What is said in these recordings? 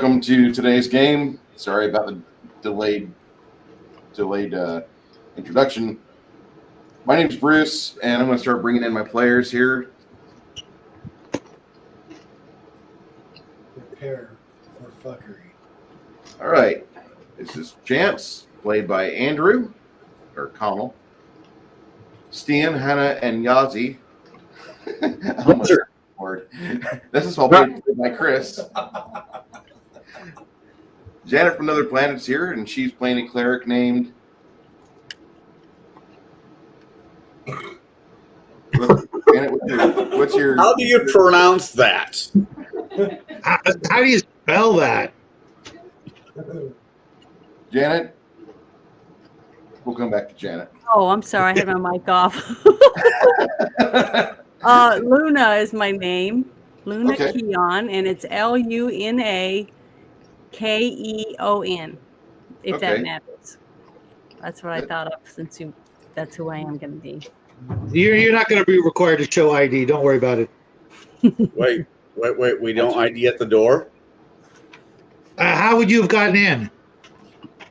welcome to today's game. Sorry about the delayed introduction. My name's Bruce, and I'm going to start bringing in my players here. Prepare for fuckery. All right. This is Chance, played by Andrew, or Connell, Stian, Hannah, and Yazi. This is all played by Chris. Janet from Another Planet's here, and she's playing a cleric named... Janet, what's your... How do you pronounce that? How do you spell that? Janet? We'll come back to Janet. Oh, I'm sorry. I had my mic off. Luna is my name. Luna Keon, and it's LunaKeon, if that matters. That's what I thought of, since that's who I am going to be. You're not going to be required to show ID. Don't worry about it. Wait. We don't ID at the door? How would you have gotten in?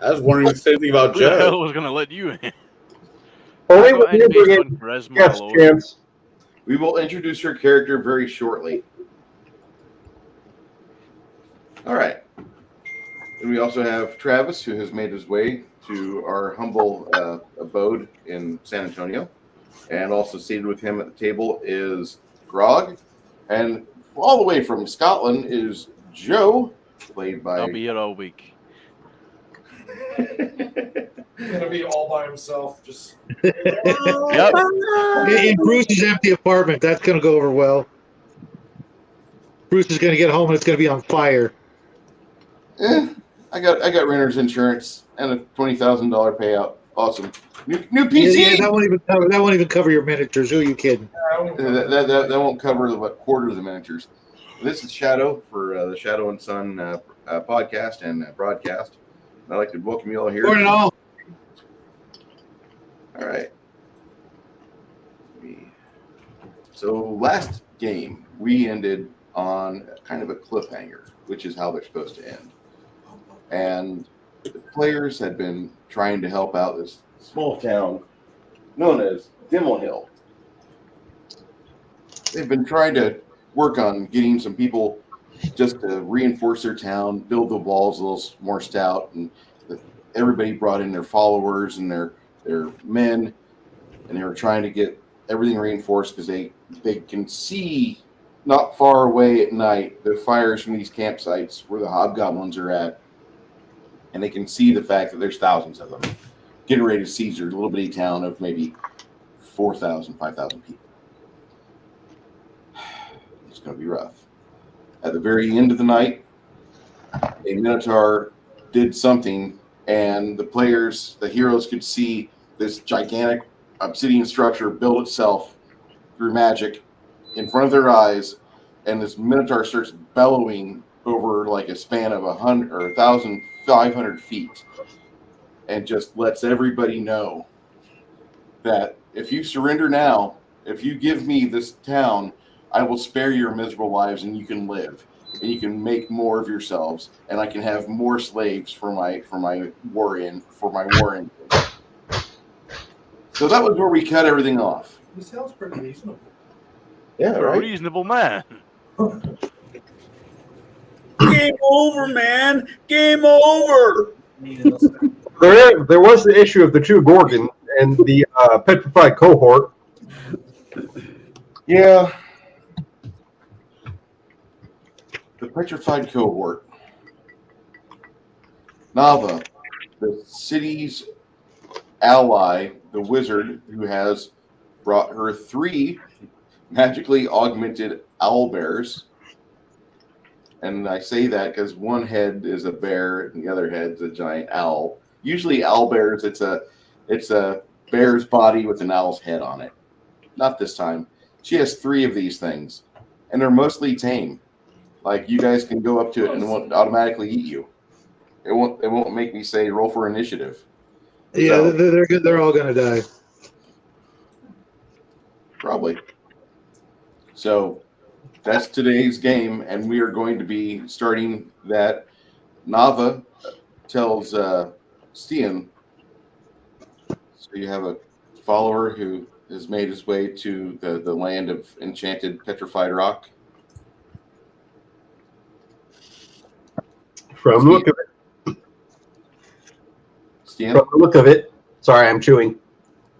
I was wondering the same thing about Who the Joe. hell was going to let you in? Only when you bring in guest Chance. We will introduce your character very shortly. All right. And we also have Travis, who has made his way to our humble abode in San Antonio. And also seated with him at the table is Grog. And all the way from Scotland is Joe, played by... I'll be here all week. He's gonna be all by himself. Just Yep. In Bruce's empty apartment, that's going to go over well. Bruce is going to get home and it's going to be on fire. I got renter's insurance and a $20,000 payout. Awesome. New PC. Yeah, that won't even cover your miniatures. Who are you kidding? That won't cover the quarter of the miniatures. This is Shadow for the Shadow and Sun podcast and broadcast. I'd like to welcome you all here. Morning, all. All right. So last game, we ended on kind of a cliffhanger, which is how they're supposed to end. And the players had been trying to help out this small town known as Dimmel Hill. They've been trying to work on getting some people just to reinforce their town, build the walls a little more stout, and everybody brought in their followers and their men, and they were trying to get everything reinforced because they can see not far away at night the fires from these campsites where the hobgoblins are at, and they can see the fact that there's thousands of them getting ready to seize their little bitty town of maybe 4,000, 5,000 people. It's going to be rough. At the very end of the night, a Minotaur did something, and the heroes could see this gigantic obsidian structure build itself through magic in front of their eyes, and this Minotaur starts bellowing over like a span of 100 or 1,500 feet, and just lets everybody know that if you surrender now, if you give me this town, I will spare your miserable lives, and you can live, and you can make more of yourselves, and I can have more slaves for my war in. So that was where we cut everything off. he sounds pretty reasonable. Yeah, You're a reasonable man. Game over, man. Game over. There was the issue of the two Gorgon and the petrified cohort. Yeah. The petrified cohort. Nava, the city's ally, the wizard, who has brought her 3 magically augmented owl bears. And I say that because one head is a bear and the other head's a giant owl. Usually owl bears, it's a bear's body with an owl's head on it. Not this time. She has 3 of these things, and they're mostly tame. Like, you guys can go up to it and it won't automatically eat you. It won't make me say roll for initiative. Yeah, so, they're good. They're all going to die. Probably. So that's today's game, and we are going to be starting that Nava tells Stian, so you have a follower who has made his way to the land of enchanted petrified rock. From the look of it. Stian? From the look of it. Sorry, I'm chewing.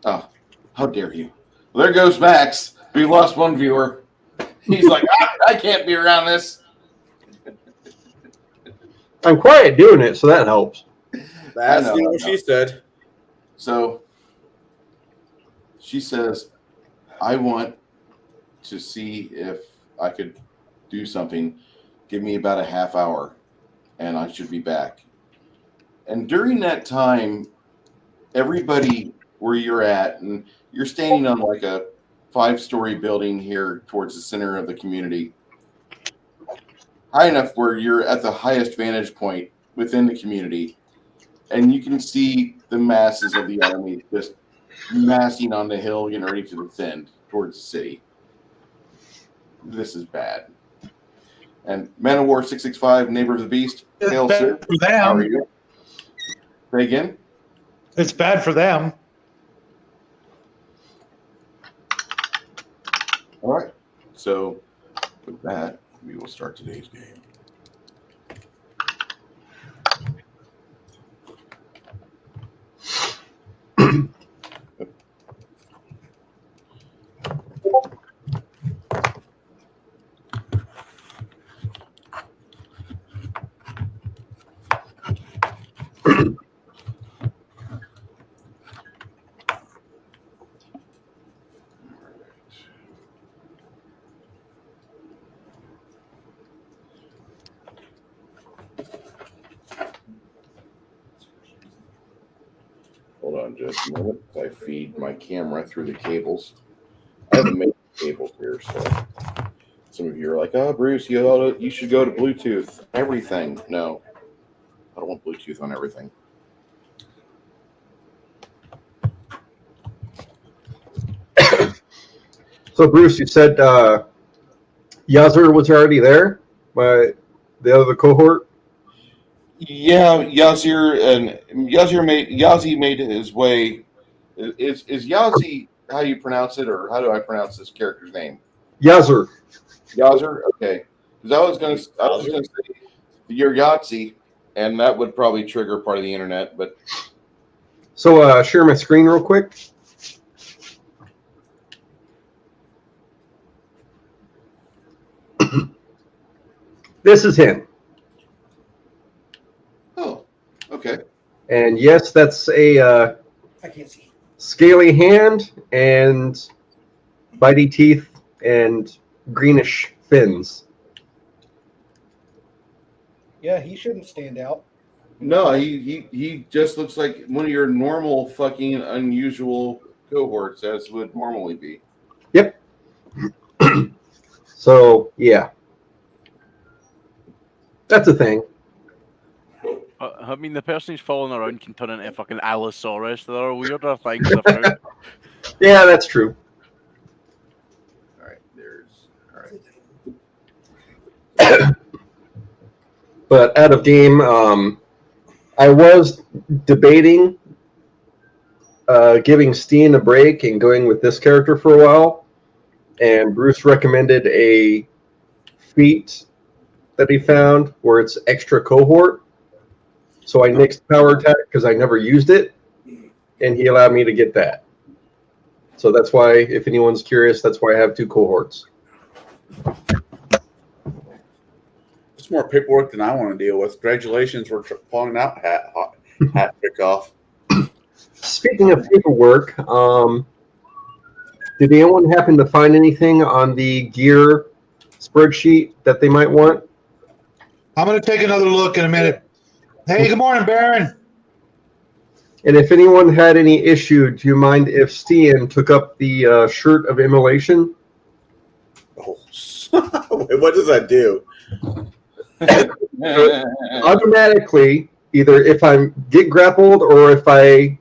Oh, how dare you. Well, there goes Max. We lost one viewer. He's like, I can't be around this. I'm quiet doing it, so that helps. That's I know, what she said. So she says, I want to see if I could do something. Give me about a half hour and I should be back. And during that time, everybody where you're at, and you're standing on like a 5-story building here towards the center of the community, high enough where you're at the highest vantage point within the community, and you can see the masses of the enemy just massing on the hill, getting ready to descend towards the city. This is bad. And Man of War 665, Neighbor of the Beast, It's hail, bad sir. for How are them. you? Say again? It's bad for them. All right. So with that, we will start today's game. Hold on just a moment. I feed my camera through the cables. I haven't made cables here, so some of you are like, "Oh, Bruce, you should go to Bluetooth everything." No, I don't want Bluetooth on everything. So, Bruce, you said Yazur was already there by the other cohort? Yeah, Yazi made his way. Is Yazi how you pronounce it, or how do I pronounce this character's name? Yazur. Yazer? Okay. Because I was gonna say you're Yahtzee, and that would probably trigger part of the internet, but So, share my screen real quick. This is him. oh, okay. And yes, that's a I can't see. scaly hand and bitey teeth and greenish fins. Yeah, he shouldn't stand out. No, he just looks like one of your normal fucking unusual cohorts, as would normally be. Yep. So, yeah. That's a thing. I mean, the person who's following around can turn into a fucking Allosaurus. There are weirder things I've heard. Yeah, that's true. All right, all right. But out of game, I was debating giving Steen a break and going with this character for a while. And Bruce recommended a feat that he found where it's extra cohort. So I nixed power attack because I never used it, and he allowed me to get that. So that's why, if anyone's curious, that's why I have 2 cohorts. It's more paperwork than I want to deal with. Congratulations, we're pulling out hat pick off. Speaking of paperwork, did anyone happen to find anything on the gear spreadsheet that they might want? I'm going to take another look in a minute. Hey, good morning, Baron. And if anyone had any issue, do you mind if Steen took up the shirt of immolation? Oh, what does that do? Automatically, either if I get grappled or if I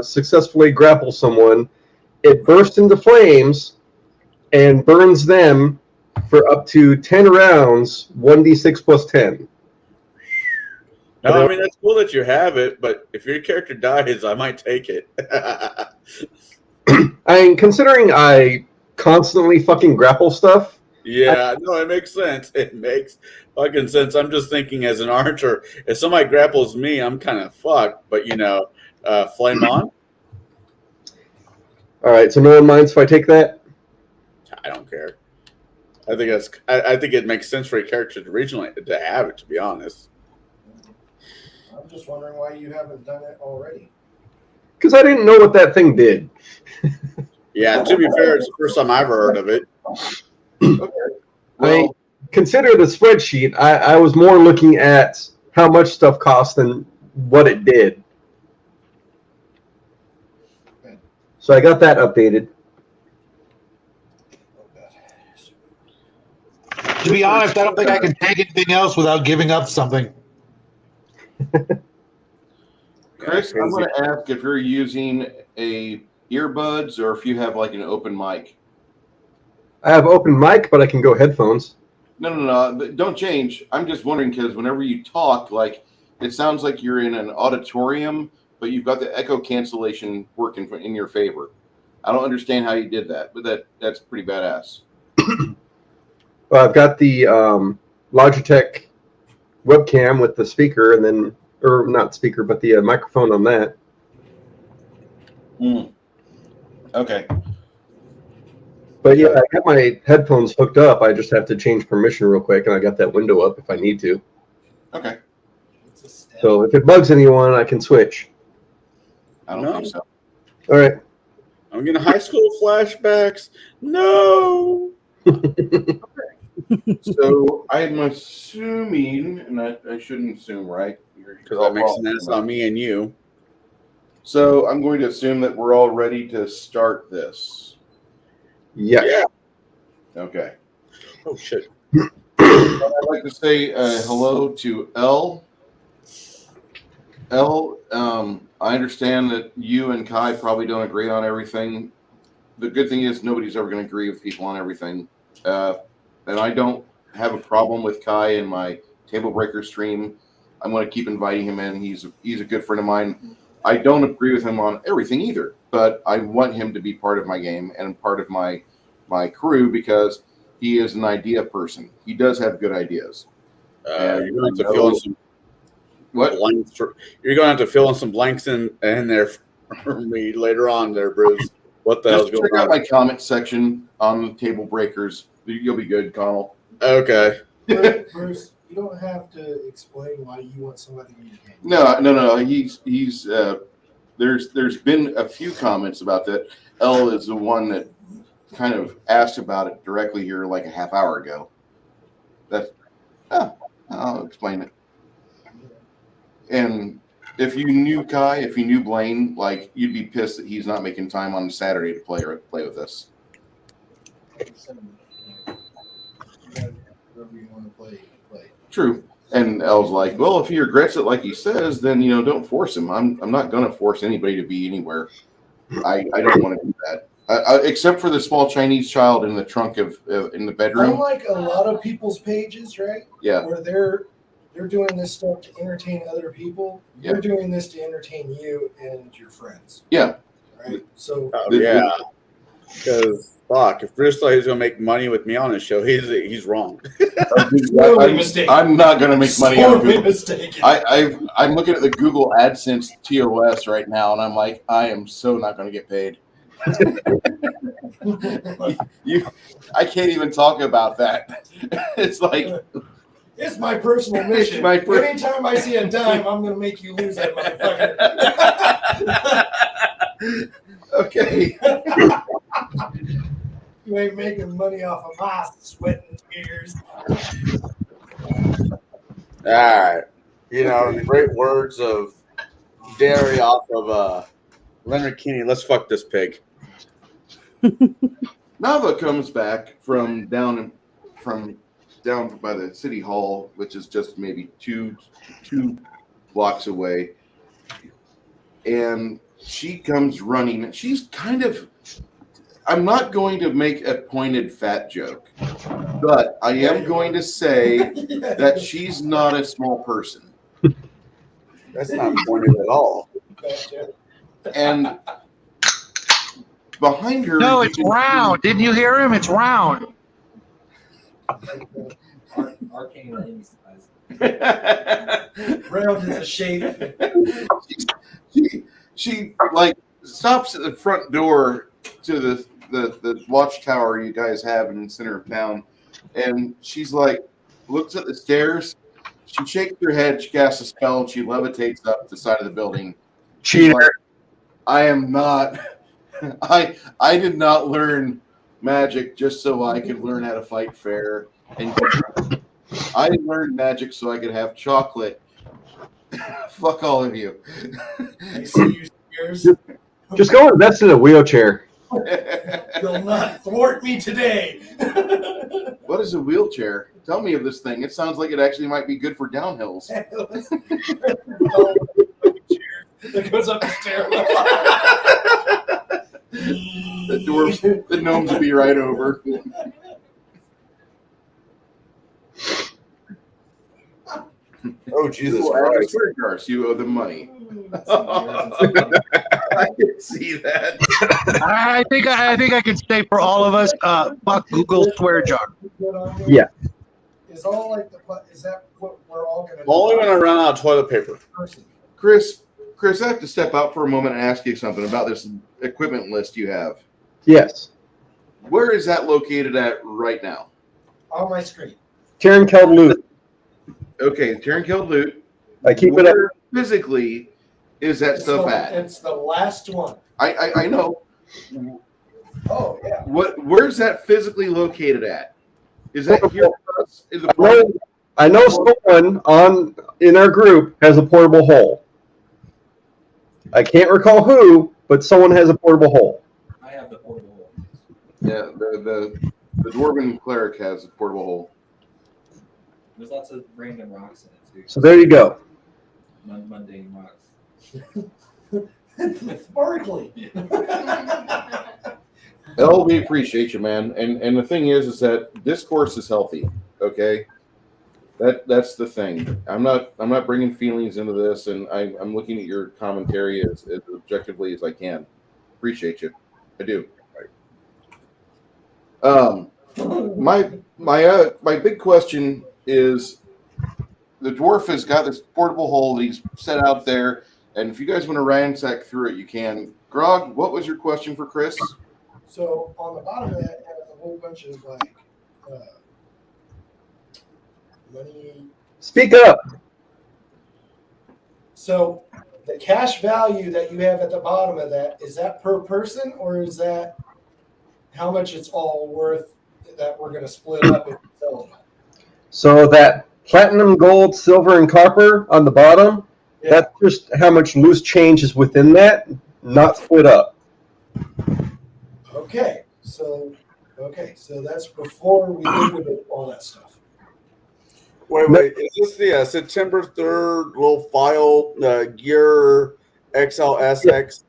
successfully grapple someone, it bursts into flames and burns them for up to 10 rounds, 1d6 plus 10. No, I mean that's cool that you have it, but if your character dies, I might take it. I mean, considering I constantly fucking grapple stuff, Yeah, no, it makes sense. It makes fucking sense. I'm just thinking as an archer, if somebody grapples me, I'm kind of fucked. But flame on. all right. So no one minds if I take that. I don't care. I think I think it makes sense for a character to originally to have it. To be honest. I'm just wondering why you haven't done it already. Because I didn't know what that thing did. Yeah, to be fair, it's the first time I've ever heard of it. Okay. I consider the spreadsheet. I was more looking at how much stuff cost than what it did. So I got that updated. To be honest, I don't think I can take anything else without giving up something. Chris, I'm going to ask if you're using a earbuds or if you have like an open mic. I have open mic, but I can go headphones. No. Don't change. I'm just wondering because whenever you talk, like it sounds like you're in an auditorium, but you've got the echo cancellation working in your favor. I don't understand how you did that, but that's pretty badass. Well, I've got the Logitech webcam with the speaker, and then, or not speaker, but the microphone on that. Okay. But yeah, I got my headphones hooked up. I just have to change permission real quick, and I got that window up if I need to. Okay. So if it bugs anyone, I can switch. I don't think so. All right. I'm getting high school flashbacks. No. So I'm assuming, and I shouldn't assume, right? Because that makes sense on me and you. So I'm going to assume that we're all ready to start this. Yeah. Okay. Oh shit. I'd like to say hello to Elle. Elle, I understand that you and Kai probably don't agree on everything. The good thing is nobody's ever going to agree with people on everything. And I don't have a problem with Kai in my Table Breaker stream. I'm going to keep inviting him in. He's a good friend of mine. I don't agree with him on everything either, but I want him to be part of my game and part of my crew because he is an idea person. He does have good ideas. You're going to have to fill in some blanks. You're going to have to fill in some blanks in there for me later on, there, Bruce. What the hell's going on? Check out my comment section on the Table Breakers. You'll be good, Connell. Okay. Bruce, you don't have to explain why you want somebody in your game. No. He's there's been a few comments about that. Elle is the one that kind of asked about it directly here like a half hour ago. I'll explain it. And if you knew Kai, if you knew Blaine, like you'd be pissed that he's not making time on Saturday to play with us. Whatever you want to play. True. And Elle's like, well, if he regrets it like he says, then don't force him. I'm not going to force anybody to be anywhere. I don't want to do that. Except for the small Chinese child in the trunk of in the bedroom. Unlike a lot of people's pages, right? Yeah. Where they're doing this stuff to entertain other people. Yeah. You're doing this to entertain you and your friends. Yeah. Right. So. Yeah. Because fuck, if Bruce thought he was going to make money with me on his show, he's wrong. I'm not going to make money on Google. Mistaken. I'm looking at the Google AdSense TOS right now, and I'm like, I am so not going to get paid. I can't even talk about that. It's like it's my personal mission. Anytime I see a dime, I'm going to make you lose that motherfucker. Okay. You ain't making money off of my sweat and tears. All right. The great words of Derry off of Leonard Kinney, let's fuck this pig. Nava comes back from down by the city hall, which is just maybe two blocks away, and she comes running. She's kind of. I'm not going to make a pointed fat joke, but I am going to say that she's not a small person. That's not pointed at all. And behind her, No, you it's can round. Didn't you hear him? It's round. Arcane enemy size. see- Round is a shape. she like stops at the front door to the watchtower you guys have in the center of town, and she's like looks at the stairs. She shakes her head. She casts a spell. And she levitates up the side of the building. She's Cheater. like, I am not. I did not learn magic just so I could learn how to fight fair. And I learned magic so I could have chocolate. Fuck all of you. I see you spears. Just go invest in a wheelchair. You'll not thwart me today. What is a wheelchair? Tell me of this thing. It sounds like it actually might be good for downhills. That goes up the stairwell. The dwarves, the gnomes will be right over. Oh, Jesus You Christ. swear jars. You owe them money. I can see that. I think I can say for all of us, fuck Google swear jar. Yeah. Is all like is that what we're all gonna do? Only when I run out of toilet paper. Chris, I have to step out for a moment and ask you something about this equipment list you have. Yes. Where is that located at right now? On my screen. Karen Keld loot. Okay, Terran-killed loot. I keep it up. Where physically is that stuff at? It's the last one. I know. Oh yeah. Where's that physically located at? Is that here? In the I know someone in our group has a portable hole. I can't recall who, but someone has a portable hole. I have the portable hole. Yeah, the dwarven cleric has a portable hole. There's lots of random rocks in it too. So there you go. Mundane rocks. It's sparkly. El, we appreciate you, man. And the thing is that discourse is healthy. Okay, that's the thing. I'm not bringing feelings into this, and I'm looking at your commentary as objectively as I can. Appreciate you. I do. My big question is, the dwarf has got this portable hole that he's set out there, and if you guys want to ransack through it, you can. Grog, what was your question for Chris? So on the bottom of that has a whole bunch of like money. Speak up. So the cash value that you have at the bottom of that, is that per person, or is that how much it's all worth that we're going to split up and sell it? So that platinum, gold, silver, and copper on the bottom, Yeah. that's just how much loose change is within that, not split up. Okay, so that's before we liquidate all that stuff. Wait. Is this the September 3rd little file, Gear XLSX?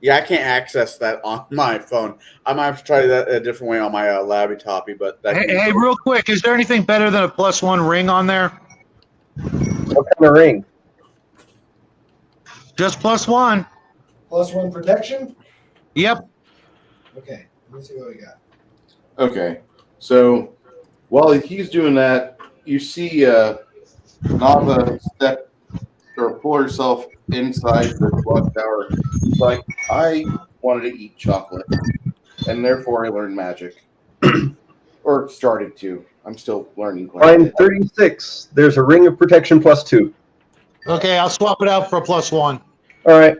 Yeah, I can't access that on my phone. I might have to try that a different way on my Labby Toppy, but that Hey, real quick, is there anything better than a +1 ring on there? What kind of ring? Just +1. +1 protection? Yep. Okay, let me see what we got. Okay, so while he's doing that, you see Nava step or pull herself inside the watchtower. She's like, I wanted to eat chocolate, and therefore I learned magic. Or started to. I'm still learning. Line 36, there's a ring of protection +2. Okay, I'll swap it out for a +1. All right.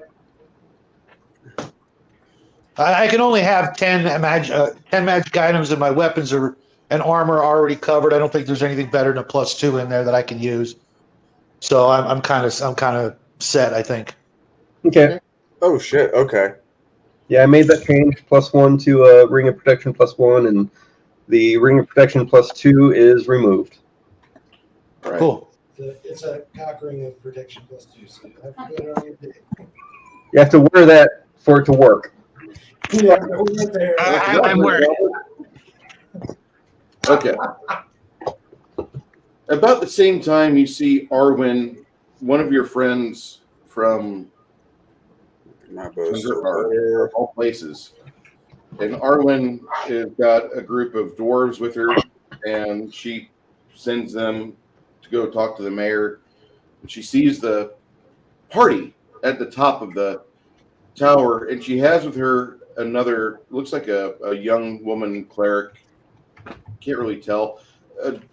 I can only have 10 magic items, and my weapons and armor are already covered. I don't think there's anything better than a +2 in there that I can use. So I'm kind of set, I think. Okay. Oh shit. Okay. Yeah, I made that change. +1 to ring of protection +1, and the ring of protection +2 is removed. Right. Cool. It's a cock ring of protection +2, so you have to put it on your dick. You have to wear that for it to work. Yeah, right there. I'm wearing it. Okay. About the same time, you see Arwen, one of your friends from My boast. all places. And Arwen has got a group of dwarves with her, and she sends them to go talk to the mayor. And she sees the party at the top of the tower, and she has with her another, looks like a young woman cleric. Can't really tell.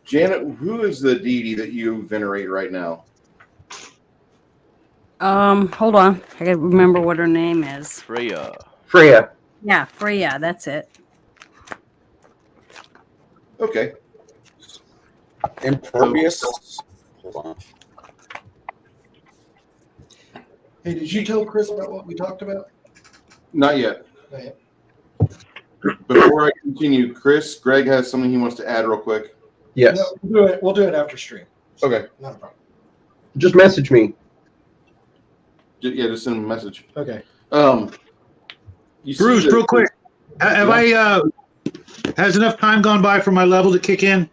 Janet, who is the deity that you venerate right now? Hold on. I gotta remember what her name is. Freya. Yeah, Freya. That's it. Okay. Impervious. Hold on. Hey, did you tell Chris about what we talked about? Not yet. Not yet. Before I continue, Chris, Greg has something he wants to add real quick. Yes. No, we'll do it after stream. Okay. Not a problem. Just message me. Yeah, just send him a message. Okay. You see Bruce, that- real quick. Have I has enough time gone by for my level to kick in?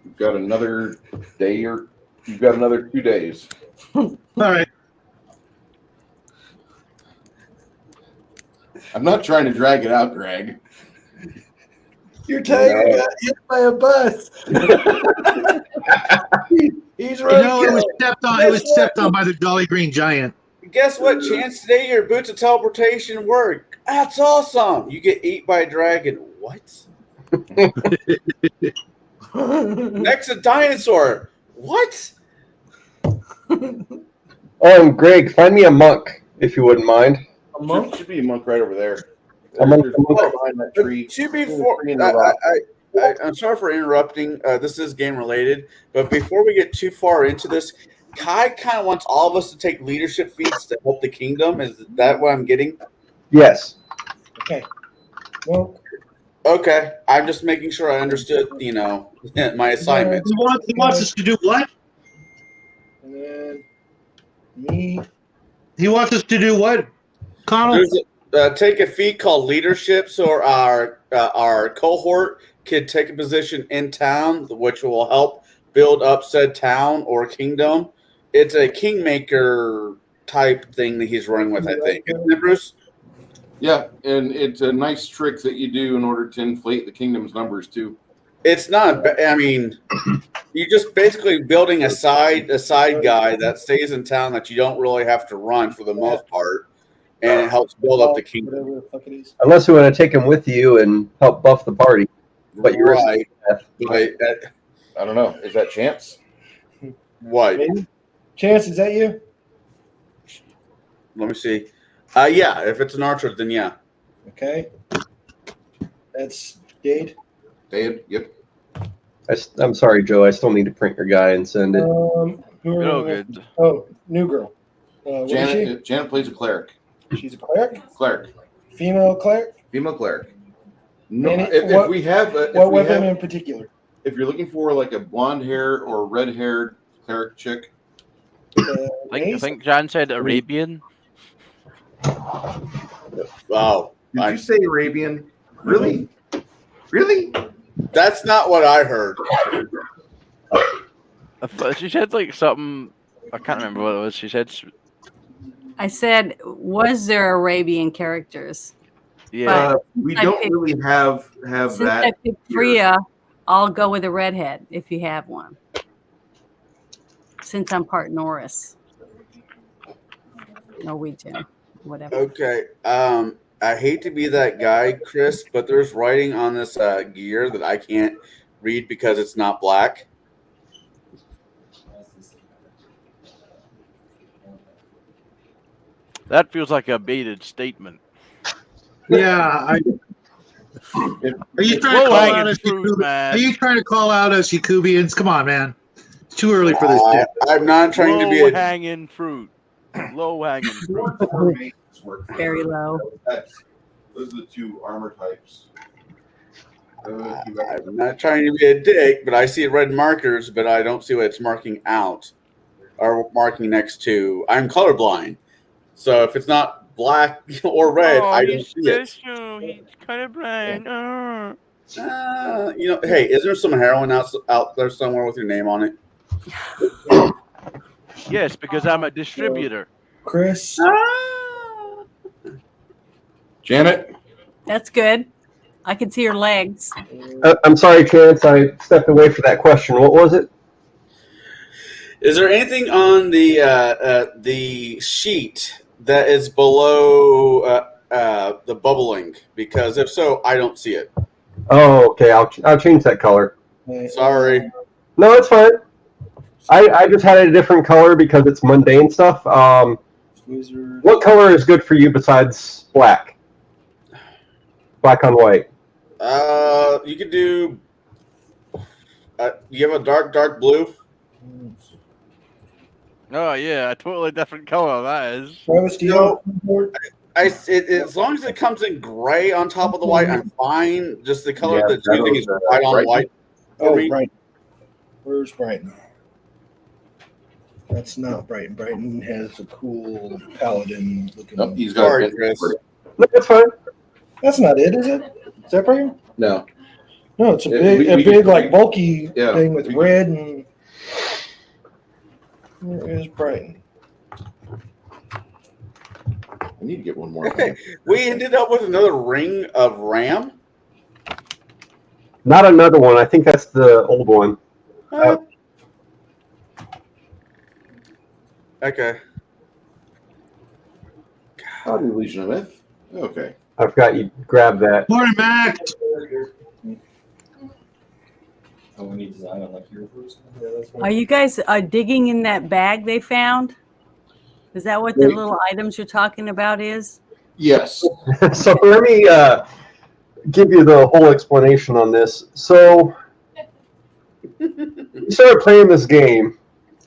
You've got another day, or you've got another 2 days. All right. I'm not trying to drag it out, Greg. Your tiger got hit by a bus. He's running. No, it was stepped on. It was stepped on by the Jolly Green Giant. Guess what, Chance? Today your boots of teleportation work. That's awesome. You get eat by a dragon. What? Next, a dinosaur. What? Oh, and Greg, find me a monk if you wouldn't mind. A monk? Should be a monk right over there. A monk. There's one behind that tree. I'm sorry for interrupting. This is game related, but before we get too far into this, Kai kind of wants all of us to take leadership feats to help the kingdom. Is that what I'm getting? Yes. Okay. Well, Okay, I'm just making sure I understood. My assignment. He wants us to do what? and then me. He wants us to do what? Connell? There's take a feat called leadership, so our cohort can take a position in town, which will help build up said town or kingdom. It's a kingmaker type thing that he's running with, I think. Isn't it, Bruce? Yeah, and it's a nice trick that you do in order to inflate the kingdom's numbers too. It's not. I mean, you're just basically building a side guy that stays in town that you don't really have to run for the most part, and it helps build up the kingdom. Whatever the fuck it is. Unless you want to take him with you and help buff the party. But you're Right. I don't know. Is that Chance? What? Maybe? Chance, is that you? Let me see. Yeah, if it's an archer, then yeah. Okay. That's Jade. Dave? Yep. I'm sorry, Joe. I still need to print your guy and send it. Who You're are all we- good. Oh, new girl. What is Janet plays a cleric. she? She's a cleric? Cleric. Female cleric? Female cleric. No, And if we have What weapon in particular? if you're looking for like a blonde hair or red haired cleric chick, I think Jan said Arabian. Wow. did you say Arabian? Really? Really? That's not what I heard. She said like something. I can't remember what it was. She said, I said, was there Arabian characters? "Yeah, We I don't picked- really have Since that. I picked Freya, I'll go with a redhead if you have one. Since I'm part Norris. Norwegian, whatever. Okay. I hate to be that guy, Chris, but there's writing on this gear that I can't read because it's not black. that feels like a baited statement." Yeah. Are you It's trying to call low-hanging out us? fruit, man. Are you trying to call out us, Yakubians? Come on, man. It's too early for this. shit. I'm not trying to be a. Low-hanging fruit. Low-hanging fruit. Very low. Those are the two armor types. I'm not trying to be a dick, but I see red markers, but I don't see what it's marking out or marking next to. I'm colorblind, so if it's not black or red, I don't see it. He's kind of blind. Hey, is there some heroin out there somewhere with your name on it? Yes, because I'm a distributor. Chris. Janet? That's good. I can see your legs. I'm sorry, Chance. I stepped away for that question. What was it? Is there anything on the sheet that is below the bubbling? Because if so, I don't see it. Oh, okay. I'll change that color. Sorry. No, it's fine. I just had a different color because it's mundane stuff. What color is good for you besides black? Black on white. You could do. You have a dark blue. Oh yeah, a totally different color that is. Travis, do you No. have As long as it comes in gray on top of the white, I'm fine. Just the color Yeah, that's using is white on Brighton. white. Oh, me. Brighton. Where's Brighton? That's not Brighton. Brighton has a cool paladin looking. Oh, he's got Sorry, it. Chris. No, that's fine. That's not it, is it? Is that Brighton? No. No, it's a Yeah, big, we big could- like bulky Yeah, thing with we could- red and. Where is Brighton? I need to get one more. Okay, we ended up with another ring of RAM. Not another one. I think that's the old one. Okay. Howdy, Legion of Myth. Okay. I forgot you grabbed that. Morning, Max. Are you guys digging in that bag they found? Is that what the little items you're talking about is? Yes. So let me give you the whole explanation on this. So we started playing this game,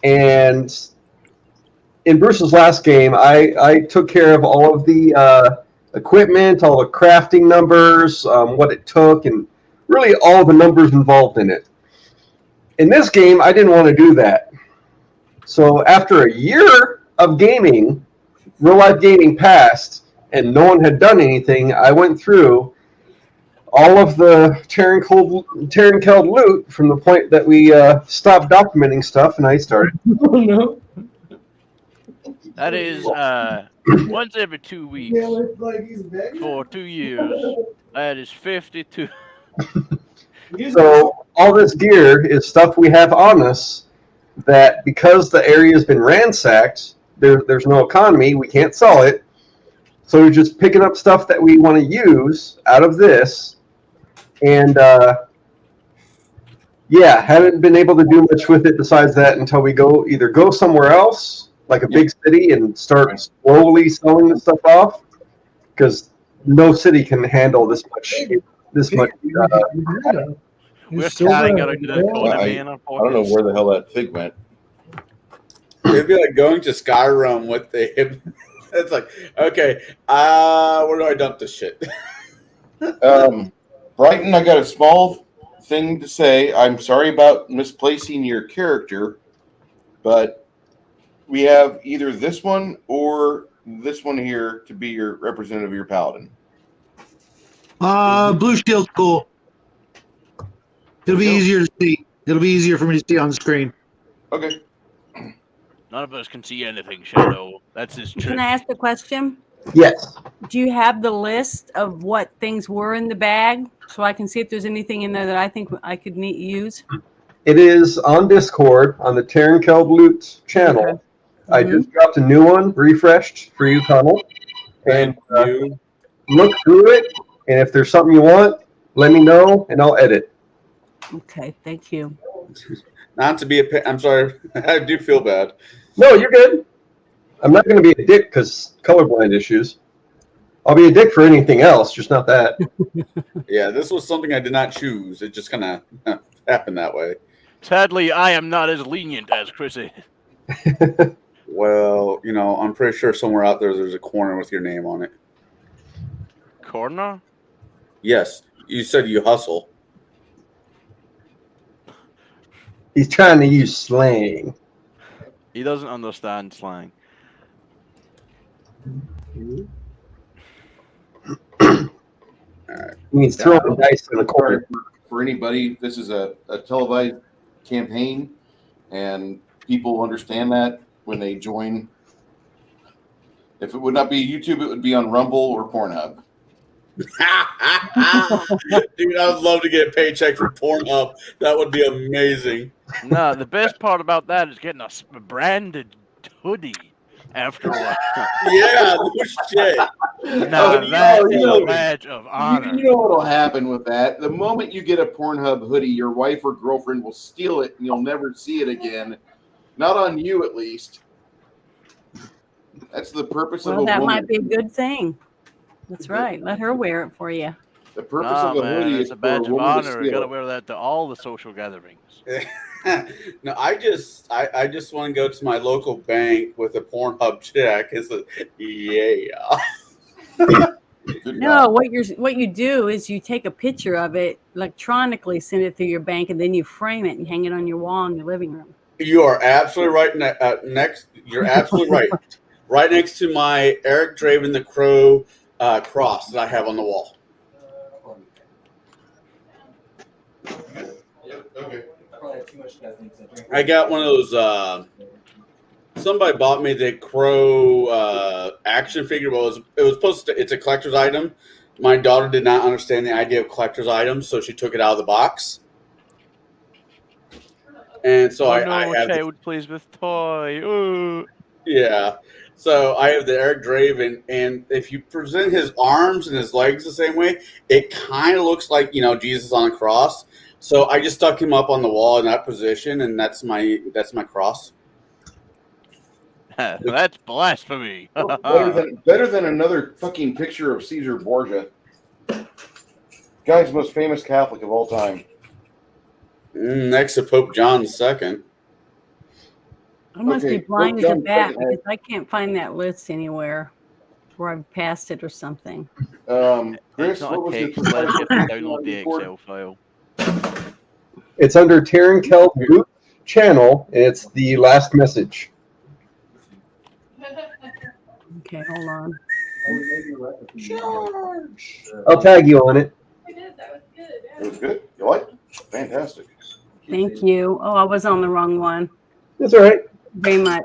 and in Bruce's last game, I took care of all of the equipment, all the crafting numbers, what it took, and really all the numbers involved in it. In this game, I didn't want to do that. So after a year of gaming, real life gaming passed, and no one had done anything, I went through all of the Terran-Keld loot from the point that we stopped documenting stuff, and I started. Oh no! That is once every 2 weeks Yeah, looks like he's begging. for 2 years. That is 52. So all this gear is stuff we have on us that because the area has been ransacked, there's no economy, we can't sell it. So we're just picking up stuff that we want to use out of this. And yeah, haven't been able to do much with it besides that until we either go somewhere else, like a big city, and start slowly selling this stuff off. Because no city can handle this much. We're carrying it into the economy in our I don't know pockets. where the hell that fig went. It'd be like going to Skyrim with the. It's like, okay, where do I dump this shit? Brighton, I got a small thing to say. I'm sorry about misplacing your character, but we have either this one or this one here to be your representative of your paladin. Blue shield's cool. It'll be easier to see. It'll be easier for me to see on the screen. Okay. None of us can see anything, Shadow. That's his trick. Can I ask a question? Yes. Do you have the list of what things were in the bag so I can see if there's anything in there that I think I could use? It is on Discord on the Terran-Keld Loot channel. Okay. I just dropped a new one, refreshed for you, Connell. And You. look through it, and if there's something you want, let me know, and I'll edit. Okay, thank you. Not to be I'm sorry. I do feel bad. No, you're good. I'm not going to be a dick because colorblind issues. I'll be a dick for anything else, just not that. Yeah, this was something I did not choose. It just kind of happened that way. Sadly, I am not as lenient as Chrissy. Well, I'm pretty sure somewhere out there's a corner with your name on it. Corner? Yes, you said you hustle. He's trying to use slang. He doesn't understand slang. He means throwing dice in the corner. For anybody, this is a televised campaign, and people understand that. when they join. If it would not be YouTube, it would be on Rumble or Pornhub. Dude, I would love to get a paycheck from Pornhub. That would be amazing. No, the best part about that is getting a branded hoodie after a while. Yeah, no shit. Now that is a badge of honor. You know what'll happen with that? The moment you get a Pornhub hoodie, your wife or girlfriend will steal it, and you'll never see it again. Not on you, at least. That's the purpose of a That woman. might be a good thing. That's right. Let her wear it for you. The purpose of a hoodie it's is a badge for of a woman to honor. You steal gotta it. wear that to all the social gatherings. No, I just want to go to my local bank with a Pornhub check. It's a yeah. Good No, God. what you do is you take a picture of it electronically, send it through your bank, and then you frame it and hang it on your wall in your living room. You are absolutely right. Next, you're absolutely right. Right next to my Eric Draven the Crow cross that I have on the wall. Okay. I got one of those. Somebody bought me the Crow action figure. Well, it was supposed to. It's a collector's item. My daughter did not understand the idea of collector's items, so she took it out of the box. And so I have child plays with toy. Ooh. Yeah. So I have the Eric Draven, and if you present his arms and his legs the same way, it kind of looks like, Jesus on a cross. So I just stuck him up on the wall in that position, and that's my cross. That's blasphemy. better than another fucking picture of Caesar Borgia. Guy's most famous Catholic of all time. Next to Pope John II. I must Okay, be blind as well a done, bat President. because I can't find that list anywhere, or I've passed it or something. Chris, It's not what a was text the list. You have to on download the Discord? Excel file. It's under Taryn Kell group channel, and it's the last message. Okay, hold on. George. I'll tag you on it. It was good. You like it? Fantastic. Thank you. Oh, I was on the wrong one. That's all right. Very much.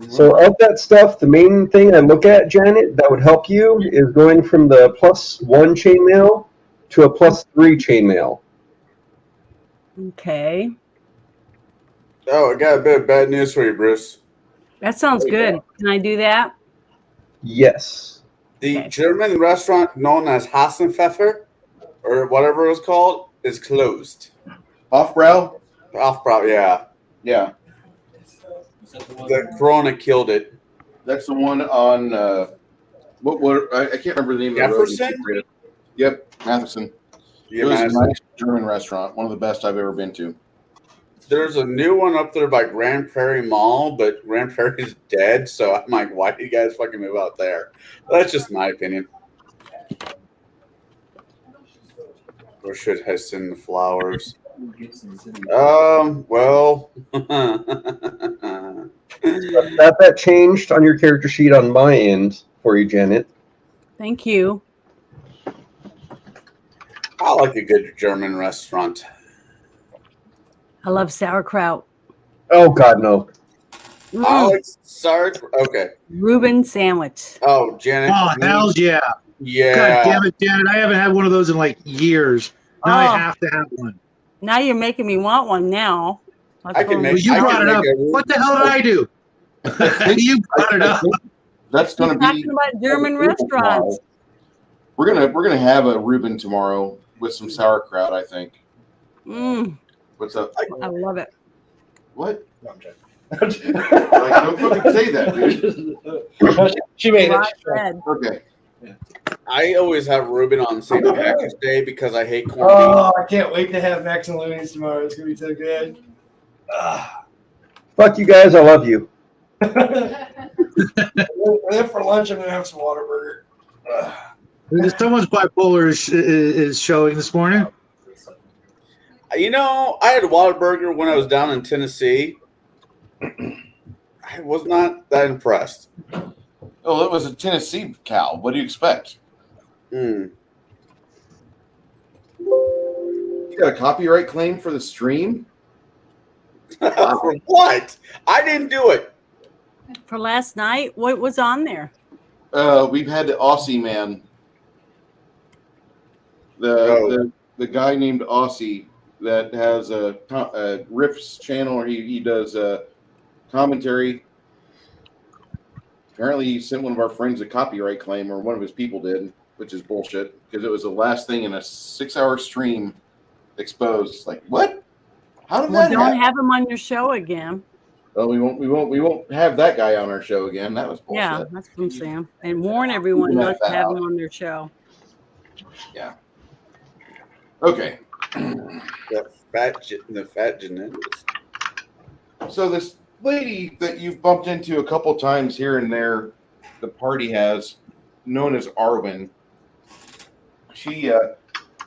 So of that stuff, the main thing I look at, Janet, that would help you is going from the +1 chainmail to a +3 chainmail. Okay, Oh, I got a bit of bad news for you, Bruce. that sounds good. Can I do that? Yes. The Okay. German restaurant known as Hassenpfeffer, or whatever it was called, is closed. Off-brow? Off-brow, yeah. Yeah. The Corona killed it. That's the one on, I can't remember the name Jefferson? of the road. Yep, Matheson. Yeah, It was man. a nice German restaurant. One of the best I've ever been to. There's a new one up there by Grand Prairie Mall, but Grand Prairie's dead, so I'm like, why do you guys fucking move out there? That's just my opinion. Or should I send the flowers? Well. Got that changed on your character sheet on my end for you, Janet. Thank you. I like a good German restaurant. I love sauerkraut. Oh, God, no. I like okay. Reuben sandwich. Oh, Janet. Oh, hells yeah. Yeah. God damn it, Janet. I haven't had one of those in like years. Now I have to have one. Now you're making me want one now. I can make- Well, you I brought can it up. make a- What the hell did I do? You brought it up. That's going to be Talking about German restaurants. We're gonna have a Reuben tomorrow with some sauerkraut, I think. What's up? I love it. What? No, I'm joking. Like, don't fucking say that, dude. She made Rye it. bread. Okay. I always have Reuben on St. Patrick's Day because I hate corned beef. Oh, I can't wait to have Max and Looney's tomorrow. It's gonna be so good. Fuck you guys. I love you. And then for lunch, I'm gonna have some Whataburger. Someone's bipolar is showing this morning. You know, I had a Whataburger when I was down in Tennessee. I was not that impressed. Oh, it was a Tennessee cow. What do you expect? You got a copyright claim for the stream? For what? I didn't do it. For last night, what was on there? We've had the Aussie man, the guy named Aussie that has a Riffs channel where he does commentary. Apparently, he sent one of our friends a copyright claim, or one of his people did, which is bullshit because it was the last thing in a 6-hour stream exposed. It's like, what? How did Well, that don't happen? have him on your show again. Well, we won't have that guy on our show again. That was bullshit. Yeah, that's what I'm saying. And warn everyone not to have him on their show. Yeah. Okay. The fat genetics. So this lady that you've bumped into a couple times here and there, the party has, known as Arwen. She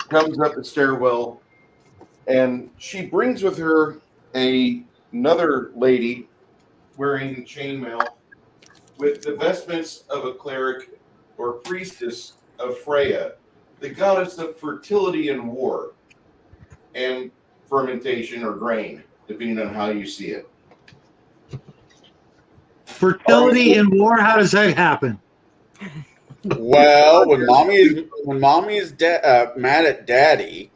comes up the stairwell, and she brings with her another lady wearing chainmail with the vestments of a cleric or priestess of Freya, the goddess of fertility and war, and fermentation or grain, depending on how you see it. Fertility in war. How does that happen? Well, when mommy is mad at daddy,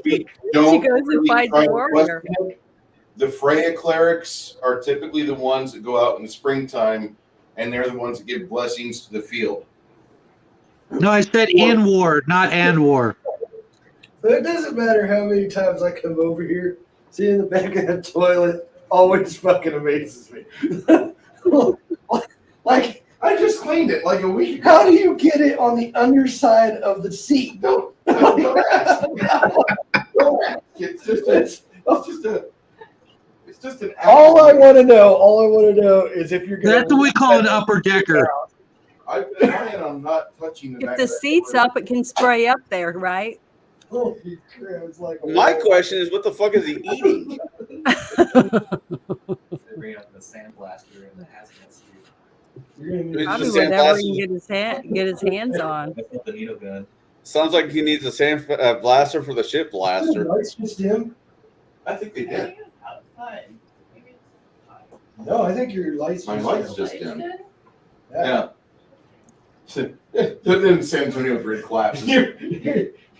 We don't She goes and really fights try to warrior. question it. The Freya clerics are typically the ones that go out in the springtime, and they're the ones that give blessings to the field. No, I said in war, not and war. So it doesn't matter how many times I come over here, see in the back of the toilet always fucking amazes me. Like, I just cleaned it like a week ago. how do you get it on the underside of the seat? Don't ask. Don't ask. It's just an. All I want to know is if you're gonna. That's what we call an upper decker. I plan on not touching the If back the of that seat's toilet. up, it can spray up there, right? Holy crap, it's like my question is, what the fuck is he eating? Bring up the sandblaster and the hazmat suit. You're gonna It's need just Probably a whatever he sandblaster. can get his hands on. That's not the needle gun. Sounds like he needs a sand blaster for the ship blaster. lights just dim. I think they did. No, I think your lights. My just lights dim. just dimmed. Yeah. Yeah. Then San Antonio grid collapses.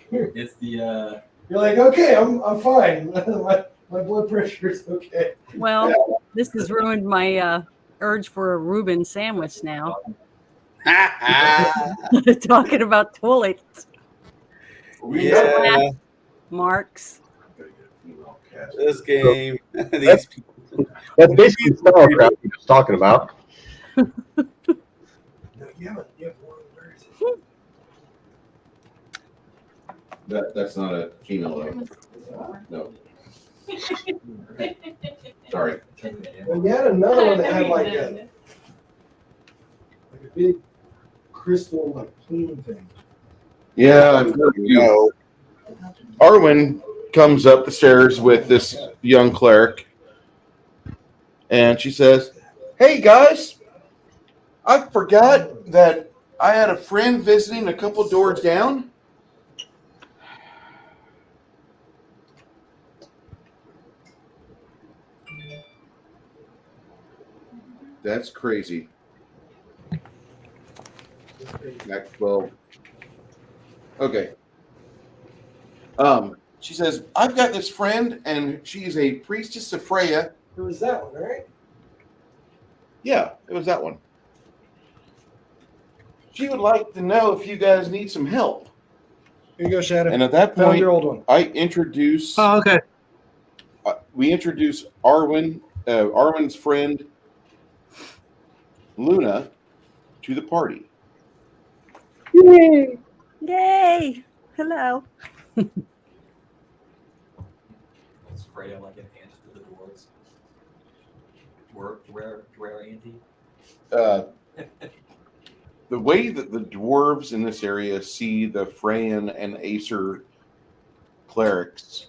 It's the You're like, okay, I'm fine. my blood pressure is okay. Well, this has ruined my urge for a Reuben sandwich now. Talking about toilets, Yeah, marks. this game. These people. That's basically StarCraft you're just talking about. No, yeah, one. Where is it? That's not a female though. No. Sorry. Well, you had another one that had like a big crystal like plume thing. Yeah, I've heard you. No. Arwen comes up the stairs with this young cleric, and she says, "Hey guys, I forgot that I had a friend visiting a couple doors down." That's crazy. Well, okay. She says, I've got this friend, and she's a priestess of Freya. It was that one, right? Yeah, it was that one. She would like to know if you guys need some help. Here you go, Shannon. And at that Found point, your old one. I introduce. Oh, okay. We introduce Arwen's friend Luna to the party. Yay! Hello. It's Freya like enhanced to the dwarves. Rare Andy. The way that the dwarves in this area see the Freyan and Acer clerics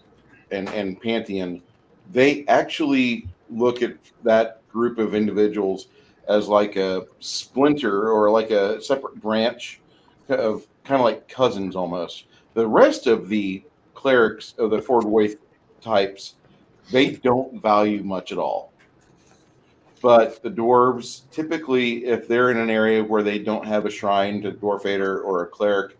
and Pantheon, they actually look at that group of individuals as like a splinter or like a separate branch of kind of like cousins almost. The rest of the clerics of the Ford Waith types they don't value much at all. But the dwarves, typically, if they're in an area where they don't have a shrine to Dwarf Vader or a cleric,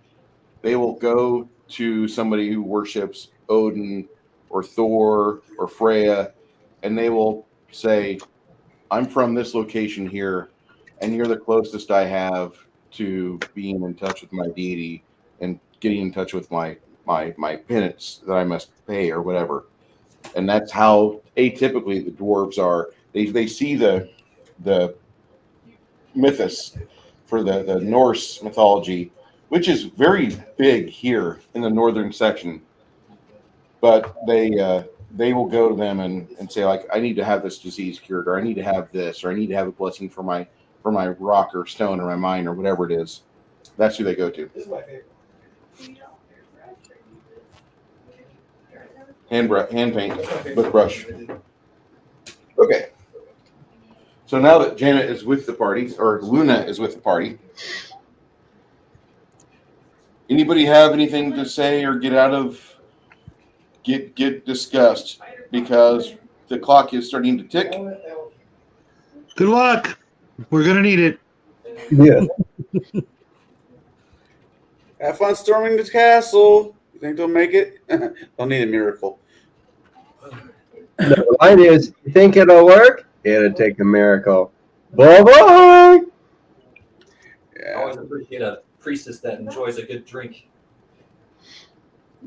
they will go to somebody who worships Odin or Thor or Freya, and they will say, I'm from this location here, and you're the closest I have to being in touch with my deity and getting in touch with my penance that I must pay or whatever. And that's how atypically the dwarves are. They see the mythos for the Norse mythology, which is very big here in the northern section. But they will go to them and say, like, I need to have this disease cured, or I need to have this, or I need to have a blessing for my rock or stone or my mine or whatever it is. That's who they go to. This is my favorite. Hand paint with brush. Okay. So now that Janet is with the party, or Luna is with the party, anybody have anything to say or get discussed? Because the clock is starting to tick. Good luck. We're gonna need it. Yeah. Have fun storming the castle. You think they'll make it? They'll need a miracle. No, the line is, you think it'll work? It'll take a miracle. Bye-bye! I Yeah. always appreciate a priestess that enjoys a good drink.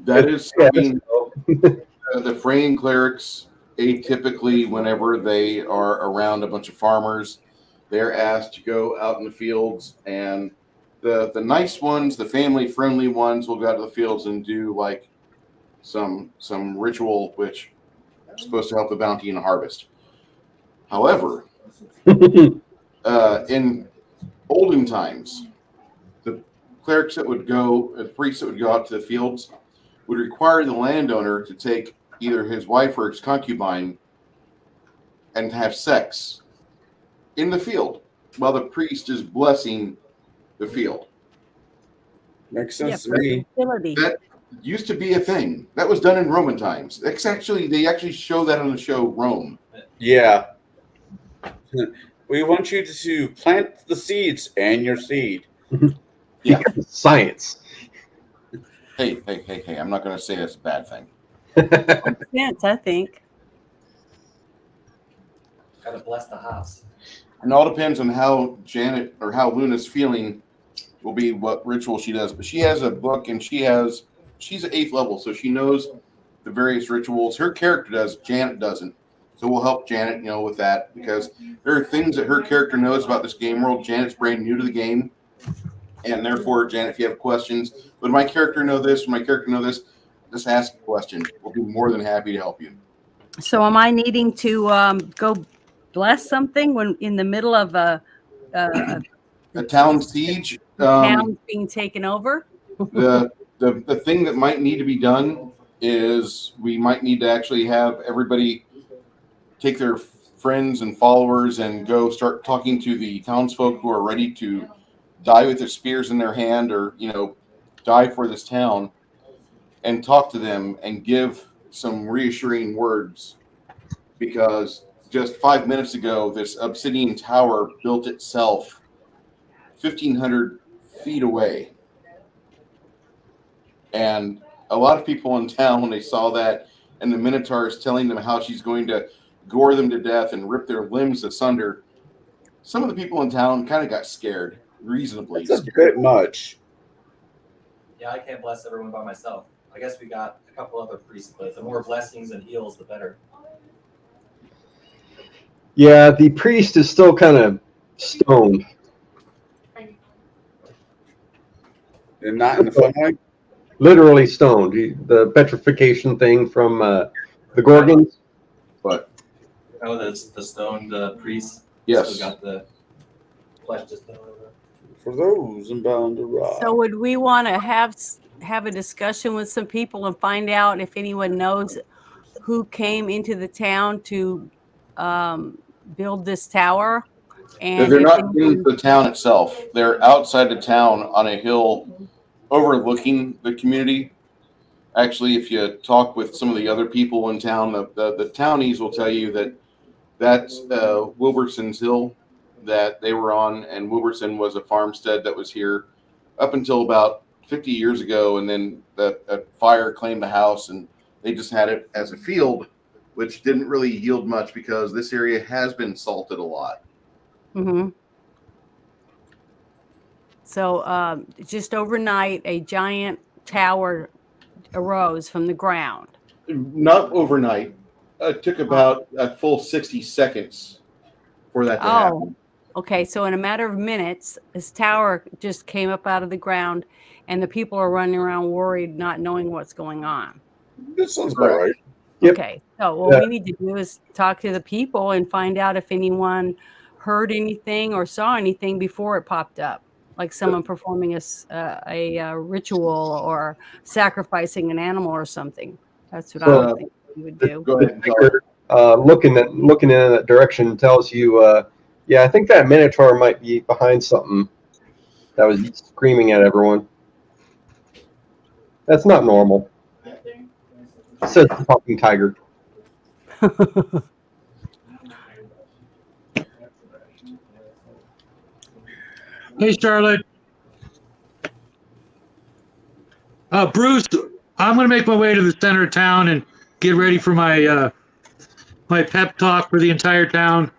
That is Yeah, something the fraying clerics, atypically, whenever they are around a bunch of farmers, they're asked to go out in the fields, and the nice ones, the family-friendly ones, will go out to the fields and do like some ritual which is supposed to help the bounty in a harvest. However, in olden times, the clerics that would go, the priests that would go out to the fields, would require the landowner to take either his wife or his concubine and have sex in the field while the priest is blessing the field. Makes Yeah, sense to for me. fertility. That used to be a thing. That was done in Roman times. They actually show that on the show Rome. Yeah. We want you to plant the seeds and your seed. Yeah. Science. Hey, I'm not going to say that's a bad thing. Yes, I think. Gotta bless the house. It all depends on how Janet or how Luna's feeling will be what ritual she does. But she has a book, and she's at 8th level, so she knows the various rituals. Her character does, Janet doesn't. So we'll help Janet, with that, because there are things that her character knows about this game world. Janet's brand new to the game, and therefore, Janet, if you have questions, would my character know this? Would my character know this? Just ask a question. We'll be more than happy to help you. So am I needing to go bless something when in the middle of a town siege. town being taken over? The thing that might need to be done is we might need to actually have everybody take their friends and followers and go start talking to the townsfolk who are ready to die with their spears in their hand, or die for this town, and talk to them and give some reassuring words, because just 5 minutes ago this obsidian tower built itself 1,500 feet away, and a lot of people in town, when they saw that and the Minotaur is telling them how she's going to gore them to death and rip their limbs asunder, some of the people in town kind of got scared, reasonably That's a scared. bit much. Yeah, I can't bless everyone by myself. I guess we got a couple other priests, but the more blessings and heals, the better. Yeah, the priest is still kind of stoned. And not in the fun way. Literally stoned. The petrification thing from the Gorgons. But Oh, that's the stoned priest. yes, Still got the flesh just over. For those bound to rot. So would we want to have a discussion with some people and find out if anyone knows who came into the town to build this tower? And they're if not anyone- in the town itself. They're outside the town on a hill overlooking the community. Actually, if you talk with some of the other people in town, the townies will tell you that that's Wilberson's Hill that they were on, and Wilberson was a farmstead that was here up until about 50 years ago, and then a fire claimed the house, and they just had it as a field, which didn't really yield much because this area has been salted a lot. Mm-hmm. So just overnight, a giant tower arose from the ground. Not overnight. It took about a full 60 seconds for that to happen. Okay. So in a matter of minutes, this tower just came up out of the ground, and the people are running around worried, not knowing what's going on. This sounds about right. Yep. Okay. So what we need to do is talk to the people and find out if anyone heard anything or saw anything before it popped up, like someone performing a ritual or sacrificing an animal or something. That's what I would think we would do. Go ahead. Looking in that direction tells you, I think that Minotaur might be behind something that was screaming at everyone. That's not normal. Says the talking tiger. Hey, Charlotte. Bruce, I'm going to make my way to the center of town and get ready for my my pep talk for the entire town,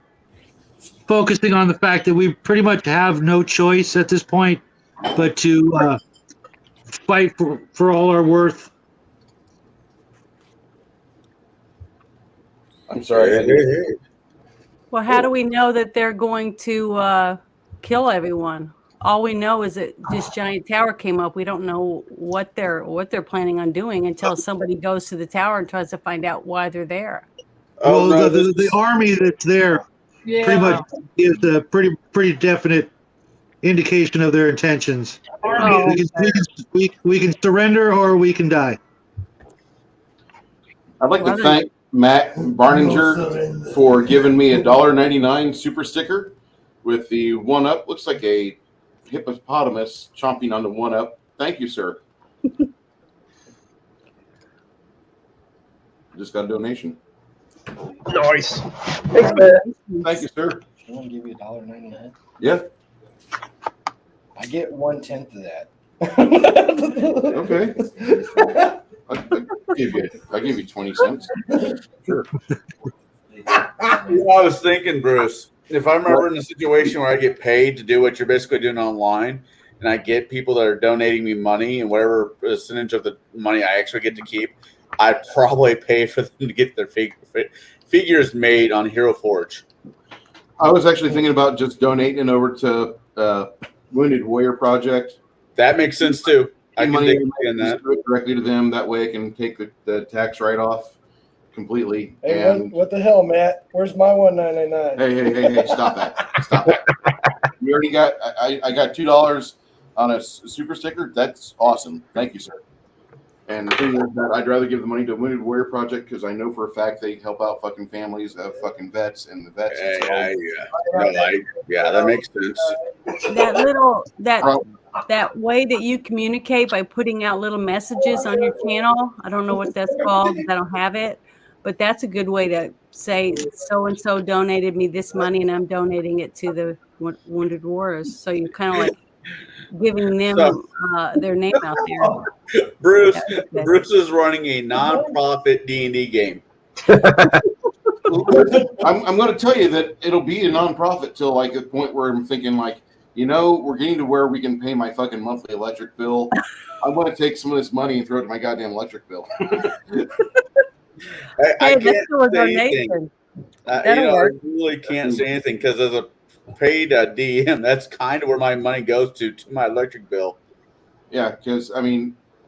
focusing on the fact that we pretty much have no choice at this point but to fight for all our worth. I'm sorry. Well, how do we know that they're going to kill everyone? All we know is that this giant tower came up. We don't know what they're planning on doing until somebody goes to the tower and tries to find out why they're there. Well, the army that's there pretty much gives a pretty definite indication of their intentions. We can surrender or we can die. I'd like to thank Matt Barninger for giving me a $1.99 super sticker with the 1-up. Looks like a hippopotamus chomping on the 1-up. Thank you, sir. Just got a donation. Nice. Thanks, man. Thank you, sir. I want to give you $1.99. Yeah. I get 1/10 of that. Okay. I'll give you 20 cents. Sure. I was thinking, Bruce, if I'm ever in a situation where I get paid to do what you're basically doing online, and I get people that are donating me money and whatever percentage of the money I actually get to keep, I'd probably pay for them to get their figures made on Hero Forge. I was actually thinking about just donating over to Wounded Warrior Project. That makes sense too. I can money in that directly to them. That way I can take the tax write-off completely. Hey, And what the hell, Matt? Where's my $1.99? hey, stop that. Stop that. We already got, I got $2 on a super sticker. That's awesome. Thank you, sir. And the thing is that I'd rather give the money to Wounded Warrior Project because I know for a fact they help out fucking families of fucking vets, and the vets. That makes sense. That way that you communicate by putting out little messages on your channel. I don't know what that's called. I don't have it, but that's a good way to say so and so donated me this money, and I'm donating it to the Wounded Warriors. So you're kind of like giving them their name out there. Bruce is running a non-profit D&D game. I'm going to tell you that it'll be a non-profit till like the point where I'm thinking like, we're getting to where we can pay my fucking monthly electric bill. I want to take some of this money and throw it to my goddamn electric bill. I can't say anything. I really can't say anything because as a paid DM, that's kind of where my money goes to my electric bill. Yeah, because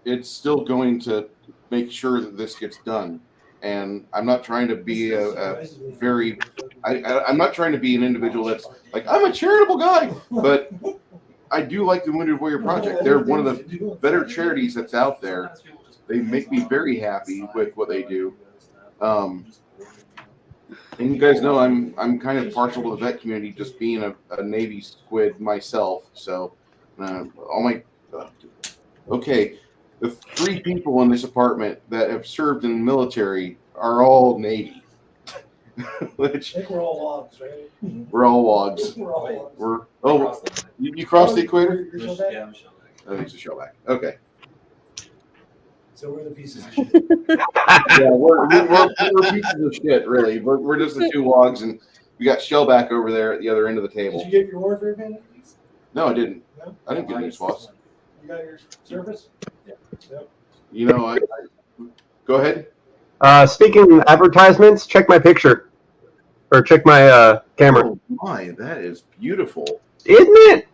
it's still going to make sure that this gets done. And I'm not trying to be I'm not trying to be an individual that's like, I'm a charitable guy, but I do like the Wounded Warrior Project. They're one of the better charities that's out there. They make me very happy with what they do. And you guys know I'm kind of partial to the vet community, just being a Navy squid myself. So okay. the 3 people in this apartment that have served in the military are all Navy. I Which think we're all logs, right? we're all logs. We're all logs. We're Across the line. you crossed the equator? You're still back? Yeah, I'm still back. Oh, he's a shellback. Okay. So we're the pieces of shit. Yeah, we're pieces of shit, really. We're just the 2 logs, and we got shellback over there at the other end of the Did table. you get your warfare pin at least? No, I didn't. No? I didn't get any swaps. You got your service? You know, I go ahead. Speaking of advertisements, check my picture. Or check my camera. Oh my, that is beautiful. Isn't it?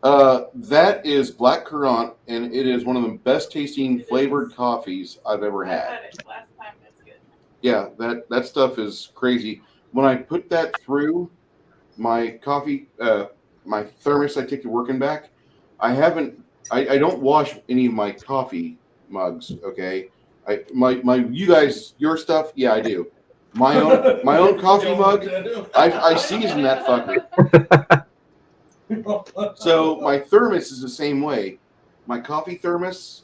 That is black currant, and it is one of the best tasting flavored coffees I've ever had. Last time, that's good. Yeah, that stuff is crazy. When I put that through my coffee, my thermos I take to work and back, I don't wash any of my coffee mugs. Okay, you guys, your stuff, yeah, I do. My own coffee mug, I season that fucker. So my thermos is the same way. My coffee thermos,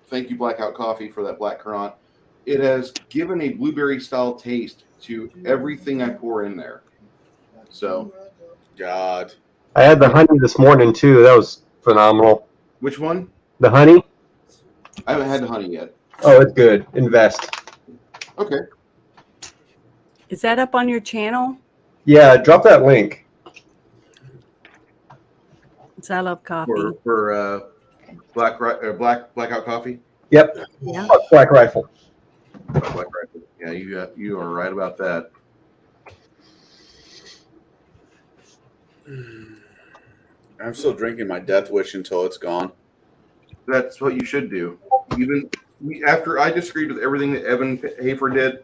thank you Blackout Coffee for that black currant. It has given a blueberry style taste to everything I pour in there. So, God. I had the honey this morning too. That was phenomenal. which one? The honey? I haven't had the honey yet. Oh, it's good. Invest. Okay. Is that up on your channel? Yeah, drop that link. I love coffee. For Blackout Coffee. Yep. Yeah. Black Rifle. Black Rifle. Yeah, you are right about that. I'm still drinking my Death Wish until it's gone. That's what you should do. Even after I disagreed with everything that Evan Hafer did,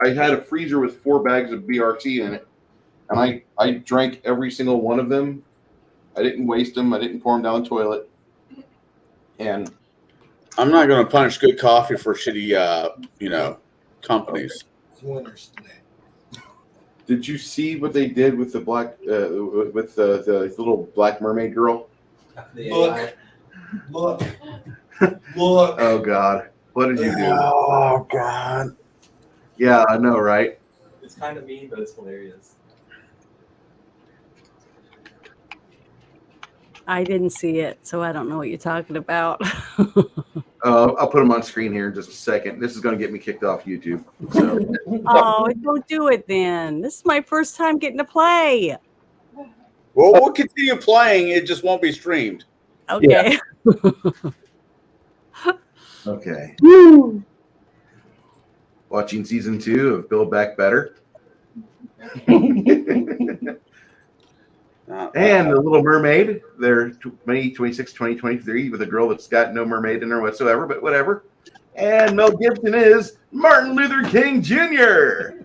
I had a freezer with 4 bags of BRT in it, and I drank every single one of them. I didn't waste them. I didn't pour them down the toilet. And I'm not going to punish good coffee for shitty, companies. Winners today. did you see what they did with the with the little black mermaid girl? Look. Look. Oh God, what did you do? Oh God. Yeah, I know, right? It's kind of mean, but it's hilarious. I didn't see it, so I don't know what you're talking about. I'll put them on screen here in just a second. This is going to get me kicked off YouTube. So. Oh, don't do it then. This is my first time getting to play. Well, we'll continue playing. It just won't be streamed. Okay. Okay. Watching season 2 of Build Back Better. And The Little Mermaid. They're 2026, 2023 with a girl that's got no mermaid in her whatsoever, but whatever. And Mel Gibson is Martin Luther King Jr.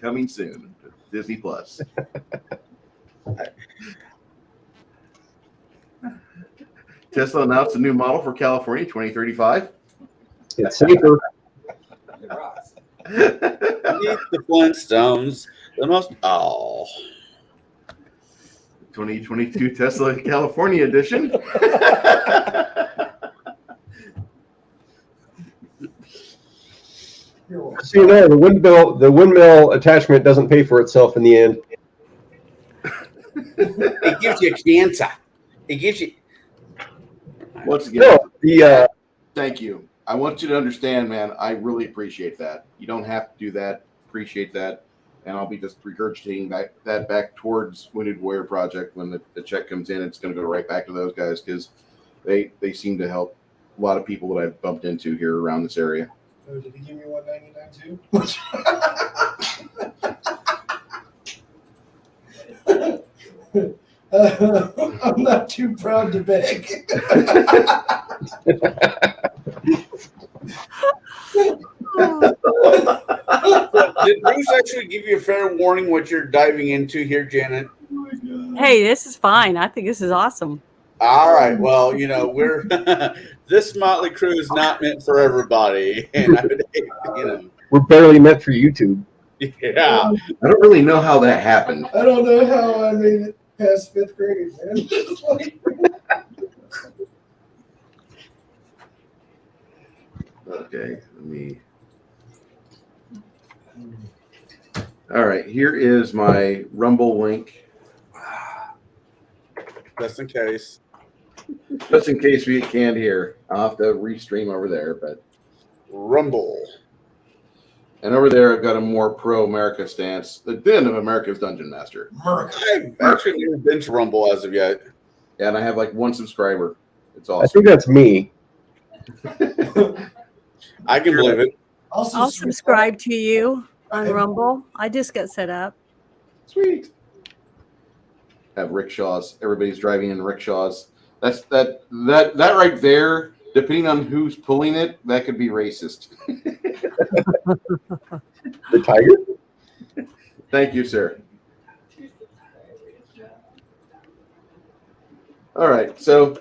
Coming soon to Disney Plus. Tesla announced a new model for California 2035. It's safer. It rocks. Meet the Flintstones. The most. Oh. 2022 Tesla California edition. So you know, the windmill attachment doesn't pay for itself in the end. It gives you cancer. It gives you. Once again, No, thank you. I want you to understand, man, I really appreciate that. You don't have to do that. Appreciate that. And I'll be just regurgitating that back towards Wounded Warrior Project. When the check comes in, it's going to go right back to those guys because they seem to help a lot of people that I've bumped into here around this area. Oh, did he give me $199 too? I'm not too proud to beg. Did Bruce actually give you a fair warning what you're diving into here, Janet? Hey, this is fine. I think this is awesome. All right. Well, we're this motley crew is not meant for everybody, and I would, we're barely meant for YouTube. yeah. I don't really know how that happened. I don't know how I made it past 5th grade, man. Okay, let me. All right, here is my Rumble link. Just in case. Just in case we get canned here. I'll have to restream over there, but Rumble. and over there I've got a more pro-America stance. The Den of America's Dungeon Master. I've actually never been to Rumble as of yet. Yeah, and I have like 1 subscriber. It's I awesome. think that's me. I can believe it. I'll subscribe to you on Rumble. I just got set up. Sweet. Have rickshaws. Everybody's driving in rickshaws. That's that right there. Depending on who's pulling it, that could be racist. The tiger? Thank you, sir. All right, so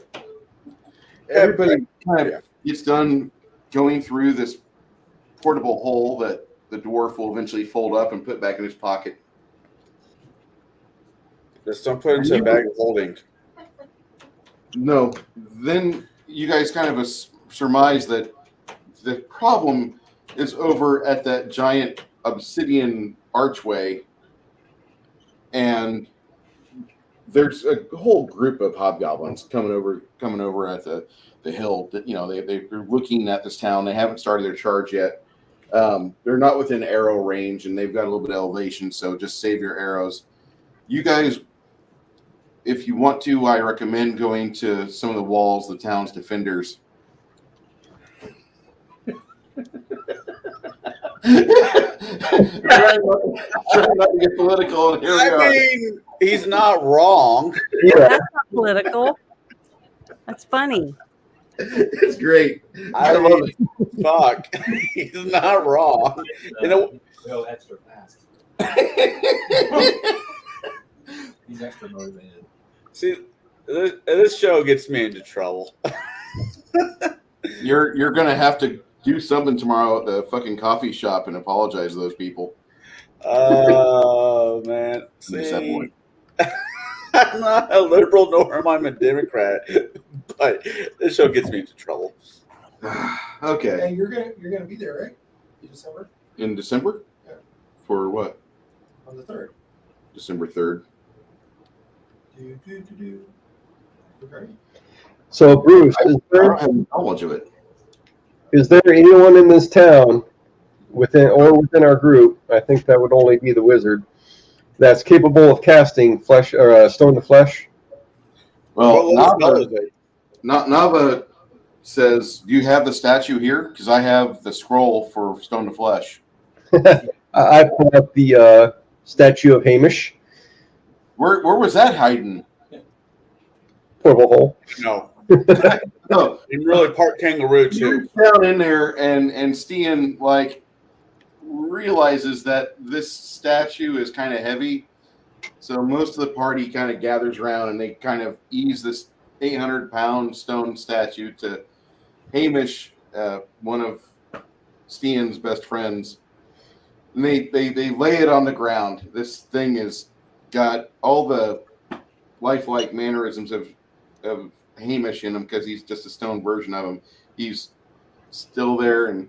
everybody kind of gets done going through this portable hole that the dwarf will eventually fold up and put back in his pocket. Just don't put it into a bag of holding. No, then you guys kind of surmise that the problem is over at that giant obsidian archway, and there's a whole group of hobgoblins coming over at the hill. That they're looking at this town. They haven't started their charge yet. They're not within arrow range, and they've got a little bit of elevation. So just save your arrows. You guys, if you want to, I recommend going to some of the walls, the town's defenders. Trying not to get political, and here we are. I mean, he's not wrong. That's not political. That's funny. It's great. I love it. Fuck. He's not wrong. Go extra fast. He's extra motivated. See, this show gets me into trouble. You're gonna have to do something tomorrow at the fucking coffee shop and apologize to those people. Oh man. See, I'm not a liberal nor am I a Democrat, but this show gets me into trouble. Okay. And you're gonna be there, right? In December? In December? Yeah. For what? On the 3rd. December 3rd. Okay. So, Bruce, I don't have knowledge of it. is there anyone in this town within our group? I think that would only be the wizard that's capable of casting flesh or stone to flesh. Well, Nava says, "Do you have the statue here? Because I have the scroll for stone to flesh." I pulled up the statue of Hamish. Where was that hiding? Portable hole. No. No, And really part kangaroo too. down in there, and Stian realizes that this statue is kind of heavy, so most of the party kind of gathers around and they kind of ease this 800-pound stone statue to Hamish, one of Stian's best friends, and they lay it on the ground. This thing has got all the lifelike mannerisms of Hamish in him because he's just a stone version of him. He's still there and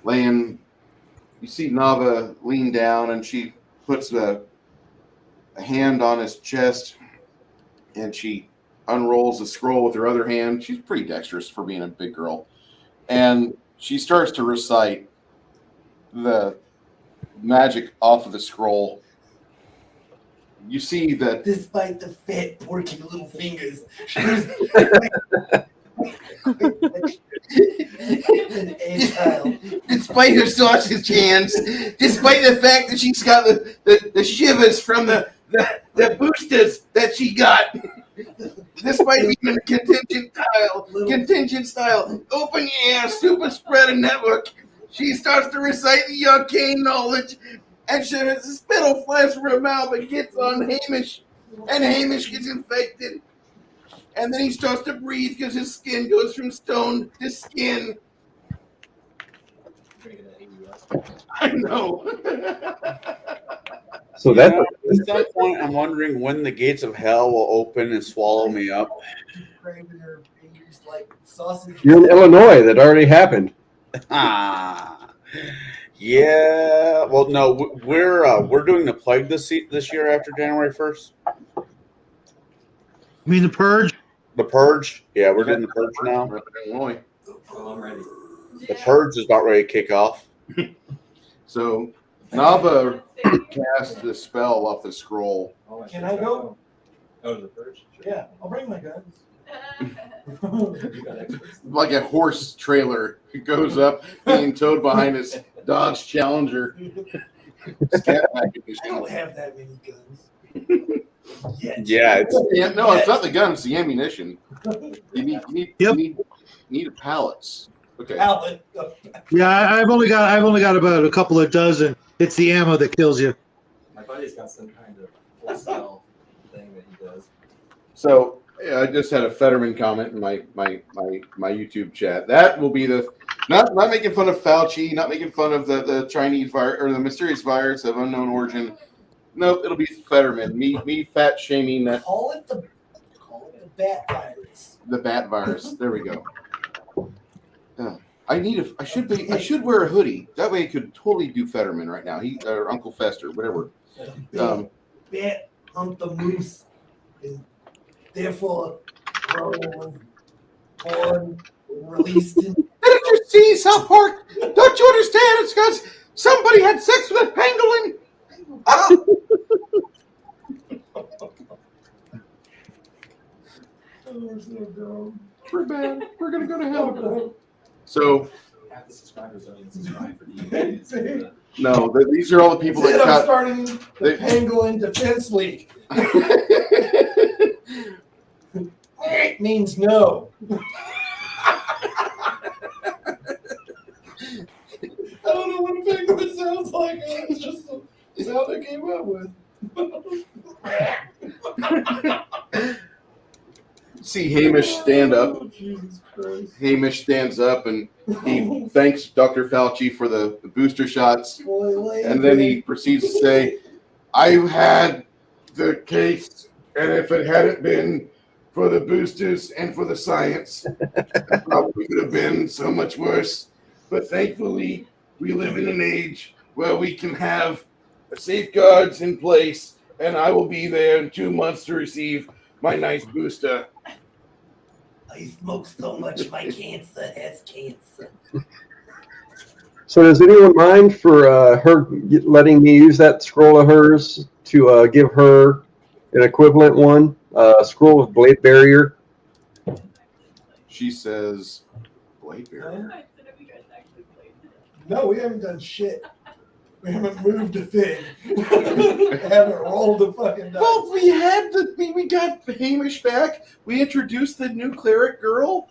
laying. You see Nava lean down and she puts a hand on his chest and she unrolls the scroll with her other hand. She's pretty dexterous for being a big girl. And she starts to recite the magic off of the scroll. You see that Despite the fat, porky little fingers. despite her sausage hands, despite the fact that she's got the shivers from the boosters that she got, despite being a contingent style, open air, super spreader network, she starts to recite the arcane knowledge, and she has a spittle flies from her mouth and gets on Hamish, and Hamish gets infected. And then he starts to breathe because his skin goes from stone to skin. I know. So that's At some point, I'm wondering when the gates of hell will open and swallow me up. Grabbing her fingers like sausage. you're in Illinois. That already happened. Yeah. Well, no, we're doing the plague this year after January 1st. You mean the purge? The purge. Yeah, we're doing the purge now. Illinois. Oh, I'm ready. The purge is about ready to kick off. So Nava cast the spell off the scroll. Oh, Can I go? Oh, the purge? Sure. Yeah, I'll bring my guns. You got extras. Like a horse trailer. It goes up, being towed behind his Dodge Challenger. Scat pack I edition. don't have that many guns. Yet. Yeah, No, it's not the gun, it's the ammunition. You need pallets. Okay. Pallet. Yeah, I've only got about a couple of dozen. It's the ammo that kills you. My buddy's got some kind of full spell thing that he does. So yeah, I just had a Fetterman comment in my YouTube chat. That will be the not making fun of Fauci, not making fun of the Chinese virus or the mysterious virus of unknown origin. No, it'll be Fetterman. Me fat shaming that Call it the bat virus. the bat virus. There we go. I should wear a hoodie. That way I could totally do Fetterman right now. He or Uncle Fester, whatever. Bat hunt the moose, and therefore grown, born, released. Didn't you see South Park? Don't you understand? It's because somebody had sex with a pangolin. We're bad. We're gonna go to hell. So Half the subscribers don't even subscribe for DVDs. no, these are all the people that I'm cut. starting the Pangolin Defense League. It means no. I don't know what a pangolin sounds like. It's just the sound I came up with. See Hamish stand up. Oh, Jesus Christ. Hamish stands up and he thanks Dr. Fauci for the booster shots. And then he proceeds to say, I had the case, and if it hadn't been for the boosters and for the science, it probably could have been so much worse. But thankfully, we live in an age where we can have safeguards in place, and I will be there in 2 months to receive my nice booster. I smoke so much, my cancer has cancer. So does anyone mind for her letting me use that scroll of hers to give her an equivalent one? Scroll of Blade Barrier. She says, Blade Barrier. No, we haven't done shit. We haven't moved a thing. Haven't rolled a fucking dice. Well, we got Hamish back. We introduced the new cleric girl.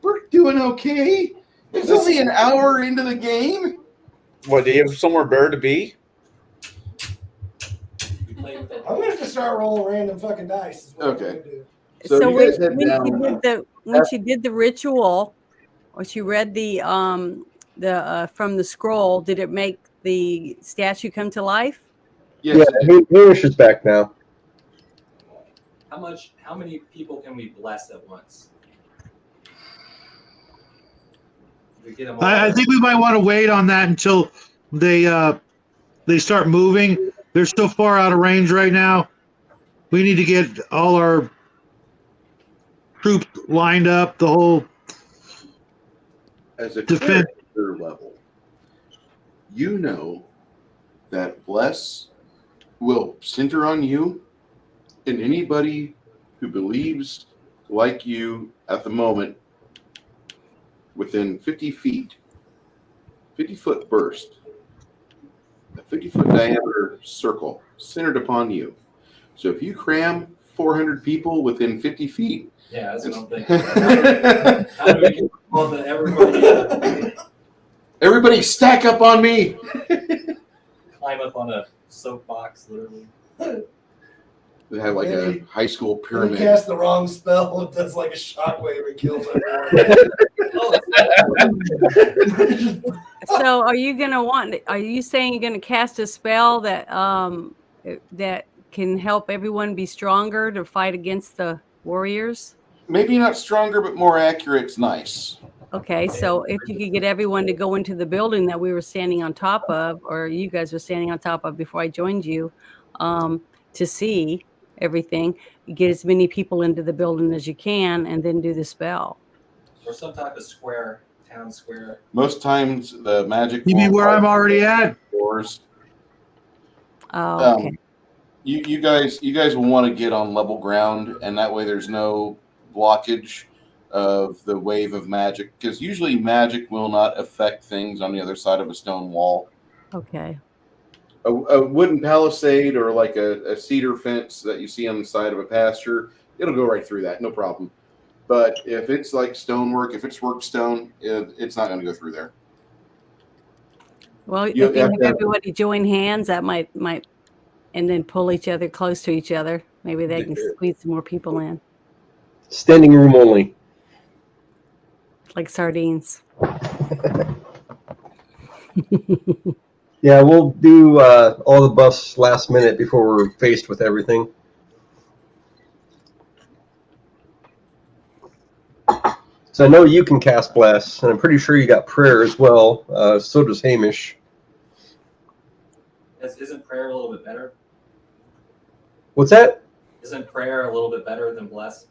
We're doing okay. It's only an hour into the game. What, do you have somewhere better to be? I'm gonna have to start rolling random fucking dice. Is what I'm Okay. gonna do. So you guys head when down. she did the ritual, or she read the from the scroll, did it make the statue come to life? Yes, Yeah, Hamish is back now. How many people can we bless at once? If we get them all, I think we might want to wait on that until they start moving. They're so far out of range right now. We need to get all our troops lined up. The whole as a defense. character level, you know that Bless will center on you, and anybody who believes like you at the moment within 50 feet, 50-foot burst, a 50-foot diameter circle centered upon you. So if you cram 400 people within 50 feet, yeah, that's what I'm thinking. How do we get all the everybody everybody stack up on me. climb up on a soapbox, literally? They have like a high school We pyramid. cast the wrong spell. It does like a shockwave and kills everyone. So are you saying you're gonna cast a spell that that can help everyone be stronger to fight against the warriors? Maybe not stronger, but more accurate. It's nice. Okay, so if you could get everyone to go into the building that we were standing on top of, or you guys were standing on top of before I joined you, to see everything, get as many people into the building as you can, and then do the spell. Or some type of square, town square. Most times the magic. You mean won't where I'm help already at? doors. Oh, okay. You guys will want to get on level ground, and that way there's no blockage of the wave of magic, because usually magic will not affect things on the other side of a stone wall. Okay. A wooden palisade or like a cedar fence that you see on the side of a pasture, it'll go right through that, no problem. But if it's like stonework, if it's worked stone, it's not going to go through there. Well, You if you have have to have- everybody join hands, that might, and then pull each other close to each other. Maybe they can squeeze some more people in, Standing room only. like sardines. Yeah, we'll do all the buffs last minute before we're faced with everything. So I know you can cast Bless, and I'm pretty sure you got Prayer as well. So does Hamish. Isn't prayer a little bit better? What's that? Isn't prayer a little bit better than bless?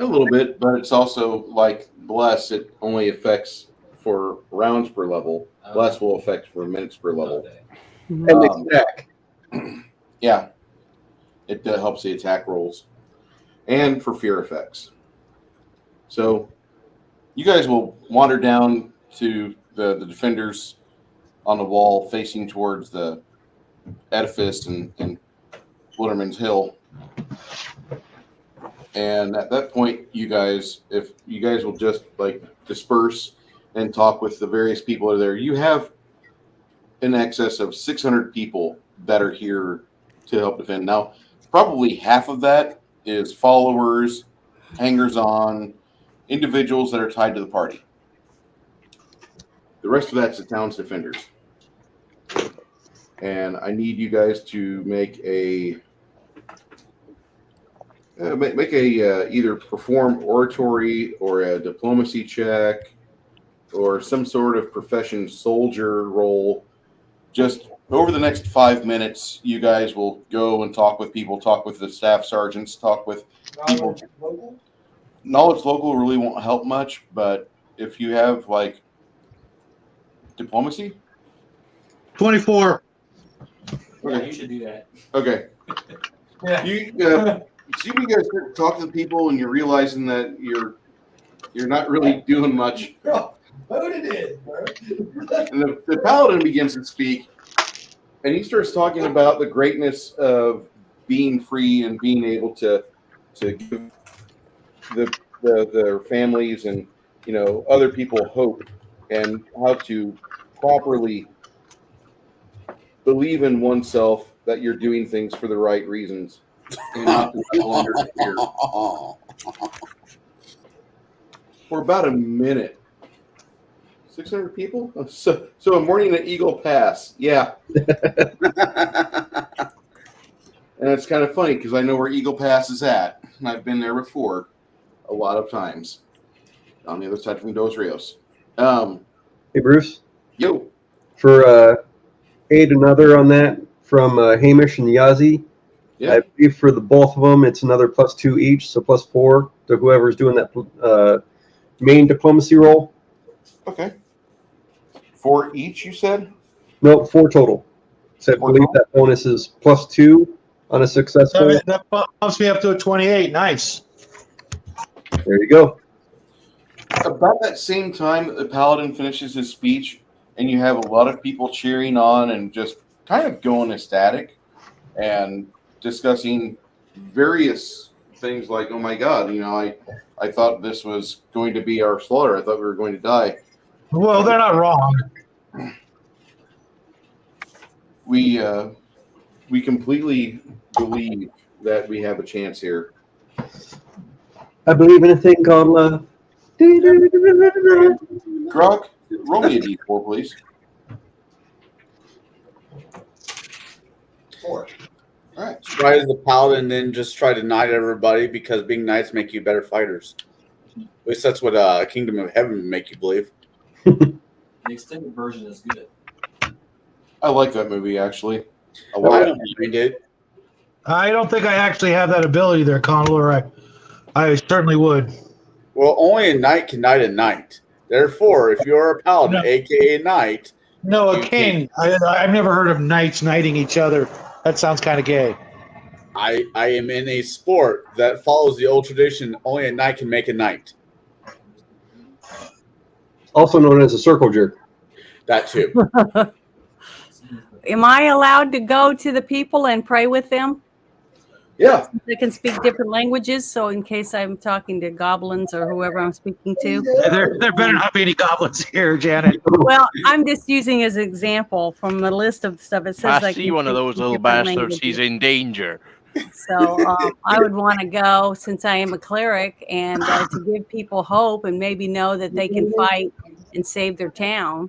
A little bit, but it's also like Bless, it only affects for rounds per level. Bless will affect for minutes per level. Okay. And attack. Yeah, it helps the attack rolls and for fear effects. So you guys will wander down to the defenders on the wall facing towards the edifice and Waterman's Hill. And at that point, if you guys will just like disperse and talk with the various people that are there, you have in excess of 600 people that are here to help defend. Now, probably half of that is followers, hangers-on, individuals that are tied to the party. The rest of that's the town's defenders. And I need you guys to make a either perform oratory or a diplomacy check or some sort of profession soldier roll. Just over the next 5 minutes, you guys will go and talk with people, talk with the staff sergeants, talk with people. Knowledge local? Knowledge local really won't help much, but if you have like diplomacy, 24. Yeah, you should do that. okay. Yeah. See when you guys start talking to people and you're realizing that you're not really doing much. Load it in, bro. And the paladin begins to speak, and he starts talking about the greatness of being free and being able to give their families and other people hope, and how to properly believe in oneself that you're doing things for the right reasons and not to feel under fear. For about a minute. 600 people? So a morning at Eagle Pass. Yeah. And it's kind of funny because I know where Eagle Pass is at. And I've been there before a lot of times. On the other side from Dos Rios. Hey, Bruce. Yo. For aid another on that from Hamish and Yazi. Yeah. I believe for the both of them, it's another +2 each, so +4 to whoever's doing that main diplomacy roll. Okay. 4 each, you said? No, 4 total. So I believe that bonus is +2 on a successful. That bumps me up to a 28. Nice. There you go. About that same time that the paladin finishes his speech, and you have a lot of people cheering on and just kind of going ecstatic and discussing various things like, oh my God, I thought this was going to be our slaughter. I thought we were going to die. Well, they're not wrong. We completely believe that we have a chance here. I believe in a thing called love. Grog, roll me a d4, please. 4. All right. Try as the paladin, then just try to knight everybody because being knights make you better fighters. At least that's what Kingdom of Heaven would make you believe. The extended version is good. I like that movie actually. A I lot. don't mind it. I don't think I actually have that ability there, Condor. I certainly would. Well, only a knight can knight a knight. Therefore, if you're a paladin, No. aka knight, No, a You king. I've never heard of knights knighting each other. That sounds kind of gay. I am in a sport that follows the old tradition. Only a knight can make a knight. Also known as a circle jerk. That too. Am I allowed to go to the people and pray with them? Yeah. They can speak different languages, so in case I'm talking to goblins or whoever I'm speaking to. There better not be any goblins here, Janet. Well, I'm just using as an example from the list of stuff. It says I like see one of those little bastards. He's in danger. So I would want to go since I am a cleric and to give people hope and maybe know that they can fight and save their town.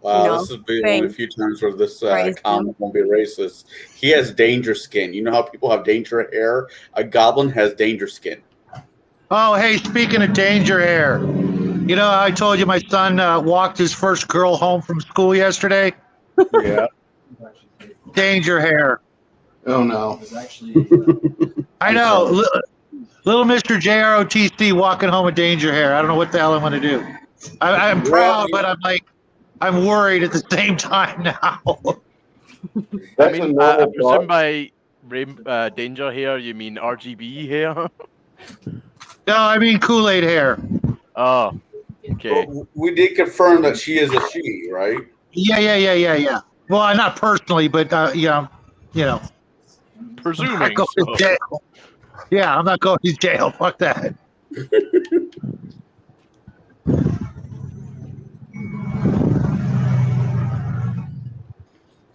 Wow, You know, this is the one of the few times where this praise comment won't be racist. He has danger skin. You know how people have danger hair? A goblin has danger skin. Oh, hey, speaking of danger hair, you know, I told you my son walked his first girl home from school yesterday. Yeah. Danger hair. Oh no. It was actually I know. Little Mr. JROTC walking home with danger hair. I don't know what the hell I'm going to do. I'm proud, but I'm worried at the same time now. I mean, I presume by danger hair, you mean RGB hair? No, I mean Kool-Aid hair. Oh, okay. Well, we did confirm that she is a she, right? Yeah. Well, not personally, but yeah, you know. Presuming. I'm not going to jail. Yeah, I'm not going to jail. Fuck that.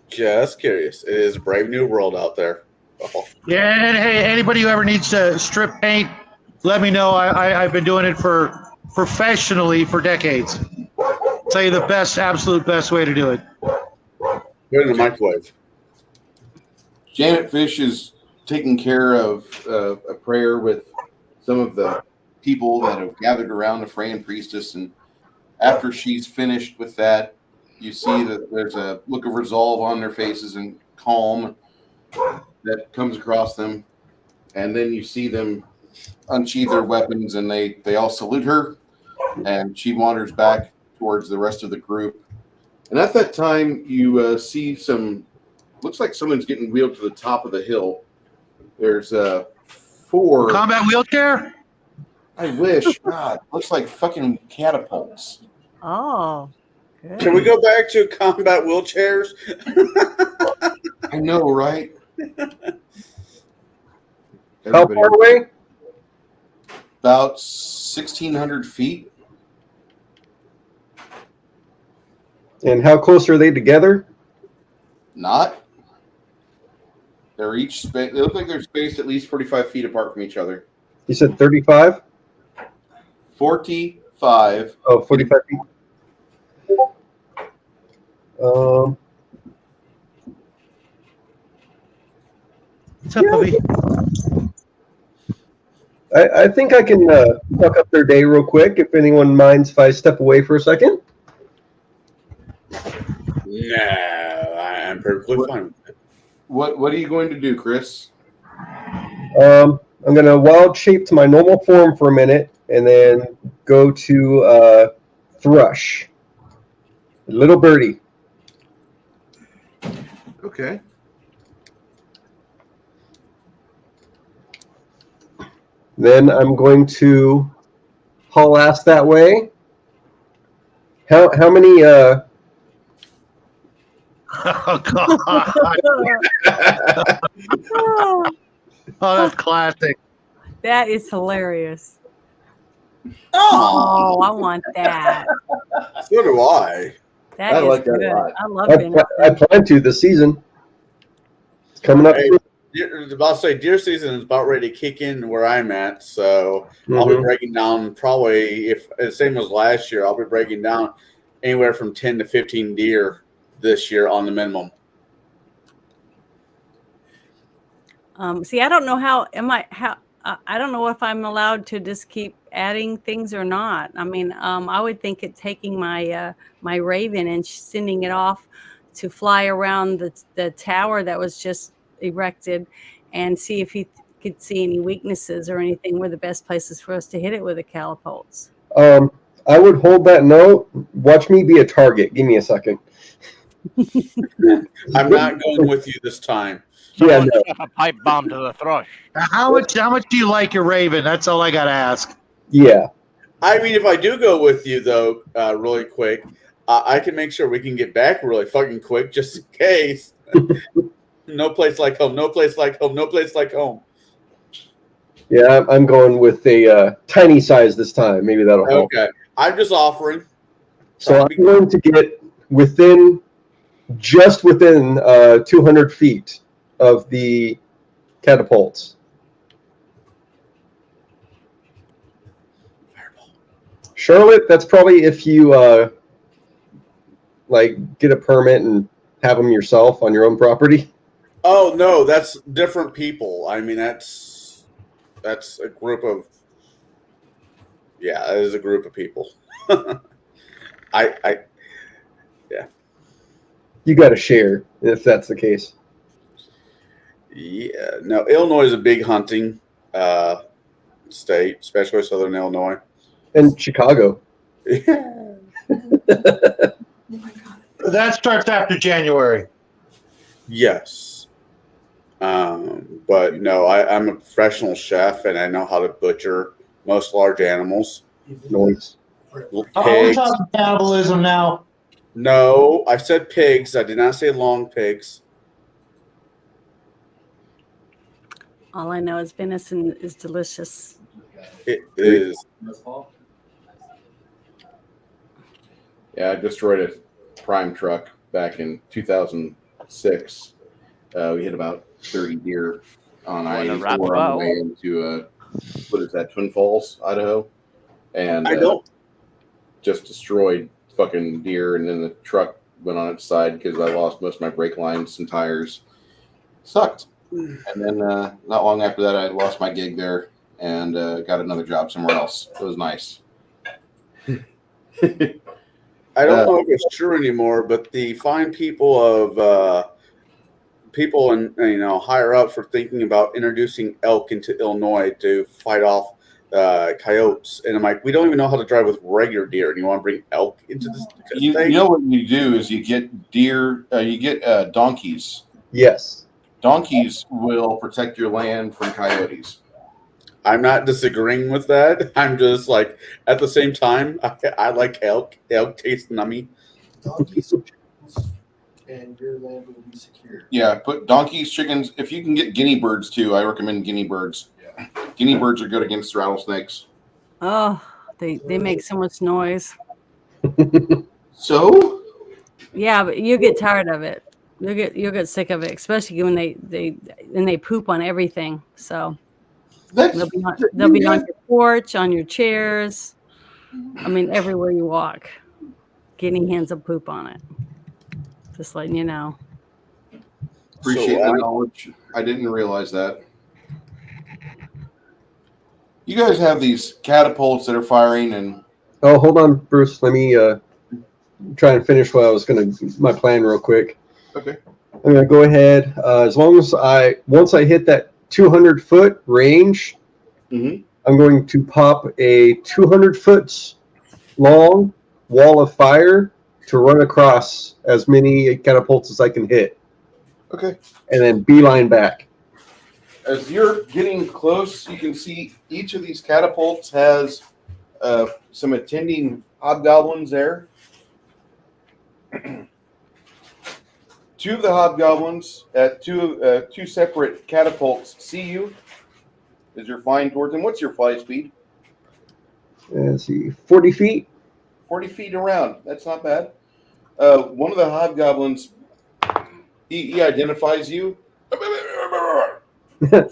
Just curious. It is a brave new world out there. Oh. Yeah, and hey, anybody who ever needs to strip paint, let me know. I've been doing it professionally for decades. Tell you the absolute best way to do it. Put it in the microwave. Janet Fish is taking care of a prayer with some of the people that have gathered around the Freyan priestess, and after she's finished with that, you see that there's a look of resolve on their faces and calm that comes across them, and then you see them unsheath their weapons, and they all salute her, and she wanders back towards the rest of the group. And at that time, you see looks like someone's getting wheeled to the top of the hill. There's 4 combat wheelchair. I wish. God, looks like fucking catapults. Oh, good. Can we go back to combat wheelchairs? I know, right? How far away? About 1,600 feet. And how close are they together? Not. They're each. They look like they're spaced at least 45 feet apart from each other. You said 35? 45. Oh, 45 feet. What's up, Bubby? I think I can fuck up their day real quick if anyone minds if I step away for a second. No, I'm perfectly fine with it. What are you going to do, Chris? I'm going to wild shape to my normal form for a minute and then go to Thrush. Little birdie. Okay. Then I'm going to haul ass that way. How many Oh God! Oh, that's classic. That is hilarious. Oh, Oh, I want that. so do I. That I is like that a good. lot. I love I venison. plan to this season. It's coming up. Hey, I'll say deer season is about ready to kick in where I'm at, so I'll be breaking down probably, if the same as last year, I'll be breaking down anywhere from 10 to 15 deer this year on the minimum. See, I don't know how I don't know if I'm allowed to just keep adding things or not. I mean, I would think it taking my my Raven and sending it off to fly around the tower that was just erected and see if he could see any weaknesses or anything were the best places for us to hit it with the catapults. I would hold that note. Watch me be a target. Give me a second. I'm not going with you this time. Yeah, Someone no. strap a pipe bomb to the thrush. How much do you like your Raven? That's all I got to ask. Yeah. I mean, if I do go with you, though, really quick, I can make sure we can get back really fucking quick, just in case. No place like home. No place like home. No place like home. Yeah, I'm going with a tiny size this time. Maybe that'll help. Okay, I'm just offering. So I'm going to get just within 200 feet of the catapults. Charlotte, that's probably if you get a permit and have them yourself on your own property. Oh no, that's different people. I mean, that's a group of. Yeah, that is a group of people. Yeah. You got to share if that's the case. Yeah. No, Illinois is a big hunting state, especially Southern Illinois. And Chicago. That starts after January. Yes. But no, I'm a professional chef and I know how to butcher most large animals. Noise. We're Pigs. talking cannibalism now. No, I said pigs. I did not say long pigs. All I know is venison is delicious. It is. Yeah, I destroyed a prime truck back in 2006. We hit about 30 deer on I-84 on the way into what is that, Twin Falls, Idaho, and I don't. just destroyed fucking deer, and then the truck went on its side because I lost most of my brake lines and tires. Sucked. And then not long after that, I lost my gig there and got another job somewhere else. It was nice. I don't know if it's true anymore, but the fine people of people and higher up for thinking about introducing elk into Illinois to fight off coyotes, and I'm like, we don't even know how to drive with regular deer, and you want to bring elk into this? You know what you do is you get deer, you get donkeys. Yes. Donkeys will protect your land from coyotes. I'm not disagreeing with that. I'm just like, at the same time, I like elk. Elk tastes nummy. Donkeys, and your land will be secure. Yeah, put donkeys, chickens. If you can get guinea birds too, I recommend guinea birds. Yeah. Guinea birds are good against rattlesnakes. Oh, they make so much noise. So? Yeah, but you get tired of it. You'll get sick of it, especially when they poop on everything. So they'll be on your porch, on your chairs. I mean, everywhere you walk, getting hands of poop on it. Just letting you know. Appreciate the knowledge. I didn't realize that. You guys have these catapults that are firing, and oh, hold on, Bruce. Let me try and finish what I was my plan real quick. Okay. I'm gonna go ahead. As long as once I hit that 200-foot range, I'm going to pop a 200-foot long wall of fire to run across as many catapults as I can hit. Okay. And then beeline back. As you're getting close, you can see each of these catapults has some attending hobgoblins there. Two of the hobgoblins at two separate catapults see you as you're flying towards them. What's your fly speed? Let's see, 40 feet. 40 feet around. That's not bad. One of the hobgoblins, he identifies you.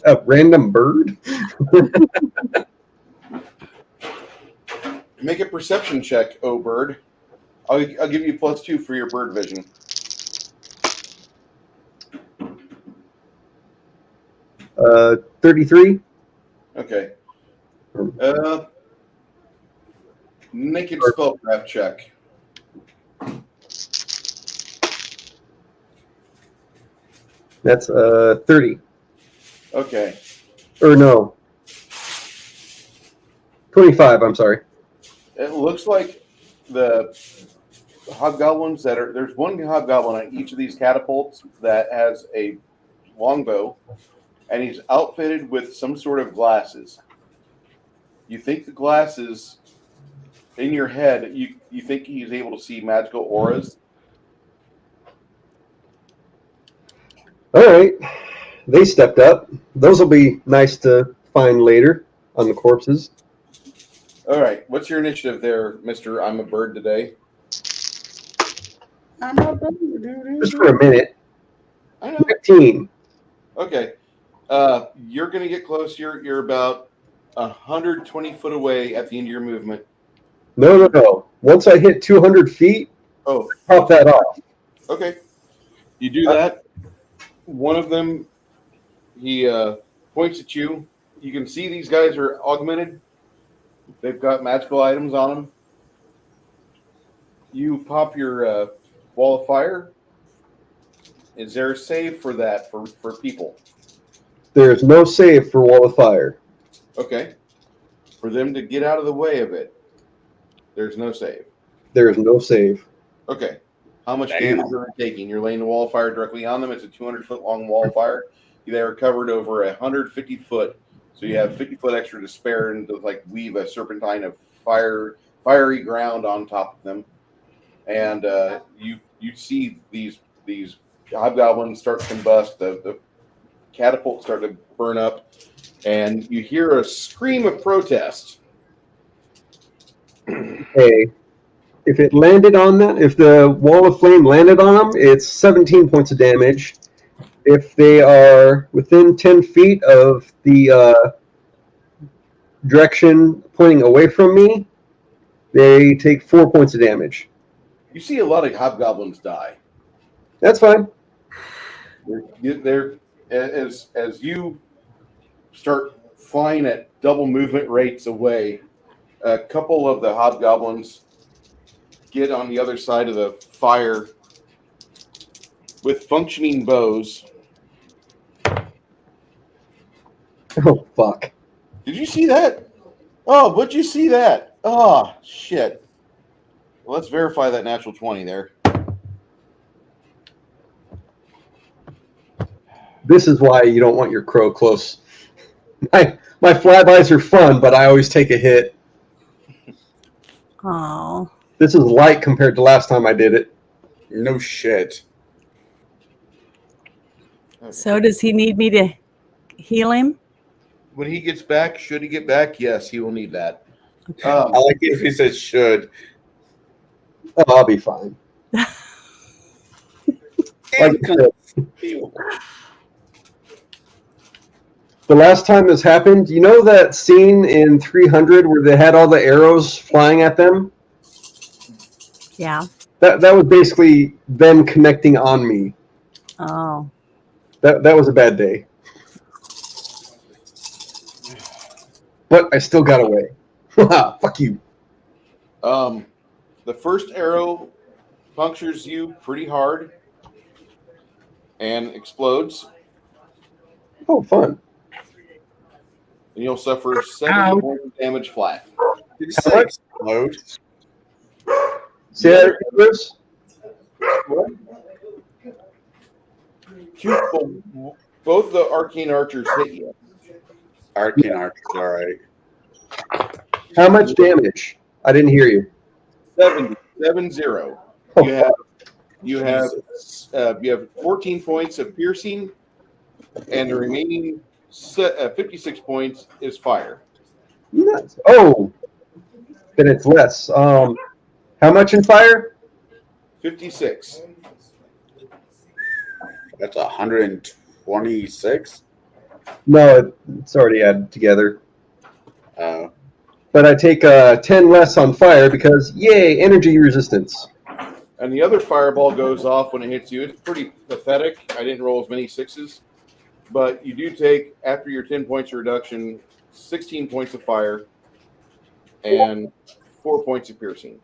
A random bird? Make a perception check, oh bird. I'll give you +2 for your bird vision. 33. Okay. Naked spellcraft check. That's 30. Okay. Or no. 25, I'm sorry. It looks like the hobgoblins there's one hobgoblin on each of these catapults that has a longbow, and he's outfitted with some sort of glasses. You think the glasses in your head, you think he's able to see magical auras? All right. They stepped up. Those will be nice to find later on the corpses. All right. What's your initiative there, Mr. I'm a Bird today? Just for a minute. I know. 15. Okay. You're going to get close. You're about 120 foot away at the end of your movement. No. Once I hit 200 feet, pop that off. Okay. You do that. One of them, he points at you. You can see these guys are augmented. They've got magical items on them. You pop your wall of fire. Is there a save for that for people? There's no save for wall of fire. Okay. For them to get out of the way of it, there's no save. There is no save. Okay. How much damage are they taking? You're laying the wall of fire directly on them. It's a 200-foot long wall of fire. They are covered over 150 foot. So you have 50 foot extra to spare and to weave a serpentine of fiery ground on top of them. And you see these hobgoblins start to combust. The catapults start to burn up, and you hear a scream of protest. Hey, if it landed on them, if the wall of flame landed on them, it's 17 points of damage. If they are within 10 feet of the direction pointing away from me, they take 4 points of damage. You see a lot of hobgoblins die. That's fine. They're as you start flying at double movement rates away, a couple of the hobgoblins get on the other side of the fire with functioning bows. Oh, fuck. Did you see that? Oh, would you see that? Oh, shit. Well, let's verify that natural 20 there. This is why you don't want your crow close. My flybys are fun, but I always take a hit. Oh. This is light compared to last time I did it. No shit. So does he need me to heal him? When he gets back, should he get back? Yes, he will need that. I like it if he says should. Oh, I'll be fine. The last time this happened, you know that scene in 300 where they had all the arrows flying at them? Yeah. That was basically them connecting on me. Oh. That was a bad day. But I still got away. Fuck you. The first arrow punctures you pretty hard and explodes. Oh, fun. And you'll suffer 7 points of damage flat. Did you say explode? See that, Chris? Both the arcane archers hit you. Arcane archers, all right. How much damage? I didn't hear you. 70. Oh, You have 14 points of piercing, and the remaining 56 points is fire. nuts. Oh, then it's less. How much in fire? 56. That's 126. No, it's already added together. But I take 10 less on fire because, yay, energy resistance. And the other fireball goes off when it hits you. It's pretty pathetic. I didn't roll as many 6s. But you do take, after your 10 points of reduction, 16 points of fire, and 4 points of piercing.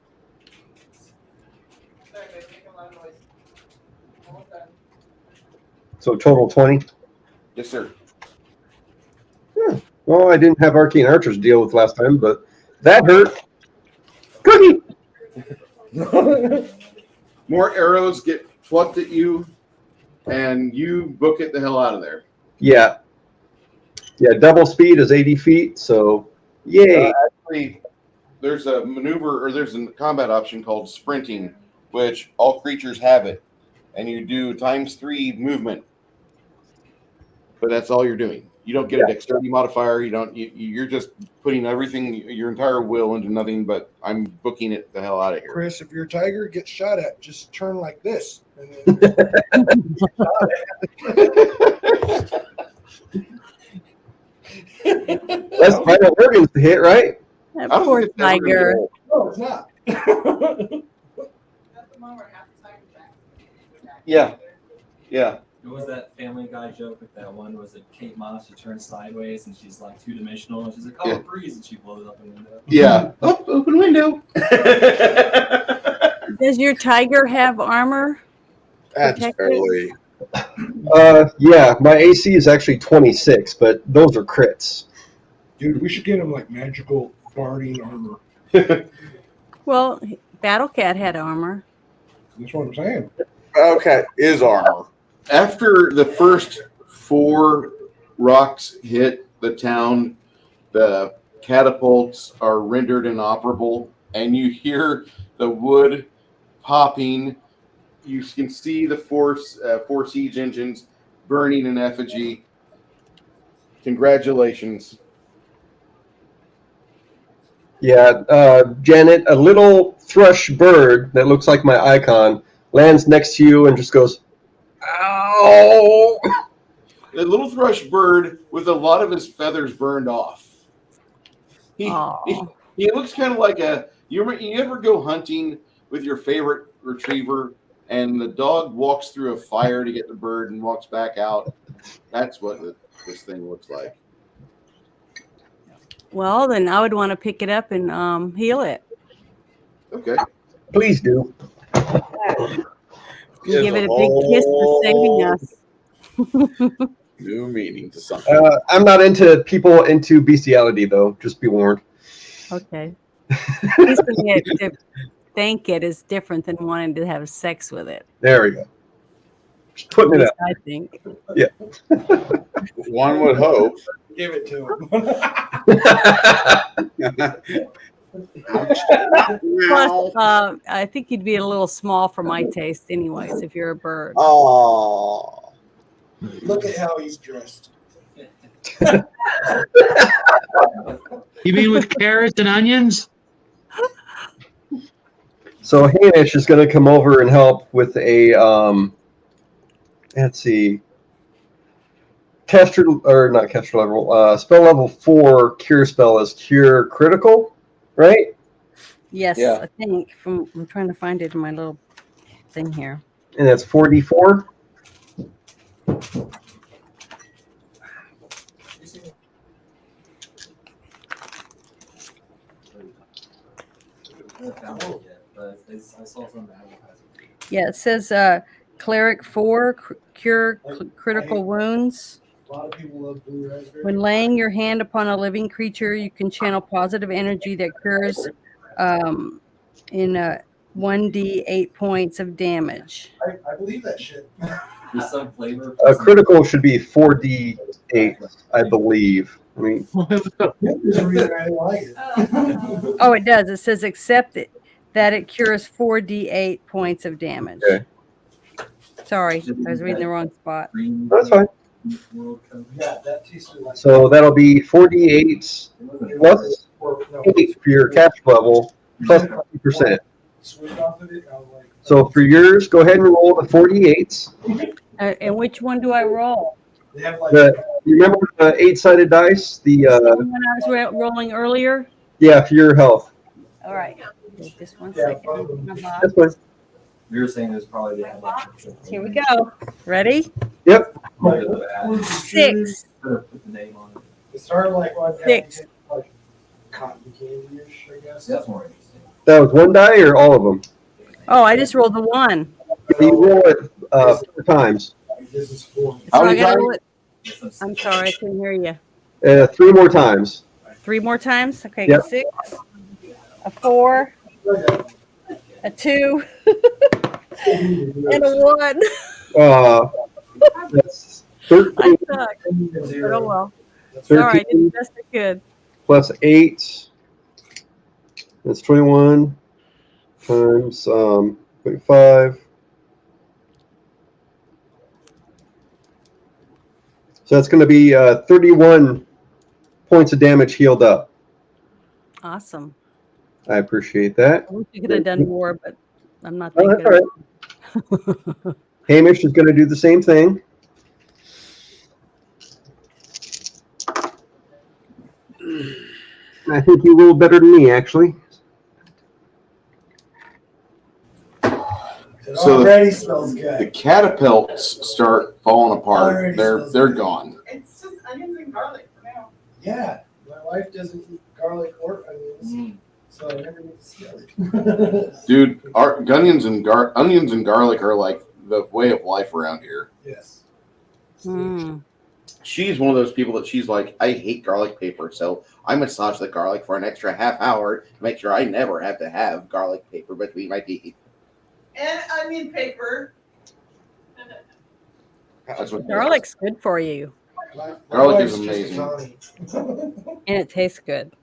So total 20. Yes, sir. Well, I didn't have Arcane Archers to deal with last time, but that hurt. Cookie! More arrows get plucked at you, and you book it the hell out of there. Yeah. Yeah, double speed is 80 feet, so yay. Actually, there's a maneuver, or there's a combat option called sprinting, which all creatures have it, and you do ×3 movement. But that's all you're doing. You don't get a dexterity modifier. You don't. You're just putting everything, your entire will, into nothing. But I'm booking it the hell out of here. Chris, if your tiger gets shot at, just turn like this. And then That's vital organs to hit, right? That I don't poor think it's ever gonna tiger. get old. no, it's not. Yeah. Yeah. What was that Family Guy joke with that one? Was it Kate Moss? She turns sideways and she's like 2-dimensional, and she's like, "Oh, Yeah. a breeze," and she blows up a window. Yeah. Oh, open window. Does your tiger have armor? That's Protected? barely. Yeah, my AC is actually 26, but those are crits. Dude, we should get him like magical barding armor. Well, Battle Cat had armor. That's what I'm saying. Okay, is armor. After the first 4 rocks hit the town, the catapults are rendered inoperable, and you hear the wood popping. You can see the 4 siege engines burning in effigy. Congratulations. Yeah, Janet, a little thrush bird that looks like my icon lands next to you and just goes, ow! The little thrush bird with a lot of his feathers burned off. He looks kind of like you ever go hunting with your favorite retriever and the dog walks through a fire to get the bird and walks back out? That's what this thing looks like. Well, then I would want to pick it up and heal it. Okay. Please do. You give it a big kiss for saving us. New meaning to something. I'm not into people into bestiality, though. Just be warned. Okay. Kissing it to thank it is different than wanting to have sex with it. There we go. Just putting it out. I think. Yeah. One would hope. Give it to him. Plus, I think you'd be a little small for my taste, anyways, if you're a bird. Oh. Look at how he's dressed. You mean with carrots and onions? So Hanish is going to come over and help with a, let's see, spell level 4 cure spell is cure critical, right? Yes, Yeah. I think. I'm trying to find it in my little thing here. And that's 4d4. I saw something. Yeah, it says cleric 4 cure critical wounds. A lot of people love blue raspberry. When laying your hand upon a living creature, you can channel positive energy that cures in 1d8 points of damage. I believe that shit. There's some flavor. A critical should be 4d8, I believe. I mean, There's a reason I like it. Oh, it does. It says accept it that it cures 4d8 points of damage. Okay. Sorry, I was reading the wrong spot. that's fine. Yeah, that tastes like. So that'll be 4d8 plus 8 for your catch level, plus 50%. Switched off of it. I was like, So for yours, go ahead and roll the 4d8s. And which one do I roll? they have like. You remember the 8-sided dice? The The one I was rolling earlier? yeah, for your health. All right. Wait just one Yeah, second. My box. That's fine. We were saying there's probably the Here we go. Ready? Yep. 6. Put the name on it. It started like one Six. like cotton candy-ish, I guess. That's more interesting. That was one die or all of them? Oh, I just rolled the one. You roll it 4 times. This is 4. So many I gotta times? roll it. I'm sorry, I couldn't hear you. 3 more times. 3 more times? Okay, Yep. 6, a 4, a 2, and a 1. That's 13, I suck. But oh well. Sorry, I did the best I could. plus 8. That's 21 times 0.5. So that's going to be 31 points of damage healed up. Awesome. I appreciate that. I wish we could have done more, but I'm not Oh, thinking. that's all right. Hamish is going to do the same thing. I think you rolled better than me, actually. It So already smells The good. catapults start falling apart. Already They're smells they're good. gone. It's just onions and garlic for now. Yeah, my wife doesn't eat garlic or onions, so I never get to smell it. Dude, our onions and garlic are like the way of life around here. Yes. Mm. She's one of those people that she's like, I hate garlic paper, so I massage the garlic for an extra half hour to make sure I never have to have garlic paper between my teeth. And onion paper. That's what Garlic's good for you, My Garlic is wife's just amazing. Johnny. and it tastes good.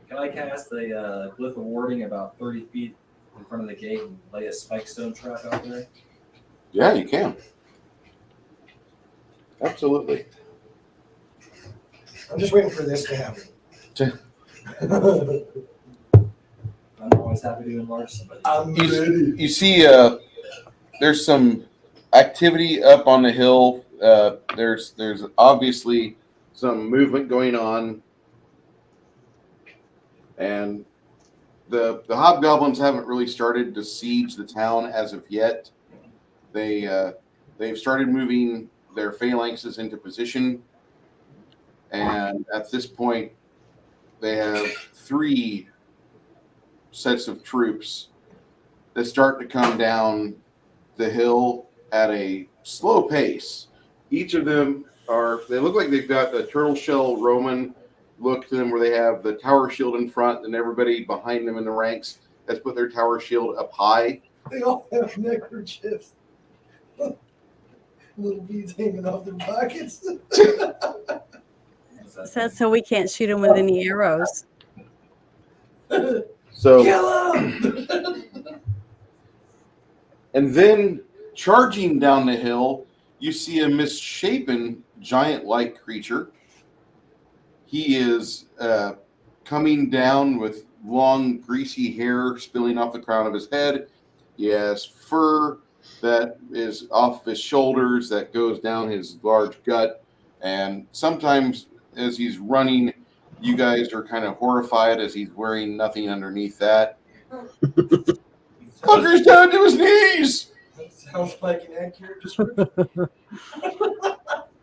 Can I cast a glyph of warding about 30 feet in front of the gate and lay a spike stone trap out there? Yeah, you can. Absolutely. I'm just waiting for this to happen. I'm always happy to enlarge somebody. I'm ready. You see, there's some activity up on the hill. There's obviously some movement going on, and the hobgoblins haven't really started to siege the town as of yet. They've started moving their phalanxes into position, and at this point, they have 3 sets of troops that start to come down the hill at a slow pace. Each of them they look like they've got a turtle shell Roman look to them, where they have the tower shield in front and everybody behind them in the ranks has put their tower shield up high. They all have neckerchiefs. Little beads hanging off their pockets. That's so we can't shoot them with any arrows. So, Kill them! and then charging down the hill, you see a misshapen giant-like creature. He is coming down with long, greasy hair spilling off the crown of his head. He has fur that is off his shoulders that goes down his large gut. And sometimes as he's running, you guys are kind of horrified as he's wearing nothing underneath that. Fucker's down to his knees! That sounds like an accurate description.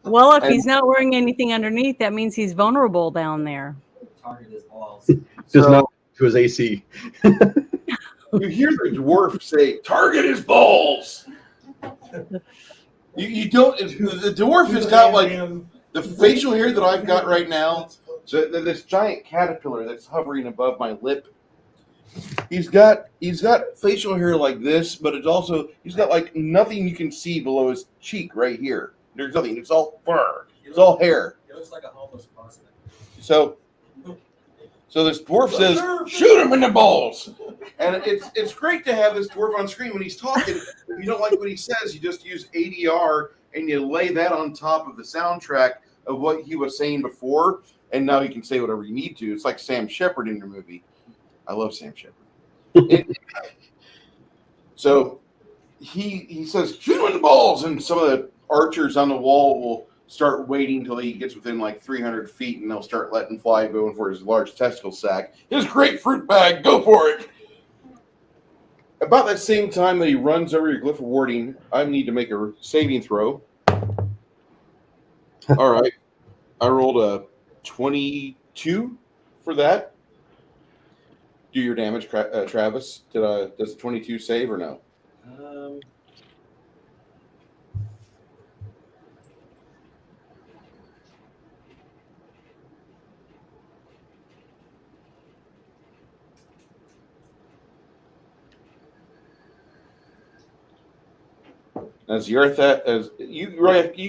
Well, if And- he's not wearing anything underneath, that means he's vulnerable down there. Target his balls. Does not to his AC. You hear the dwarf say, "Target his balls." You don't. The dwarf has got like the facial hair that I've got right now. So this giant caterpillar that's hovering above my lip. He's got facial hair like this, but it's also he's got like nothing you can see below his cheek right here. There's nothing. It's all fur. It's all hair. It looks like a homeless prospect. So this dwarf says, "Shoot him in the balls," and it's great to have this dwarf on screen when he's talking. If you don't like what he says, you just use ADR and you lay that on top of the soundtrack of what he was saying before, and now you can say whatever you need to. It's like Sam Shepard in your movie. I love Sam Shepard. So he says, "Shoot him in the balls," and some of the archers on the wall will start waiting until he gets within like 300 feet, and they'll start letting fly, going for his large testicle sack. His grapefruit bag, go for it. About that same time that he runs over your glyph of warding, I need to make a saving throw. All right. I rolled a 22 for that. Do your damage, Travis. Does the 22 save or no? As you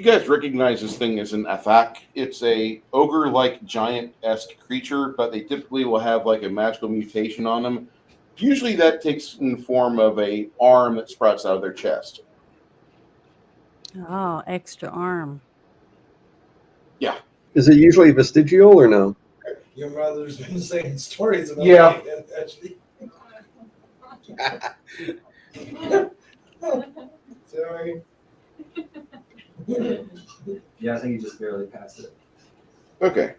guys recognize this thing as an Athak. It's a ogre-like giant-esque creature, but they typically will have like a magical mutation on them. Usually, that takes in the form of a arm that sprouts out of their chest. Oh, extra arm. Yeah. Is it usually vestigial or no? Your mother's been saying stories about Yeah. that, actually. Sorry. Yeah, I think he just barely passed it. Okay.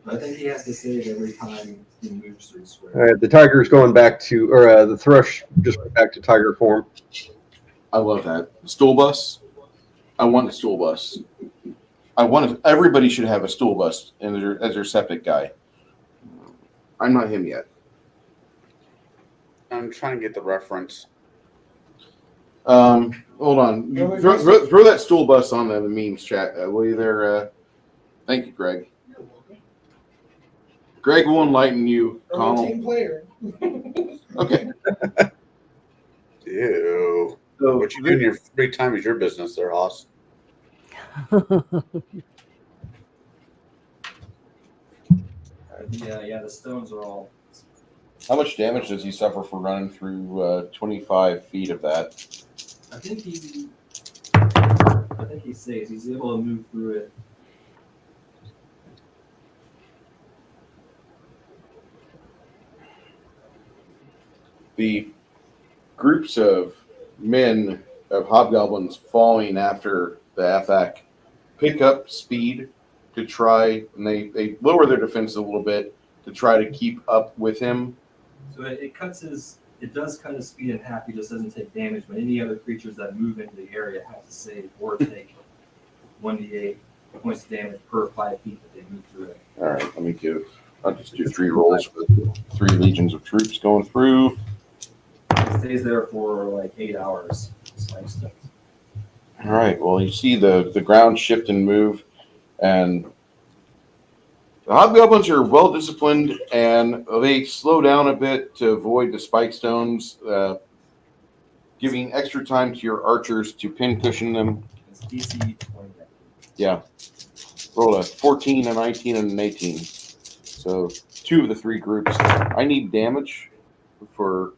But I think he has to save every time he moves through square. All right, the tiger's going back to, or the thrush just went back to tiger form. I love that. Stool bus. I want a stool bus. Everybody should have a stool bus as their septic guy. I'm not him yet. I'm trying to get the reference. Hold on. Throw that stool bus on the memes chat. Will you there? Thank you, Greg. Greg will enlighten you, I'm a Connell. team player. Okay. Ew. So What you do in your free time is your business there, Hoss. Yeah, the stones are all. how much damage does he suffer for running through 25 feet of that? I think he saves. He's able to move through it. The groups of men of hobgoblins following after the Athak pick up speed to try, and they lower their defense a little bit to try to keep up with him. So it does cut his speed in half. He just doesn't take damage. But any other creatures that move into the area have to save or take 1d8 points of damage per 5 feet that they move through it. All right, I'll just do 3 rolls with 3 legions of troops going through. It stays there for like 8 hours. All right, well, you see the ground shift and move, and the hobgoblins are well disciplined, and they slow down a bit to avoid the spike stones, giving extra time to your archers to pin cushion them. It's DC 20. Yeah. Roll a 14, a 19, and an 18. So 2 of the 3 groups. I need damage for.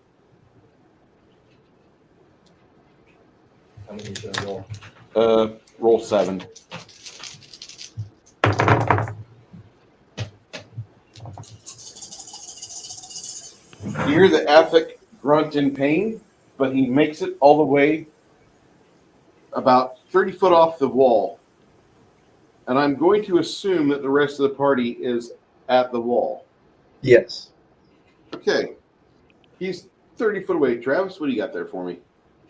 How many should I roll? Roll 7. You hear the Athak grunt in pain, but he makes it all the way about 30 foot off the wall. And I'm going to assume that the rest of the party is at the wall. Yes. Okay. He's 30 foot away. Travis, what do you got there for me?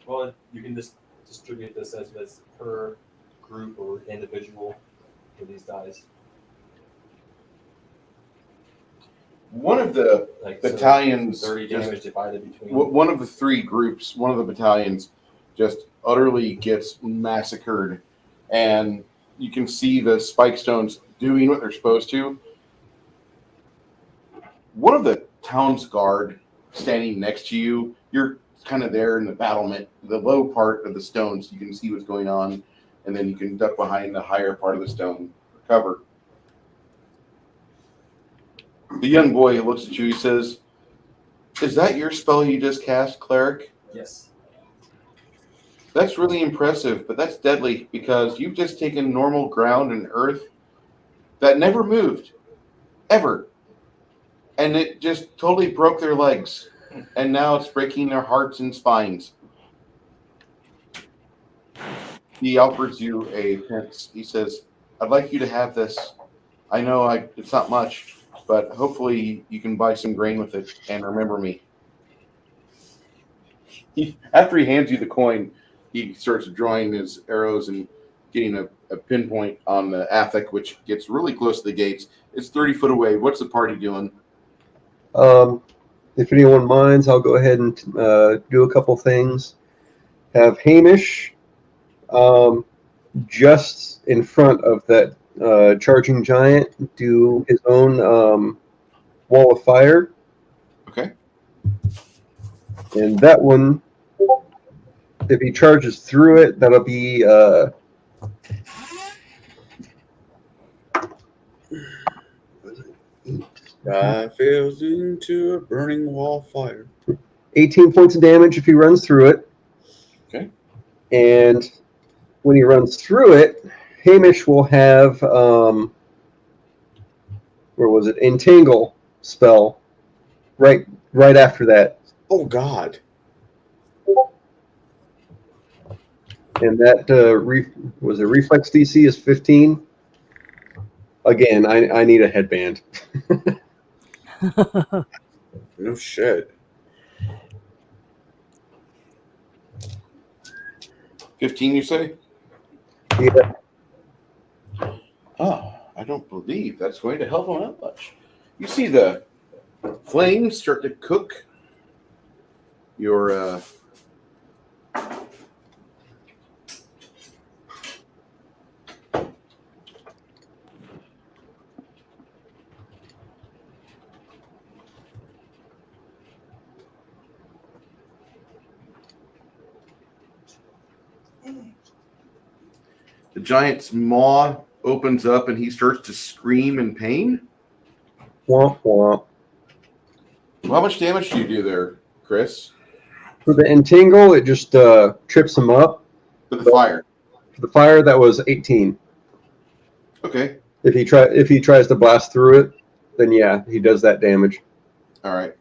Well, you can just distribute this as per group or individual for these dice. One of the battalions, 30 damage divided between. one of the 3 groups, one of the battalions just utterly gets massacred. And you can see the spike stones doing what they're supposed to. One of the town's guard standing next to you, you're kind of there in the battlement, the low part of the stones, you can see what's going on, and then you can duck behind the higher part of the stone for cover. The young boy looks at you, he says, "Is that your spell you just cast, cleric?" Yes. That's really impressive, but that's deadly because you've just taken normal ground and earth that never moved, ever. And it just totally broke their legs. And now it's breaking their hearts and spines. He offers you a pence. He says, "I'd like you to have this. I know it's not much, but hopefully you can buy some grain with it and remember me." After he hands you the coin, he starts drawing his arrows and getting a a pinpoint on the Athic, which gets really close to the gates. It's 30 foot away. What's the party doing? If anyone minds, I'll go ahead and do a couple things. Have Hamish just in front of that charging giant do his own wall of fire. Okay. And that one, if he charges through it, that'll be Falls into a burning wall fire. 18 points of damage if he runs through it. Okay. And when he runs through it, Hamish will have where was it? Entangle spell right after that. Oh God. And that was a reflex DC is 15. Again, I need a headband. No shit. 15, you say? Yeah. Oh, I don't believe that's going to help him out much. You see the flames start to cook your the giant's maw opens up and he starts to scream in pain. Womp womp. How much damage do you do there, Chris? For the entangle, it just trips him up. For the fire. For the fire, that was 18. Okay. If he tries to blast through it, then yeah, he does that damage. All right.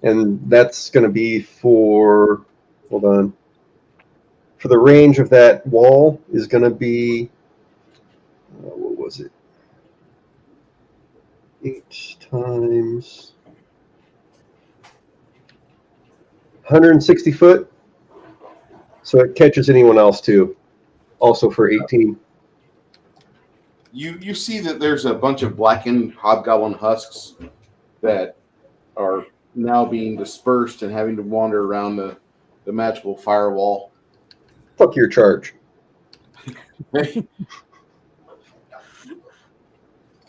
And that's going to be for, hold on, for the range of that wall is going to be, what was it? 8 times 160 foot. So it catches anyone else too. Also for 18. You see that there's a bunch of blackened hobgoblin husks that are now being dispersed and having to wander around the magical firewall. Fuck your charge.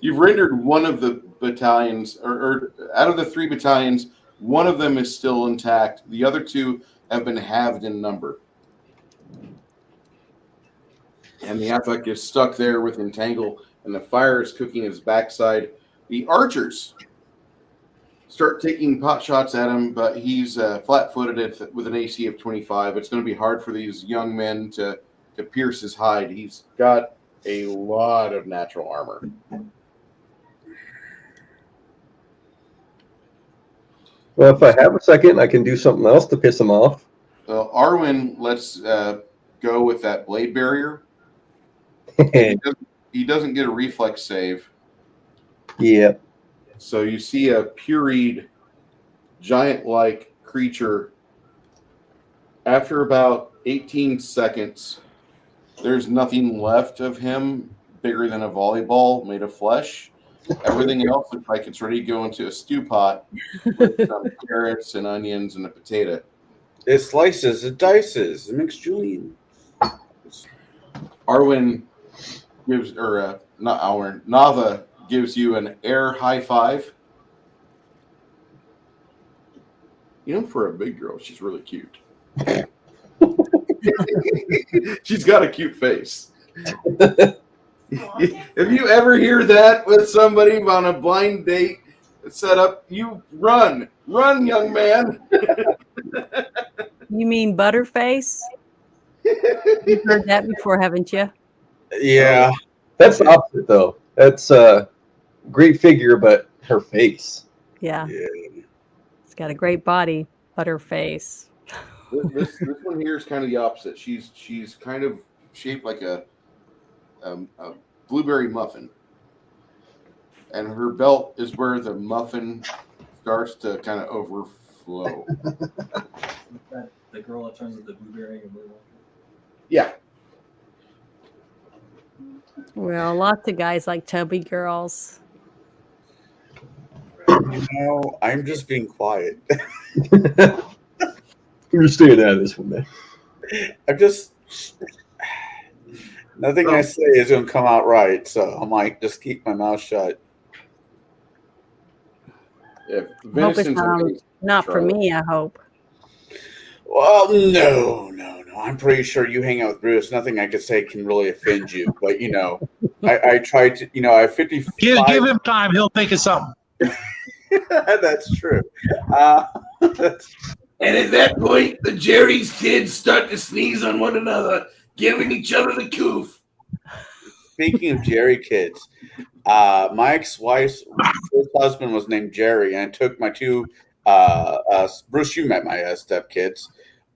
You've rendered one of the battalions, or out of the 3 battalions, one of them is still intact. The other 2 have been halved in number. And the Athletic is stuck there with Entangle, and the fire is cooking his backside. The archers start taking pot shots at him, but he's flat-footed with an AC of 25. It's going to be hard for these young men to pierce his hide. He's got a lot of natural armor. Well, if I have a second, I can do something else to piss him off. Well, Arwen, let's go with that blade barrier. He doesn't get a reflex save. Yeah. So you see a pureed, giant-like creature. After about 18 seconds, there's nothing left of him bigger than a volleyball made of flesh. Everything else looks like it's ready to go into a stew pot with some carrots and onions and a potato. It slices, it dices, it makes julienne. Arwen gives, or not Arwen, Nava gives you an air high five. You know, for a big girl, she's really cute. She's got a cute face. If you ever hear that with somebody on a blind date setup, you run, young man. You mean Butterface? You've heard that before, haven't you? Yeah. That's the opposite, though. That's a great figure, but her face. Yeah. It's got a great body, Butterface. This one here is kind of the opposite. She's kind of shaped like a blueberry muffin, and her belt is where the muffin starts to kind of overflow. The girl that turns into the blueberry and blue. Yeah. Well, lots of guys like tubby girls. No, I'm just being quiet. You're staying out of this one, man. I'm just nothing I say is going to come out right, so I might just keep my mouth shut. If I hope it's venison's okay, not for Charlotte. me, I hope. Well, no. I'm pretty sure you hang out with Bruce. Nothing I could say can really offend you. But, I tried to, I have 55. Give him time. He'll think of something. That's true. And at that point, the Jerry's kids start to sneeze on one another, giving each other the coof. Speaking of Jerry kids, my ex-wife's first husband was named Jerry, and I took my two, Bruce, you met my stepkids,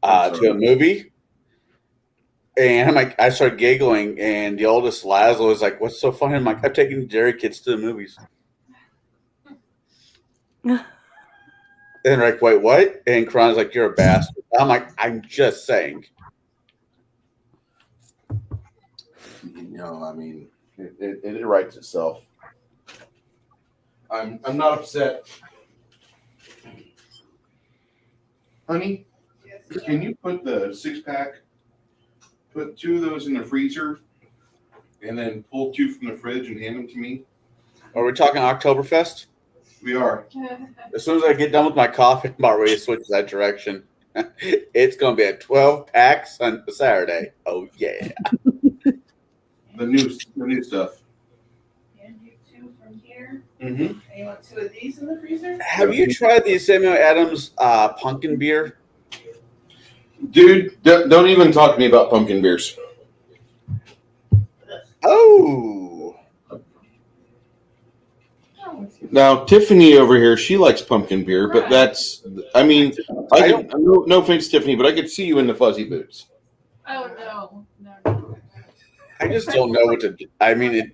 to a movie. And I started giggling, and the oldest Laszlo was like, "What's so funny?" I'm like, "I'm taking the Jerry kids to the movies." And they're like, "Wait, what?" And Karan's like, "You're a bastard." I'm like, "I'm just saying." I mean, it writes itself. I'm not upset. Honey, can you put the 6-pack, put 2 of those in the freezer, and then pull 2 from the fridge and hand them to me? Are we talking Oktoberfest? We are. As soon as I get done with my coffee, I'm about ready to switch that direction. It's going to be a 12-pack Saturday. Oh, yeah. The new stuff. And you 2 from here. Mm-hmm. And you want 2 of these in the freezer? Have you tried the Samuel Adams pumpkin beer? Dude, don't even talk to me about pumpkin beers. Oh. Now, Tiffany over here, she likes pumpkin beer, but that's, no offense, Tiffany, but I could see you in the fuzzy boots. Oh, no. I just don't know what to do. I mean,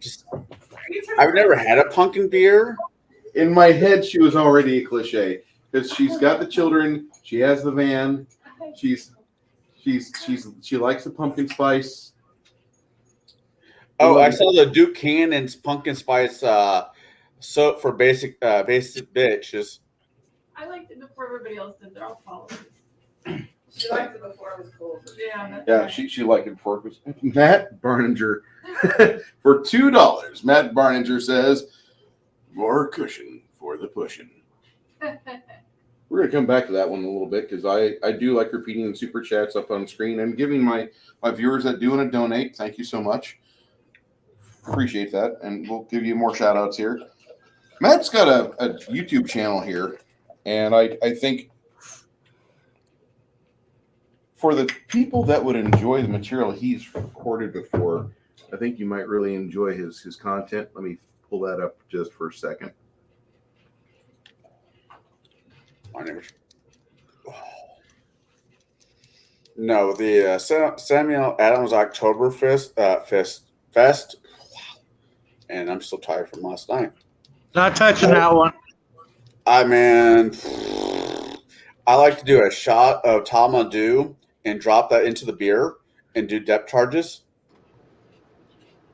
I've never had a pumpkin beer. In my head, she was already a cliche because she's got the children, she has the van, she likes the pumpkin spice. Oh, I saw the Duke Cannon's pumpkin spice soap for basic bitches. I liked it before everybody else did. They're all followers. She liked it before it was cool. Yeah. Yeah, she liked it before it was. Matt Barninger for $2. Matt Barninger says, "More cushion for the pushing." We're gonna come back to that one in a little bit because I do like repeating the super chats up on screen and giving my viewers that do want to donate. Thank you so much. Appreciate that, and we'll give you more shout outs here. Matt's got a YouTube channel here, and I think for the people that would enjoy the material he's recorded before, I think you might really enjoy his content. Let me pull that up just for a second. No, the Samuel Adams Oktoberfest Fest. Wow. And I'm still tired from last night. Not touching that one. I like to do a shot of Tamadu and drop that into the beer and do depth charges.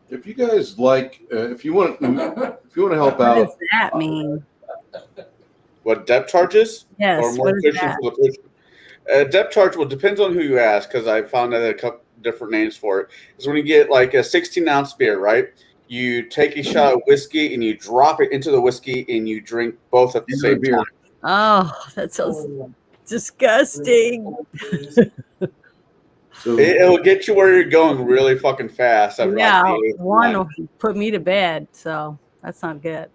If you guys like, if you want to help What out, does that mean? What, depth charges? Yes. Or more What is cushion that? for the push? Depth charge, well, depends on who you ask, because I found out a couple different names for it. Is when you get like a 16-ounce beer, right? You take a shot of whiskey and you drop it into the whiskey and you drink both at the same time. Oh, that sounds disgusting. so It'll get you where you're going really fucking fast. After Yeah, like the eighth one one. will put me to bed, so that's not good.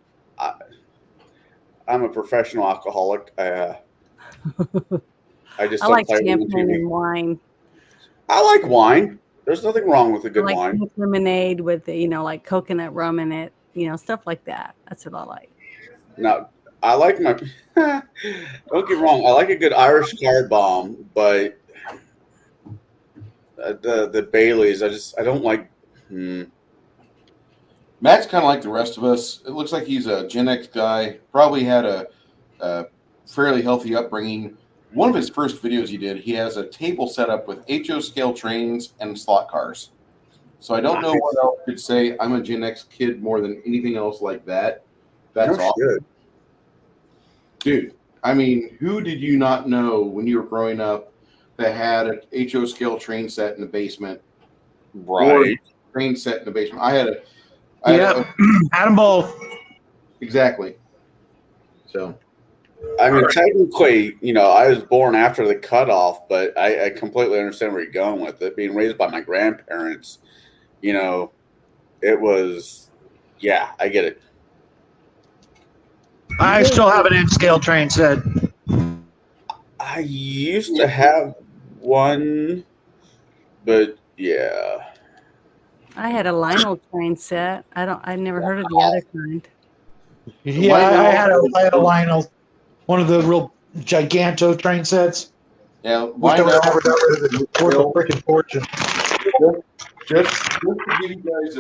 I'm a professional alcoholic. I just I don't like play with champagne TV. and wine. I like wine. There's nothing wrong with a I good like wine. pink lemonade with like coconut rum in it, stuff like that. That's what I like. Now, I like my. Don't get wrong. I like a good Irish car bomb, but the Baileys, I don't like. Matt's kind of like the rest of us. It looks like he's a Gen X guy. Probably had a fairly healthy upbringing. One of his first videos he did, he has a table set up with HO scale trains and slot cars. So I don't know what else could say I'm a Gen X kid more than anything else like that. That's No awesome. shit. Dude, I mean, who did you not know when you were growing up that had an HO scale train set in the basement? Right. Or train set in the basement. I had Adam Ball. Exactly. So, I mean, technically, I was born after the cutoff, but I completely understand where you're going with it. Being raised by my grandparents, it was, yeah, I get it. I still have an N-scale train set. I used to have one, but yeah. I had a Lionel train set. I never heard of the other kind. Yeah, I had a Lionel, one of the real giganto train sets. Yeah, Wish I would have never got rid of it. It's worth a freaking fortune. Just to give you guys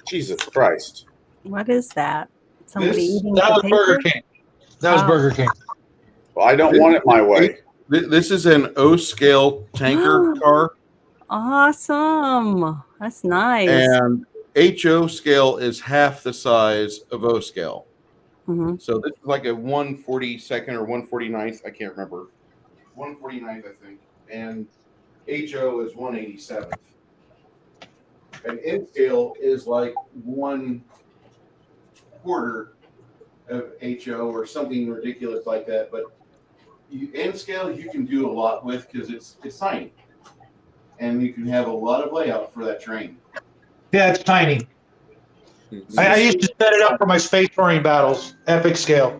Jesus Christ. What is that? Somebody eating That was potato? Burger King. That was Burger King. Well, I don't want it my way. This is an O scale tanker car. Awesome. That's nice. And HO scale is half the size of O scale. Mm-hmm. So this is like a 142nd or 149th. I can't remember. 149th, I think. And HO is 187th. And N scale is like 1/4 of HO or something ridiculous like that. But N scale you can do a lot with because it's tiny. And you can have a lot of layout for that train. Yeah, it's tiny. I used to set it up for my space marine battles, epic scale.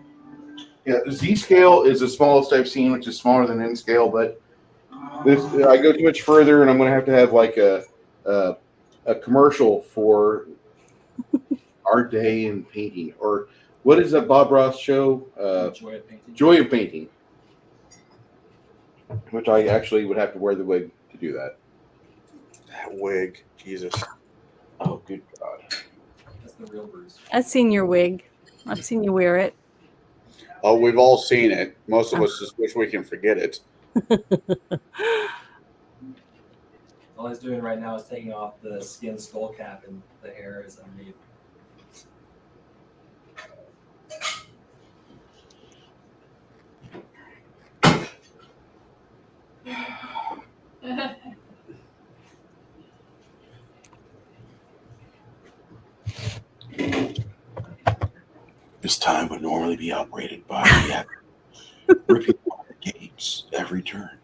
Yeah, Z scale is the smallest I've seen, which is smaller than N scale. But this, I go too much further, and I'm going to have like a commercial for our day in painting, or what is that Bob Ross show? Joy of Painting. Joy of Painting. Which I actually would have to wear the wig to do that. That wig, Jesus. Oh, good God. That's the real Bruce. I've seen your wig. I've seen you wear it. Oh, we've all seen it. Most of us just wish we can forget it. All he's doing right now is taking off the skin skull cap, and the hair is underneath. This time would normally be operated by ripping apart the gates every turn,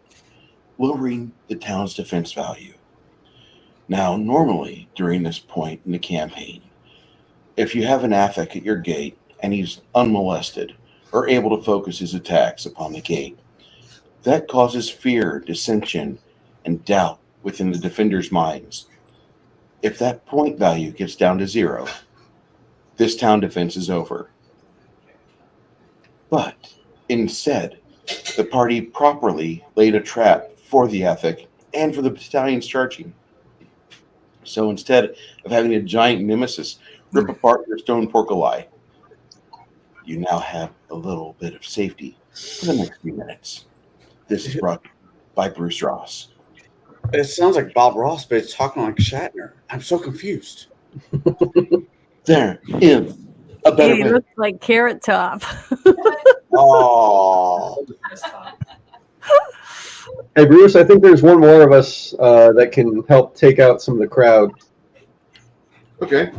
lowering the town's defense value. Now, normally during this point in the campaign, if you have an affect at your gate and he's unmolested or able to focus his attacks upon the gate, that causes fear, dissension, and doubt within the defenders' minds. If that point value gets down to 0, this town defense is over. But instead, the party properly laid a trap for the ethic and for the battalions charging. So instead of having a giant nemesis rip apart your stone portcullis, you now have a little bit of safety for the next few minutes. This is brought by Bruce Ross. It sounds like Bob Ross, but it's talking like Shatner. I'm so confused. There is a better He way. looks like Carrot Top. Oh. Hey, Bruce, I think there's one more of us that can help take out some of the crowd. Okay.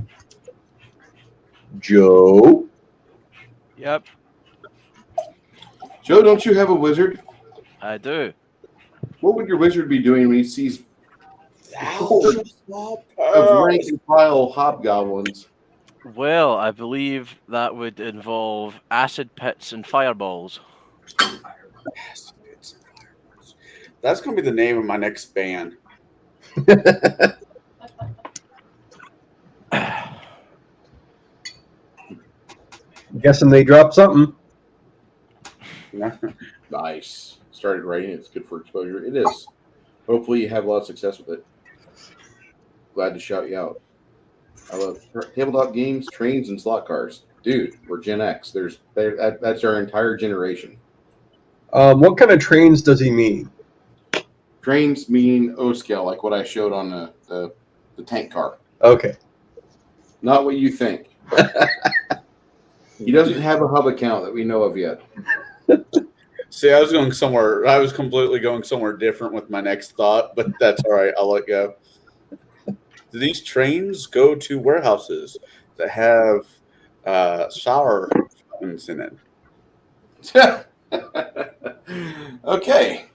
Joe? Yep, Joe, don't you have a wizard? I do. What would your wizard be doing when he sees Thousands of of rank and file hobgoblins? Well, I believe that would involve acid pits and fireballs. That's going to be the name of my next band. Guessing they dropped something. Nice. Started writing. It's good for exposure. It is. Hopefully you have a lot of success with it. Glad to shout you out. I love tabletop games, trains, and slot cars. Dude, we're Gen X. That's our entire generation. What kind of trains does he mean? Trains mean O scale, like what I showed on the tank car. Okay. Not what you think. He doesn't have a hub account that we know of yet. See, I was going somewhere. I was completely going somewhere different with my next thought, but that's all right. I'll let go. Do these trains go to warehouses that have shower fountains in it? Okay.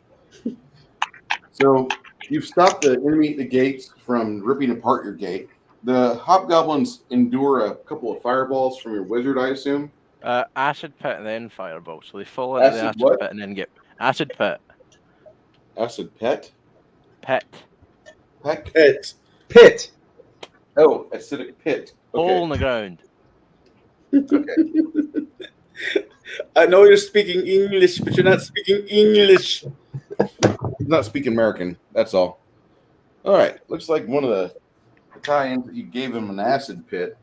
So you've stopped the enemy at the gates from ripping apart your gate. The hobgoblins endure a couple of fireballs from your wizard, I assume. Acid pit and then fireball. So they fall into the Acid acid what? pit and then get acid pit. Acid pet? Pit. Peck? Pit. Oh, acidic pit. Hole in the ground. Okay. I know you're speaking English, but you're not speaking English. He's not speaking American. That's all. All right. Looks like one of the Italians that you gave him an acid pit.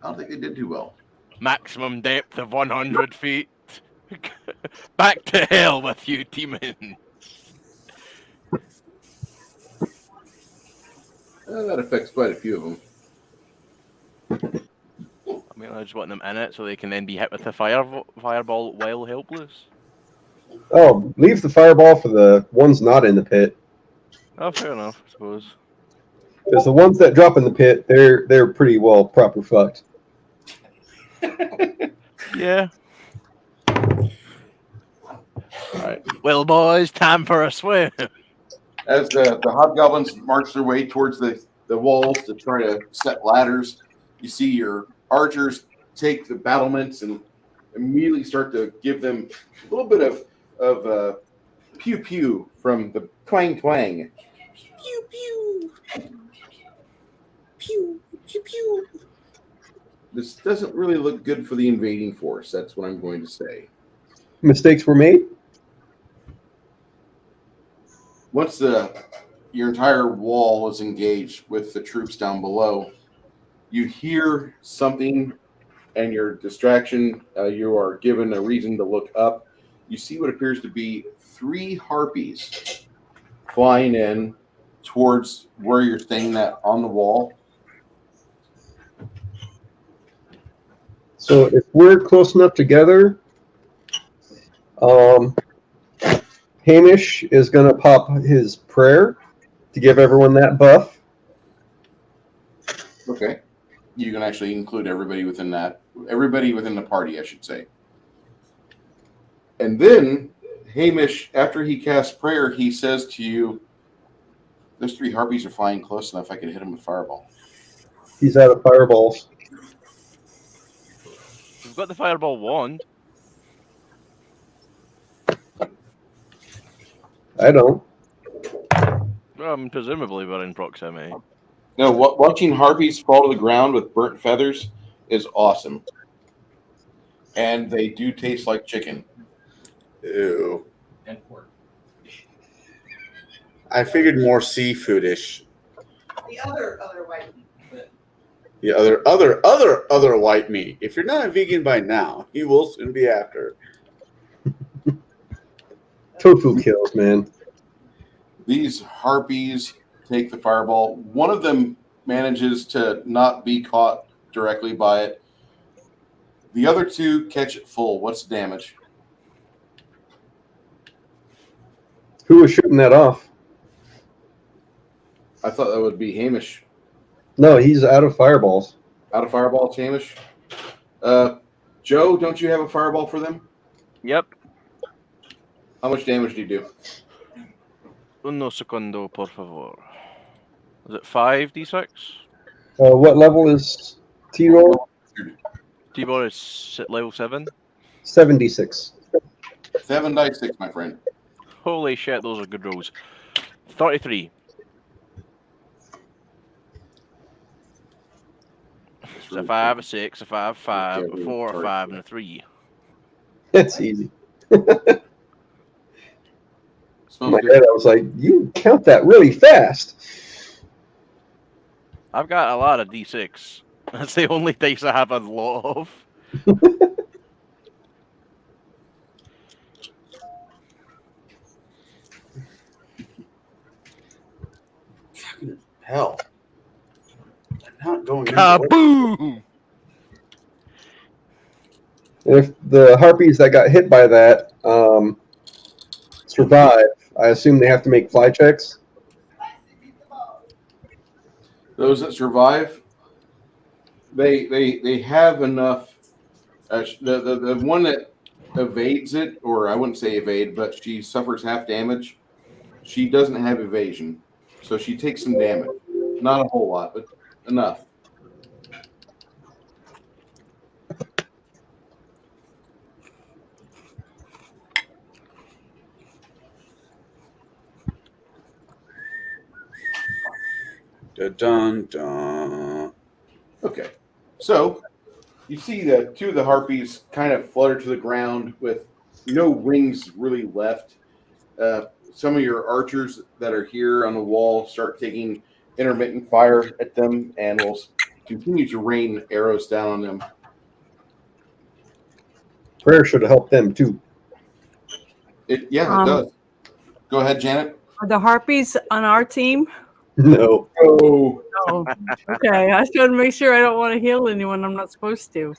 I don't think they did too well. Maximum depth of 100 feet. Back to hell with you, demon. That affects quite a few of them. I mean, I just want them in it so they can then be hit with the fireball while helpless. Oh, leave the fireball for the ones not in the pit. Oh, fair enough, I suppose. Because the ones that drop in the pit, they're pretty well proper fucked. Yeah. All right. Well, boys, time for a swim. As the hobgoblins march their way towards the walls to try to set ladders, you see your archers take the battlements and immediately start to give them a little bit of pew pew from the twang twang. Pew pew. Pew pew pew. This doesn't really look good for the invading force. That's what I'm going to say. Mistakes were made? Once your entire wall is engaged with the troops down below, you hear something, and your distraction, you are given a reason to look up. You see what appears to be 3 harpies flying in towards where you're staying at on the wall. So if we're close enough together, Hamish is going to pop his prayer to give everyone that buff. Okay. You can actually include everybody within the party, I should say. And then Hamish, after he casts prayer, he says to you, those 3 harpies are flying close enough I can hit them with fireball. He's out of fireballs. We've got the fireball wand. I don't. Well, presumably we're in proximity. No, watching harpies fall to the ground with burnt feathers is awesome. And they do taste like chicken. Ew. And pork. I figured more seafoodish. The other white meat. The other white meat. If you're not a vegan by now, you will soon be after. Tofu kills, man. These harpies take the fireball. One of them manages to not be caught directly by it. The other 2 catch it full. What's the damage? Who was shooting that off? I thought that would be Hamish. No, he's out of fireballs. Out of fireballs, Hamish. Joe, don't you have a fireball for them? Yep. How much damage do you do? Uno segundo, por favor. Is it 5d6? What level is T-roll? T-bar is at level 7. 76. 7 dice 6, my friend. Holy shit, those are good rolls. 33. It's a 5, a 6, a 5, 5, a 4, a 5, and a 3. That's easy. In my good. head, I was like, you count that really fast. I've got a lot of d6. That's the only dice I have a lot of. hell? I'm not going into Kaboom! If the harpies that got hit by that survive, I assume they have to make fly checks. Those that survive, they have enough. The one that evades it, or I wouldn't say evade, but she suffers half damage. She doesn't have evasion, so she takes some damage. Not a whole lot, but enough. Dun, dun. Okay, so you see the two of the harpies kind of flutter to the ground with no wings really left. Some of your archers that are here on the wall start taking intermittent fire at them and will continue to rain arrows down on them. Prayer should have helped them too. It does. Go ahead, Janet. Are the harpies on our team? No. Oh, Oh, okay. I just want to make sure I don't want to heal anyone I'm not supposed to.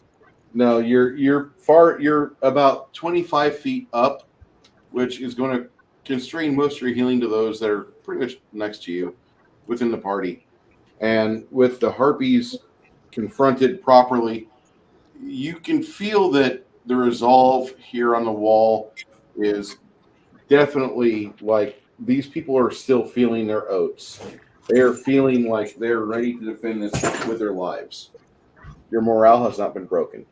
no, you're about 25 feet up, which is going to constrain most of your healing to those that are pretty much next to you within the party. And with the harpies confronted properly, you can feel that the resolve here on the wall is definitely like these people are still feeling their oats. They are feeling like they're ready to defend this with their lives. Your morale has not been broken.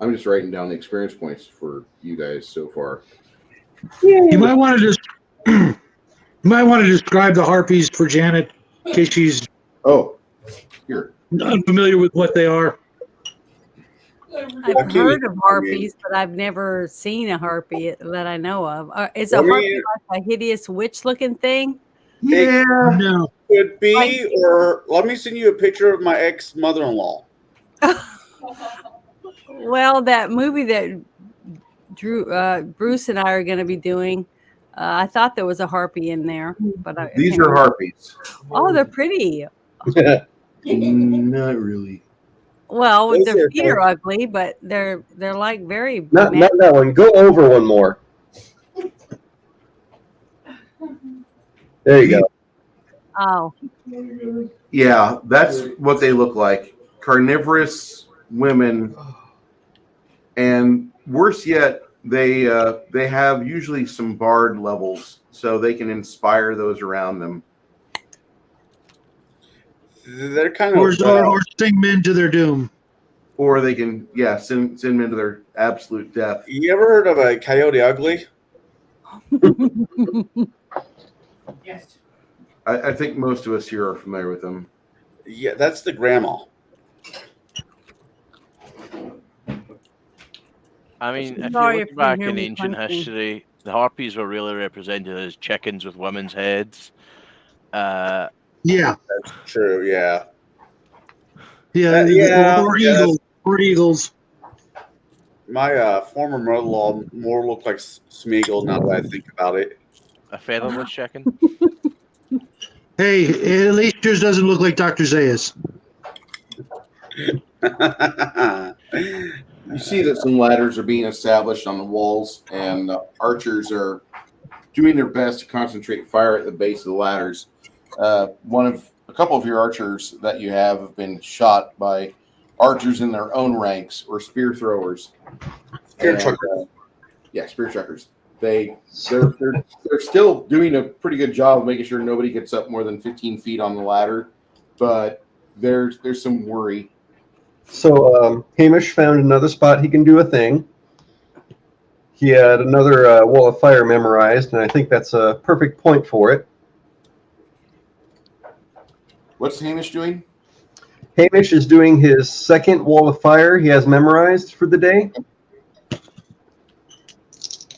I'm just writing down the experience points for you guys so far. You might want to just describe the harpies for Janet in case she's Here. unfamiliar with what they are. I've heard of harpies, but I've never seen a harpy that I know of. Is a harpy like a hideous witch-looking thing? Yeah. No. Could be, or let me send you a picture of my ex-mother-in-law. Well, that movie that Bruce and I are going to be doing, I thought there was a harpy in there, but These are harpies. Oh, they're pretty. Not really. Well, Those their are feet are fun. ugly, but they're like very. Not that one. Go over one more. There you go. Oh, Yeah, that's what they look like. Carnivorous women, and worse yet, they have usually some bard levels, so they can inspire those around them. They're kind Or of sting men to their doom. Or they can, send them into their absolute death. You ever heard of a coyote ugly? Yes. I think most of us here are familiar with them. Yeah, that's the grandma. I mean, if you Sorry look if you back hear in me ancient punching. history, the harpies were really represented as chickens with women's heads. Yeah. That's true. Yeah. Yeah. Or eagles. Or eagles. My former mother-in-law more looked like Smeagol now that I think about it. A featherless chicken. Hey, at least yours doesn't look like Dr. Zayas. You see that some ladders are being established on the walls, and the archers are doing their best to concentrate fire at the base of the ladders. A couple of your archers that you have been shot by archers in their own ranks or spear throwers. Spear chuckers. Spear chuckers. They're still doing a pretty good job of making sure nobody gets up more than 15 feet on the ladder, but there's some worry. So Hamish found another spot he can do a thing. He had another wall of fire memorized, and I think that's a perfect point for it. What's Hamish doing? Hamish is doing his second wall of fire he has memorized for the day.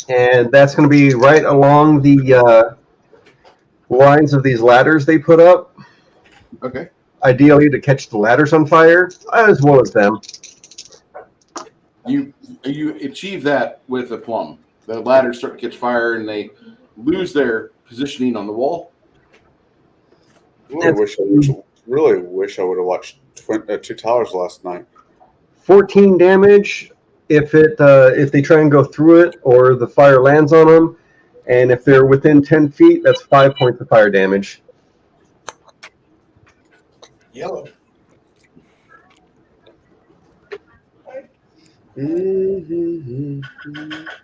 And that's going to be right along the lines of these ladders they put up. Okay. Ideally to catch the ladders on fire, as well as them. You achieve that with a plum. the ladders start to catch fire and they lose their positioning on the wall. Really wish I would have watched Two Towers last night. 14 damage if they try and go through it or the fire lands on them, and if they're within 10 feet, that's 5 points of fire damage. Yellow.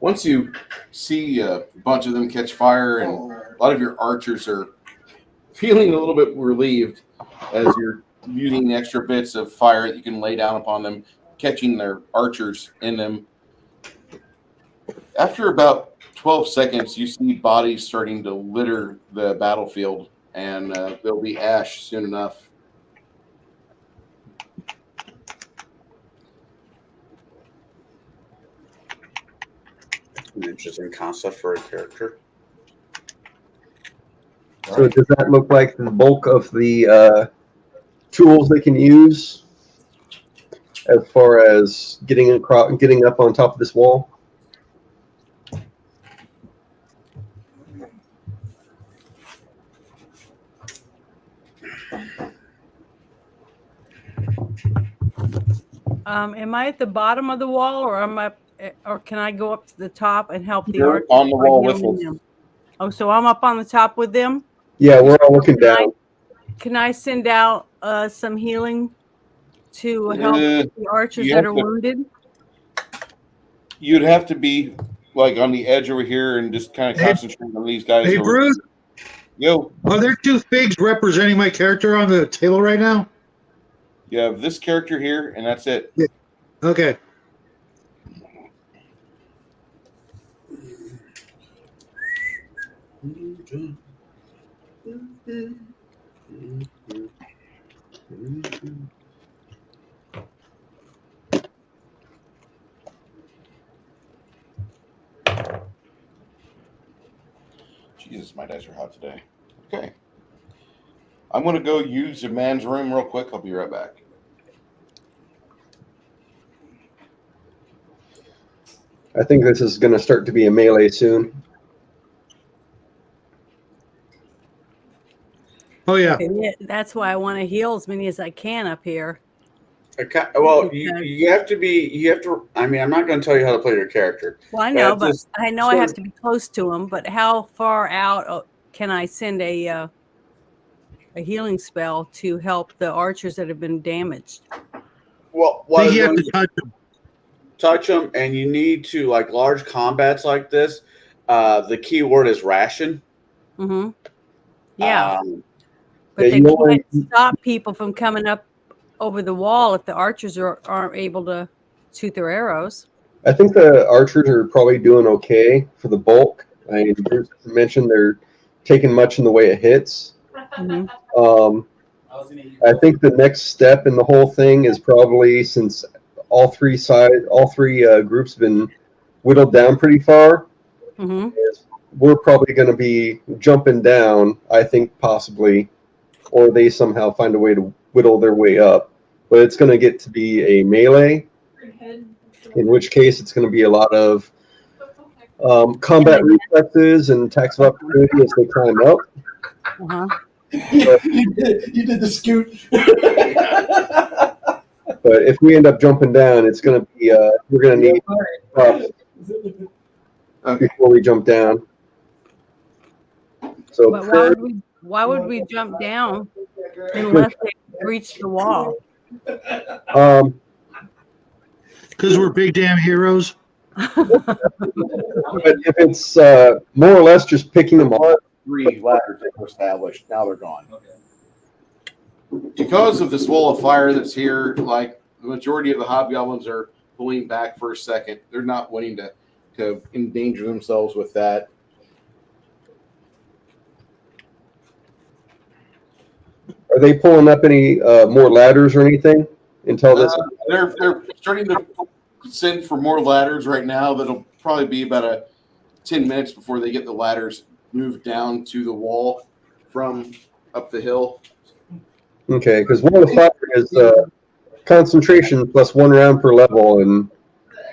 Once you see a bunch of them catch fire, and a lot of your archers are feeling a little bit relieved as you're using extra bits of fire that you can lay down upon them, catching their archers in them. After about 12 seconds, you see bodies starting to litter the battlefield, and there'll be ash soon enough. An interesting concept for a character. So does that look like the bulk of the tools they can use as far as getting up on top of this wall? Am I at the bottom of the wall, or can I go up to the top and help the You're archers? on the by wall with healing them. them? Oh, so I'm up on the top with them? Yeah, we're all looking down. Can I send out some healing to help the archers that are wounded? You'd have to be like on the edge over here and just kind of concentrate on these guys. Hey, over Bruce. here. Yo. Are there two figs representing my character on the table right now? You have this character here, and that's it. Yeah. Okay. Jesus, my dice are hot today. Okay. I'm going to go use a man's room real quick. I'll be right back. I think this is going to start to be a melee soon. Oh, yeah. That's why I want to heal as many as I can up here. Well, you have to. I mean, I'm not going to tell you how to play your character. Well, I know, but I know I have to be close to them. But how far out can I send a healing spell to help the archers that have been damaged? Well, You have to touch them, and you need to, like large combats like this. The key word is ration. Mm-hmm. Yeah, but yeah, they can't stop people from coming up over the wall if the archers aren't able to shoot their arrows. I think the archers are probably doing okay for the bulk. I mean, Bruce mentioned they're taking much in the way of hits. Mm-hmm. I think the next step in the whole thing is probably, since all three groups have been whittled down pretty far, Mm-hmm. we're probably going to be jumping down, I think, possibly, or they somehow find a way to whittle their way up. But it's going to get to be a melee, in which case it's going to be a lot of combat reflexes and attacks of opportunity as they climb up. Uh-huh. You did the scoot. But if we end up jumping down, it's going to be we're going to need before we jump down. So But why would we jump down unless they reach the wall? Because we're big damn heroes. But if it's more or less just picking them up. 3 ladders that were established. Now they're gone. Because of this wall of fire that's here, like the majority of the hobgoblins are pulling back for a second. They're not wanting to endanger themselves with that. Are they pulling up any more ladders or anything until this? They're starting to send for more ladders right now. That'll probably be about 10 minutes before they get the ladders moved down to the wall from up the hill. Okay, because one of the fire is concentration plus 1 round per level, and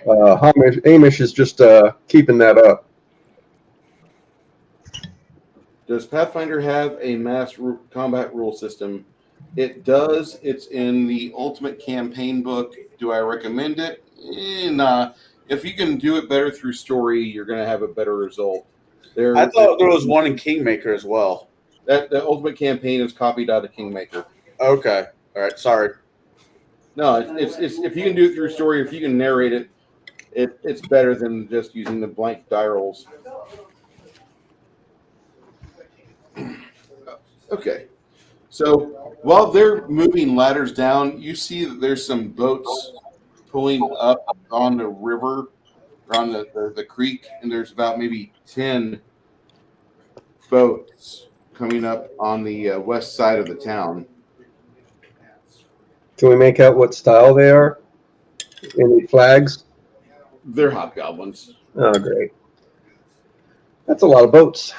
Hamish is just keeping that up. Does Pathfinder have a combat rule system? It does. It's in the Ultimate Campaign book. Do I recommend it? Nah. If you can do it better through story, you're going to have a better result. I thought there was one in Kingmaker as well. That the Ultimate Campaign is copied out of Kingmaker. Okay. All right. Sorry. No, it's if you can do it through story, if you can narrate it, it's better than just using the blank die rolls. Okay. So while they're moving ladders down, you see that there's some boats pulling up on the river, or on the creek, and there's about maybe 10 boats coming up on the west side of the town. Can we make out what style they are? Any flags? They're hobgoblins. Oh, great. That's a lot of boats.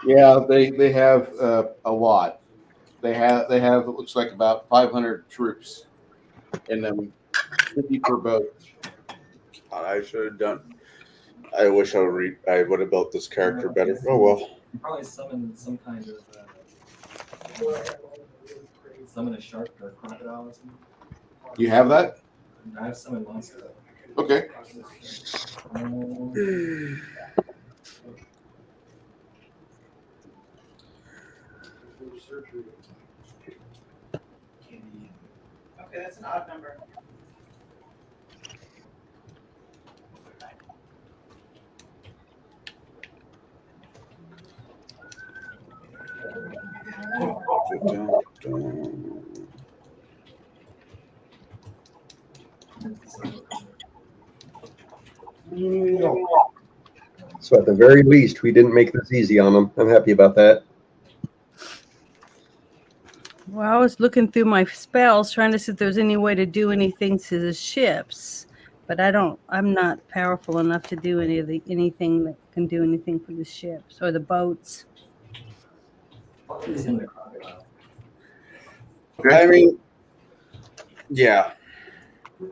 Yeah, they have a lot. They have it looks like about 500 troops in them, 50 per boat. I should have done. I wish I would have built this character better. Oh well. You probably summon some kind of summon a shark or a crocodile or something. You have that? I have summoned monster. Okay. Okay, that's an odd number. So at the very least, we didn't make this easy on them. I'm happy about that. Well, I was looking through my spells, trying to see if there's any way to do anything to the ships, but I'm not powerful enough to do anything that can do anything for the ships or the boats. Summon a crocodile. I mean, yeah. Oh,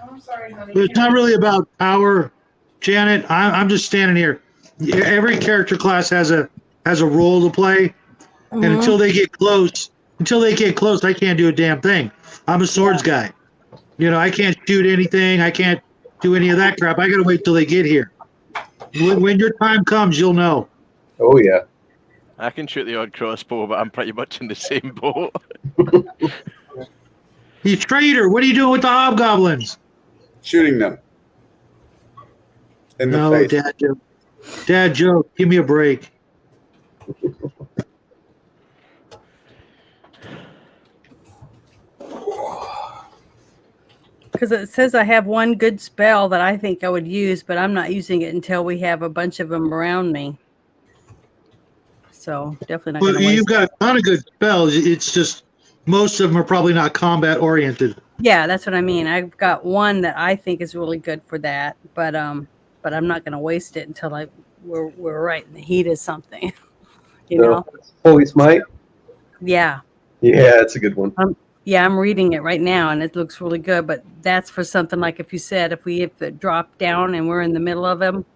I'm sorry, honey. But it's not really about power, Janet. I'm just standing here. Every character class has a role to play, and until they get close, I can't do a damn thing. I'm a swords guy. You know, I can't shoot anything. I can't do any of that crap. I gotta wait till they get here. When your time comes, you'll know. Oh yeah. I can shoot the odd crossbow, but I'm pretty much in the same boat. You traitor! What are you doing with the hobgoblins? Shooting them. In the face. Dad joke. Dad joke. Give me a break. Because it says I have one good spell that I think I would use, but I'm not using it until we have a bunch of them around me. So definitely not. Well, you've got a ton of good spells. It's just most of them are probably not combat oriented. Yeah, that's what I mean. I've got one that I think is really good for that, but I'm not going to waste it until we're right in the heat of something. You know? Holy Smite? Yeah. Yeah, it's a good one. Yeah, I'm reading it right now, and it looks really good. But that's for something like if you said if it dropped down and we're in the middle of them,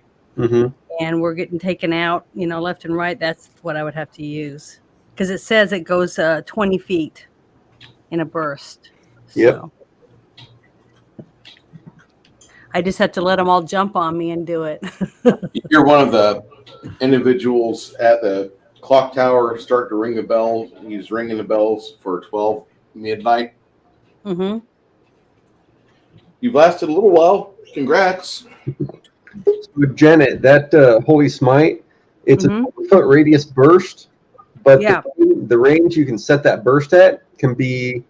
and we're getting taken out, you know, left and right. That's what I would have to use because it says it goes 20 feet in a burst. Yep. So I just have to let them all jump on me and do it. You're one of the individuals at the clock tower start to ring the bells. He's ringing the bells for 12 midnight. Mm-hmm. You've lasted a little while. Congrats. With Janet, that Holy Smite, it's a 20-foot radius burst, but the range you can set that burst at can be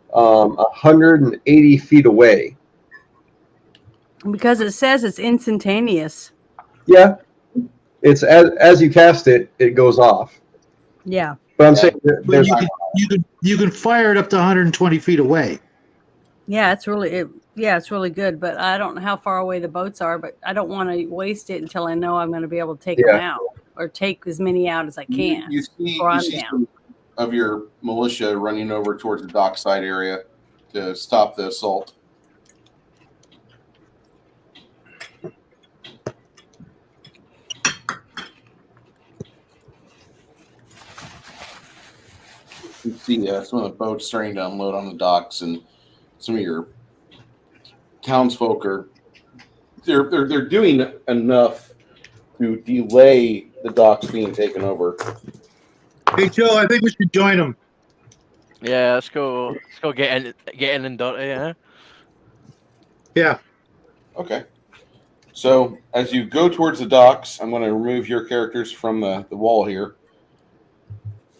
180 feet away. Because it says it's instantaneous. Yeah, it's as you cast it, it goes off. Yeah. But I'm saying But you can fire it up to 120 feet away. Yeah, it's really good. But I don't know how far away the boats are. But I don't want to waste it until I know I'm going to be able to take them out or take as many out as I can. You see some of your militia running over towards the dockside area to stop the assault. can see some of the boats starting to unload on the docks, and some of your townsfolk are they're doing enough to delay the docks being taken over. Hey, Joe, I think we should join them. Yeah, let's go get in and dirty, yeah. Yeah. Okay. So as you go towards the docks, I'm going to remove your characters from the wall here.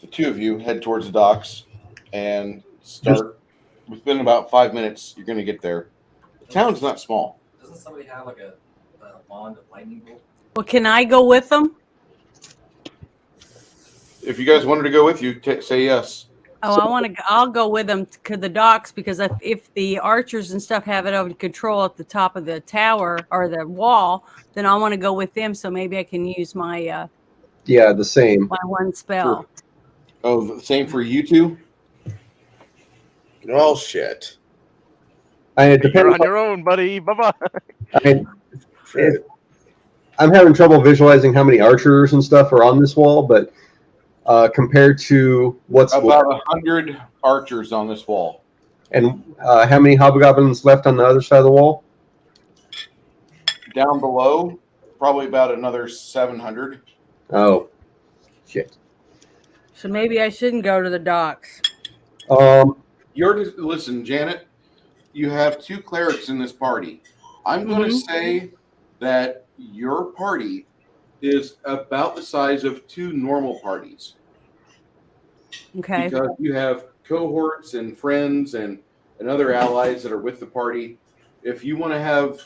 The two of you head towards the docks and start. Within about 5 minutes, you're going to get there. The town's not small. Doesn't somebody have like a wand of lightning bolt? Well, can I go with them? If you guys wanted to go with you, say yes. Oh, I'll go with them to the docks because if the archers and stuff have it under control at the top of the tower or the wall, then I want to go with them. So maybe I can use my the same. my one spell. Sure. Oh, the same for you two? Oh shit! It You're depends. on your own, buddy. Bye-bye. I'm having trouble visualizing how many archers and stuff are on this wall, but compared to what's about 100 archers on this wall, and how many hobgoblins left on the other side of the wall? down below, probably about another 700. Oh, shit. So maybe I shouldn't go to the docks. Listen, Janet, you have 2 clerics in this party. I'm going to say that your party is about the size of 2 normal parties. Okay. Because you have cohorts and friends and other allies that are with the party. If you want to have,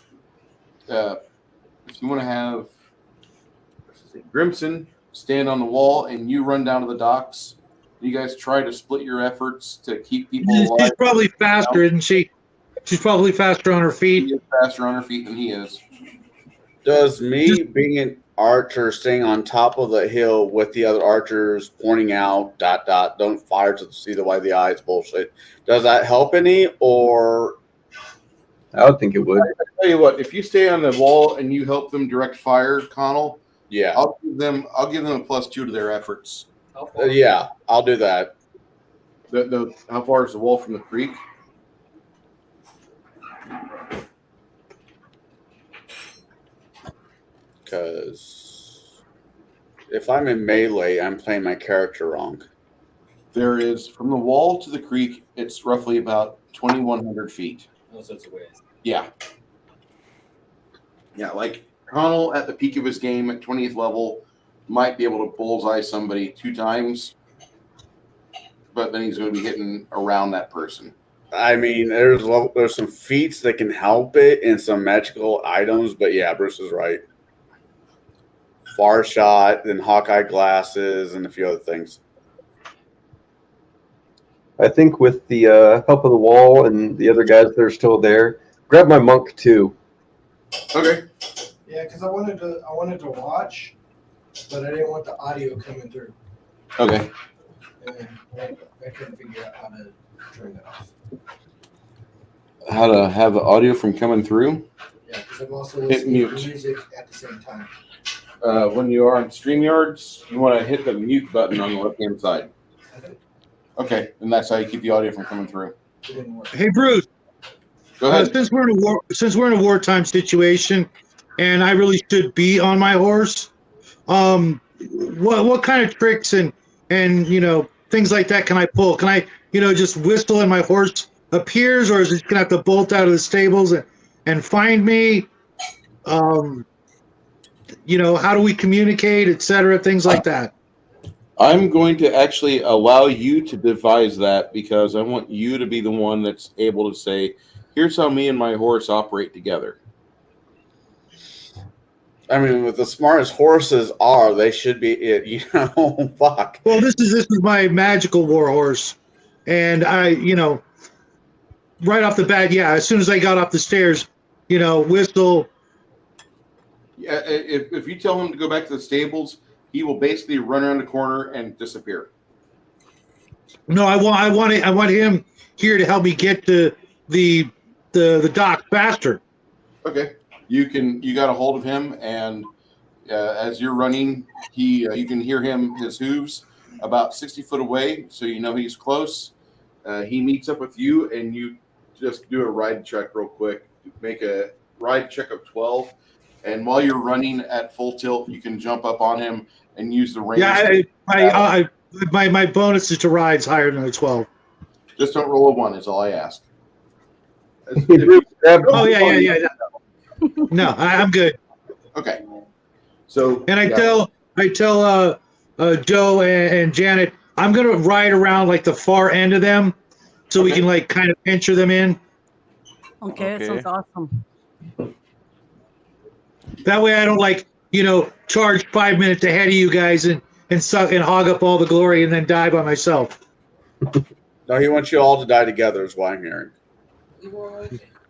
Grimson stand on the wall and you run down to the docks, you guys try to split your efforts to keep people alive. She's probably faster, isn't she? She's probably faster on her feet. She is faster on her feet than he is. Does me being an archer staying on top of the hill with the other archers pointing out ... don't fire to see the white of the eyes bullshit, does that help any, or? I would think it would. I tell you what, if you stay on the wall and you help them direct fire, Connell, Yeah. I'll give them a +2 to their efforts. Yeah, I'll do that. How far is the wall from the creek? Because if I'm in melee, I'm playing my character wrong. There is, from the wall to the creek, it's roughly about 2,100 feet. Oh, so it's a ways. Yeah. Yeah, like Connell at the peak of his game at 20th level might be able to bullseye somebody 2 times, but then he's going to be hitting around that person. I mean, there's some feats that can help it and some magical items, but yeah, Bruce is right. Far shot, then Hawkeye glasses, and a few other things. I think with the help of the wall and the other guys that are still there, grab my monk too. Okay. Yeah, because I wanted to watch, but I didn't want the audio coming through. Okay. And I couldn't figure out how to turn that off. How to have the audio from coming through? Yeah, because I'm also listening to music at the same time. When you are on StreamYards, you want to hit the mute button on the left-hand side. Okay, and that's how you keep the audio from coming through. Hey, Bruce. Go ahead. Since we're in a wartime situation, and I really should be on my horse, what kind of tricks and things like that can I pull? Can I just whistle and my horse appears, or is it gonna have to bolt out of the stables and find me? How do we communicate, etc., things like that? I'm going to actually allow you to devise that because I want you to be the one that's able to say, here's how me and my horse operate together. I mean, with the smartest horses are, they should be fuck. Well, this is my magical war horse. And I, right off the bat, yeah, as soon as I got up the stairs, whistle. Yeah, if you tell him to go back to the stables, he will basically run around the corner and disappear. No, I want him here to help me get to the dock faster. Okay, you got a hold of him, and as you're running, you can hear his hooves about 60 foot away, so you know he's close. He meets up with you, and you just do a ride check real quick. Make a ride check of 12, and while you're running at full tilt, you can jump up on him and use the reins. Yeah, my bonus is to rides higher than a 12. Just don't roll a 1 is all I ask. Oh yeah. No, I'm good. Okay. So and I tell Joe and Janet, I'm gonna ride around like the far end of them, so we can like kind of pincher them in. Okay, that sounds awesome. That way, I don't charge 5 minutes ahead of you guys and suck and hog up all the glory and then die by myself. No, he wants you all to die together, is what I'm hearing.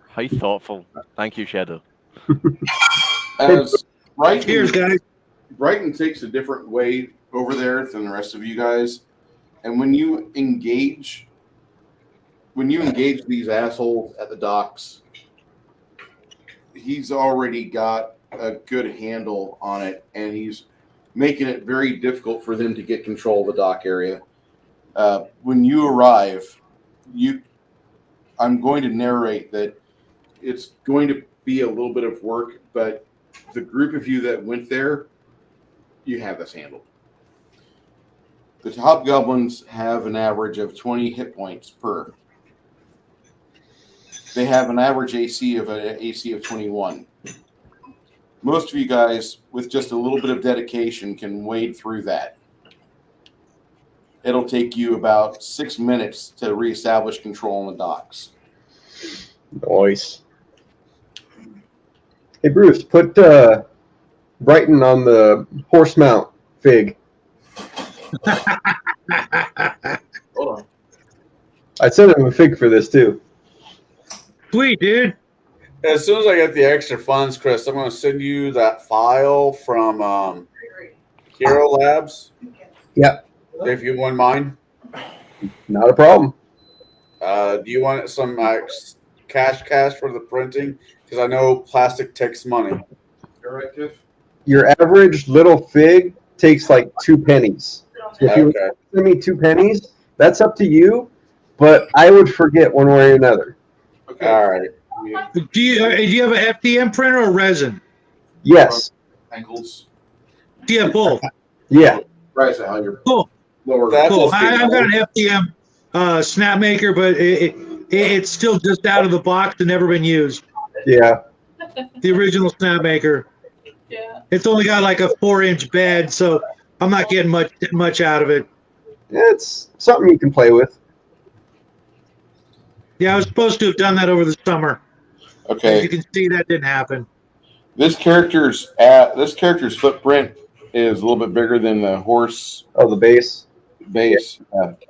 How thoughtful. Thank you, Shadow. As Brighton, cheers, guys. Brighton takes a different way over there than the rest of you guys, and when you engage these assholes at the docks, he's already got a good handle on it, and he's making it very difficult for them to get control of the dock area. When you arrive, I'm going to narrate that it's going to be a little bit of work, but the group of you that went there, you have this handled. The hobgoblins have an average of 20 hit points per. They have an average AC of 21. Most of you guys, with just a little bit of dedication, can wade through that. It'll take you about 6 minutes to reestablish control on the docks. Nice. Hey, Bruce, put Brighton on the horse mount fig. Hold on. I sent him a fig for this, too. Sweet, dude. As soon as I get the extra funds, Chris, I'm going to send you that file from Hero Labs. Yep. If you wouldn't mind. Not a problem. Do you want some cash for the printing? Because I know plastic takes money. Directive. Your average little fig takes like 2 pennies. So if you would send me 2 pennies, that's up to you, but I would forget one way or another. Okay. All right. Do you have an FDM printer or resin? Yes. Ankles. Do you have both? Yeah. Right, so how you're Cool. lower. Cool. I've got an FDM snap maker, but it's still just out of the box and never been used. Yeah. The original snap maker. Yeah. It's only got like a 4-inch bed, so I'm not getting much out of it. It's something you can play with. Yeah, I was supposed to have done that over the summer. Okay. As you can see, that didn't happen. This character's footprint is a little bit bigger than the horse. Oh, the base. Base.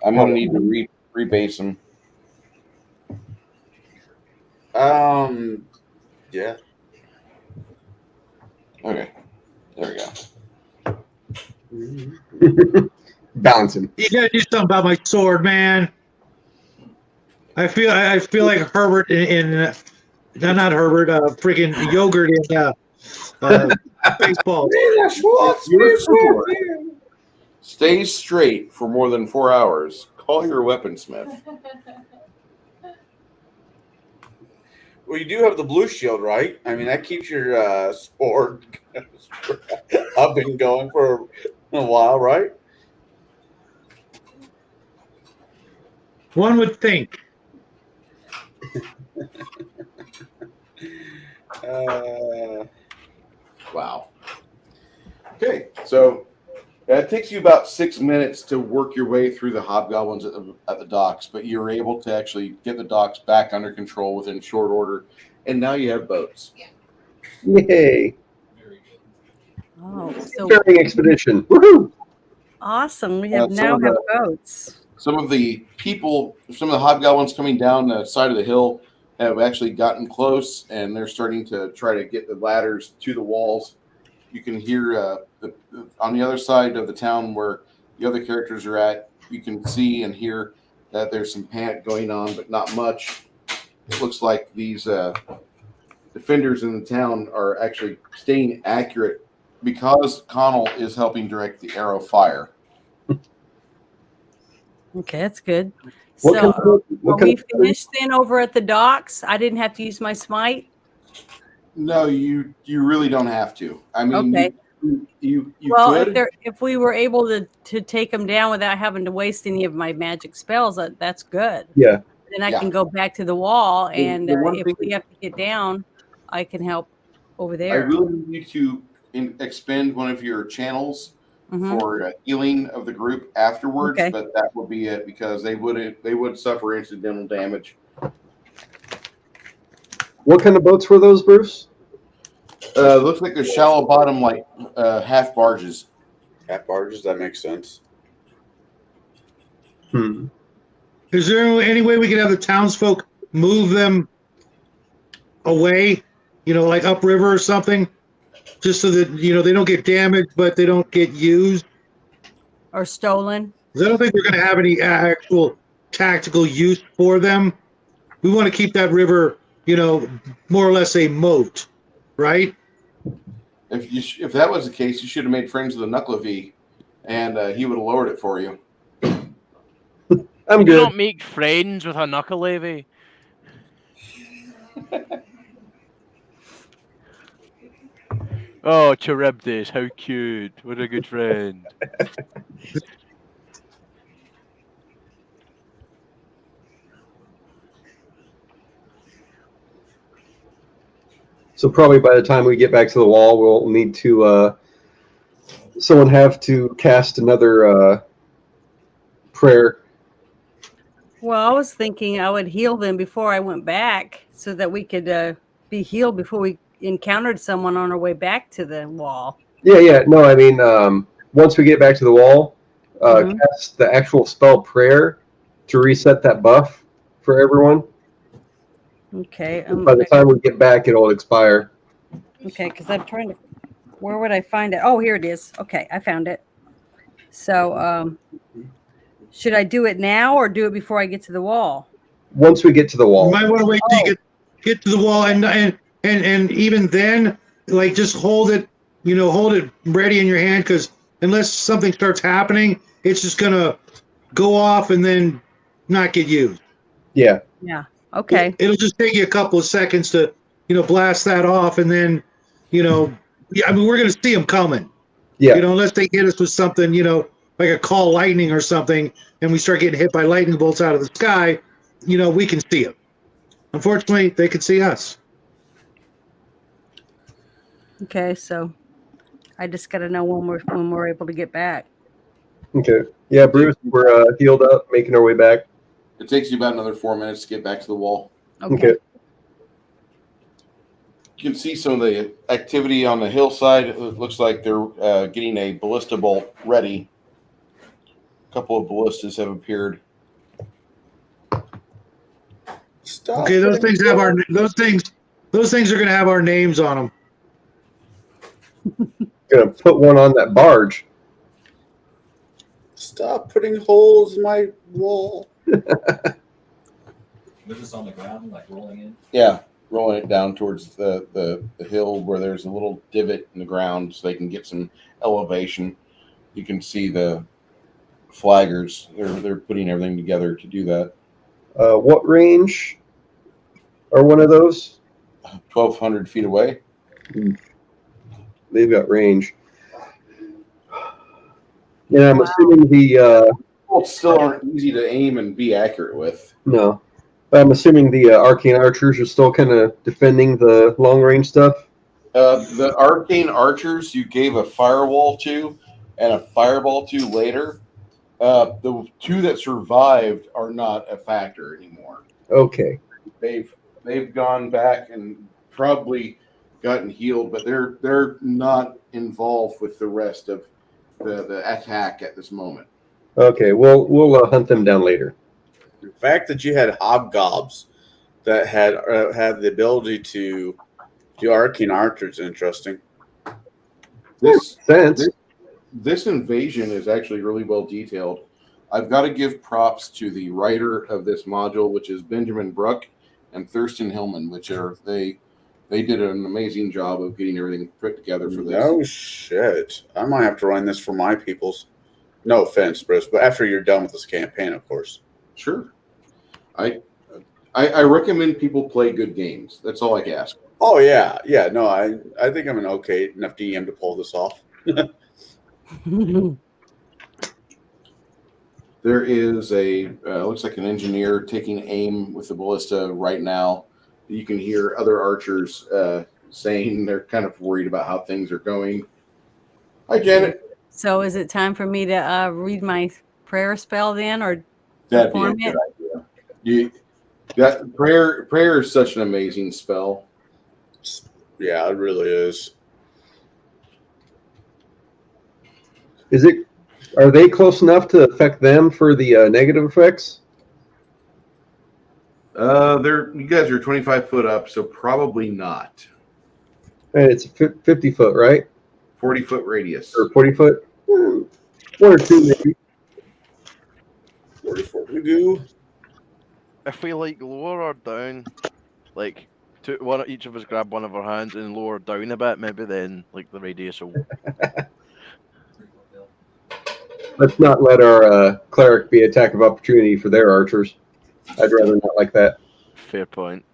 I'm going to need to rebase him. Yeah. Okay. There we go. Balance him. You gotta do something about my sword, man. I feel like Herbert not Herbert, freaking yogurt in baseball. Stay straight for more than 4 hours. Call your weaponsmith. Well, you do have the blue shield, right? I mean, that keeps your sword up and going for a while, right? One would think. Wow. Okay, so it takes you about 6 minutes to work your way through the hobgoblins at the docks, but you're able to actually get the docks back under control within short order, and now you have boats. Yay. Oh, so Carrying expedition. Woohoo! awesome. We Some have of the boats. Some of the hobgoblins coming down the side of the hill have actually gotten close, and they're starting to try to get the ladders to the walls. You can hear on the other side of the town where the other characters are at, you can see and hear that there's some panic going on, but not much. It looks like these defenders in the town are actually staying accurate because Connell is helping direct the arrow fire. Okay, that's good. What So, kind of- what are kind we of- finished then over at the docks? I didn't have to use my smite. No, you really don't have to. I mean, Okay. you Well, could. if we were able to take them down without having to waste any of my magic spells, that's good. Yeah. Then I Yeah. can go back to the wall, and The one if thing we have to get down, I can help over I there. will need you to expend one of your channels Mhm. for healing of the group afterwards, Okay. but that will be it because they would suffer incidental damage. What kind of boats were those, Bruce? Looks like a shallow bottom, like half barges. Half barges, that makes sense. Is there any way we could have the townsfolk move them away? Like upriver or something, just so that they don't get damaged, but they don't get used. Or stolen. 'Cause I don't think we're going to have any actual tactical use for them. We want to keep that river, more or less a moat, right? If that was the case, you should have made friends with the Knuckle V, and he would have lowered it for you. I'm You good. don't make friends with a knuckle levy. Oh, Charybdis, how cute. What a good friend. So probably by the time we get back to the wall, we'll need to someone have to cast another prayer. Well, I was thinking I would heal them before I went back, so that we could be healed before we encountered someone on our way back to the wall. Yeah. No, I mean, once we get back to the wall, Mhm. cast the actual spell prayer to reset that buff for everyone. Okay. By the time we get back, it'll expire. Okay, because I'm trying to. Where would I find it? Oh, here it is. Okay, I found it. So, should I do it now or do it before I get to the wall? Once we get to the You wall. might want to wait till you get to the wall, and even then, like, just hold it ready in your hand, because unless something starts happening, it's just gonna go off and then not get used. Yeah. Yeah. Okay. It'll just take you a couple of seconds to blast that off, and then yeah, I mean, we're gonna see them coming. Yeah. Unless they hit us with something, like a call lightning or something, and we start getting hit by lightning bolts out of the sky, we can see them. Unfortunately, they can see us. Okay, so I just got to know when we're able to get back. Okay. Yeah, Bruce, we're healed up, making our way back. It takes you about another 4 minutes to get back to the wall. Okay. You can see some of the activity on the hillside. It looks like they're getting a ballista bolt ready. A couple of ballistas have appeared. Stop. Okay, those things are going to have our names on them. Gonna put one on that barge. Stop putting holes in my wall. They're just on the ground, like rolling in. Yeah, rolling it down towards the hill where there's a little divot in the ground so they can get some elevation. You can see the flaggers. They're putting everything together to do that. What range are one of those? 1,200 feet away. They've got range. Yeah, I'm assuming the bolts still aren't easy to aim and be accurate with. no. I'm assuming the arcane archers are still kind of defending the long range stuff. The arcane archers you gave a firewall to and a fireball to later. The two that survived are not a factor anymore. Okay. They've gone back and probably gotten healed, but they're not involved with the rest of the attack at this moment. Okay, we'll hunt them down later. The fact that you had hobgobs that had the ability to do arcane archers is interesting. This invasion is actually really well detailed. I've got to give props to the writer of this module, which is Benjamin Bruck and Thurston Hillman, which are they did an amazing job of getting everything put together for this. No shit. I might have to run this for my peoples. No offense, Bruce, but after you're done with this campaign, of course. Sure. I recommend people play good games. That's all I can ask. Oh yeah, yeah. No, I think I'm an okay enough DM to pull this off. There is a looks like an engineer taking aim with the ballista right now. You can hear other archers saying they're kind of worried about how things are going. Hi, Janet. So is it time for me to read my prayer spell then, or That'd be a perform good it? idea. That prayer is such an amazing spell. Yeah, it really is. Are they close enough to affect them for the negative effects? You guys are 25 foot up, so probably not. And it's 50 foot, right? 40-foot radius. Or 40 foot? One or two, maybe. 40 foot we do. If we like lower or down, like each of us grab one of our hands and lower down a bit, maybe then like the radius will. Let's not let our cleric be attack of opportunity for their archers. I'd rather not like that. Fair point.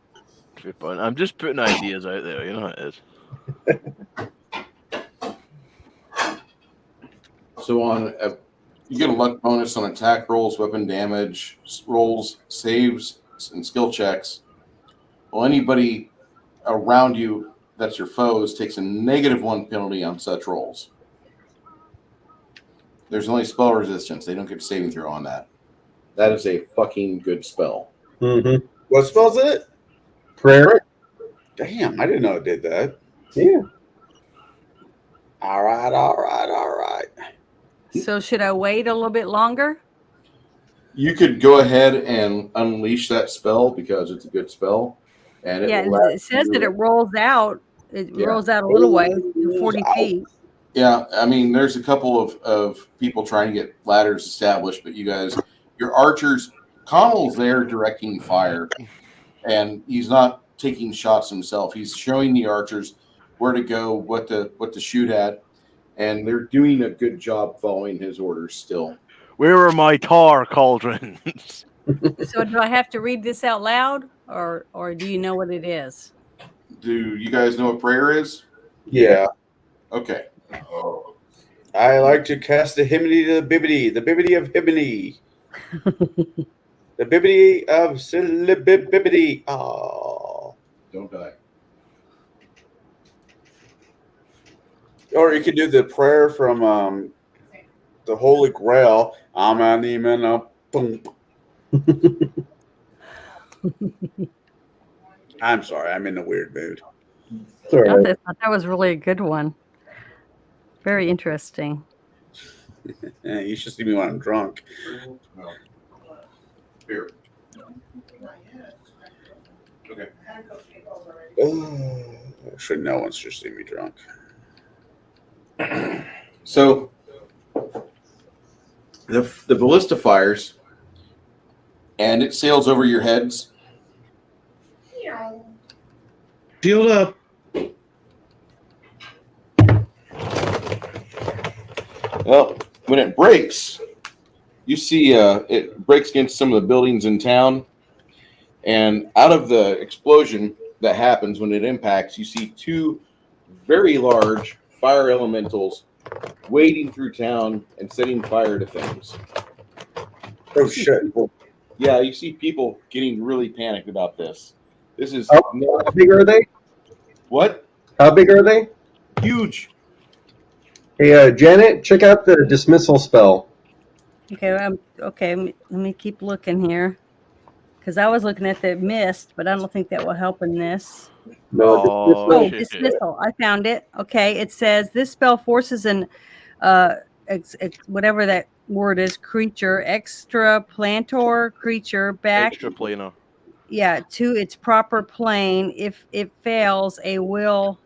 Fair point. I'm just putting ideas out there. You know how it is. So you get a luck bonus on attack rolls, weapon damage rolls, saves, and skill checks. Well, anybody around you that's your foes takes a -1 penalty on such rolls. There's only spell resistance. They don't get saving throw on that. That is a fucking good spell. Mm-hmm. What spell's it? Prayer. Damn, I didn't know it did that. Yeah. All right. So should I wait a little bit longer? You could go ahead and unleash that spell because it's a good spell. And it says that it rolls out. It rolls out a little way, 40 feet. Yeah, I mean, there's a couple of people trying to get ladders established, but your archers, Connell's there directing fire, and he's not taking shots himself. He's showing the archers where to go, what to shoot at, and they're doing a good job following his orders still. Where are my tar cauldrons? So do I have to read this out loud, or do you know what it is? Do you guys know what prayer is? Yeah. Okay. I like to cast the hymny to the bibbity of hymny. The bibbity of syllabibbity. Oh. Don't die. Or you could do the prayer from the Holy Grail. I'm boom. I'm sorry, I'm in a weird mood. I thought that was really a good one. Very interesting. Yeah, you should see me when I'm drunk. Here. Okay. Actually, no one should see me drunk. So the ballista fires, and it sails over your heads. Shield up. Well, when it breaks, you see it breaks against some of the buildings in town, and out of the explosion that happens when it impacts, you see two very large fire elementals wading through town and setting fire to things. Oh shit! Yeah, you see people getting really panicked about this. This is how big are they? What? How big are they? Huge. Hey, Janet, check out the dismissal spell. Okay, let me keep looking here, because I was looking at the mist, but I don't think that will help in this. No, dismissal. I found it. Okay, it says this spell forces an whatever that word is, creature, extraplantar creature back. Extraplanar. Yeah, to its proper plane. If it fails, a will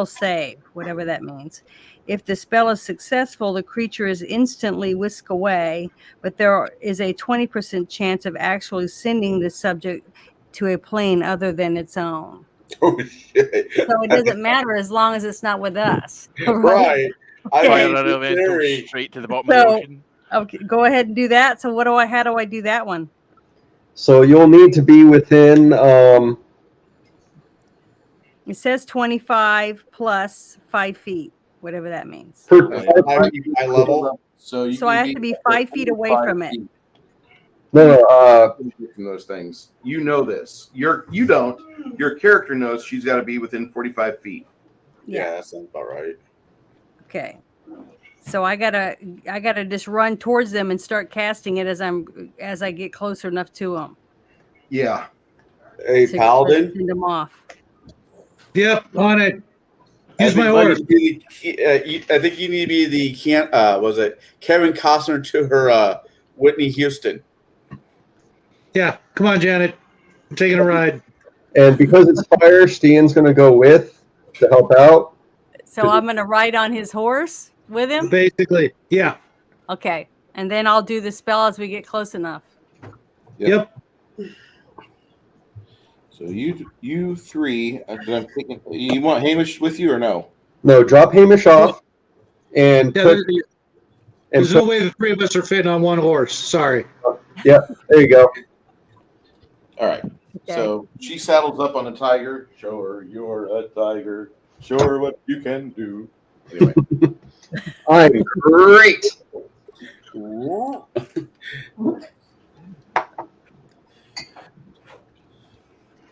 save, whatever that means. If the spell is successful, the creature is instantly whisked away, but there is a 20% chance of actually sending the subject to a plane other than its own. Oh shit! So it doesn't matter as long as it's not with us. Right. I Fire mean, elemental theory. straight to the bottom of the So, ocean. okay, go ahead and do that. So how do I do that one? So you'll need to be within. It says 25 plus 5 feet, whatever that means. Per, Uh, 5 feet high level. So you So can I have to be 5 feet away from it. no, From those things. You know this. You don't. Your character knows she's got to be within 45 feet. Yeah, that sounds about right. Okay. So I gotta just run towards them and start casting it as I get closer enough to them. Yeah. Hey, to Paladin. send them off. Yep, on it. I Use think my you horse. need to be I think you need to be the was it Kevin Costner to her Whitney Houston? Yeah, come on, Janet. I'm taking a ride. and because it's fire, Stian's going to go with to help out. So I'm gonna ride on his horse with him. Basically, yeah. Okay, and then I'll do the spell as we get close enough. Yep. So you three, I'm thinking, you want Hamish with you or no? No, drop Hamish off and Yeah, put. there's no way the three of us are fitting on one horse. Sorry. Yeah, there you go. All right. Okay. So she saddles up on the tiger. Show her you're a tiger. Show her what you can do. Anyway. I'm great.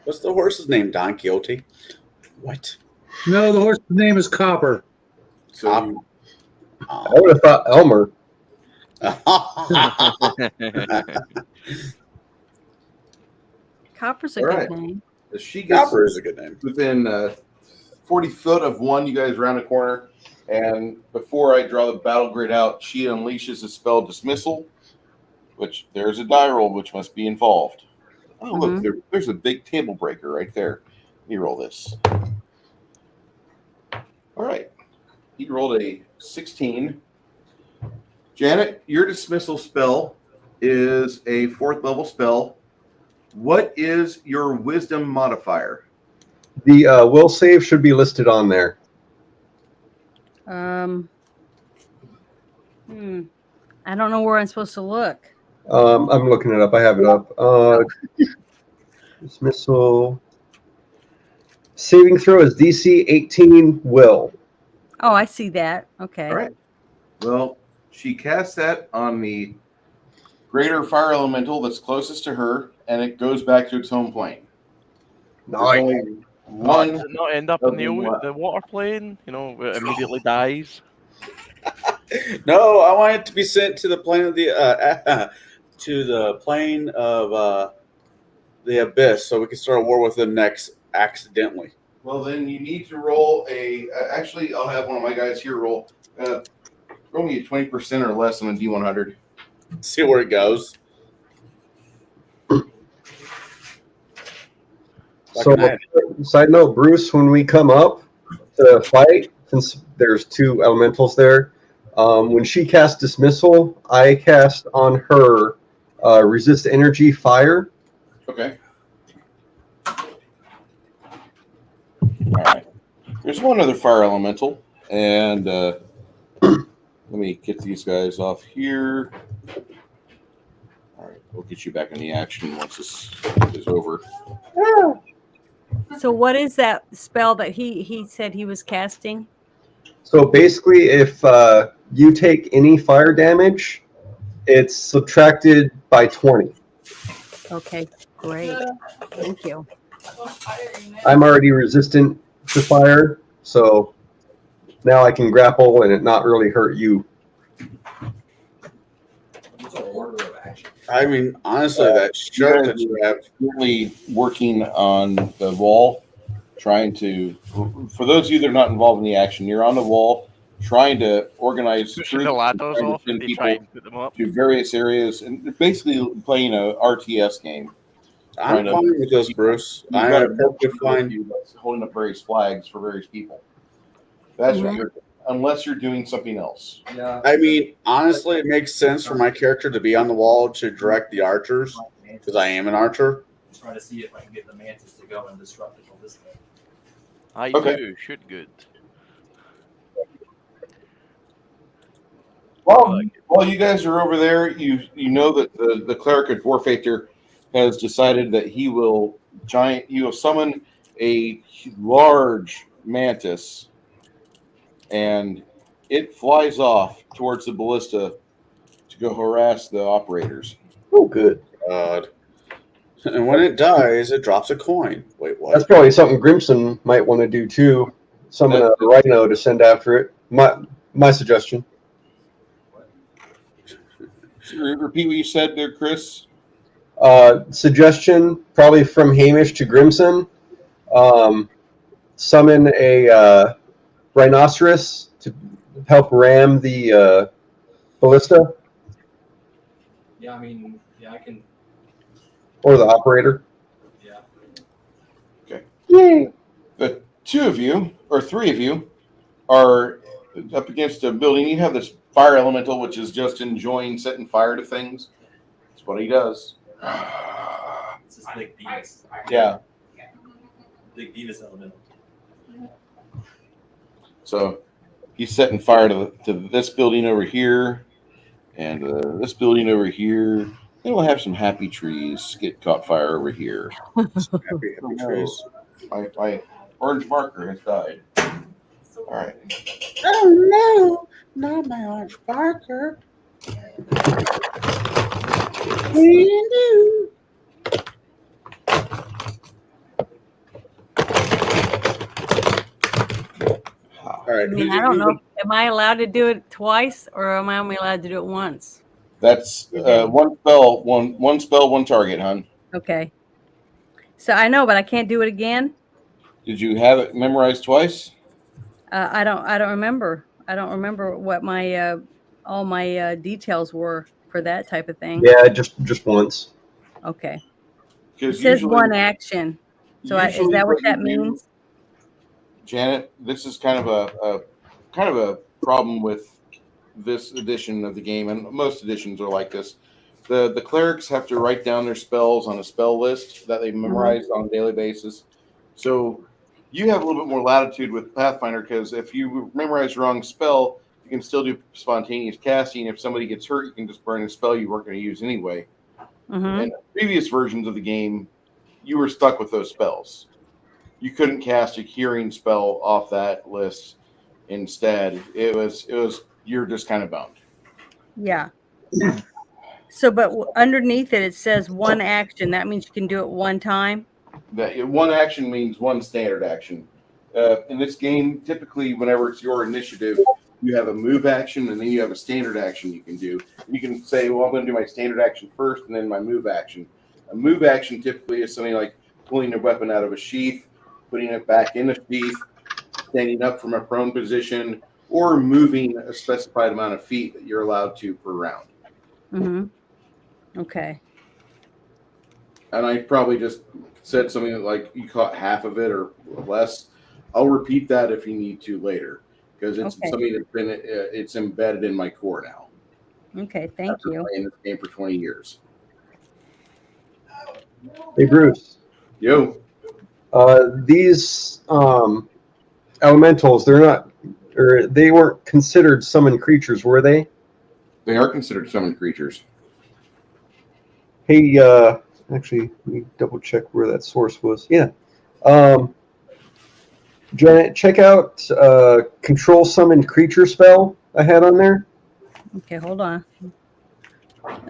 What's the horse's name? Don Quixote? What? No, the horse's name is Copper. So I would have thought Elmer. Copper's a All good right. name. as she gets Copper is a good name. within 40 foot of one, you guys round a corner. And before I draw the battle grid out, she unleashes a spell dismissal, which there's a die roll which must be involved. Oh, look, there's a big table breaker right there. Let me roll this. All right. He rolled a 16. Janet, your dismissal spell is a 4th level spell. What is your wisdom modifier? The will save should be listed on there. I don't know where I'm supposed to look. I'm looking it up. I have it up. Dismissal. Saving throw is DC 18 will. Oh, I see that. Okay. All right. Well, she casts that on the greater fire elemental that's closest to her, and it goes back to its home plane. There's only one. Does it not end up in the water plane? You know, where it immediately dies. No, I want it to be sent to the plane of the to the plane of the abyss, so we can start a war with them next accidentally. Well, then you need to roll a. Actually, I'll have one of my guys here roll. Roll me a 20% or less on a D100. See where it goes. So, side note, Bruce, when we come up to fight, since there's 2 elementals there, when she casts dismissal, I cast on her resist energy fire. Okay. All right. There's one other fire elemental, and let me get these guys off here. All right, we'll get you back in the action once this is over. So what is that spell that he said he was casting? So basically, if you take any fire damage, it's subtracted by 20. Okay, great. Thank you. I'm already resistant to fire, so now I can grapple and it not really hurt you. I mean, honestly, that shirt that you have. Currently working on the wall, trying to. For those of you that are not involved in the action, you're on the wall trying to organize Pushing the ladders off, send they people try and put them up. to various areas, and basically playing a RTS game. I'm fine with this, Bruce. I am perfectly fine. Holding up various flags for various people. That's what you're. Unless you're doing something else. Yeah. I mean, honestly, it makes sense for my character to be on the wall to direct the archers, because I am an archer. Try to see if I can get the mantis to go and disrupt it from this way. I do. Shoot good. While you guys are over there, you know that the cleric of Dwarfater has decided that he will summon a large mantis, and it flies off towards the ballista to go harass the operators. Oh, good. God. And when it dies, it drops a coin. Wait, what? That's probably something Grimson might want to do too. Summon a rhino to send after it. My suggestion. Repeat what you said there, Chris. Suggestion probably from Hamish to Grimson. Summon a rhinoceros to help ram the ballista. Yeah, I mean, yeah, I can. Or the operator. Yeah. Okay. Yay! The two of you, or three of you, are up against a building. You have this fire elemental, which is just enjoying setting fire to things. That's what he does. It's this big Venus. Yeah. Big Venus element. So he's setting fire to this building over here, and this building over here. Then we'll have some happy trees get caught fire over here. Happy trees. My orange marker has died. All right. Oh no, not my orange marker. All I right. mean, I don't know. Am I allowed to do it twice, or am I only allowed to do it once? That's one spell, one target, hon. Okay. So I know, but I can't do it again. Did you have it memorized twice? I don't remember. I don't remember what my all my details were for that type of thing. Yeah, just once. Okay. It Because says usually, one action. So is usually that what you that do- means? Janet, this is kind of a problem with this edition of the game, and most editions are like this. The clerics have to write down their spells on a spell list that they memorize on a daily basis. So you have a little bit more latitude with Pathfinder, because if you memorize the wrong spell, you can still do spontaneous casting. If somebody gets hurt, you can just burn a spell you weren't going to use anyway. Mm-hmm. In previous versions of the game, you were stuck with those spells. You couldn't cast a curing spell off that list. Instead, it was you're just kind of bound. Yeah. So, but underneath it says one action. That means you can do it one time. That one action means one standard action. In this game, typically, whenever it's your initiative, you have a move action and then you have a standard action you can do. You can say, well, I'm going to do my standard action first and then my move action. A move action typically is something like pulling a weapon out of a sheath, putting it back in the sheath, standing up from a prone position, or moving a specified amount of feet that you're allowed to per round. Mm-hmm. Okay. And I probably just said something like you caught half of it or less. I'll repeat that if you need to later, because it's something that's been it's embedded in my core now. Okay, thank you. Playing this game for 20 years. Hey, Bruce. Yo. These elementals, they weren't considered summoned creatures, were they? They are considered summoned creatures. Hey, actually, let me double check where that source was. Yeah. Janet, check out control summoned creature spell I had on there. Okay, hold on.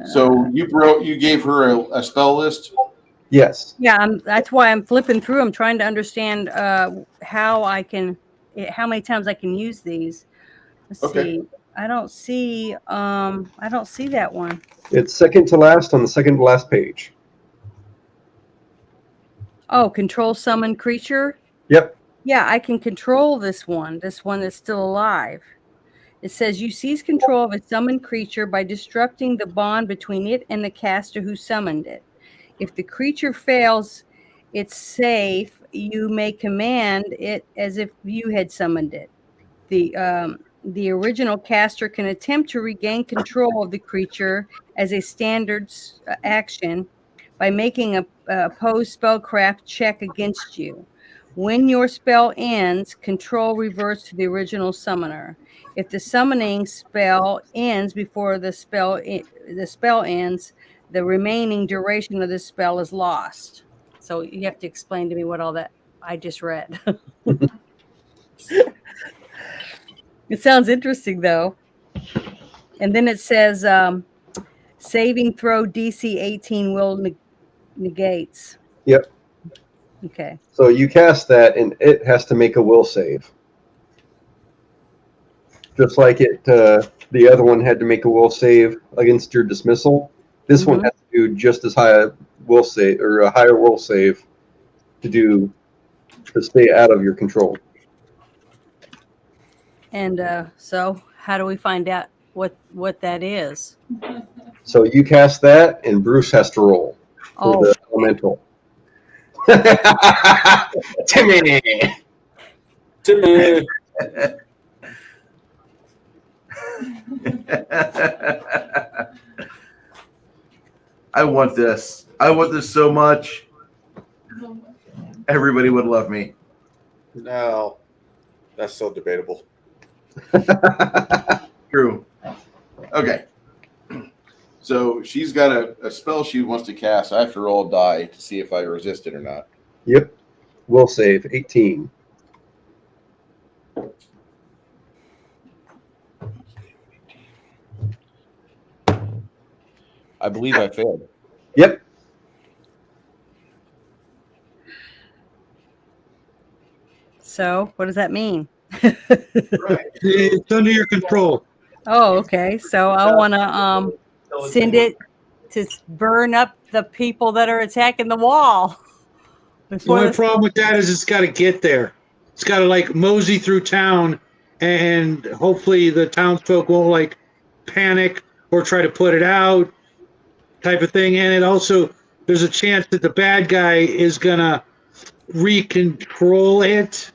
So you gave her a spell list? Yes. Yeah, that's why I'm flipping through. I'm trying to understand how many times I can use these. Let's see. I don't see that one. It's second to last on the second to last page. Oh, control summon creature? Yep. Yeah, I can control this one that's still alive. It says you seize control of a summoned creature by disrupting the bond between it and the caster who summoned it. If the creature fails its save, you may command it as if you had summoned it. The original caster can attempt to regain control of the creature as a standard action by making a opposed spellcraft check against you. When your spell ends, control reverts to the original summoner. If the summoning spell ends before the spell ends, the remaining duration of the spell is lost. So you have to explain to me what all that I just read. It sounds interesting, though. And then it says saving throw DC 18 will negates. Yep. Okay. So you cast that, and it has to make a will save. Just like it, the other one had to make a will save against your dismissal. This one has to do just as high a will save, or a higher will save, to stay out of your control. And so how do we find out what that is? So you cast that, and Bruce has to roll for the elemental. Timmy. I want this. I want this so much. Everybody would love me. No, that's still debatable. True. Okay. So she's got a spell she wants to cast. I have to roll a die to see if I resist it or not. Yep. Will save 18. I believe I failed. Yep. So what does that mean? It's under your control. Oh, okay. So I want to send it to burn up the people that are attacking the wall. The only problem with that is it's got to get there. It's got to like mosey through town, and hopefully the townsfolk won't like panic or try to put it out, type of thing. And it also, there's a chance that the bad guy is gonna recontrol it,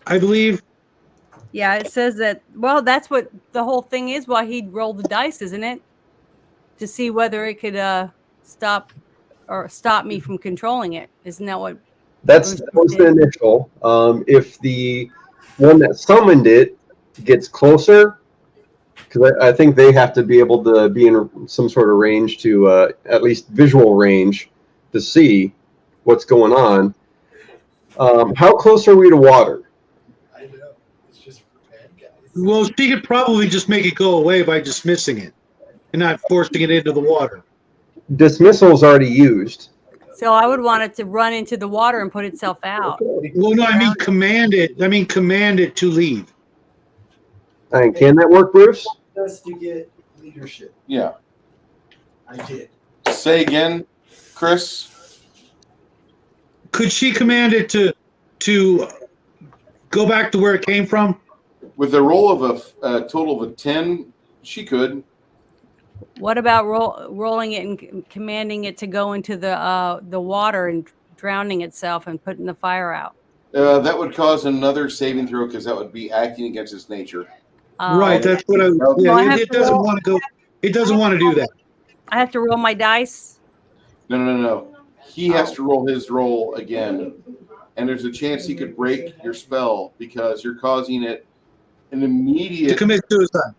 I believe. Yeah, it says that. Well, that's what the whole thing is. Why he'd roll the dice, isn't it? To see whether it could stop me from controlling it. Isn't that what? That was the initial. If the one that summoned it gets closer, because I think they have to be able to be in some sort of range to at least visual range to see what's going on. How close are we to water? I know. It's just for bad guys. Well, she could probably just make it go away by dismissing it and not forcing it into the water. Dismissal is already used. So I would want it to run into the water and put itself out. Well, no, I mean command it. I mean command it to leave. And can that work, Bruce? Just to get leadership. Yeah. I did. Say again, Chris. Could she command it to go back to where it came from? With a roll of a total of a 10, she could. What about rolling it and commanding it to go into the water and drowning itself and putting the fire out? That would cause another saving throw because that would be acting against its nature. Right, that's what I. Yeah, it doesn't want to go. It doesn't want to do that. I have to roll my dice. No. He has to roll his roll again, and there's a chance he could break your spell because you're causing it an immediate to commit suicide.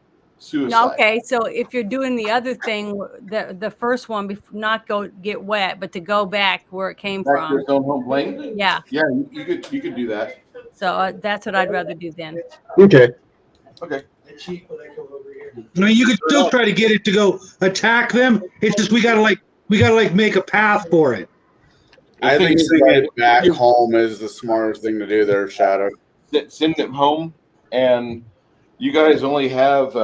Okay, so if you're doing the other thing, the first one, not get wet, but to go back where it came back from. to its own home plane. Yeah. Yeah, you could do that. So that's what I'd rather do then. Okay. Okay. I cheat when I come over here. I mean, you could still try to get it to go attack them. It's just we gotta make a path for it. I think sending it back home is the smartest thing to do there, Shadow. Send it home, and you guys only have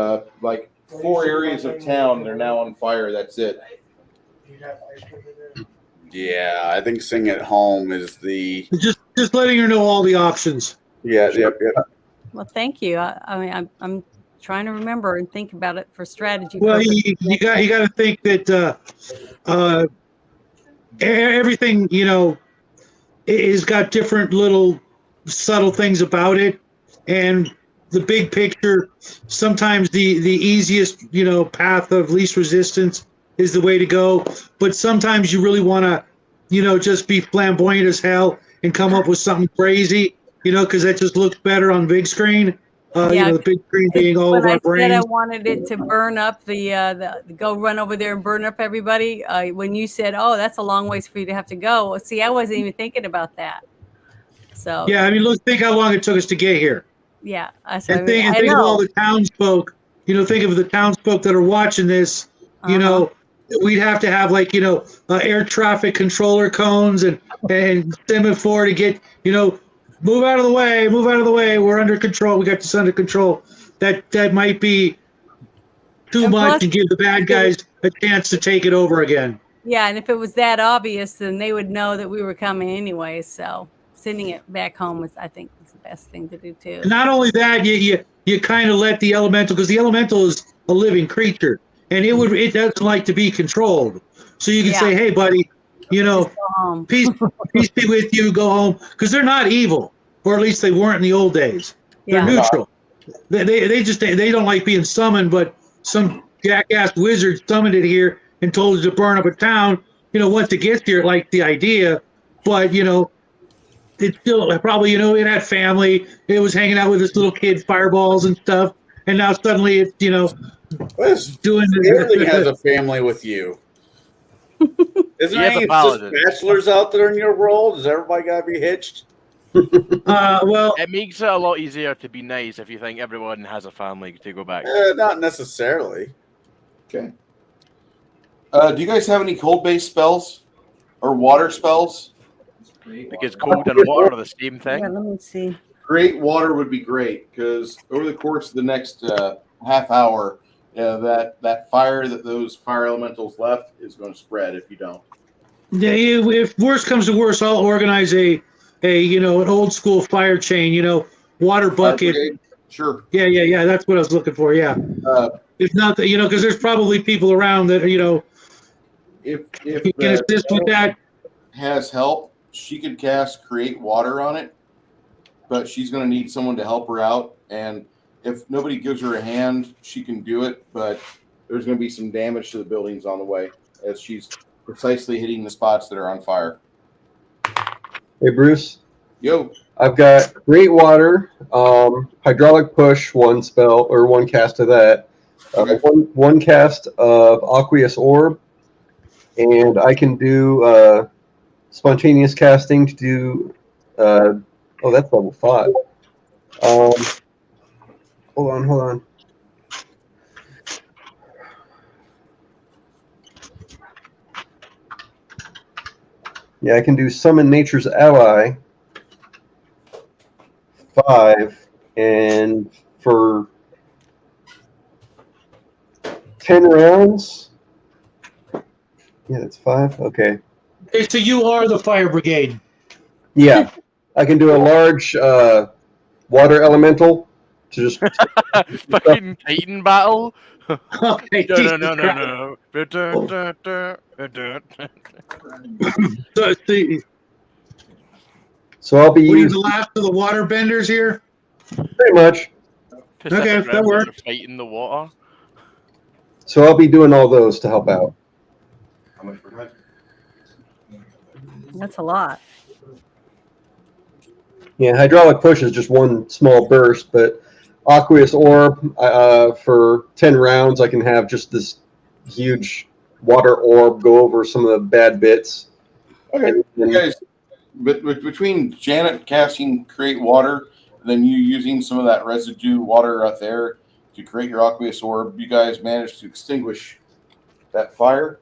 like 4 areas of town. They're now on fire. That's it. Yeah, I think sending it home is the just letting her know all the options. Yeah. Well, thank you. I mean, I'm trying to remember and think about it for strategy. Well, you got to think that everything is got different little subtle things about it, and the big picture. Sometimes the easiest path of least resistance is the way to go, but sometimes you really want to just be flamboyant as hell and come up with something crazy, because that just looks better on big screen. Yeah, The big screen being all of when our I said I brains. wanted it to burn up the go run over there and burn up everybody, when you said, "Oh, that's a long ways for you to have to go," well, see, I wasn't even thinking about that. So Yeah, I mean, look, think how long it took us to get here. yeah, And think of all the townsfolk, think of the townsfolk that are watching this, we'd have to have air traffic controller cones and semaphore to get, move out of the way, move out of the way. We're under control. We got this under control. That might be too And much plus, to give the bad guys a chance to take it over again. yeah, and if it was that obvious, then they would know that we were coming anyway. So sending it back home I think, is the best thing to do too. And not only that, you kind of let the elemental, because the elemental is a living creature, and it doesn't like to be controlled. So you can say, hey, buddy, peace be with you, go home, because they're not evil, or at least they weren't in the old days. They're neutral. They don't like being summoned, but some jackass wizard summoned it here and told it to burn up a town. Once it gets here, it liked the idea, but it still probably, it had family. It was hanging out with this little kid, fireballs and stuff. And now suddenly it's, doing Everything has a family with you. Isn't there any just bachelors out there in your world? Does everybody got to be hitched? Well, it makes it a lot easier to be nice if you think everyone has a family to go back. Not necessarily. Okay. Do you guys have any cold-based spells or water spells? Because cold and water are the same thing. Yeah, let me see. Great water would be great, because over the course of the next half hour, that fire that those fire elementals left is going to spread if you don't. Yeah, if worse comes to worse, I'll organize an old school fire chain, water bucket. Sure. Yeah. That's what I was looking for. Yeah. If not, because there's probably people around that, if can assist with that. Has help, she could cast create water on it, but she's going to need someone to help her out. And if nobody gives her a hand, she can do it, but there's going to be some damage to the buildings on the way as she's precisely hitting the spots that are on fire. Hey, Bruce. Yo. I've got Great Water, Hydraulic Push, one spell, or one cast of that. Okay. One cast of Aqueous Orb, and I can do spontaneous casting to do. That's level 5. Hold on. Yeah, I can do Summon Nature's Ally 5, and for 10 rounds. Yeah, that's 5. Okay. Okay, so you are the fire brigade. Yeah, I can do a large water elemental to just fucking Titan battle. Okay, no. So I'll be the last of the water benders here. Pretty much. Okay, that works. Fighting the water. So I'll be doing all those to help out. How much per time? That's a lot. Yeah, Hydraulic Push is just one small burst, but Aqueous Orb, for 10 rounds, I can have just this huge water orb go over some of the bad bits. Okay, you guys, but between Janet casting Create Water and then you using some of that residue water out there to create your Aqueous Orb, you guys managed to extinguish that fire.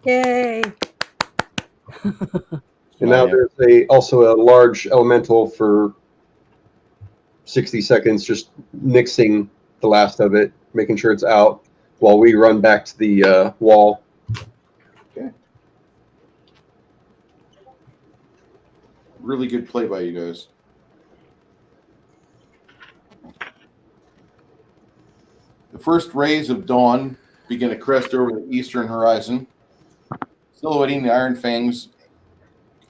Yay! And now there's also a large elemental for 60 seconds, just mixing the last of it, making sure it's out while we run back to the wall. Okay. Really good play by you guys. The first rays of dawn begin to crest over the eastern horizon, silhouetting the Iron Fang's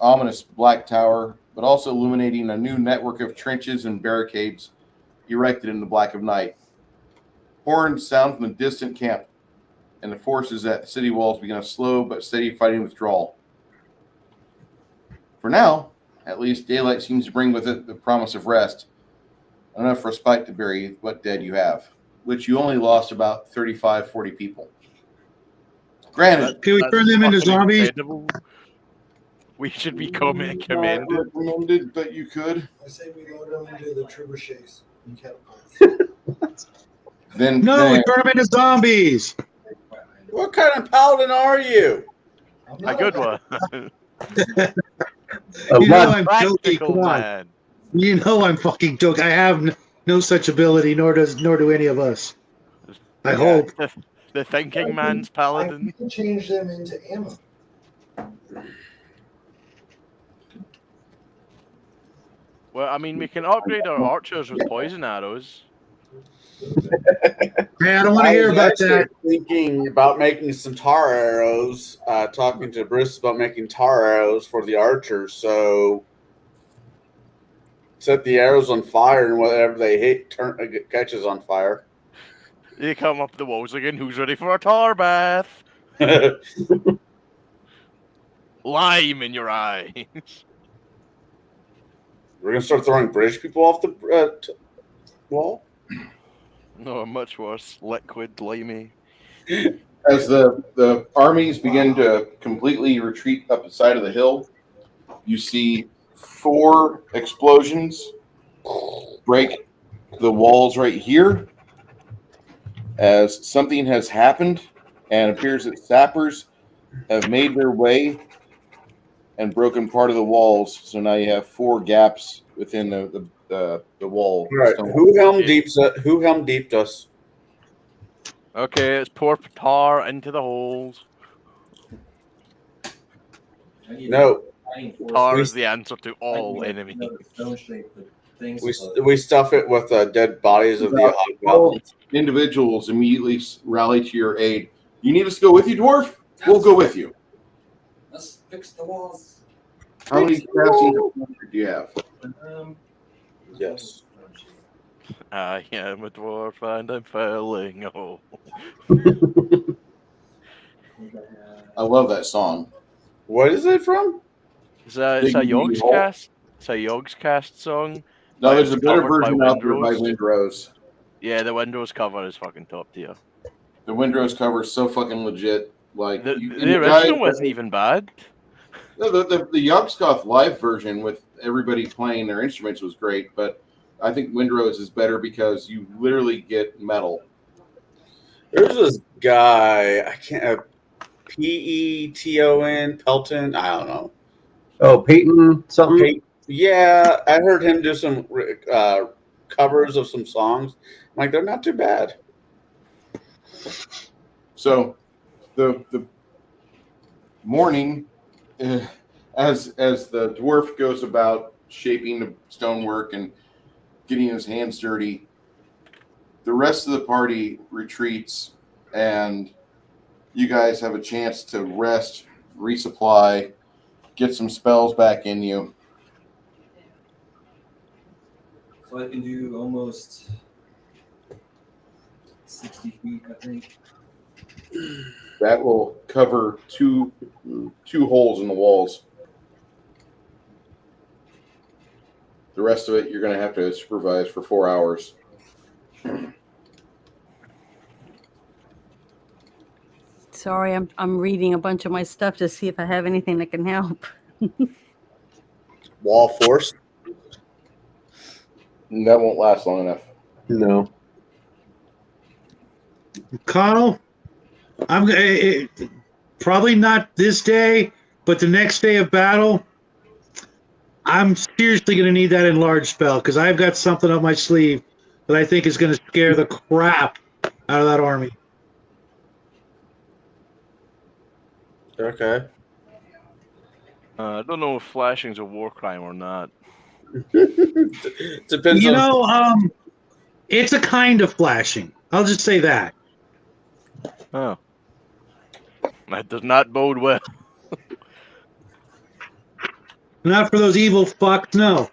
ominous black tower, but also illuminating a new network of trenches and barricades erected in the black of night. Horns sound from the distant camp, and the forces at the city walls begin a slow but steady fighting withdrawal. For now, at least daylight seems to bring with it the promise of rest, enough respite to bury what dead you have, which you only lost about 35, 40 people. Granted, Can we turn them into fucking zombies? incredible. We should be commended. Recommended, but you could. I say we load them into the trebuchets and catapults. Then turn them into zombies. What kind of paladin are you? A good one. You know I'm joking. Practical Come on. man. You know I'm fucking joking. I have no such ability, nor do any of us. I hope. The thinking man's paladin. I can change them into ammo. Well, I mean, we can upgrade our archers with poison arrows. Hey, I don't want to hear about actually that. Thinking about making some tar arrows. Talking to Bruce about making tar arrows for the archers. So set the arrows on fire, and whatever they hit catches on fire. You come up the walls again. Who's ready for a tar bath? Lime in your eyes. We're gonna start throwing British people off the wall. No, much worse. Liquid, limey. as the armies begin to completely retreat up the side of the hill, you see 4 explosions break the walls right here as something has happened, and it appears that sappers have made their way and broken part of the walls. So now you have 4 gaps within the wall. Right. Who helm deeped us? Okay, let's pour tar into the holes. No. Tar is the answer to all enemies. We stuff it with dead bodies of the hobgoblins. Individuals immediately rally to your aid. You need us to go with you, dwarf? We'll go with you. Let's fix the walls. How many crafting do you have? Yes. I am a dwarf and I'm failing. Oh. I love that song. What is it from? It's a Yogg's Cast. It's a Yogg's Cast song. No, there's a better covered by version out there by Windrose. Windrose. Yeah, the Windrose cover is fucking top tier. The Windrose cover is so fucking legit. Like The original wasn't even bad. No, the Yoggoth live version with everybody playing their instruments was great, but I think Windrose is better because you literally get metal. There's this guy, I can't, Peton, Pelton, I don't know. Oh, Peyton something? Yeah, I heard him do some covers of some songs. I'm like, they're not too bad. So the morning, as the dwarf goes about shaping the stonework and getting his hands dirty, the rest of the party retreats, and you guys have a chance to rest, resupply, get some spells back in you. So I can do almost 60 feet, I think. That will cover two holes in the walls. The rest of it, you're going to have to supervise for 4 hours. Sorry, I'm reading a bunch of my stuff to see if I have anything that can help. Wall force? That won't last long enough. No. Connell, I'm probably not this day, but the next day of battle, I'm seriously going to need that enlarged spell because I've got something up my sleeve that I think is going to scare the crap out of that army. Okay. I don't know if flashing's a war crime or not. Depends on... it's a kind of flashing. I'll just say that. Oh. That does not bode well. Not for those evil fucks, no.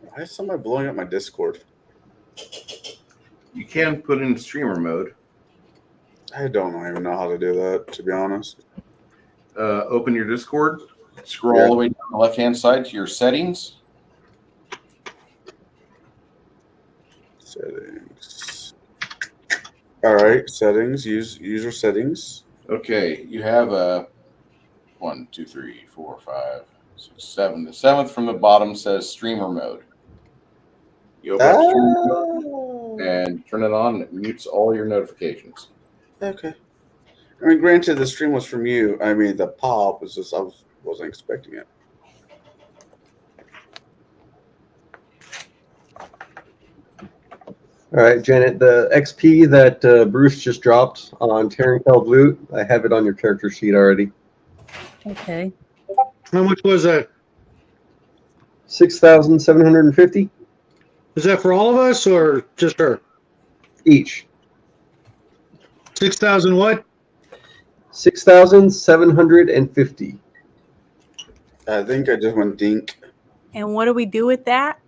Why is somebody blowing up my Discord? You can put in streamer mode. I don't even know how to do that, to be honest. Open your Discord. Scroll all the way down the left-hand side to your settings. Settings. All right, settings. User settings. Okay, you have a 1, 2, 3, 4, 5, 6, 7. The 7th from the bottom says streamer mode. You open up streamer mode and turn it on. It mutes all your notifications. Okay. I mean, granted, the stream was from you. I mean, the pop was just, I wasn't expecting it. All right, Janet, the XP that Bruce just dropped on Tearing Felled Loot, I have it on your character sheet already. Okay. How much was that? 6,750 Is that for all of us or just her? each. 6,000 what? 6,750. I think I just went dink. And what do we do with that?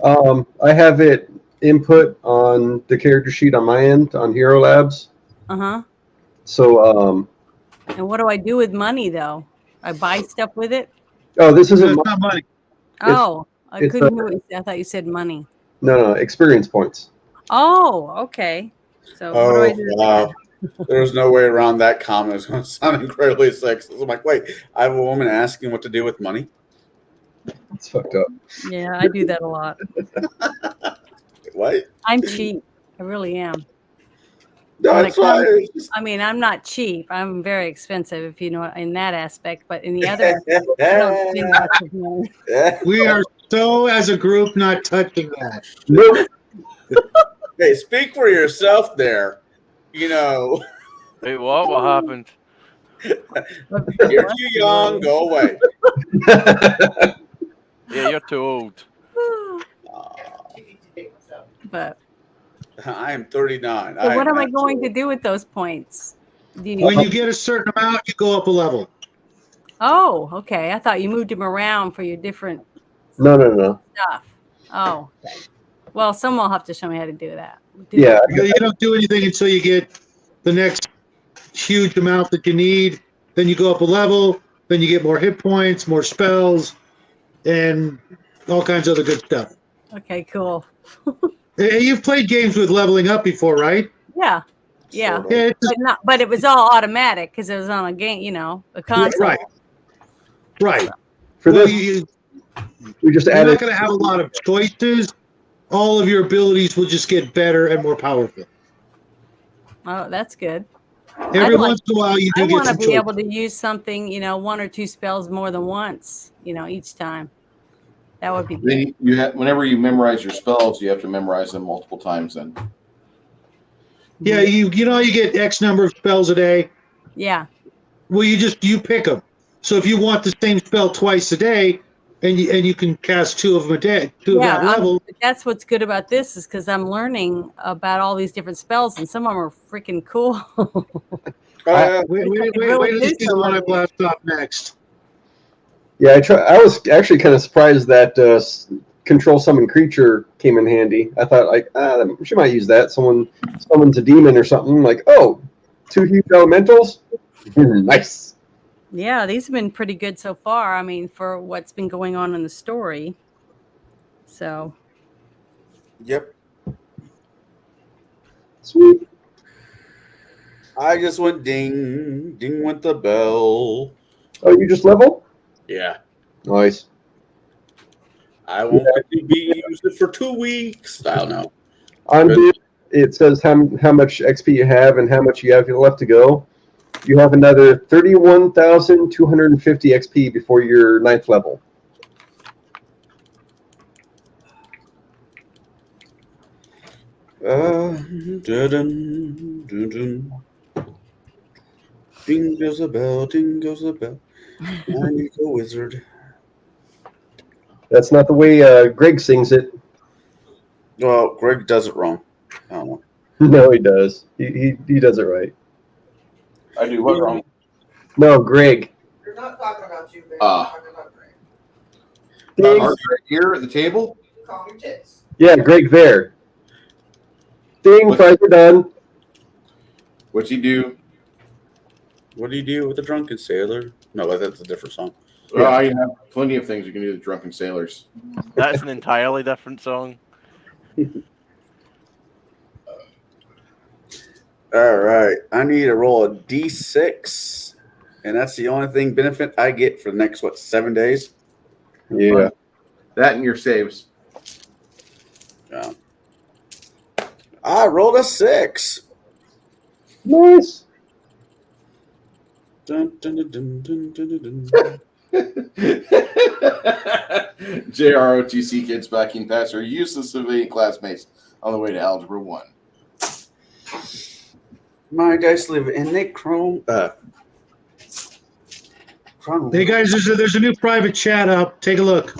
I have it input on the character sheet on my end on Hero Labs. Uh-huh. So, And what do I do with money, though? I buy stuff with it? oh, this isn't It's not money. Oh, I it's, couldn't hear what you said. I thought you said money. no, experience points. Oh, okay. So what do I do with wow. that? There's no way around that comment. It's going to sound incredibly sexist. I'm like, wait, I have a woman asking what to do with money? It's fucked up. Yeah, I do that a lot. What? I'm cheap. I really am. No, When it that's why. comes- I mean, I'm not cheap. I'm very expensive, if you know, in that aspect. But in the other aspect, I don't spend much of money. We are so, as a group, not touching that. Nope. Hey, speak for yourself there. You know, Wait, what? What happened? you're too young. Go away. Yeah, you're too old. But I am 39. so what am I not going too to do with those points? Do you, When you get a certain amount, you go up a level. oh, okay. I thought you moved them around for your different No. stuff. Oh, okay. Well, someone will have to show me how to do that. Yeah. You don't do anything until you get the next huge amount that you need. Then you go up a level. Then you get more hit points, more spells, and all kinds of other good stuff. Okay, cool. Hey, you've played games with leveling up before, right? Yeah. Yeah. Sort of. Yeah, it's But it was all automatic because it was on a game, you know, a console. right. For Well, this, we just you're added. not going to have a lot of choices. All of your abilities will just get better and more powerful. Oh, that's good. Every once in a while, you I do get want to some be choices. able to use something, you know, one or two spells more than once, you know, each time. That would be good. Then you have, whenever you memorize your spells, you have to memorize them multiple times. Then Yeah, you get X number of spells a day. Yeah. Well, you pick them. So if you want the same spell twice a day, and you can cast two of them a day, two of that level. That's what's good about this is because I'm learning about all these different spells, and some of them are freaking cool. Wait till you see the one I blast off next. Yeah, I was actually kind of surprised that control summon creature came in handy. I thought like, she might use that. Someone summons a demon or something. Like, oh, 2 huge elementals. Nice. Yeah, these have been pretty good so far. I mean, for what's been going on in the story. So. Yep. Sweet. I just went ding. Ding went the bell. Oh, you just leveled? Yeah. Nice. I won't be used it for 2 weeks. I don't know. On here, it says how much XP you have and how much you have left to go. You have another 31,250 XP before your 9th level. Ding goes a bell, ding goes a bell. I need a wizard. That's not the way Greg sings it. Well, Greg does it wrong. I don't know. No, he does. He does it right. I do what wrong? No, Greg. We're not talking about you, Greg. We're talking about Greg. Are you here at the table? Calm your tits. Yeah, Greg there. Ding, fries are done. What's he do? What do you do with a drunken sailor? No, that's a different song. Well, I have plenty of things you can do with drunken sailors. That's an entirely different song. All right. I need to roll a D6. And that's the only thing benefit I get for the next, 7 days? Yeah. That and your saves. Yeah. I rolled a 6. Nice. Dun, dun, dun, dun, dun, dun, dun. JROTC kids backing pass are useless civilian classmates on the way to Algebra 1. My dice live in the chrome. Hey guys, there's a new private chat up. Take a look.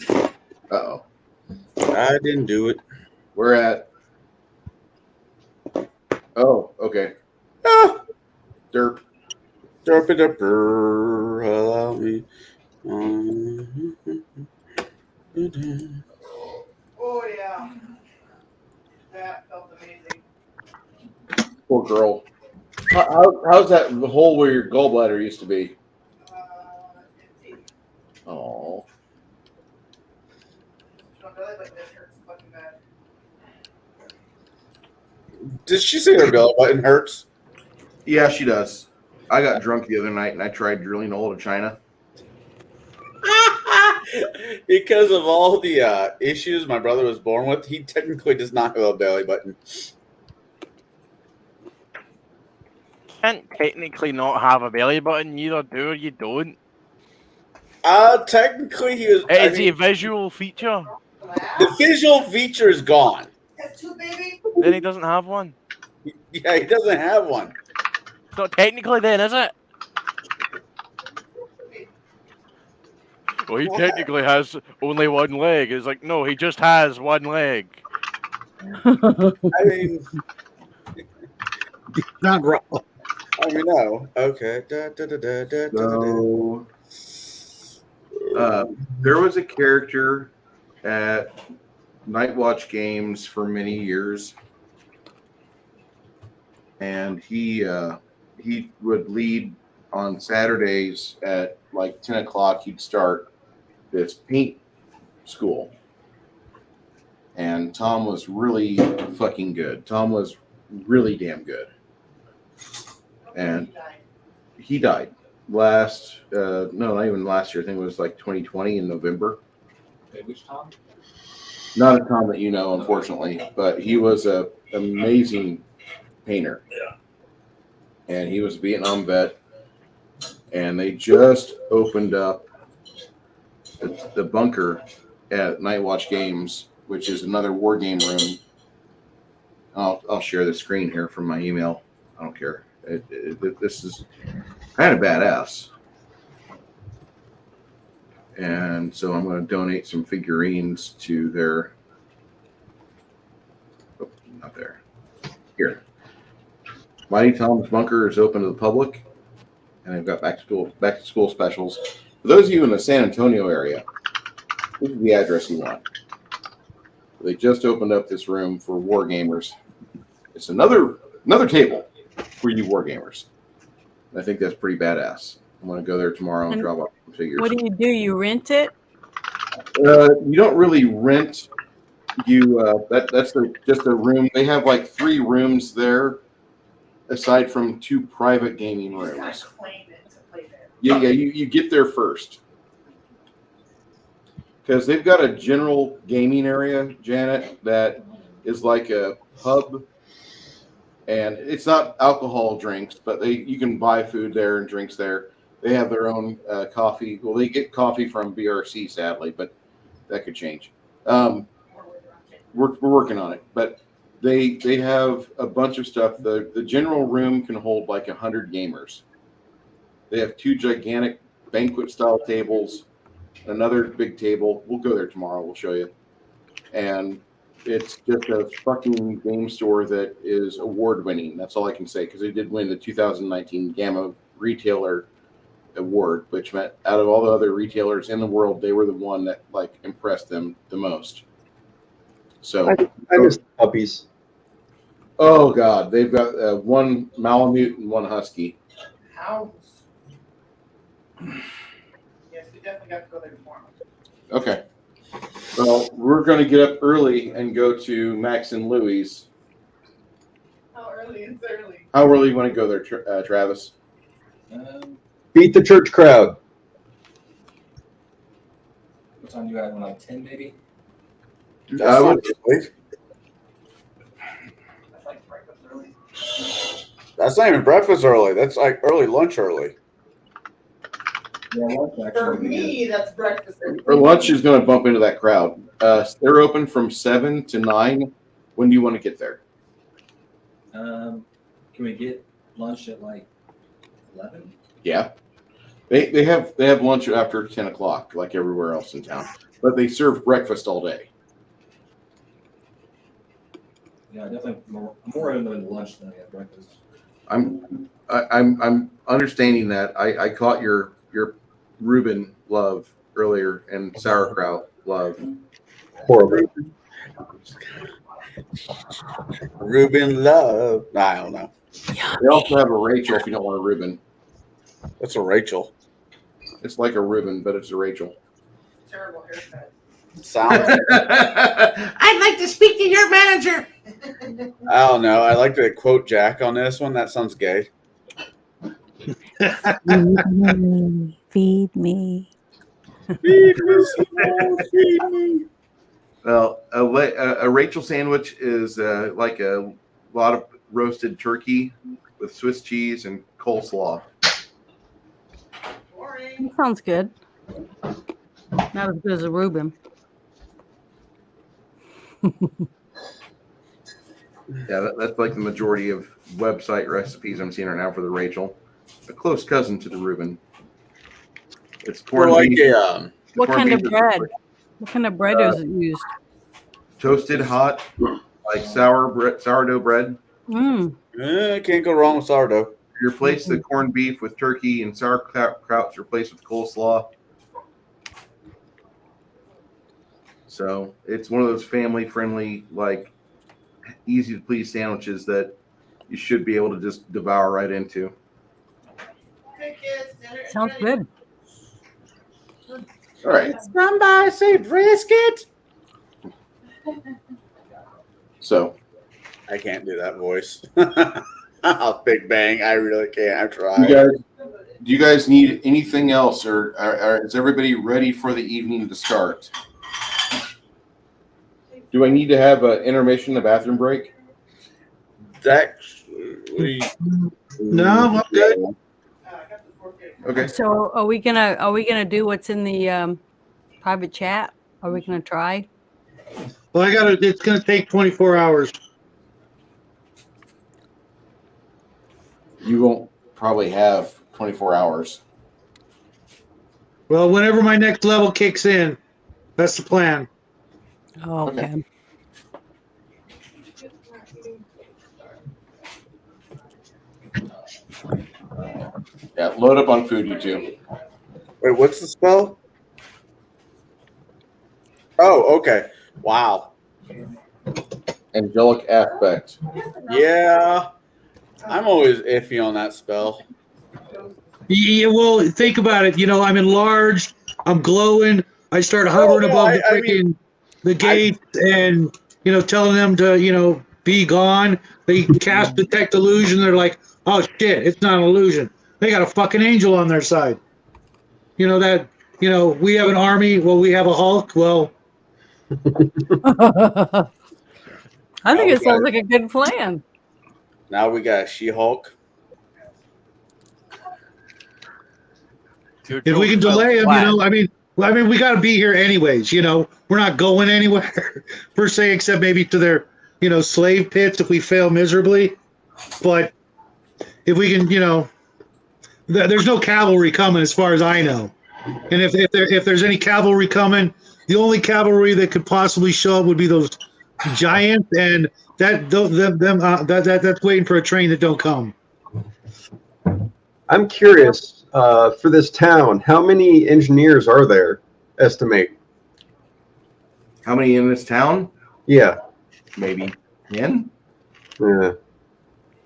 Uh-oh. I didn't do it. We're at... Oh, okay. Ah! Derp. Derp-a-derp-er, allow me. Oh yeah. That felt amazing. Poor girl. How's that hole where your gallbladder used to be? Empty. Oh. Don't really, but this hurts fucking bad. Did she say her belly button hurts? Yeah, she does. I got drunk the other night and I tried drilling a hole to China. Because of all the issues my brother was born with, he technically does not have a belly button. Can't technically not have a belly button. You either do or you don't. Technically he was. It's a visual feature. The visual feature is gone. That's two, baby. Then he doesn't have one. Yeah, he doesn't have one. It's not technically then, is it? Well, he technically has only one leg. It's like, no, he just has one leg. I mean, Not wrong. I mean, no. Okay. So, there was a character at Night Watch Games for many years, and he would lead on Saturdays at like 10 o'clock. He'd start this paint school, and Tom was really fucking good. Tom was really damn good, and he died last no, not even last year. I think it was like 2020 in November. Which Tom? Not a Tom that you know, unfortunately, but he was a amazing painter. Yeah. And he was a Vietnam vet, and they just opened up the bunker at Night Watch Games, which is another war game room. I'll share the screen here from my email. I don't care. This is kind of badass. And so I'm going to donate some figurines to their... Oh, not there. Here. Mighty Tom's Bunker is open to the public, and they've got back to school specials. For those of you in the San Antonio area, this is the address you want. They just opened up this room for war gamers. It's another table for you war gamers. I think that's pretty badass. I'm going to go there tomorrow and drop off some figures. What do? You rent it? You don't really rent. That's just a room. They have like 3 rooms there, aside from 2 private gaming rooms. Yeah, you get there first. Because they've got a general gaming area, Janet, that is like a pub. And it's not alcohol drinks, but you can buy food there and drinks there. They have their own coffee. Well, they get coffee from BRC, sadly, but that could change. We're working on it. But they have a bunch of stuff. The general room can hold like 100 gamers. They have 2 gigantic banquet-style tables, another big table. We'll go there tomorrow. We'll show you. And it's just a fucking game store that is award-winning. That's all I can say, because they did win the 2019 Gamma Retailer Award, which meant out of all the other retailers in the world, they were the one that like impressed them the most. So I miss puppies. oh god, they've got one Malamute and one Husky. House. Yes, we definitely got to go there tomorrow. Okay. Well, we're going to get up early and go to Max and Louie's. How early is early? How early you want to go there, Travis? Beat the church crowd. What time do you guys want? Like 10 maybe? That's not too late. That's like breakfast early. That's not even breakfast early. That's like early lunch early. Yeah, lunch For actually. me, that's breakfast early. Or lunch is going to bump into that crowd. They're open from 7 to 9. When do you want to get there? Can we get lunch at like 11? Yeah. They have lunch after 10 o'clock, like everywhere else in town. But they serve breakfast all day. Yeah, definitely more into lunch than I get breakfast. I'm understanding that. I caught your Reuben love earlier and sauerkraut love. Horrible. Reuben love. I don't know. They also have a Rachel if you don't want a Reuben. That's a Rachel. It's like a Reuben, but it's a Rachel. Terrible haircut. Sounds. I'd like to speak to your manager. I don't know. I like to quote Jack on this one. That sounds gay. Feed me. Feed me, Simone, feed me. Well, a Rachel sandwich is like a lot of roasted turkey with Swiss cheese and coleslaw. Boring. That sounds good. Not as good as a Reuben. Yeah, that's like the majority of website recipes I'm seeing right now for the Rachel. A close cousin to the Reuben. It's corned Like beef. a, What corned kind of beef bread? What kind of bread is it used? toasted hot, like sourdough bread. can't go wrong with sourdough. You replace the corned beef with turkey and sauerkraut's replaced with coleslaw. So it's one of those family-friendly, like easy to please sandwiches that you should be able to just devour right into. Okay, kids, dinner is Sounds ready. good. All right. Somebody say brisket. So I can't do that voice. Big Bang. I really can't. I tried. do you guys need anything else, or is everybody ready for the evening to start? Do I need to have an intermission, a bathroom break? No, I'm good. Okay. So are we gonna do what's in the private chat? Are we gonna try? Well, it's gonna take 24 hours. You won't probably have 24 hours. Well, whenever my next level kicks in, that's the plan. Oh, okay. Yeah, load up on food, you two. Wait, what's the spell? Oh, okay. Wow. Angelic aspect. Yeah. I'm always iffy on that spell. Yeah, well, think about it. I'm enlarged. I'm glowing. I start hovering above the gate and, telling them to, be gone. They cast detect illusion. They're like, oh, shit, it's not an illusion. They got a fucking angel on their side. We have an army. Well, we have a Hulk. Well, I think it sounds like a good plan. Now we got a She-Hulk. if we can delay him, we got to be here anyways. We're not going anywhere per se, except maybe to their, slave pits if we fail miserably. But if we can, there's no cavalry coming as far as I know. And if there's any cavalry coming, the only cavalry that could possibly show up would be those giants, and that's waiting for a train that don't come. I'm curious, for this town, how many engineers are there, estimate? How many in this town? Yeah. Maybe 10. Yeah.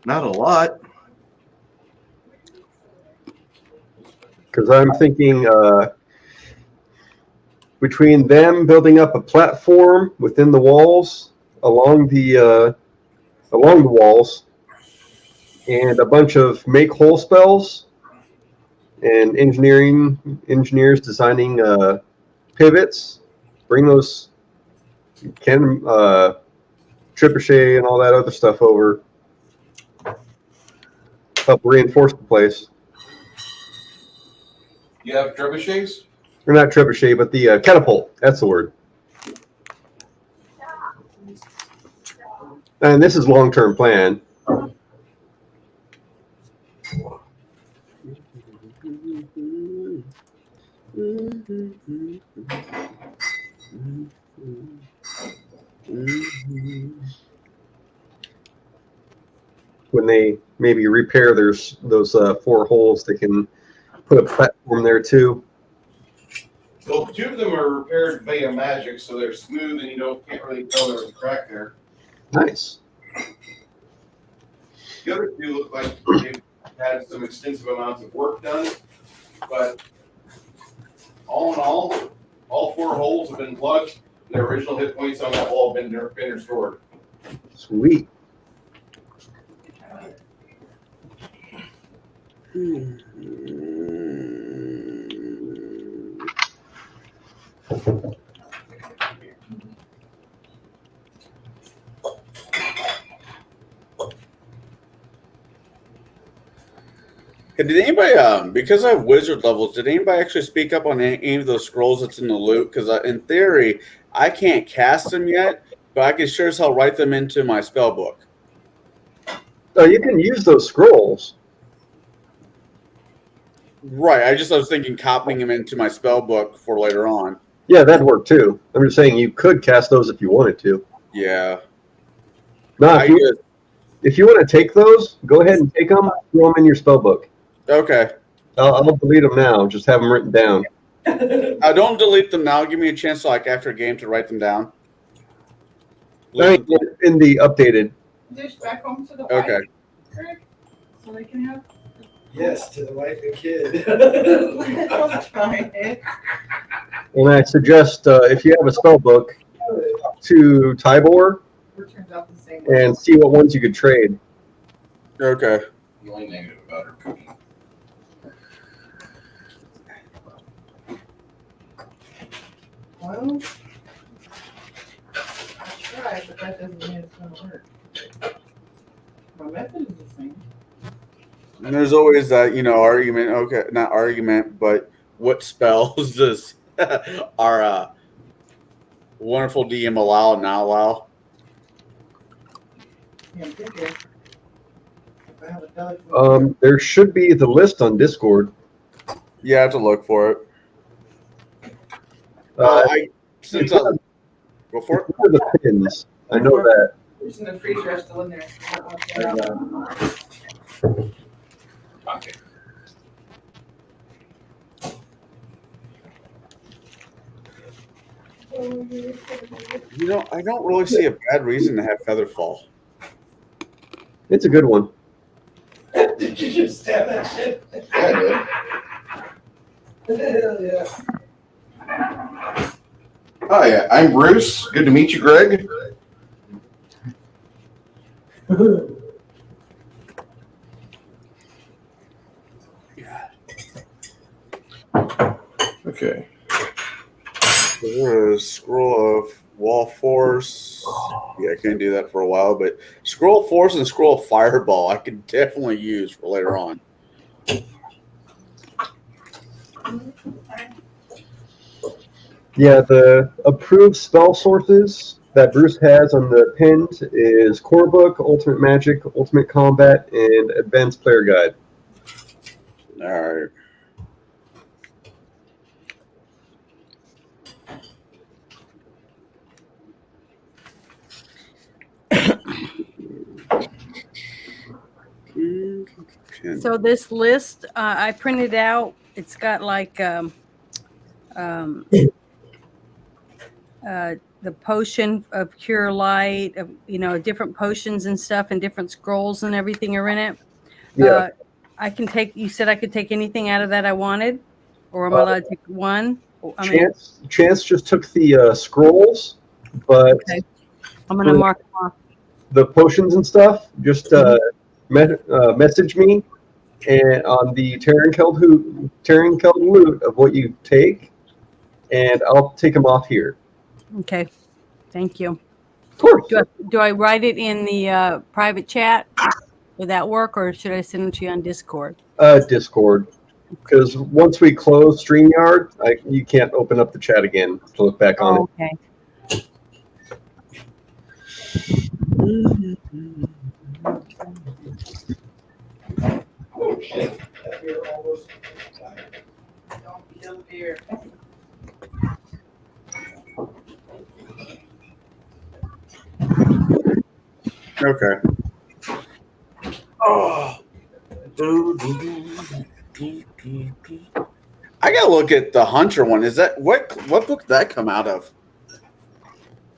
Not a lot. Because I'm thinking between them building up a platform within the walls, along the walls, and a bunch of make hole spells, and engineers designing pivots, bring those trebuchet and all that other stuff over, help reinforce the place. You have trebuchets? Or not trebuchet, but the catapult. That's the word. And this is long-term plan. When they maybe repair those 4 holes, they can put a platform there too. Well, 2 of them are repaired via magic, so they're smooth and can't really tell there was a crack there. Nice. The other 2 look like they've had some extensive amounts of work done, but all in all 4 holes have been plugged. Their original hit points on that wall have been restored. Sweet. Hey, did anybody, because I have wizard levels, did anybody actually speak up on any of those scrolls that's in the loot? Because in theory, I can't cast them yet, but I can sure as hell write them into my spell book. Oh, you can use those scrolls. Right. I was thinking copying them into my spell book for later on. Yeah, that'd work too. I'm just saying you could cast those if you wanted to. Yeah. No, if you want to take those, go ahead and take them, throw them in your spell book. Okay. I'll delete them now. Just have them written down. Don't delete them now. Give me a chance, after a game, to write them down. In the updated. Dish back home to the Okay. wife, Greg, so they can have. Yes, to the wife and kid. And I suggest if you have a spell book, to Tybor Turns out the same. and see what ones you could trade. Okay. The only negative about her cooking. Well, I tried, but that doesn't mean it's gonna work. My method is the same. And there's always that, argument. Okay, not argument, but what spells does our wonderful DM allow and not allow? Yeah, I'm thinking. If I have a delicate There should be the list on Discord. Yeah, I have to look for it. Go for it. The pins. I know that. It's in the freezer, I'm still in there. Okay. I don't really see a bad reason to have Featherfall. It's a good one. Did you just stab that shit? Yeah, I did. Hell yeah. Hi, I'm Bruce. Good to meet you, Greg. Okay. There's a scroll of wall force. Yeah, I can't do that for a while, but scroll of force and scroll of fireball I could definitely use for later on. Yeah, the approved spell sources that Bruce has on the pinned is Core Book, Ultimate Magic, Ultimate Combat, and Advanced Player Guide. All right. So this list I printed out. It's got the potion of cure light, different potions and stuff, and different scrolls and everything are in it. Yeah. I can take. You said I could take anything out of that I wanted, or am I allowed to take one? Chance just took the scrolls, but Okay. I'm gonna mark them off. the potions and stuff. Just message me and on the Terrankeld loot of what you take, and I'll take them off here. Okay. Thank you. Of course. Do I write it in the private chat? Would that work, or should I send it to you on Discord? Discord. Because once we close StreamYard, you can't open up the chat again to look back on it. Okay. Oh shit! That beer almost. Don't kill beer. Okay. Oh. I gotta look at the Hunter one. Is that what book did that come out of?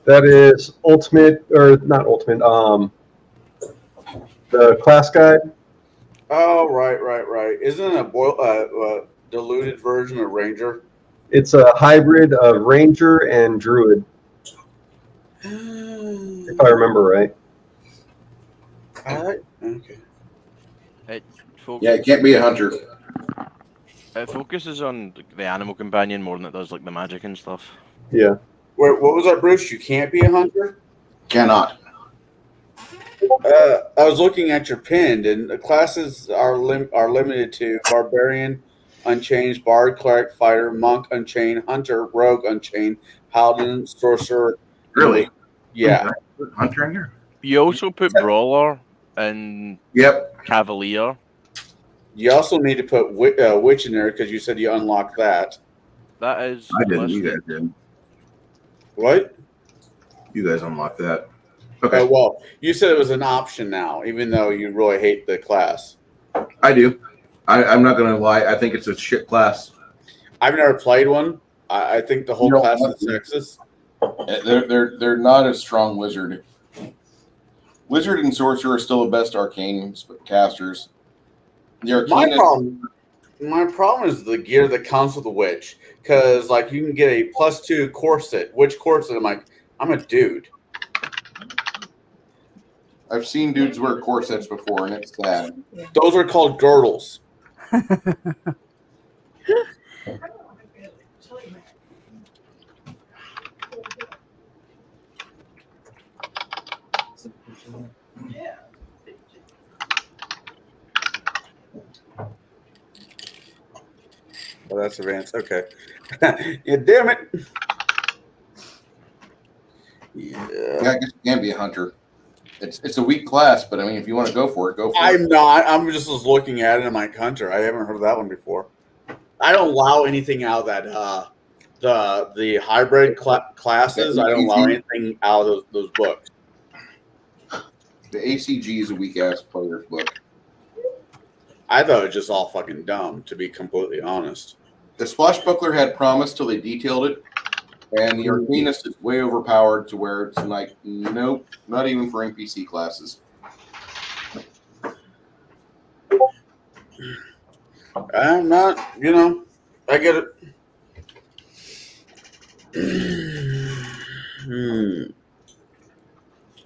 That is Ultimate, or not Ultimate, the class guide. Oh, right. Isn't it a diluted version of Ranger? It's a hybrid of Ranger and Druid, if I remember right. Okay. Yeah, it can't be a hunter. It focuses on the animal companion more than it does like the magic and stuff. Yeah. Wait, what was that, Bruce? You can't be a hunter? Cannot. I was looking at your pinned, and the classes are limited to Barbarian, Unchained, Bard, Cleric, Fighter, Monk, Unchained, Hunter, Rogue, Unchained, Paladin, Sorcerer. Really? Yeah. Hunter in here. You also put Brawler and Cavalier. You also need to put Witch in there because you said you unlocked that. That is. I didn't. You guys did. What? You guys unlocked that. Okay. Well, you said it was an option now, even though you really hate the class. I do. I'm not going to lie. I think it's a shit class. I've never played one. I think the whole class is sexist. They're not a strong wizard. Wizard and sorcerer are still the best arcane casters. My problem is the gear that comes with the witch, because like you can get a +2 corset. Which corset? I'm like, I'm a dude. I've seen dudes wear corsets before, and it's sad. Those are called girdles. Oh, that's advanced. Okay. Yeah, damn it. Yeah, I guess you can be a hunter. It's a weak class, but I mean, if you want to go for it, go for it. I'm not. I'm just looking at it. I'm like, Hunter. I haven't heard of that one before. I don't allow anything out of that. The hybrid classes. I don't allow anything out of those books. The ACG is a weak ass player's book. I thought it was just all fucking dumb, to be completely honest. The Swashbuckler had promise till they detailed it, and the Arcanist is way overpowered to where it's like, nope, not even for NPC classes. I'm not, I get it.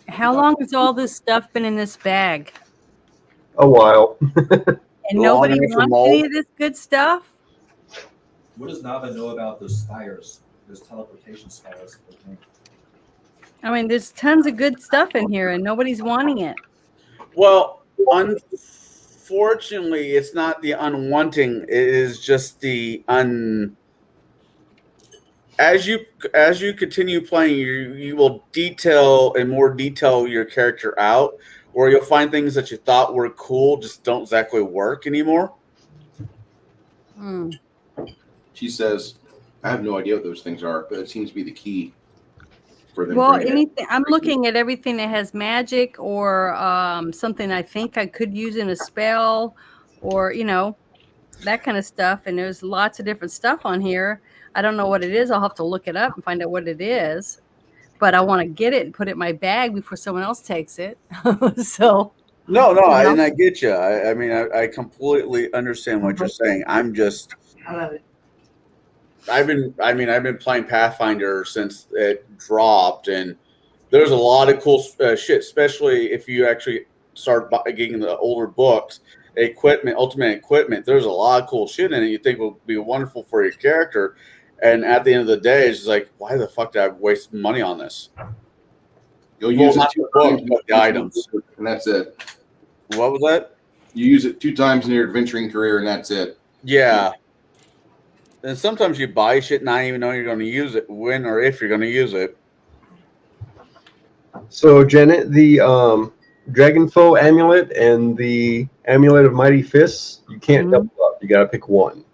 How long has all this stuff been in this bag? A while. And nobody wants any of this good stuff? What does Nava know about those spires, those teleportation spires? I mean, there's tons of good stuff in here, and nobody's wanting it. Well, unfortunately, it's not the unwanting. It is just the As you continue playing, you will detail in more detail your character out, or you'll find things that you thought were cool just don't exactly work anymore. She says, I have no idea what those things are, but it seems to be the key for them. Well, anything. I'm looking at everything that has magic or something I think I could use in a spell, or that kind of stuff. And there's lots of different stuff on here. I don't know what it is. I'll have to look it up and find out what it is. but I want to get it and put it in my bag before someone else takes it. So No, you know. and I get you. I mean, I completely understand what you're saying. I'm just, I love it. I've been playing Pathfinder since it dropped, and there's a lot of cool shit, especially if you actually start getting the older books, ultimate equipment. There's a lot of cool shit in it you think will be wonderful for your character, and at the end of the day, it's just like, why the fuck did I waste money on this? You'll use it not two the book, times, but the items. and that's it. What was that? You use it 2 times in your adventuring career, and that's it. Yeah. And sometimes you buy shit not even know you're going to use it, when or if you're going to use it. So, Janet, the Dragonfoe amulet and the amulet of mighty fists, you can't double up. You got to pick one.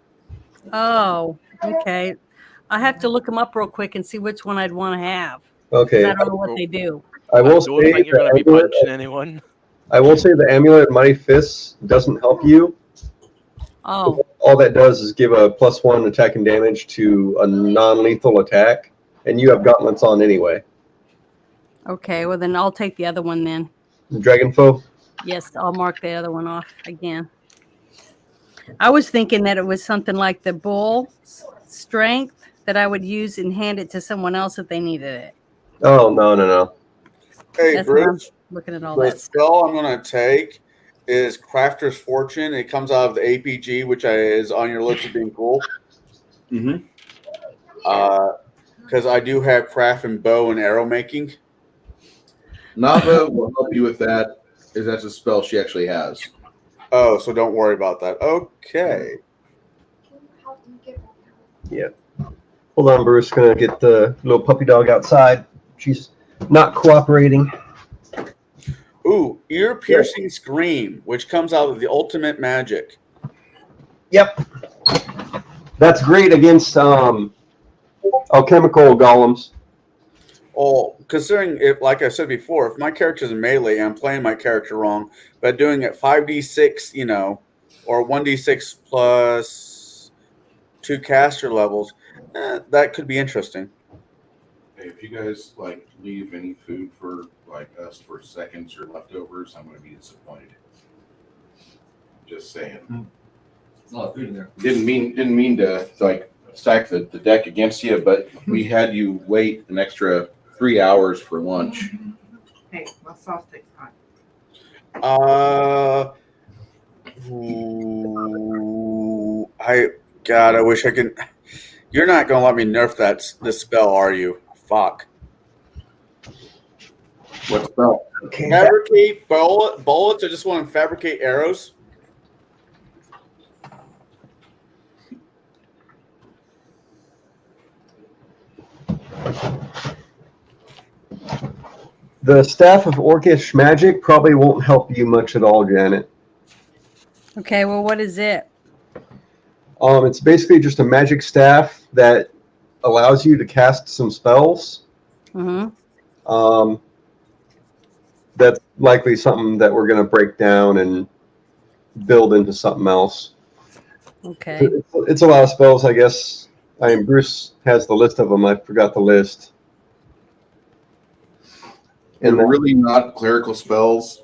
Oh, okay. I have to look them up real quick and see which one I'd want to have. Okay. I don't know what they do. I will don't say think you're going to be the amulet- punching anyone. I will say the amulet of mighty fists doesn't help you. Oh, All that does is give a +1 attack and damage to a non-lethal attack, and you have gauntlets on anyway. okay. Well, then I'll take the other one then. Dragonfoe? Yes, I'll mark the other one off again. I was thinking that it was something like the bull strength that I would use and hand it to someone else if they needed it. Oh, no. Hey, That's what I'm Bruce, looking at all the that. spell I'm going to take is Crafter's Fortune. It comes out of the APG, which is on your list of being cool. Mm-hmm. Because I do have craft and bow and arrow making. Nava will help you with that, as that's a spell she actually has. Oh, so don't worry about that. Okay. Yeah. Hold on, Bruce. Gonna get the little puppy dog outside. She's not cooperating. Ooh, ear-piercing scream, which comes out of the ultimate magic. Yep. That's great against alchemical golems. Oh, considering if, like I said before, if my character's in melee, I'm playing my character wrong, but doing it 5d6, or 1d6 plus 2 caster levels, that could be interesting. Hey, if you guys leave any food for us for seconds or leftovers, I'm going to be disappointed. Just saying. There's a lot of food in there. Didn't mean to stack the deck against you, but we had you wait an extra 3 hours for lunch. Hey, my sauce takes time. I wish I could. You're not gonna let me nerf this spell, are you? Fuck. What spell? Okay. Fabricate bullets. I just want to fabricate arrows. The Staff of Orcish Magic probably won't help you much at all, Janet. Okay, well, what is it? It's basically just a magic staff that allows you to cast some spells. Mm-hmm. That's likely something that we're going to break down and build into something else. Okay. It's a lot of spells, I guess. Bruce has the list of them. I forgot the list. And they're really not clerical spells.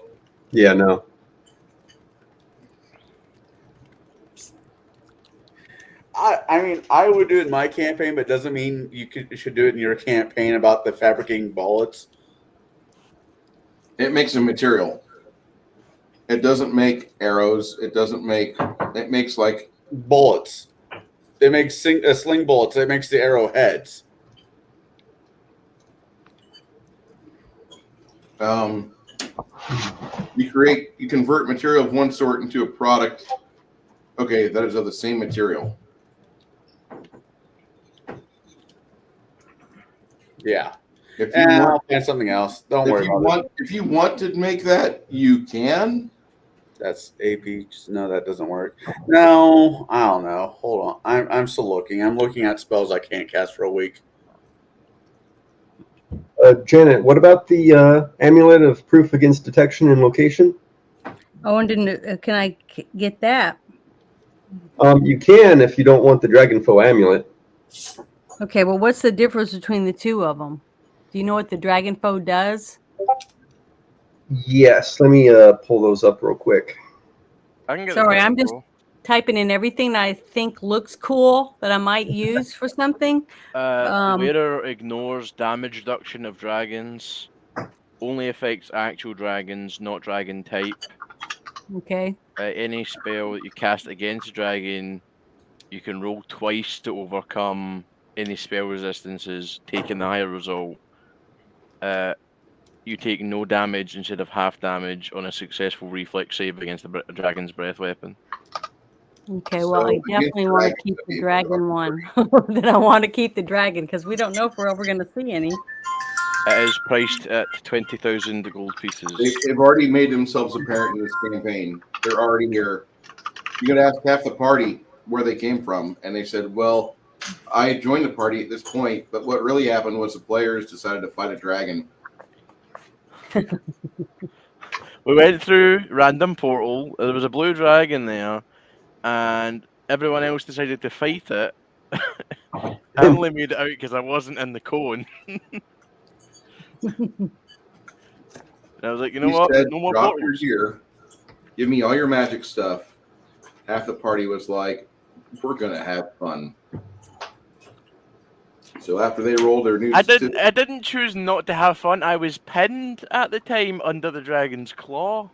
Yeah, no. I would do it in my campaign, but doesn't mean you should do it in your campaign about the fabricating bullets. It makes a material. It doesn't make arrows. It makes bullets. They make sling bullets. It makes the arrowheads. You convert material of one sort into a product. Okay, that is of the same material. Yeah. I'll find something else. Don't worry about it. If you want to make that, you can. That's AP. No, that doesn't work. No, I don't know. Hold on. I'm still looking. I'm looking at spells I can't cast for a week. Janet, what about the Amulet of Proof Against Detection and Location? Oh, and can I get that? You can if you don't want the Dragonfoe Amulet. Okay, well, what's the difference between the two of them? Do you know what the dragon foe does? Yes, let me pull those up real quick. I can get Sorry, the I'm just info. typing in everything that I think looks cool that I might use for something. The wearer ignores damage reduction of dragons. Only affects actual dragons, not dragon type. Okay. Any spell that you cast against a dragon, you can roll twice to overcome any spell resistances, taking the higher result. You take no damage instead of half damage on a successful reflex save against a dragon's breath weapon. Okay, well, I definitely want to keep the dragon one. Then I want to keep the dragon because we don't know if we're ever going to see any. It is priced at 20,000 gold pieces. They've already made themselves apparent in this campaign. They're already here. You could ask half the party where they came from, and they said, well, I joined the party at this point, but what really happened was the players decided to fight a dragon. We went through random portal. There was a blue dragon there, and everyone else decided to fight it. I only made it out because I wasn't in the cone. And I was like, you know what? Said, No more drop portals. your gear. Give me all your magic stuff. Half the party was like, we're going to have fun. So after they rolled their new... I didn't choose not to have fun. I was pinned at the time under the dragon's claw.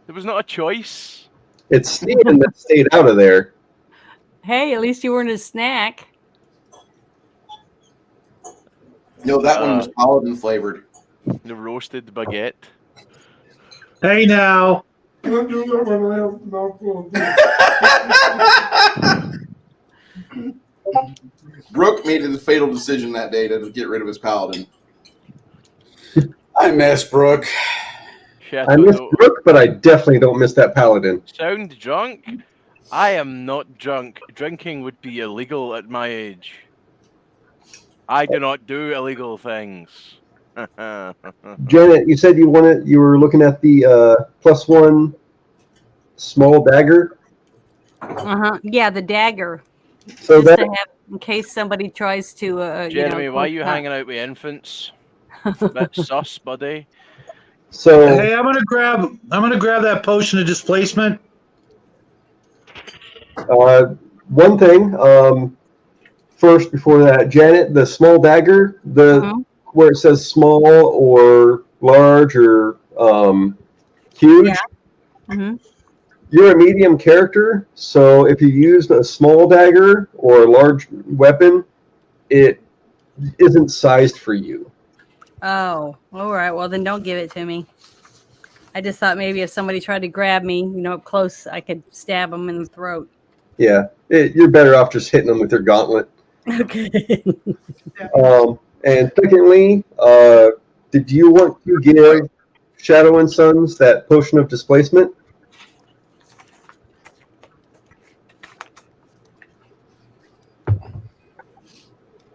There was not a choice. It's Steven that stayed out of there. Hey, at least you weren't a snack. No, that one was paladin flavored. The roasted baguette. Hey now. Brooke made the fatal decision that day to get rid of his paladin. I miss Brooke. I miss Brooke, but I definitely don't miss that paladin. Sound drunk? I am not drunk. Drinking would be illegal at my age. I do not do illegal things. Janet, you said you were looking at the +1 small dagger. Yeah, the dagger. So Just that to have, in case somebody tries to, Jeremy, why are you hanging out with infants? Bit sus, buddy. So hey, I'm gonna grab that potion of displacement. one thing first before that, Janet, the small dagger, where it says small or large or huge. Yeah. Mm-hmm. You're a medium character, so if you used a small dagger or a large weapon, it isn't sized for you. Oh, all right. Well, then don't give it to me. I just thought maybe if somebody tried to grab me, up close, I could stab them in the throat. Yeah, you're better off just hitting them with your gauntlet. Okay. And secondly, did you want to give Shadow and Sons that potion of displacement?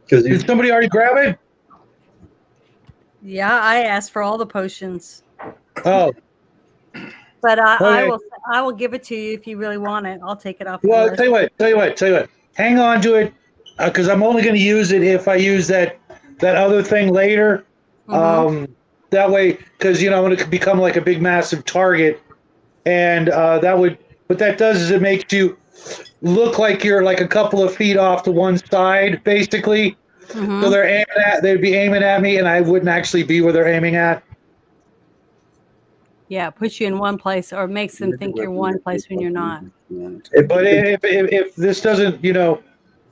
Did somebody already grab it? Yeah, I asked for all the potions. Oh. But Okay. I will give it to you if you really want it. I'll take it off. Well, the tell you what. Hang on to it, because I'm only going to use it if I use that other thing later. Mm-hmm. That way, because I'm going to become like a big, massive target, and what that does is it makes you look like you're like a couple of feet off to one side, basically. Mm-hmm. So they'd be aiming at me, and I wouldn't actually be where they're aiming at. Yeah, puts you in one place, or makes them think you're one place when you're not. But if this doesn't,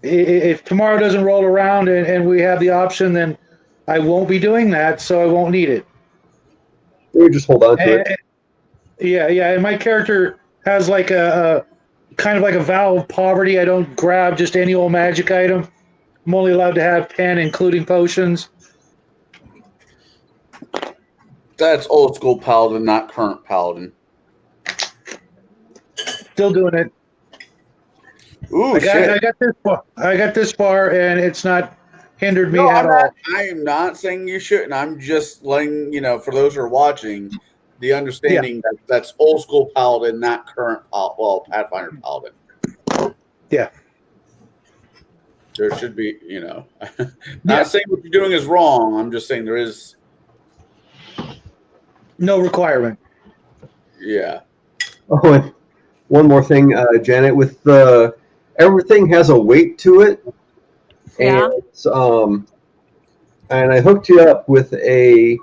if tomorrow doesn't roll around and we have the option, then I won't be doing that, so I won't need it. You just hold on to it. Yeah, and my character has like a kind of like a vow of poverty. I don't grab just any old magic item. I'm only allowed to have 10, including potions. That's old school paladin, not current paladin. Still doing it. Ooh, I got this far, and it's not hindered me at all. I am not saying you shouldn't. I'm just letting for those who are watching, the understanding that that's old school paladin, not current Pathfinder paladin. Yeah. there should be, not saying what you're doing is wrong. I'm just saying there is. No requirement. Yeah. Oh, and one more thing, Janet, with everything has a weight to it. Yeah. And I hooked you up with a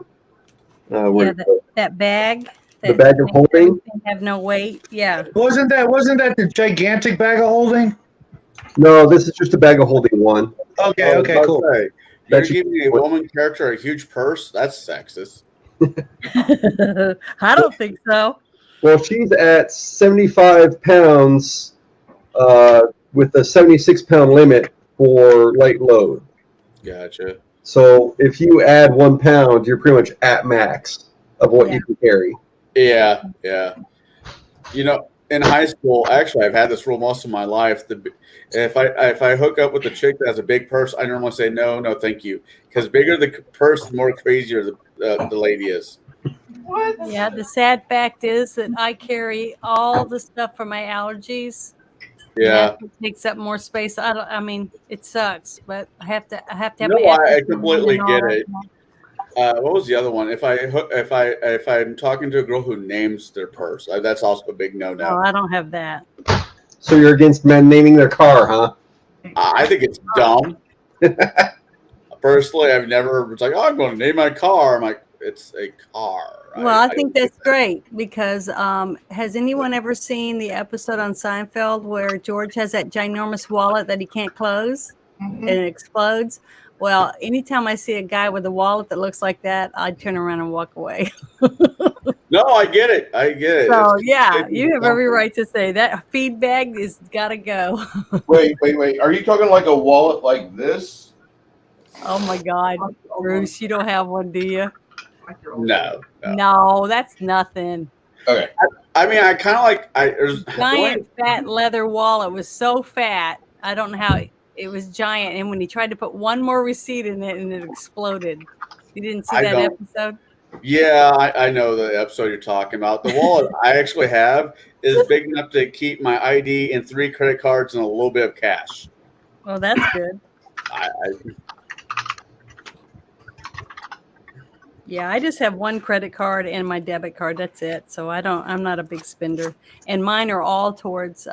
That bag. the bag of holding. Have no weight. Yeah. Wasn't that the gigantic bag of holding? No, this is just a bag of holding one. Okay, cool. You're giving a woman character a huge purse? That's sexist. I don't think so. Well, she's at 75 pounds with a 76-pound limit for light load. Gotcha. So if you add 1 pound, you're pretty much at max of what you can carry. Yeah. In high school, actually, I've had this rule most of my life. If I hook up with a chick that has a big purse, I normally say no, thank you, because bigger the purse, the more crazier the lady is. What? Yeah, the sad fact is that I carry all the stuff for my allergies. Yeah, it takes up more space. I mean, it sucks, but I have to have. I completely get it. What was the other one? If I'm talking to a girl who names their purse, that's also a big no-no. Oh, I don't have that. So you're against men naming their car, huh? I think it's dumb. Personally, I've never. It's like, I'm going to name my car. I'm like, it's a car. Well, I think that's great because has anyone ever seen the episode on Seinfeld where George has that ginormous wallet that he can't close and it explodes? Well, anytime I see a guy with a wallet that looks like that, I turn around and walk away. No, I get it. So, yeah, you have every right to say that feed bag is got to go. Wait. Are you talking like a wallet like this? Oh, my God. Bruce, you don't have one, do you? No, that's nothing. Okay. I mean, I kind of like giant fat leather wallet was so fat. I don't know how it was giant. And when he tried to put one more receipt in it, and it exploded. You didn't see that episode? Yeah, I know the episode you're talking about. The wallet I actually have is big enough to keep my ID and 3 credit cards and a little bit of cash. Oh, that's good. Yeah, I just have 1 credit card and my debit card. That's it. So I'm not a big spender. And mine are all towards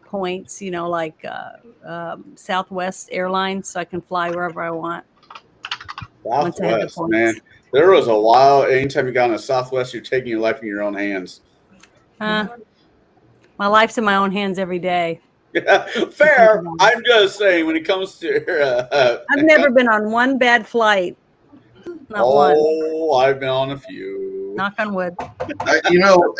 points, like Southwest Airlines, so I can fly wherever I want. Southwest, man. There was a while, anytime you got on a Southwest, you're taking your life in your own hands. My life's in my own hands every day. Yeah, fair. I'm just saying, when it comes to... I've never been on one bad flight. Not one. Oh, I've been on a few. Knock on wood.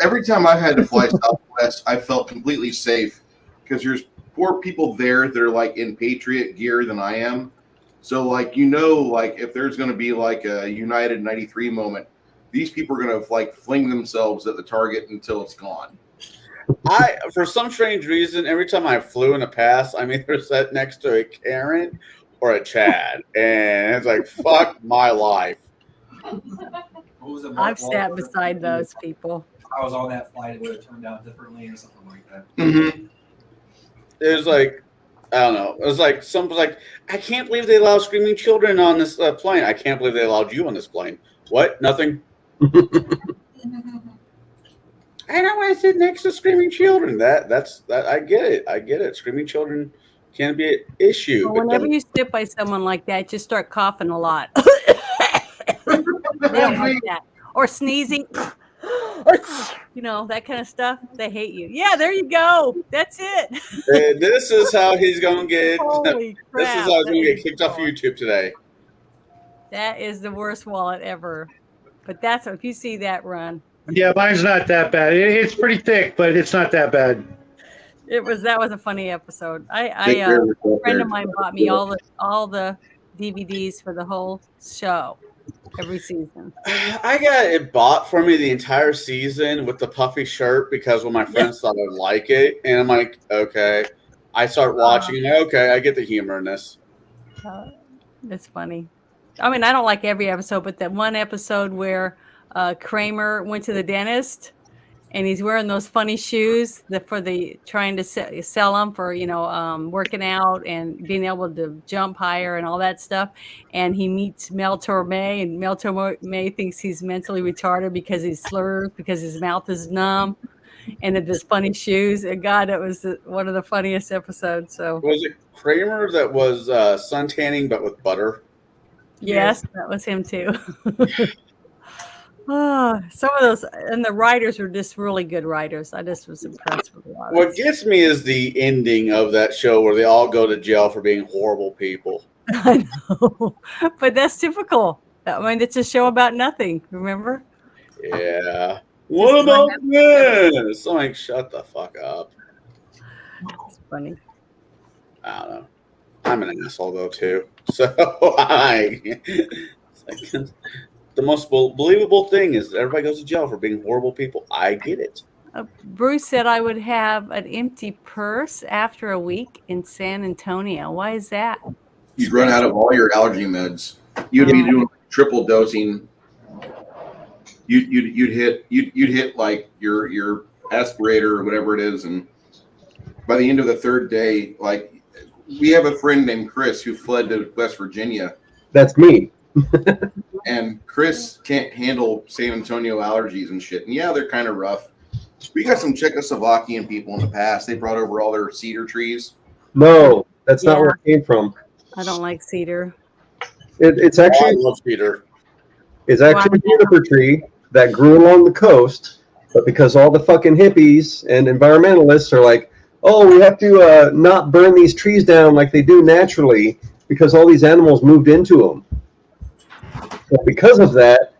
Every time I've had to fly Southwest, I felt completely safe because there's more people there that are like in Patriot gear than I am. So if there's going to be like a United 93 moment, these people are going to fling themselves at the target until it's gone. For some strange reason, every time I flew in the past, I'm either sat next to a Karen or a Chad, and it's like, fuck my life. I've sat beside those people. I was on that flight, it would have turned out differently or something like that. Mm-hmm. It was like, I don't know. It was like someone's like, I can't believe they allow screaming children on this plane. I can't believe they allowed you on this plane. What? Nothing. I don't want to sit next to screaming children. That's I get it. I get it. Screaming children can be an issue. Well, whenever you sit by someone like that, just start coughing a lot. They don't like that. Or sneezing. That kind of stuff. They hate you. Yeah, there you go. That's it. And this is how he's going to get. Holy crap. This is how he's going to get kicked off YouTube today. That is the worst wallet ever. But that's if you see that, run. Yeah, mine's not that bad. It's pretty thick, but it's not that bad. That was a funny episode. A friend of mine bought me all the DVDs for the whole show. Every season. I got it bought for me the entire season with the puffy shirt because one of my friends thought I would like it. And I'm like, okay. I start watching. Okay, I get the humor in this. It's funny. I mean, I don't like every episode, but that one episode where Kramer went to the dentist and he's wearing those funny shoes for the trying to sell them for working out and being able to jump higher and all that stuff. And he meets Minotaur May, and Minotaur May thinks he's mentally retarded because he slurs because his mouth is numb, and had this funny shoes. And God, it was one of the funniest episodes. So Was it Kramer that was sun tanning but with butter? yes, that was him too. Oh, some of those, and the writers were just really good writers. I just was impressed with a lot of What it. gets me is the ending of that show where they all go to jail for being horrible people. I know, but that's typical. I mean, it's a show about nothing. Remember? Yeah. What about this? I'm like, shut the fuck up. It's funny. I don't know. I'm an asshole though too. So the most believable thing is everybody goes to jail for being horrible people. I get it. Bruce said I would have an empty purse after a week in San Antonio. Why is that? You'd run out of all your allergy meds. You'd be doing triple dosing. You'd hit like your aspirator or whatever it is, and by the end of the third day, like we have a friend named Chris who fled to West Virginia. That's me. And Chris can't handle San Antonio allergies and shit. And yeah, they're kind of rough. We got some Czechoslovakian people in the past. They brought over all their cedar trees. No, that's not where it came from. I don't like cedar. It's actually I love cedar. It's actually a juniper tree that grew along the coast, but because all the fucking hippies and environmentalists are like, oh, we have to not burn these trees down like they do naturally because all these animals moved into them. So because of that,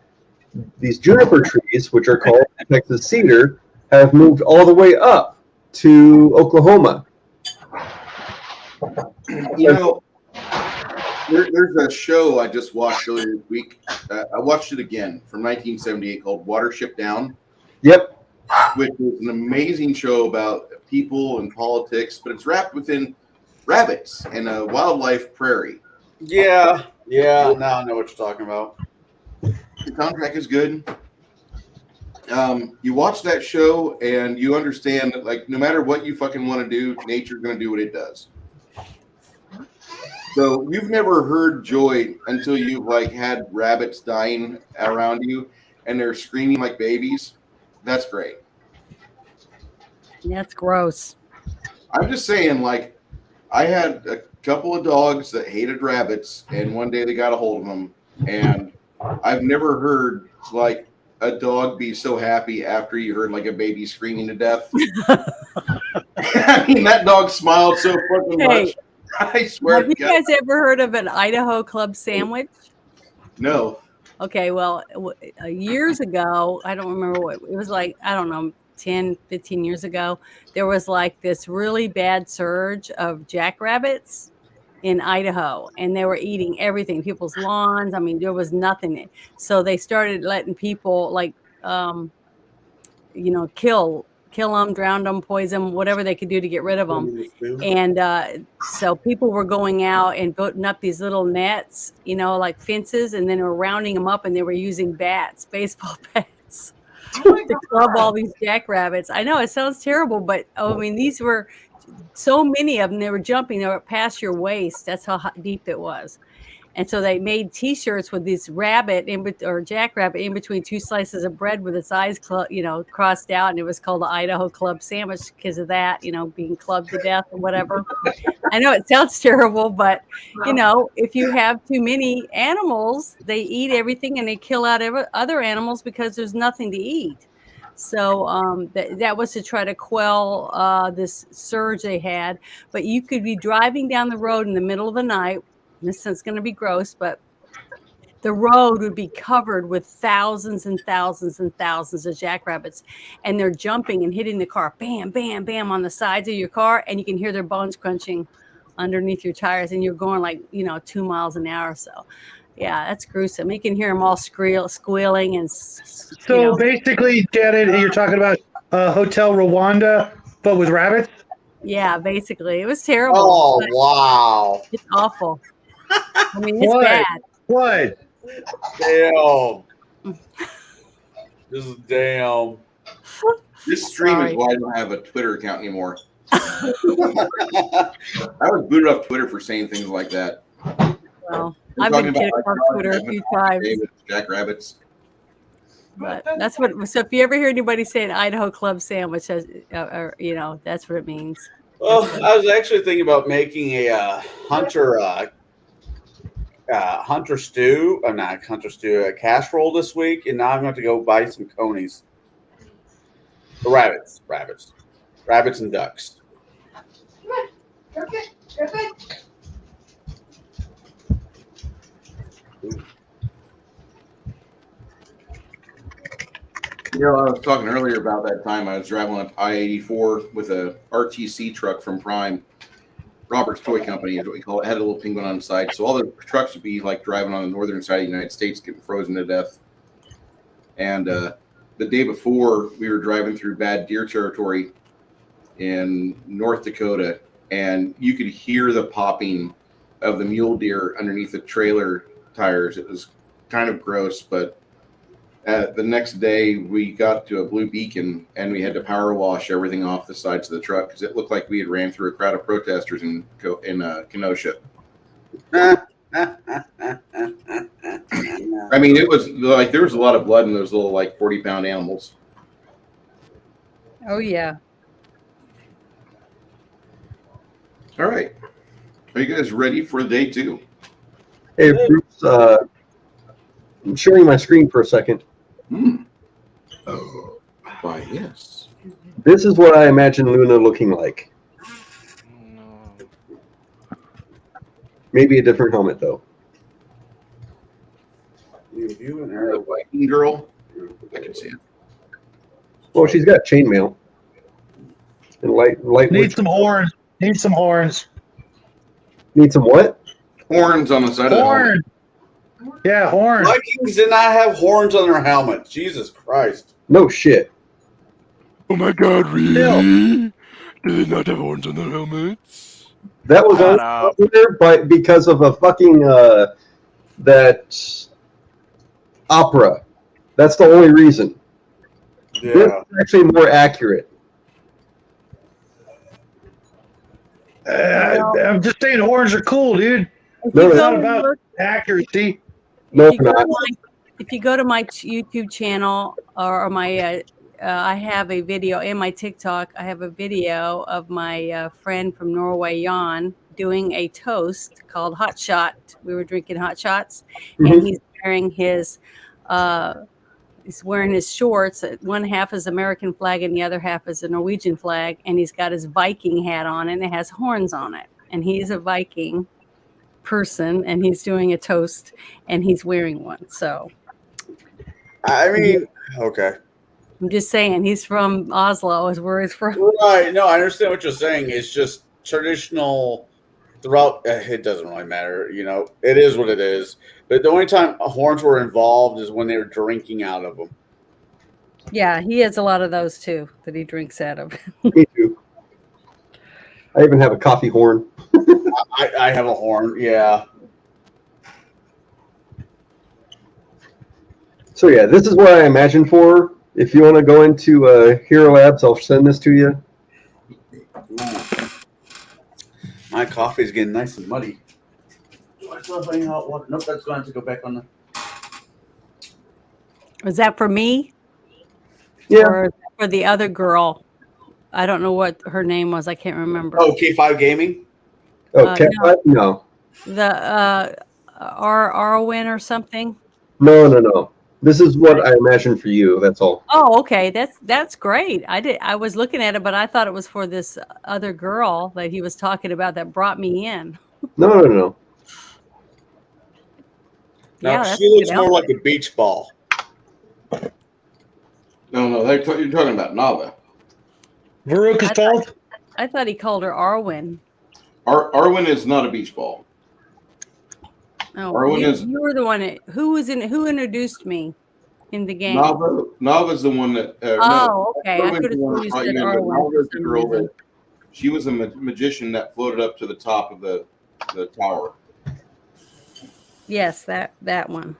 these juniper trees, which are called Texas cedar, have moved all the way up to Oklahoma. You know, there's a show I just watched earlier this week. I watched it again from 1978 called Watership Down. Yep. Which is an amazing show about people and politics, but it's wrapped within rabbits and a wildlife prairie. Yeah. Now I know what you're talking about. The soundtrack is good. You watch that show and you understand that, like, no matter what you fucking want to do, nature's going to do what it does. So you've never heard joy until you've like had rabbits dying around you and they're screaming like babies. That's great. That's gross. I'm just saying, like, I had a couple of dogs that hated rabbits, and one day they got a hold of them, and I've never heard like a dog be so happy after you heard like a baby screaming to death. I mean, that dog smiled so fucking much. I swear. Have you guys ever heard of an Idaho club sandwich? No. Okay, well, years ago, I don't remember what it was like. I don't know, 10, 15 years ago, there was like this really bad surge of jackrabbits in Idaho, and they were eating everything, people's lawns. I mean, there was nothing. So they started letting people like, kill them, drown them, poison them, whatever they could do to get rid of them. And so people were going out and putting up these little nets, like fences, and then they were rounding them up, and they were using bats, baseball bats, to club all these jackrabbits. I know it sounds terrible, but I mean, these were so many of them. They were jumping. They were past your waist. That's how deep it was. And so they made T-shirts with this rabbit or jackrabbit in between two slices of bread with its eyes, crossed out, and it was called the Idaho Club Sandwich because of that, being clubbed to death or whatever. I know it sounds terrible, but if you have too many animals, they eat everything and they kill out other animals because there's nothing to eat. So that was to try to quell this surge they had. But you could be driving down the road in the middle of the night. This is going to be gross, but the road would be covered with thousands and thousands and thousands of jackrabbits, and they're jumping and hitting the car, bam, bam, bam, on the sides of your car, and you can hear their bones crunching underneath your tires, and you're going like 2 miles an hour. So yeah, that's gruesome. You can hear them all squealing and so basically, Janet, you're talking about Hotel Rwanda but with rabbits. Yeah, basically it was terrible. Oh wow, it's awful. I mean, it's bad. What? Damn. Just damn. This stream Sorry. is why I don't have a Twitter account anymore. I was booted off Twitter for saying things like that. Well, We're I've talking been about, kicked like, off Twitter a few times. David, Jackrabbits. But that's what. So if you ever hear anybody saying Idaho Club sandwich, or that's what it means. Well, I was actually thinking about making a hunter stew. Not hunter stew, a casserole this week, and now I'm going to have to go buy some conies. Rabbits and ducks. You know, I was talking earlier about that time I was driving on I-84 with a RTC truck from Prime. Robert's Toy Company is what we call it. It had a little penguin on the side. So all the trucks would be like driving on the northern side of the United States, getting frozen to death. And the day before, we were driving through bad deer territory in North Dakota, and you could hear the popping of the mule deer underneath the trailer tires. It was kind of gross, but the next day we got to a blue beacon and we had to power wash everything off the sides of the truck because it looked like we had ran through a crowd of protesters in Kenosha. I mean, it was like there was a lot of blood in those little like 40-pound animals. Oh yeah. All right. Are you guys ready for day 2? Hey, Bruce, I'm sharing my screen for a second. Oh, why, yes. This is what I imagine Luna looking like. Maybe a different helmet, though. You and her, Viking girl. I can see it. Well, she's got chainmail. And light. Need some horns. Need some horns. Need some what? Horns on the side of the helmet. Yeah, horns. Vikings did not have horns on their helmets. Jesus Christ. No shit. Oh my God, really? Do they not have horns on their helmets? That was on there because of a fucking that opera. That's the only reason. Yeah. This is actually more accurate. I'm just saying horns are cool, dude. No, It's not about accuracy. No, If you go to my YouTube channel or my, I have a video in my TikTok. I have a video of my friend from Norway, Jan, doing a toast called Hot Shot. We were drinking hot shots, and he's wearing his shorts. One half is American flag, and the other half is a Norwegian flag. And he's got his Viking hat on, and it has horns on it. And he's a Viking person, and he's doing a toast, and he's wearing one. So, I mean, okay. I'm just saying, he's from Oslo, is where he's from. Right. No, I understand what you're saying. It's just traditional throughout. It doesn't really matter. You know, it is what it is. But the only time horns were involved is when they were drinking out of them. Yeah, he has a lot of those too that he drinks out of. Me too. I even have a coffee horn. I have a horn. Yeah. So yeah, this is what I imagine for. If you want to go into Hero Labs, I'll send this to you. My coffee is getting nice and muddy. I still have any hot water? Nope, that's going to have to go back on the. Was that for me? Yeah. Or for the other girl? I don't know what her name was. I can't remember. Oh, K5 Gaming? Oh, Cat5? No. The Arwen or something? No. This is what I imagine for you. That's all. Oh, okay. That's great. I was looking at it, but I thought it was for this other girl that he was talking about that brought me in. No. Now, Yeah, that's she looks good more outfit. like a beach ball. No, you're talking about Nava. Varuk is told. I thought he called her Arwen. Arwen is not a beach ball. Oh, Arwen you, is- you were the one who introduced me in the game. Nava's the one that. Okay. I Arwen's could the one have that said brought you in, but Arwen for Nava's the some girl reason. that- She was a magician that floated up to the top of the tower. Yes, that one.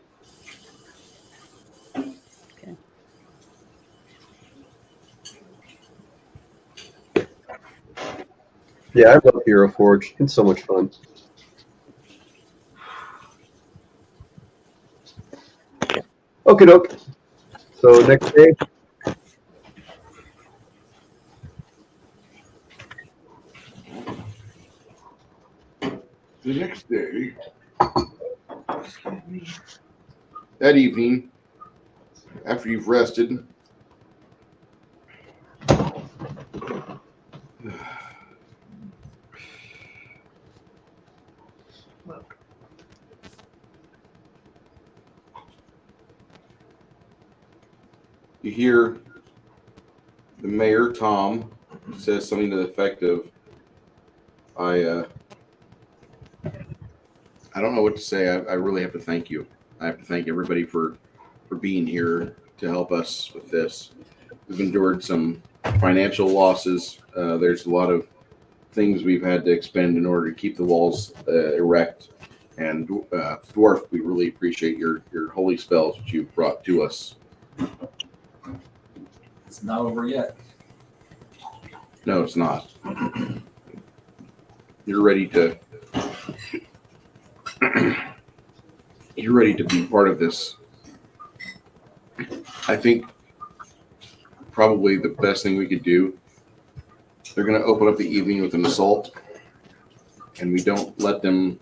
Okay. Yeah, I love Hero Forge. It's so much fun. Okay, doke. So next day. The next day, that evening, after you've rested, you hear the mayor, Tom, says something to the effect of, I don't know what to say. I really have to thank you. I have to thank everybody for being here to help us with this. We've endured some financial losses. There's a lot of things we've had to expend in order to keep the walls erect. And Dwarf, we really appreciate your holy spells that you've brought to us. It's not over yet. No, it's not. You're ready to be part of this. I think probably the best thing we could do, they're going to open up the evening with an assault, and we don't let them,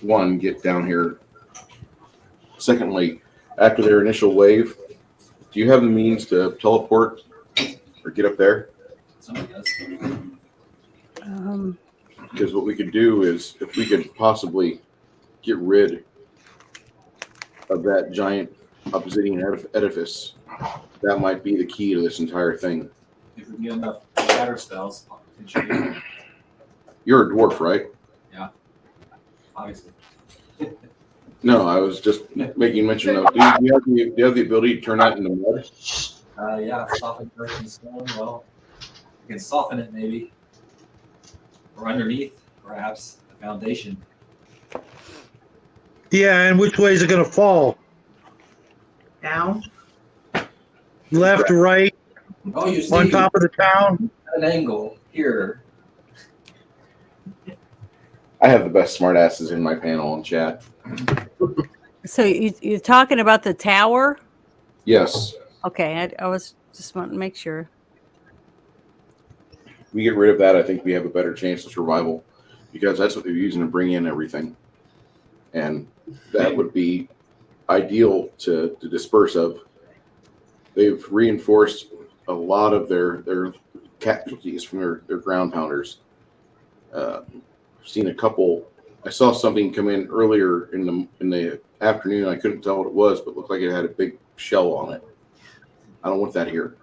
one, get down here. Secondly, after their initial wave, do you have the means to teleport or get up there? Somebody does. Because what we could do is, if we could possibly get rid of that giant obsidian edifice, that might be the key to this entire thing. If we get enough shatter spells, potentially. You're a dwarf, right? Yeah, obviously. No, I was just making mention of. Do you have the ability to turn that into mud? Yeah, soften earth and stone. Well, you can soften it maybe, or underneath, perhaps the foundation. Yeah, and which way is it going to fall? Down. Left, right, Oh, you see, on top of the town? an angle here. I have the best smartasses in my panel in chat. So you're talking about the tower? Yes, Okay, I was just wanting to make sure. we get rid of that. I think we have a better chance of survival because that's what they're using to bring in everything, and that would be ideal to disperse of. They've reinforced a lot of their casualties from their ground pounders. I've seen a couple. I saw something come in earlier in the afternoon. I couldn't tell what it was, but looked like it had a big shell on it. I don't want that here.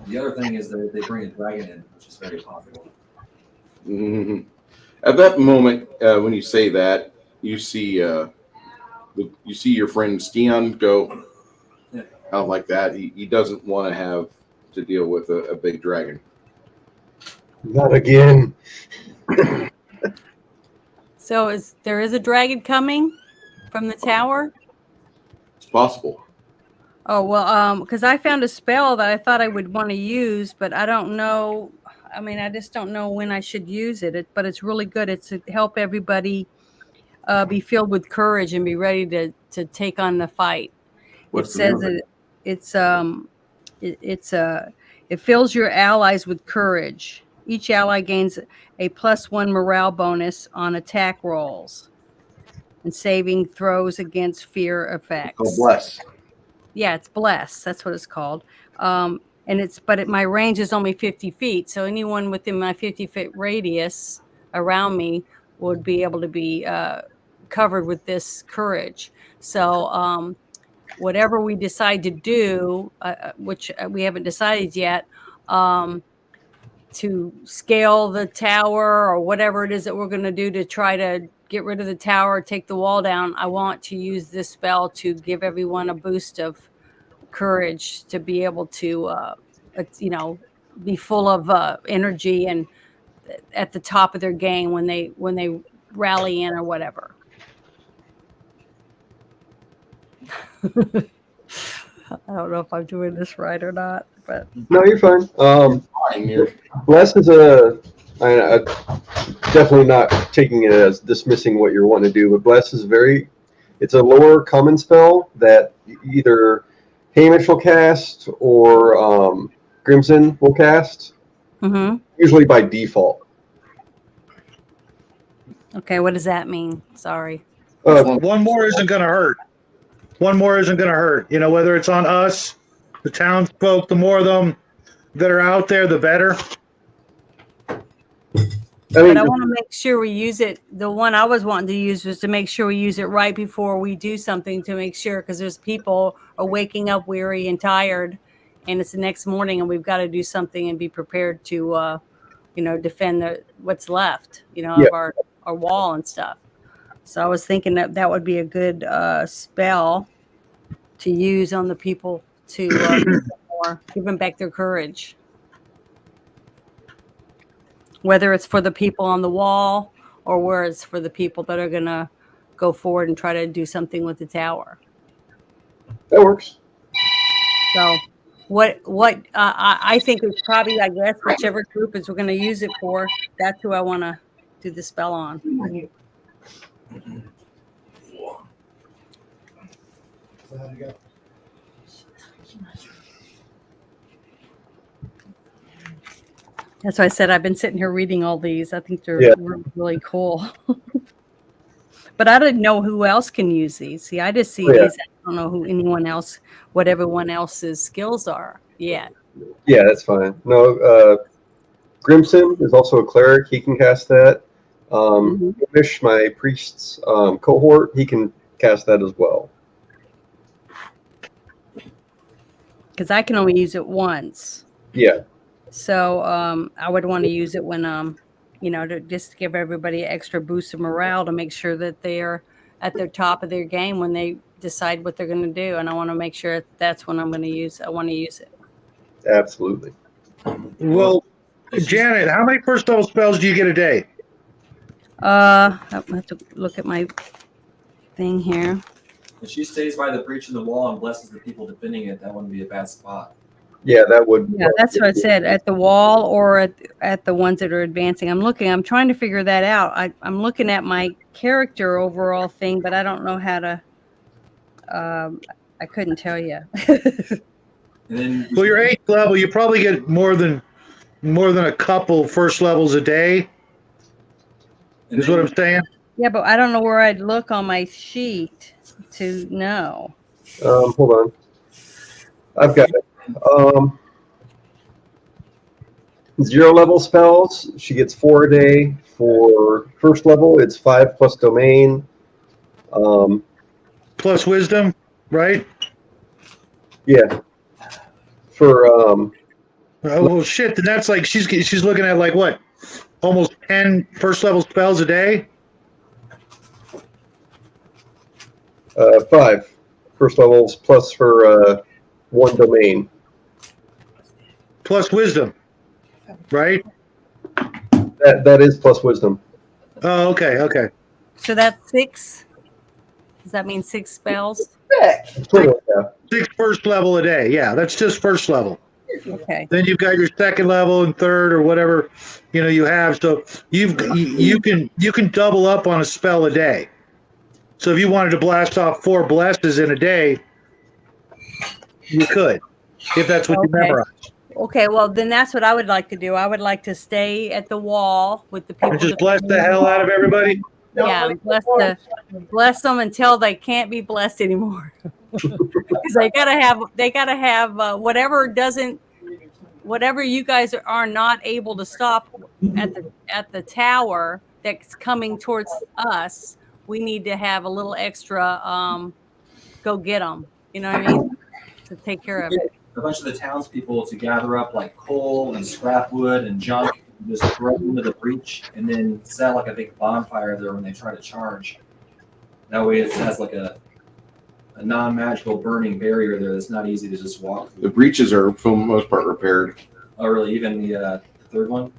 The other thing is that they bring a dragon in, which is very popular. Mm-hmm. At that moment, when you say that, you see your friend Stian go out like that. He doesn't want to have to deal with a big dragon. Not again. So there is a dragon coming from the tower? It's possible. Oh, well, because I found a spell that I thought I would want to use, but I don't know. I mean, I just don't know when I should use it, but it's really good. It's to help everybody be filled with courage and be ready to take on the fight. What's It says it fills your allies with courage. Each ally gains a +1 morale bonus on attack rolls and saving throws against fear effects. Called bless. Yeah, it's bless. That's what it's called. And my range is only 50 feet. So anyone within my 50-foot radius around me would be able to be covered with this courage. So whatever we decide to do, which we haven't decided yet, to scale the tower or whatever it is that we're going to do to try to get rid of the tower, take the wall down, I want to use this spell to give everyone a boost of courage to be able to, be full of energy and at the top of their game when they rally in or whatever. I don't know if I'm doing this right or not, but No, you're fine. Fine, you're Bless is a I definitely not taking it as dismissing what you're wanting to do, but Bless is it's a lower common spell that either Hamish will cast or Grimson will cast, usually by default. Okay, what does that mean? Sorry. One more isn't going to hurt. One more isn't going to hurt. You know, whether it's on us, the townsfolk, the more of them that are out there, the better. But I want to make sure we use it. The one I was wanting to use was to make sure we use it right before we do something, to make sure, because there's people are waking up weary and tired, and it's the next morning, and we've got to do something and be prepared to, defend what's left, of our wall and stuff. So I was thinking that would be a good spell to use on the people to give them back their courage. Whether it's for the people on the wall or where it's for the people that are going to go forward and try to do something with the tower. That works. So I think it's probably, I guess, whichever group is we're going to use it for, that's who I want to do the spell on. That's why I said I've been sitting here reading all these. I think they're really cool. But I didn't know who else can use these. See, I just see these. I don't know what everyone else's skills are yet. Yeah, that's fine. No, Grimson is also a cleric. He can cast that. Fish, my priest's cohort, he can cast that as well. Because I can only use it once. Yeah. So I would want to use it when, to just give everybody an extra boost of morale to make sure that they're at the top of their game when they decide what they're going to do. And I want to make sure that's when I want to use it. Absolutely. Well, Janet, how many first level spells do you get a day? I have to look at my thing here. If she stays by the breach in the wall and blesses the people defending it, that wouldn't be a bad spot. Yeah, that would. Yeah, that's what I said. At the wall or at the ones that are advancing. I'm trying to figure that out. I'm looking at my character overall thing, but I don't know how to. I couldn't tell you. Well, your 8th level, you probably get more than a couple first levels a day. Is what I'm saying. Yeah, but I don't know where I'd look on my sheet to know. Hold on. I've got it. 0 level spells, she gets 4 a day. For first level, it's 5 plus domain. Plus wisdom, right? Yeah. For well, shit. Then that's like she's looking at like what, almost 10 first level spells a day. 5 first levels plus for 1 domain. Plus wisdom, right? That is plus wisdom. Oh, okay. So that's 6. Does that mean 6 spells? 6 first level a day. Yeah, that's just first level. Okay. Then you've got your 2nd level and 3rd or whatever you have. So you can double up on a spell a day. So if you wanted to blast off 4 blesses in a day, you could, if that's what you memorize. Okay, well then that's what I would like to do. I would like to stay at the wall with the people. And just bless the hell out of everybody. Yeah, bless them until they can't be blessed anymore. Because they gotta have whatever you guys are not able to stop at the tower that's coming towards us. We need to have a little extra go get them. You know what I mean? To take care of it. A bunch of the townspeople to gather up like coal and scrap wood and junk, and just throw them into the breach, and then set like a big bonfire there when they try to charge. That way, it has like a non-magical burning barrier there that's not easy to just walk through. The breaches are, for the most part, repaired. Oh, really? Even the 3rd one?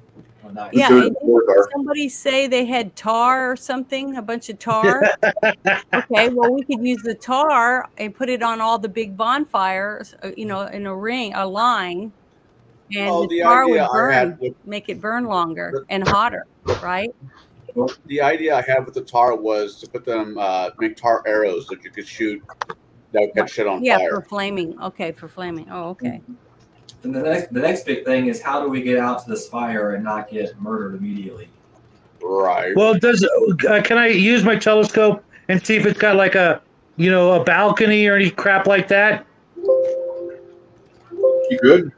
Oh, nice. Yeah, and didn't somebody say they had tar or something, a bunch of tar. Okay, well, we could use the tar and put it on all the big bonfires, in a line, And the the tar idea would I burn, had with make it burn longer and hotter, right? the idea I had with the tar was to put them make tar arrows that you could shoot that would catch shit on Yeah, fire. for flaming. Okay, for flaming. Oh, okay. And the next big thing is how do we get out to this fire and not get murdered immediately? Right. Well, can I use my telescope and see if it's got like a balcony or any crap like that? You could.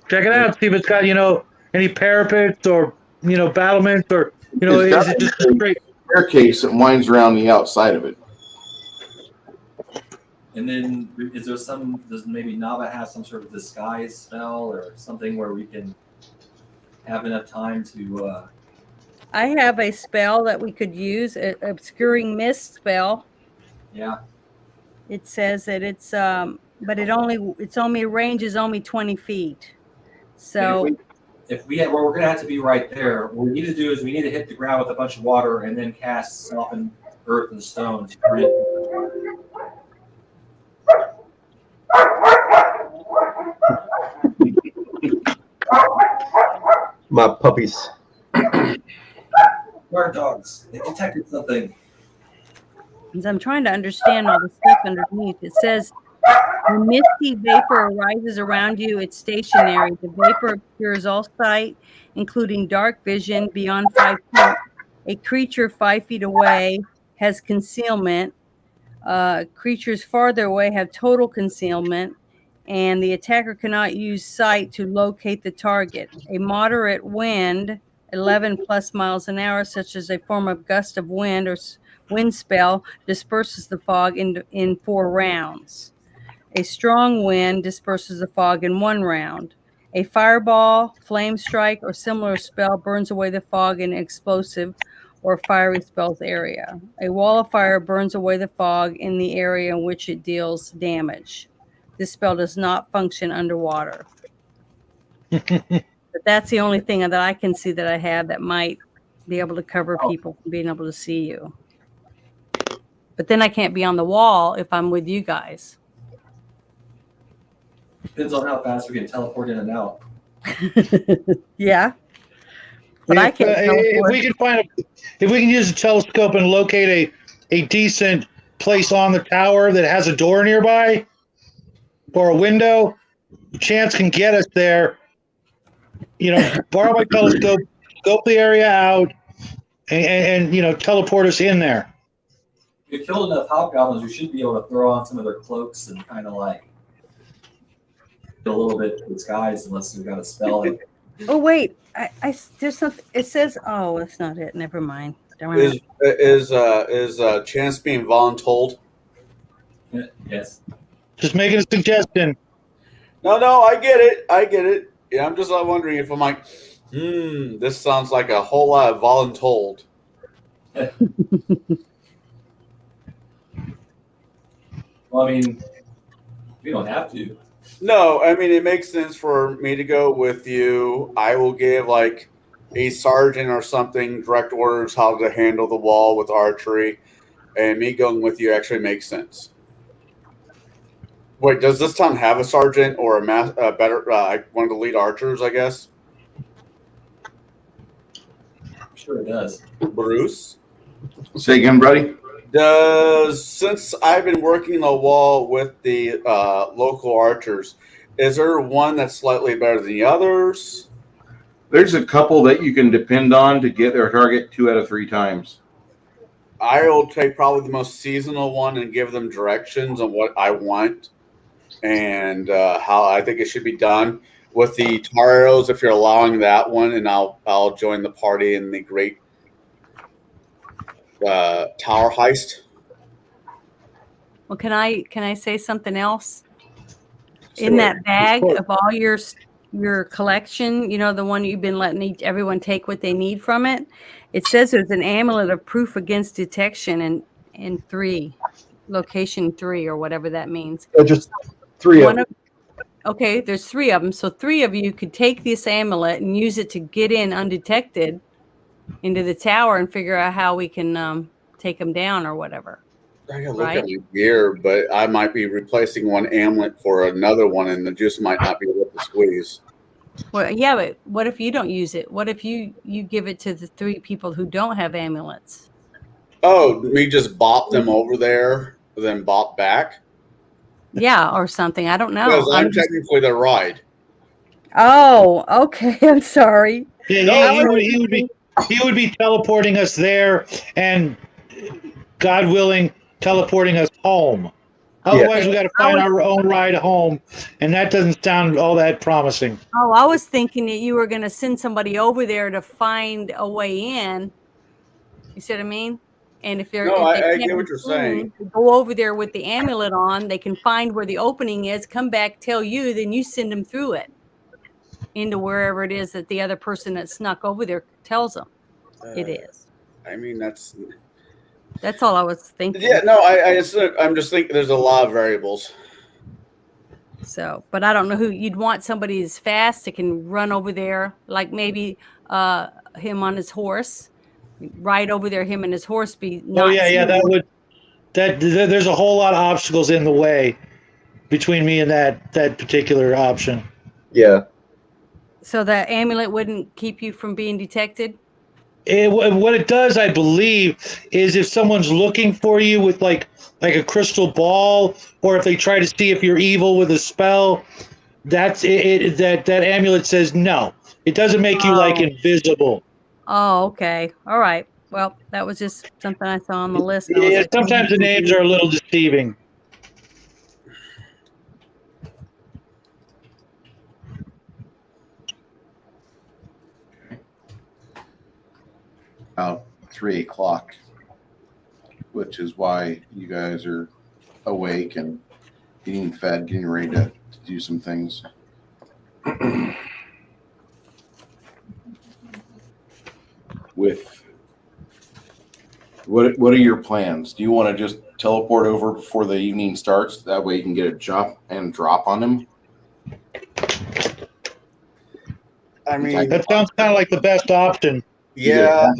Check it out. See if it's got any parapets or battlements or It's got is it just a straight? staircase that winds around the outside of it. And then does maybe Nava have some sort of disguise spell or something where we can have enough time to I have a spell that we could use, an obscuring mist spell. yeah. It says that it's but its only range is only 20 feet. So If we have, well, we're gonna have to be right there. What we need to do is we need to hit the ground with a bunch of water and then cast soften earth and stone to create. My puppies. Guard dogs. They detected something. as I'm trying to understand all the stuff underneath, it says when misty vapor arises around you, it's stationary. The vapor obscures all sight, including dark vision beyond 5 feet. A creature 5 feet away has concealment. Creatures farther away have total concealment, and the attacker cannot use sight to locate the target. A moderate wind, 11 plus miles an hour, such as a form of gust of wind or wind spell, disperses the fog in 4 rounds. A strong wind disperses the fog in 1 round. A fireball, flame strike, or similar spell burns away the fog in explosive or fiery spells area. A wall of fire burns away the fog in the area in which it deals damage. This spell does not function underwater. But that's the only thing that I can see that I have that might be able to cover people from being able to see you. But then I can't be on the wall if I'm with you guys. Depends on how fast we can teleport in and out. Yeah. But I can't if we can use a telescope and locate a decent place on the tower that has a door nearby or a window, chance can get us there. Borrow my telescope, scope the area out, and teleport us in there. If we killed enough hobgoblins, we should be able to throw on some of their cloaks and kind of like get a little bit disguised unless we've got a spell. Oh wait, I there's something. It says, oh, that's not it. Never mind. Is Chance being voluntold? Yes. Just making a suggestion. No, I get it. Yeah, I'm just wondering if I'm like, this sounds like a whole lot of voluntold. Well, I mean, we don't have to. No, I mean, it makes sense for me to go with you. I will give like a sergeant or something direct orders how to handle the wall with archery, and me going with you actually makes sense. Wait, does this town have a sergeant or a better one of the lead archers, I guess? I'm sure it does. Bruce? Say again, buddy. Since I've been working the wall with the local archers, is there one that's slightly better than the others? There's a couple that you can depend on to get their target 2 out of 3 times. I will take probably the most seasonal one and give them directions on what I want and how I think it should be done. With the tar arrows, if you're allowing that one, and I'll join the party in the great tower heist. Well, can I say something else? In that bag of all your collection, the one you've been letting everyone take what they need from it, it says there's an amulet of proof against detection in 3, location 3, or whatever that means. Just 3 of them. Okay, there's 3 of them. So 3 of you could take this amulet and use it to get in undetected into the tower and figure out how we can take them down or whatever. I gotta look Right. at my gear, but I might be replacing one amulet for another one, and the juice might not be able to squeeze. Well, yeah, but what if you don't use it? What if you give it to the 3 people who don't have amulets? Oh, me just bop them over there, then bop back? Yeah, or something. I don't know. Because I'm technically the ride. Oh, okay. I'm sorry. Yeah, No, he would be teleporting us there, and God willing, teleporting us home. Otherwise, we got to find our own ride home, and that doesn't sound all that promising. Oh, I was thinking that you were going to send somebody over there to find a way in. You see what I mean? And if they're No, if they I can't get be what you're saying. seen, go over there with the amulet on. They can find where the opening is. Come back, tell you, then you send them through it into wherever it is that the other person that snuck over there tells them it is. I mean, that's all I was thinking. Yeah, no, I'm just thinking there's a lot of variables. So, but I don't know who you'd want. Somebody as fast that can run over there, like maybe him on his horse, ride over there. Him and his horse be. Oh yeah, there's a whole lot of obstacles in the way between me and that particular option. Yeah. So the amulet wouldn't keep you from being detected? What it does, I believe, is if someone's looking for you with like a crystal ball, or if they try to see if you're evil with a spell, that's it. That amulet says no. It doesn't make you like invisible. Oh, okay. All right. Well, that was just something I saw on the list. And I was Yeah, like, sometimes the names are a little deceiving. About 3 o'clock, which is why you guys are awake and getting fed, getting ready to do some things. With what are your plans? Do you want to just teleport over before the evening starts? That way you can get a jump and drop on him. I mean, that sounds kind of like the best option. Yeah.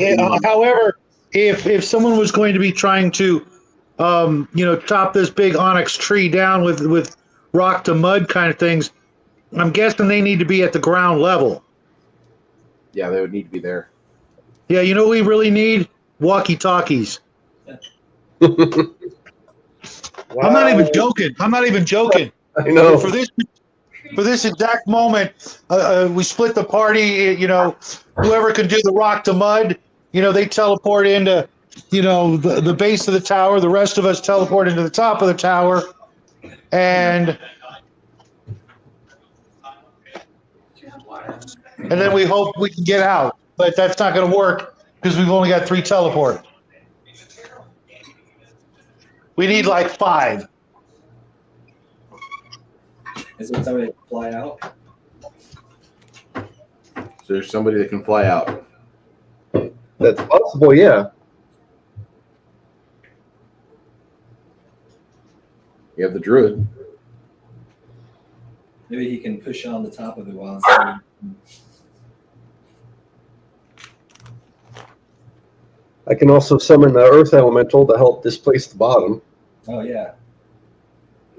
However, if someone was going to be trying to, chop this big onyx tree down with rock to mud kind of things, I'm guessing they need to be at the ground level. Yeah, they would need to be there. Yeah, you know what we really need? Walkie-talkies. I'm not even joking. I know. For this exact moment, we split the party. Whoever can do the rock to mud, they teleport into, the base of the tower. The rest of us teleport into the top of the tower, and then we hope we can get out. But that's not going to work because we've only got 3 teleports. We need like 5. Is there somebody that can fly out? So there's somebody that can fly out. That's possible, yeah. You have the druid. Maybe he can push on the top of it while it's I can also summon the earth elemental to help displace the bottom. Oh, yeah.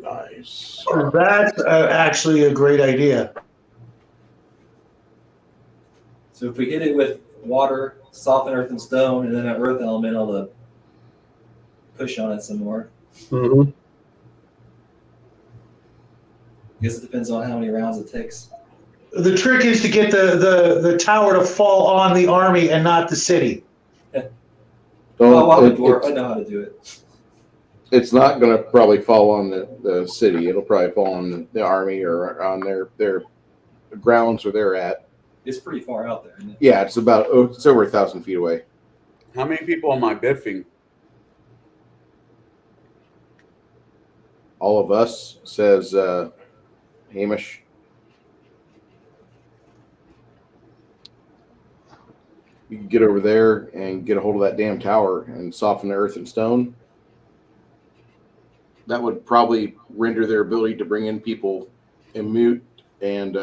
Nice. That's actually a great idea. So if we hit it with water, soften earth and stone, and then an earth elemental to push on it some more. Mm-hmm. I guess it depends on how many rounds it takes. The trick is to get the tower to fall on the army and not the city. I'm a dwarf. I know how to do it. It's not going to probably fall on the city. It'll probably fall on the army or on their grounds where they're at. It's pretty far out there, isn't it? Yeah, it's over 1,000 feet away. How many people am I biffing? All of us, says Hamish. You can get over there and get a hold of that damn tower and soften the earth and stone. That would probably render their ability to bring in people immune, and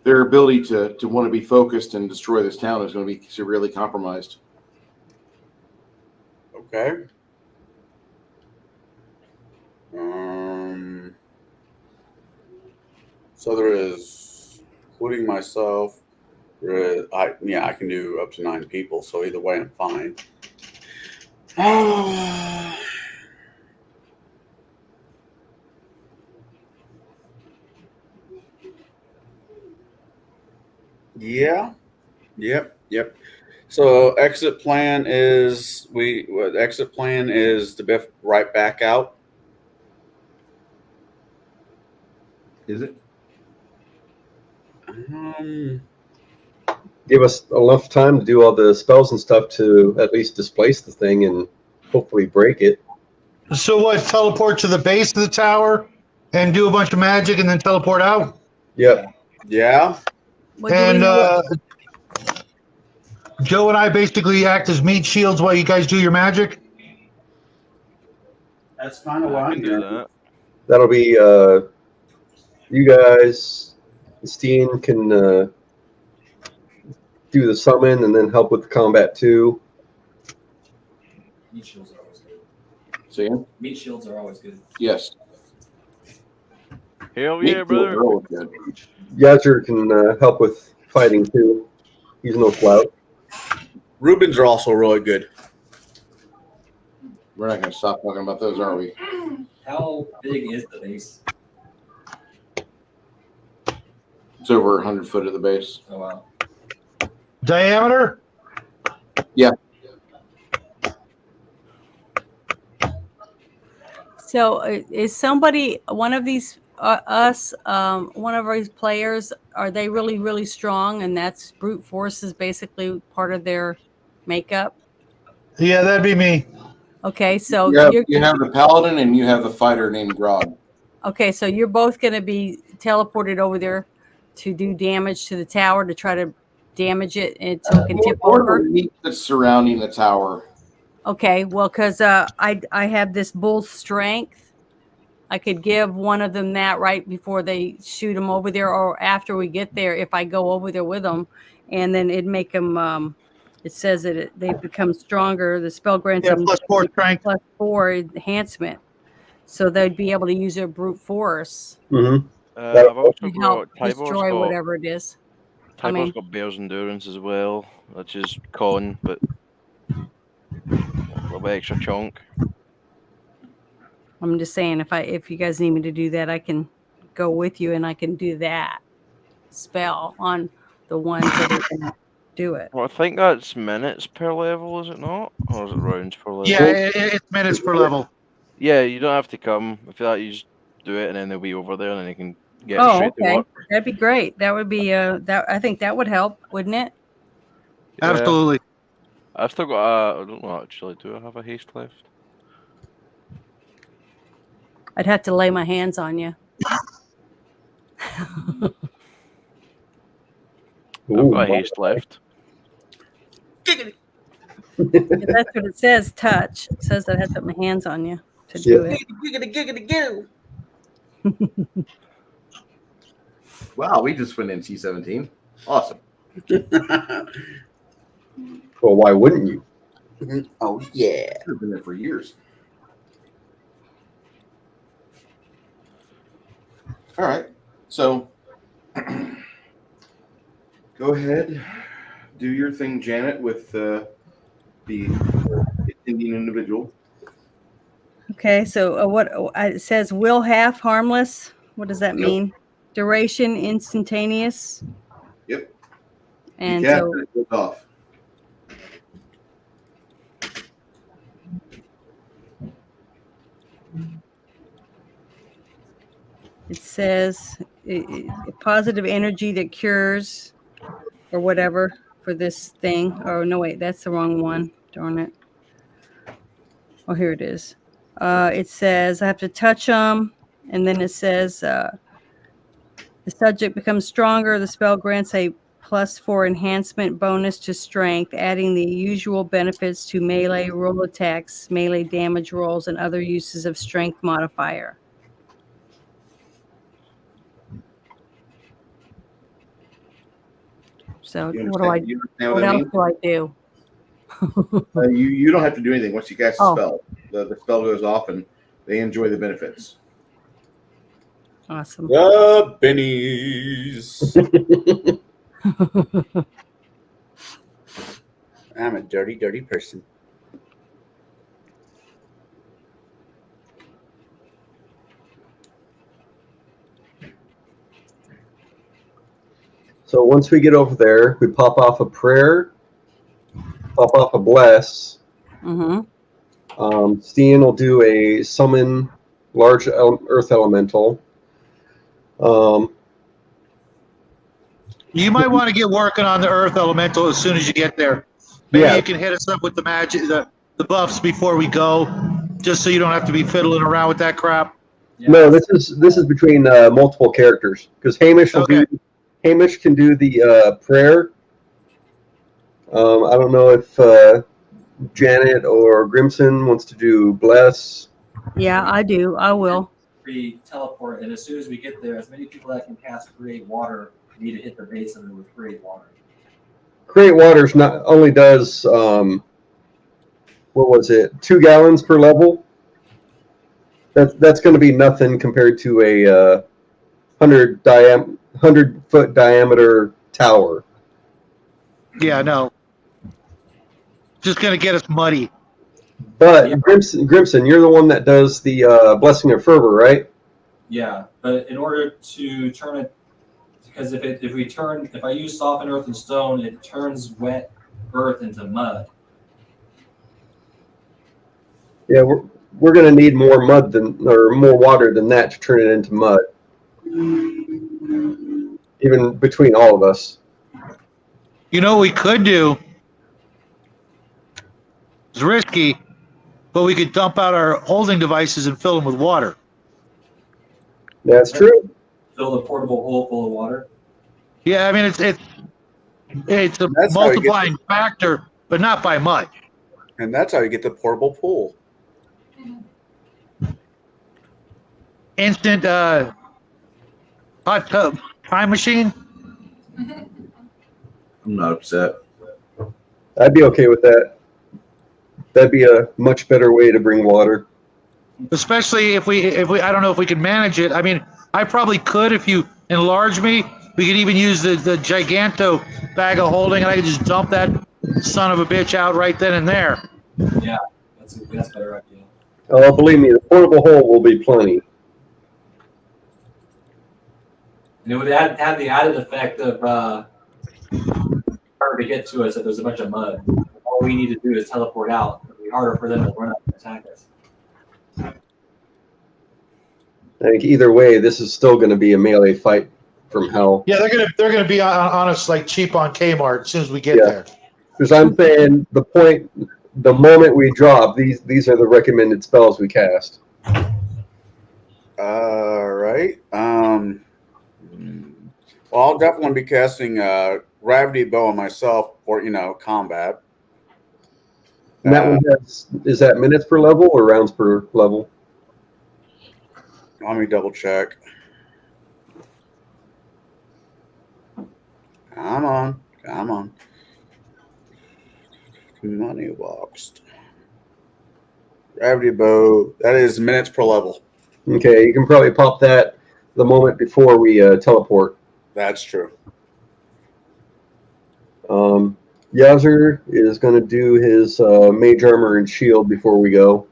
their ability to want to be focused and destroy this town is going to be severely compromised. Okay. So there is, including myself, there is, I can do up to 9 people. So either way, I'm fine. Yeah. Yep. So exit plan is to be right back out. Is it? Give us enough time to do all the spells and stuff to at least displace the thing and hopefully break it. So what? Teleport to the base of the tower and do a bunch of magic and then teleport out? Yep. Yeah. And Joe and I basically act as meat shields while you guys do your magic. That's kind of what I'm doing. That'll be you guys. Steen can do the summon and then help with the combat too. Meat shields are always good. See? Meat shields are always good. Yes. Hell yeah, brother. Yadger can help with fighting too. He's no slouch. Rubens are also really good. We're not going to stop talking about those, are we? How big is the base? It's over 100 foot of the base. Oh, wow. Diameter? Yeah. So is somebody, one of these, one of these players, are they really, really strong? And that's brute force is basically part of their makeup? Yeah, that'd be me. Okay, so you have the paladin and you have the fighter named Grog. Okay, so you're both going to be teleported over there to do damage to the tower to try to damage it until it can tip over. That's surrounding the tower. Okay, well, because I have this bull strength, I could give one of them that right before they shoot them over there, or after we get there, if I go over there with them, and then it'd make them. It says that they become stronger. The spell grants them +4 strength, +4 enhancement, so they'd be able to use their brute force. Mm-hmm. I've also got destroy whatever it is. Tybor's got Bear's Endurance as well, which is con, but a little bit extra chunk. I'm just saying, if you guys need me to do that, I can go with you and I can do that spell on the ones that are going to do it. Well, I think that's minutes per level, is it not? Or is it rounds per level? Yeah, it's minutes per level. Yeah, you don't have to come. I feel like you just do it and then they'll be over there and then they can get straight to work. That'd be great. That would be that. I think that would help, wouldn't it? Yeah. Absolutely. I've still got. I don't know actually. Do I have a haste left? I'd have to lay my hands on you. I've got a haste left. That's what it says. Touch. It says that I have to put my hands on you to do it. Wow, we just went in C17. Awesome. Well, why wouldn't you? Oh yeah, I've been there for years. All right, so go ahead, do your thing, Janet, with the Indian individual. Okay, so what it says, will half harmless. What does that mean? Duration instantaneous. Yep. And so it goes off. It says positive energy that cures or whatever for this thing. Oh, no, wait, that's the wrong one. Darn it. Oh, here it is. It says I have to touch them. And then it says the subject becomes stronger. The spell grants a +4 enhancement bonus to strength, adding the usual benefits to melee roll attacks, melee damage rolls, and other uses of strength modifier. So what else do I do? You don't have to do anything once you cast the spell. The spell goes off, and they enjoy the benefits. Awesome. The bennies. I'm a dirty, dirty person. So once we get over there, we pop off a prayer, pop off a bless. Mm-hmm. Steen will do a summon large earth elemental. You might want to get working on the earth elemental as soon as you get there. Maybe you can hit us up with the magic, the buffs before we go, just so you don't have to be fiddling around with that crap. No, this is between multiple characters because Hamish will do. Hamish can do the prayer. I don't know if Janet or Grimson wants to do bless. Yeah, I do. I will. Free teleport, and as soon as we get there, as many people that can cast create water need to hit the base of it with create water. Create Waters not only does what was it, 2 gallons per level. That's going to be nothing compared to a 100-foot diameter tower. Yeah, no. Just gonna get us muddy. But Grimson, you're the one that does the Blessing of Fervor, right? Yeah, but in order to turn it, because if I use soften earth and stone, it turns wet earth into mud. Yeah, we're going to need more more water than that to turn it into mud. Even between all of us. You know what we could do? It's risky, but we could dump out our holding devices and fill them with water. That's true. Fill the portable hole full of water. Yeah, I mean it's a multiplying factor, but not by much. And that's how you get the portable pool. Instant hot tub time machine. I'm not upset. I'd be okay with that. That'd be a much better way to bring water. Especially if we I don't know if we can manage it. I mean, I probably could if you enlarge me. We could even use the giganto bag of holding, and I could just dump that son of a bitch out right then and there. Yeah, that's a better idea. Oh, believe me, the portable hole will be plenty. And it would have the added effect of harder to get to us if there's a bunch of mud. All we need to do is teleport out. It'll be harder for them to run up and attack us. I think either way, this is still going to be a melee fight from hell. Yeah, they're gonna be on us like cheap on Kmart as soon as we get there. Because I'm saying the moment we drop, these are the recommended spells we cast. All right. Well, I'll definitely be casting Gravity Bow on myself for combat. And that one is that minutes per level or rounds per level? Let me double check. Come on. Money boxed. Gravity Bow. That is minutes per level. Okay, you can probably pop that the moment before we teleport. That's true. Yazir is going to do his mage armor and shield before we go.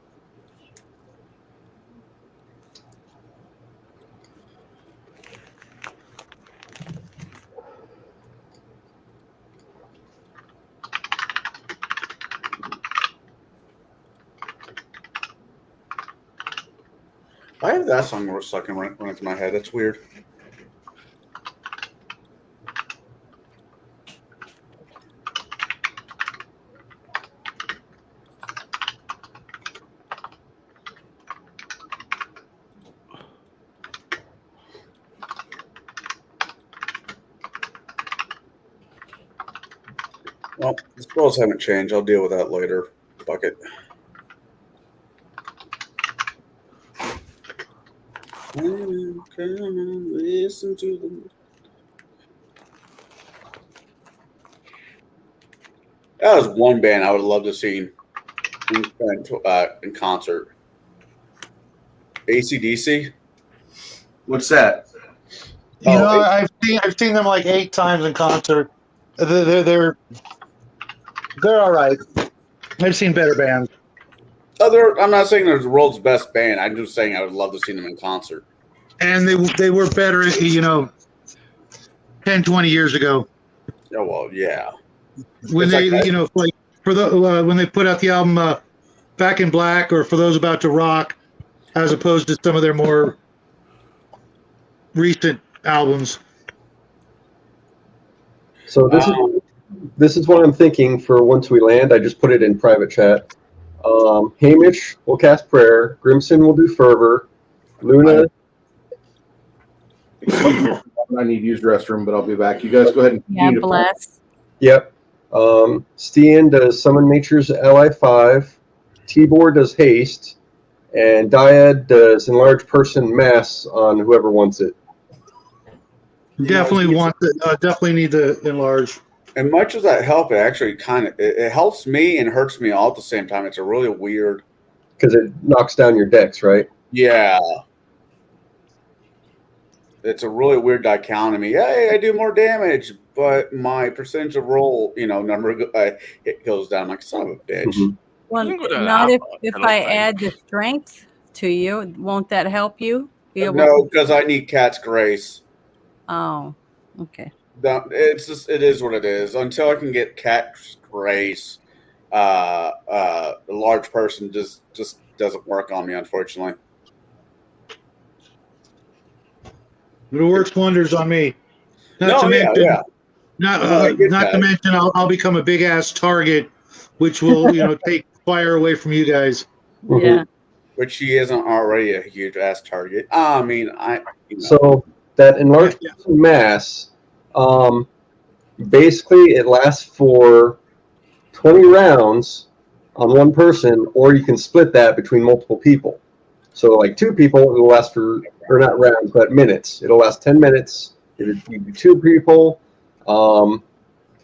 I have that song stuck in running through my head. That's weird. Well, the spells haven't changed. I'll deal with that later. Bucket. Come on, listen to them. That was one band I would love to see in concert. AC/DC. What's that? You know, I've seen them like 8 times in concert. They're all right. I've seen better bands. I'm not saying they're the world's best band. I'm just saying I would love to see them in concert. And they were better, 10, 20 years ago. Oh well, yeah. When It's they, like that. like for the when they put out the album Back in Black, or For Those About to Rock, as opposed to some of their more recent albums. So this is what I'm thinking for once we land. I just put it in private chat. Hamish will cast Prayer. Grimson will do Fervor. Luna. I need to use the restroom, but I'll be back. You guys go ahead and Yeah, bless. Yep. Stian does Summon Nature's Li5. Tibor does Haste. And Dyad does Enlarge Person Mass on whoever wants it. Definitely need to enlarge. And much as that help, it actually it helps me and hurts me all at the same time. It's a really weird, because it knocks down your decks, right? Yeah. It's a really weird dichotomy. Hey, I do more damage, but my percentage of roll, number it goes down. Like, son of a bitch. Mm-hmm. Well, not if I add the strength to you. Won't that help you? No, because I need Cat's Grace. Oh, okay. It is what it is. Until I can get Cat's Grace, a large person just doesn't work on me, unfortunately. It works wonders on me. Not to mention, I'll become a big ass target, which will take fire away from you guys. Yeah. Which she isn't already a huge ass target. So that Enlarged Person Mass, basically it lasts for 20 rounds on one person, or you can split that between multiple people. So like 2 people, it'll last or not rounds, but minutes. It'll last 10 minutes. If you do 2 people,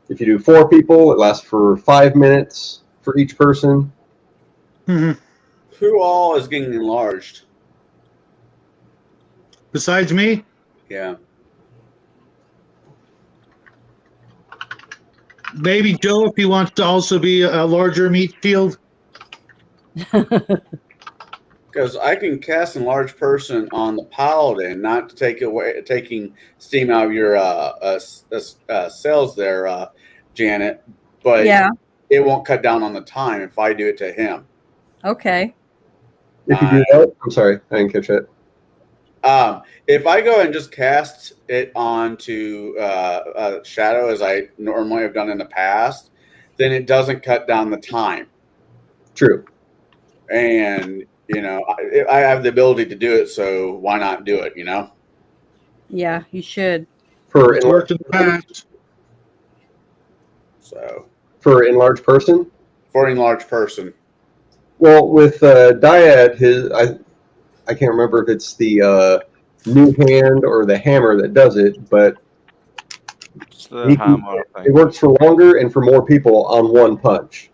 if you do 4 people, it lasts for 5 minutes for each person. Mm-hmm. Who all is getting enlarged? Besides me? Yeah. Maybe Joe, if he wants to also be a larger meat shield. Because I can cast Enlarged Person on the Paladin, not to taking steam out of your cells there, Janet. But it won't cut down on the time if I do it to him. Okay. If you do that, I'm sorry, I didn't catch it. If I go and just cast it onto Shadow as I normally have done in the past, then it doesn't cut down the time. True. And I have the ability to do it, so why not do it? Yeah, you should. For worked in the past. So for Enlarged Person. For Enlarged Person. Well, with Dyad, I can't remember if it's the new hand or the hammer that does it, but it's the hammer thing. It works for longer and for more people on one punch.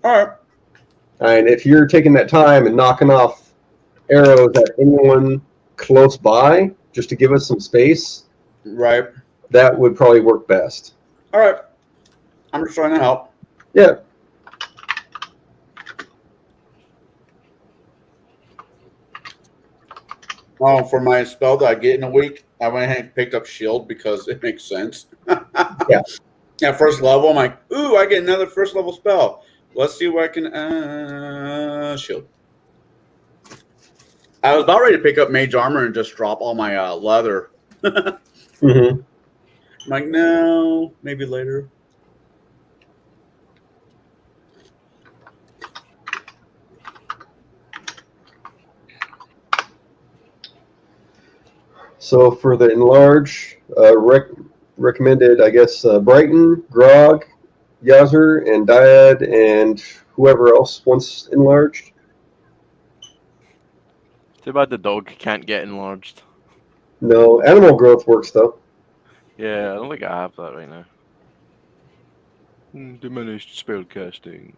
All right. And if you're taking that time and knocking off arrows at anyone close by, just to give us some space, right, that would probably work best. All right. I'm just trying to help. Yeah. For my spell that I get in a week, I went ahead and picked up Shield because it makes sense. Yeah. At first level, I'm like, ooh, I get another first level spell. Let's see what I can Shield. I was about ready to pick up Mage Armor and just drop all my leather. Mm-hmm. I'm like, no, maybe later. So for the enlarge, recommended, I guess, Brighton, Grog, Yazur, and Dyad, and whoever else wants enlarged. Too bad the dog can't get enlarged. No, animal growth works though. Yeah, I don't think I have that right now. Diminished spell casting.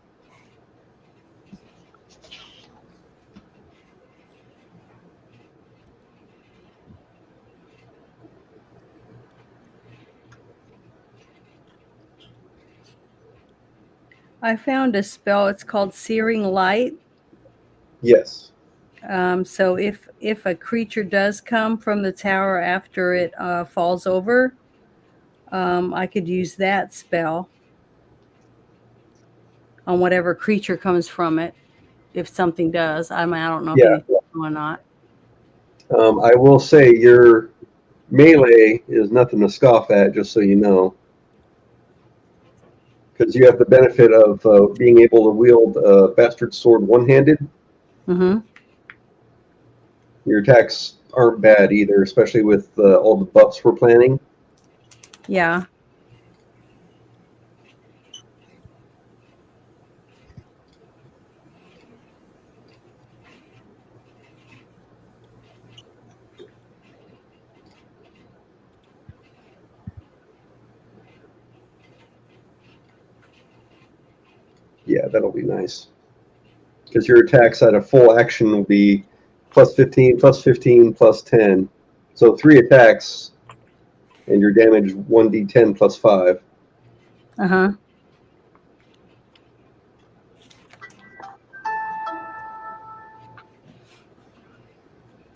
I found a spell. It's called Searing Light. Yes. So if a creature does come from the tower after it falls over, I could use that spell on whatever creature comes from it. If something does, I mean, I don't know if Yeah. anything or not. I will say your melee is nothing to scoff at, just so you know. Because you have the benefit of being able to wield a bastard sword one-handed. Mm-hmm. Your attacks aren't bad either, especially with all the buffs we're planning. Yeah. Yeah, that'll be nice. Because your attacks at a full action will be plus 15, plus 15, plus 10. So 3 attacks, and your damage 1d10 plus 5. Uh-huh.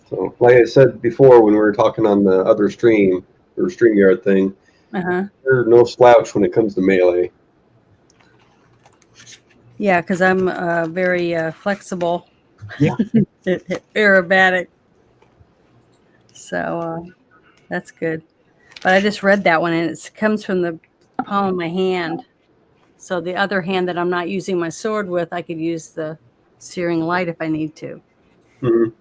So, like I said before when we were talking on the other stream, or StreamYard thing, Uh-huh. you're no slouch when it comes to melee. Yeah, because I'm very flexible. Yeah. Aerobatic. So that's good. But I just read that one, and it comes from the palm of my hand. So the other hand that I'm not using my sword with, I could use the Searing Light if I need to. Mm-hmm.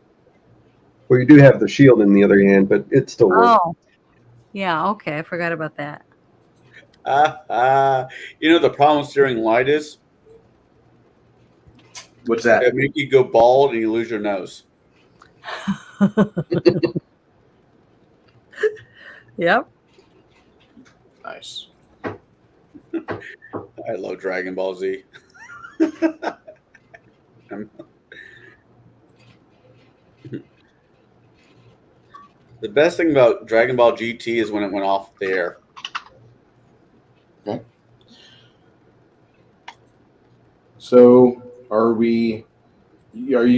Well, you do have the shield in the other hand, but it still works. Oh, yeah. Okay, I forgot about that. You know the problem with Searing Light is? What's that? It make you go bald and you lose your nose. Yep. Nice. I love Dragon Ball Z. The best thing about Dragon Ball GT is when it went off the air. Okay. So, are you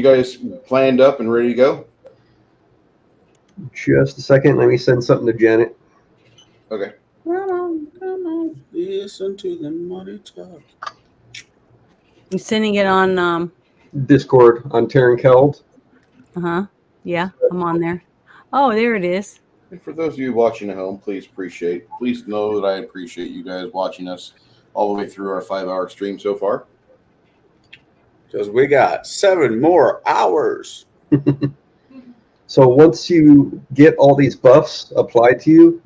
guys planned up and ready to go? Just a second. Let me send something to Janet. Okay. Come on. Listen to the money talk. I'm sending it on. Discord on Terran Keld. Uh-huh. Yeah, I'm on there. Oh, there it is. And for those of you watching at home, please know that I appreciate you guys watching us all the way through our 5-hour stream so far. Because we got 7 more hours. So once you get all these buffs applied to you,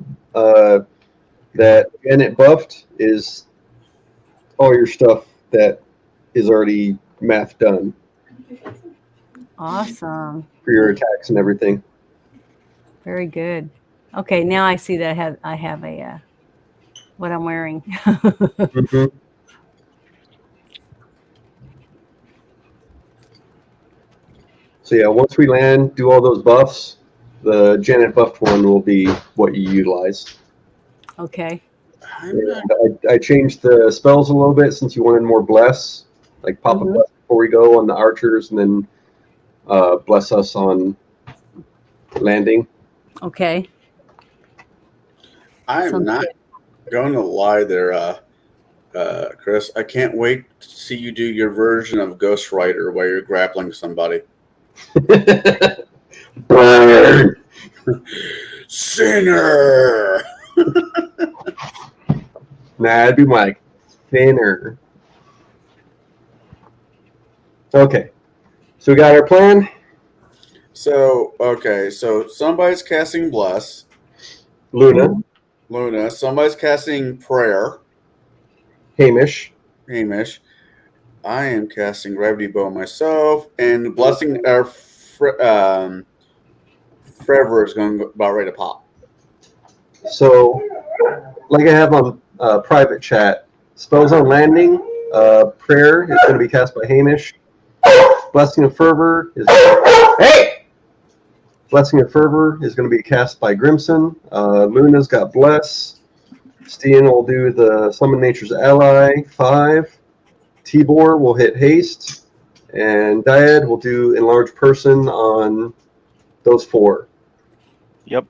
that Janet buffed is all your stuff that is already math done Awesome. for your attacks and everything. Very good. Okay, now I see that I have a what I'm wearing. Mm-hmm. So yeah, once we land, do all those buffs, the Janet buffed one will be what you utilize. Okay. And I changed the spells a little bit since you wanted more bless, like pop a bless before we go on the archers, and then bless us on landing. Okay. I'm not going to lie there, Chris. I can't wait to see you do your version of Ghost Rider while you're grappling somebody. Burn! Sinner! Nah, I'd be like thinner. Okay. So we got our plan. So somebody's casting Bless. Luna. Somebody's casting Prayer. Hamish. I am casting Gravity Bow myself, and Blessing Forever is going to go about ready to pop. So, like I have on private chat, spells on landing, prayer is going to be cast by Hamish. Blessing of Fervor is Blessing of Fervor is going to be cast by Grimson. Luna's got Bless. Stian will do the Summon Nature's Ally 5. Tibor will hit haste, and Dyad will do enlarge person on those 4. Yep.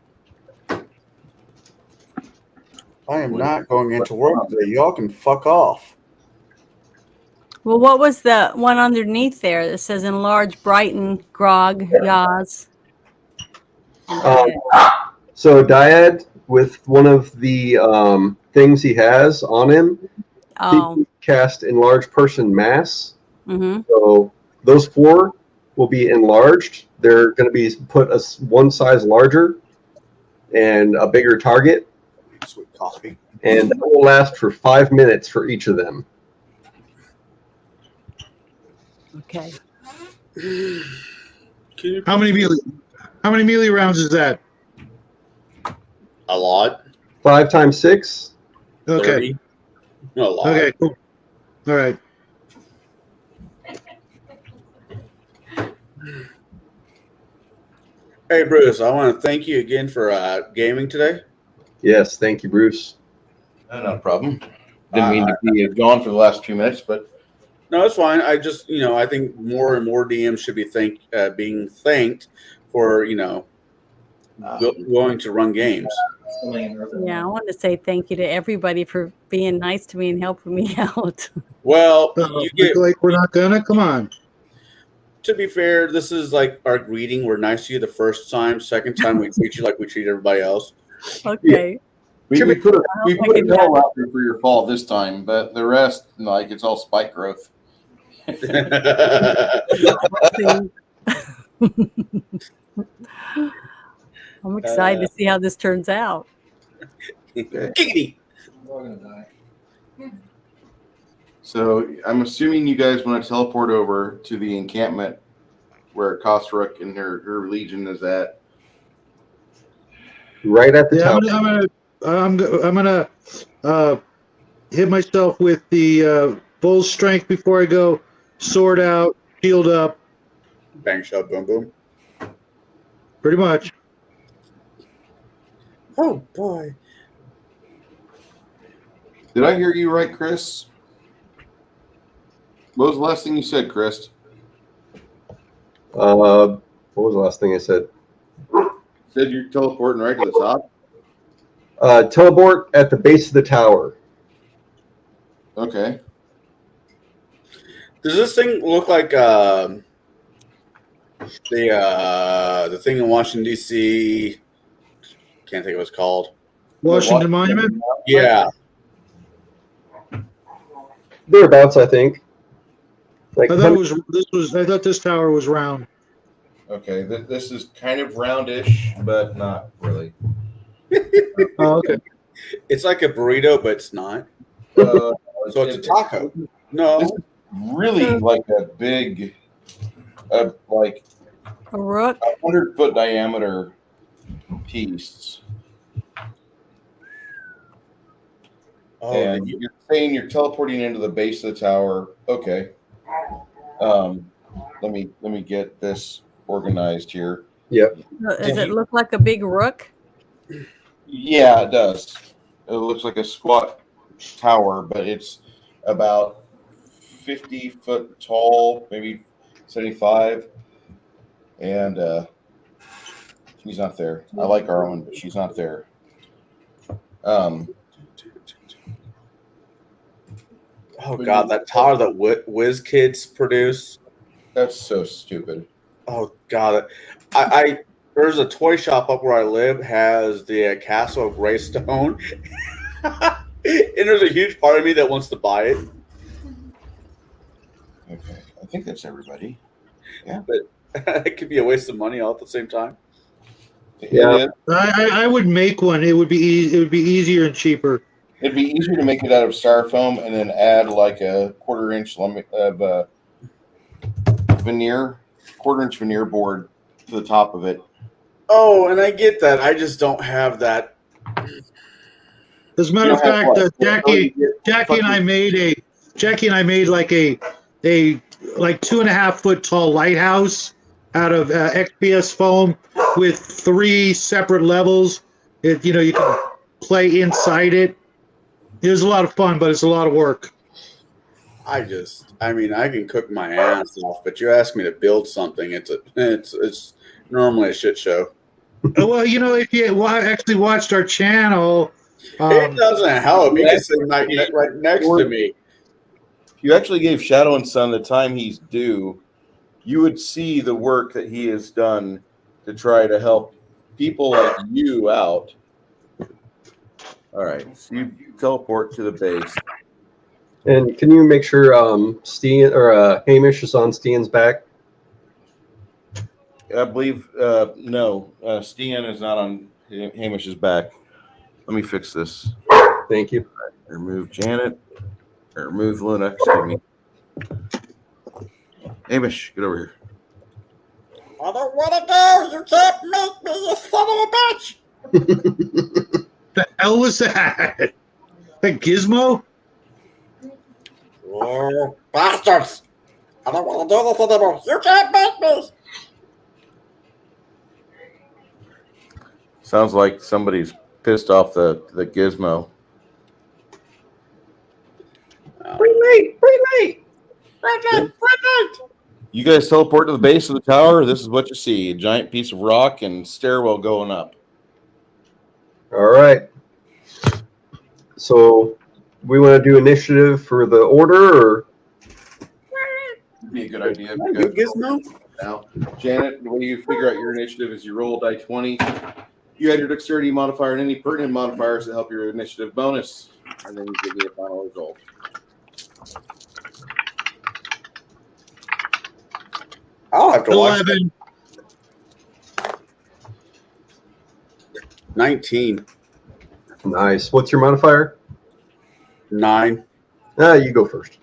I am not going into work today. Y'all can fuck off. Well, what was the one underneath there that says enlarge, brighten, grog, yaz? So Dyad, with one of the things he has on him, he can cast enlarge person mass. Mm-hmm. So those 4 will be enlarged. They're going to be put one size larger and a bigger target. Sweet coffee. And that will last for 5 minutes for each of them. Okay. How many melee rounds is that? A lot. 5 times 6. Okay. 30. A lot. Okay, cool. All right. Hey, Bruce, I want to thank you again for gaming today. Yes, thank you, Bruce. Not a problem. Didn't mean to be gone for the last 2 minutes, but no, it's fine. I just, I think more and more DMs should be being thanked for, going to run games. Yeah, I want to say thank you to everybody for being nice to me and helping me out. Well, like we're not gonna come on. To be fair, this is like our greeting. We're nice to you the first time. Second time, we treat you like we treat everybody else. Okay. we put a doll out there for your fall this time, but the rest, like, it's all spike growth. I'm excited to see how this turns out. Giggity. We're all gonna die. So I'm assuming you guys want to teleport over to the encampment where Kosruk and her legion is at. Right at the top. I'm gonna hit myself with the bull's strength before I go. Sword out, shield up. Bang, shot, boom, boom. Pretty much. Oh boy. Did I hear you right, Chris? What was the last thing you said, Chris? What was the last thing I said? Said you're teleporting right to the top? Teleport at the base of the tower. Okay. Does this thing look like the thing in Washington D.C.? Can't think of what it's called. Washington Monument? Yeah. Thereabouts, I think. Like I thought this tower was round. Okay, this is kind of roundish, but not really. Oh, okay. It's like a burrito, but it's not. So it's a taco. No. This is really like a big, like a rook, 100-foot diameter piece. Oh, and you're saying you're teleporting into the base of the tower. Okay. Let me get this organized here. Yep. Does it look like a big rook? Yeah, it does. It looks like a squat tower, but it's about 50 foot tall, maybe 75. And she's not there. I like Arwen, but she's not there. Oh God, that tower that Whiz Kids produce. That's so stupid. Oh God, I there's a toy shop up where I live has the Castle of Greystone, and there's a huge part of me that wants to buy it. Okay, I think that's everybody. Yeah, but it could be a waste of money all at the same time. Yeah, I would make one. It would be easier and cheaper. It'd be easier to make it out of styrofoam and then add like a quarter-inch of veneer, quarter-inch veneer board to the top of it. Oh, and I get that. I just don't have that. As a matter of fact, Jackie and I made like a 2.5 foot tall lighthouse out of XPS foam with 3 separate levels. You can play inside it. It was a lot of fun, but it's a lot of work. I mean, I can cook my ass off, but you ask me to build something, it's normally a shit show. Well, if you actually watched our channel, It doesn't help. You can sit right next to me. If you actually gave Shadow and Son the time he's due, you would see the work that he has done to try to help people like you out. All right, so you teleport to the base. And can you make sure Steen or Hamish is on Steen's back? I believe no, Steen is not on Hamish's back. Let me fix this. Thank you. Remove Janet. Or remove Luna. Excuse me. Hamish, get over here. I don't want to go. You can't make me, you son of a bitch. The hell was that? That Gizmo? Oh, bastards. I don't want to do this anymore. You can't make me. Sounds like somebody's pissed off the Gizmo. Bring me! You guys teleport to the base of the tower. This is what you see: a giant piece of rock and stairwell going up. All right. So, we want to do initiative for the order, or Would be a good idea. Gizmo. Now, Janet, the way you figure out your initiative is you roll die 20. You add your dexterity modifier and any pertinent modifiers to help your initiative bonus, and then you give me a final result. I'll have to watch 11. 19. Nice. What's your modifier? 9. You go first.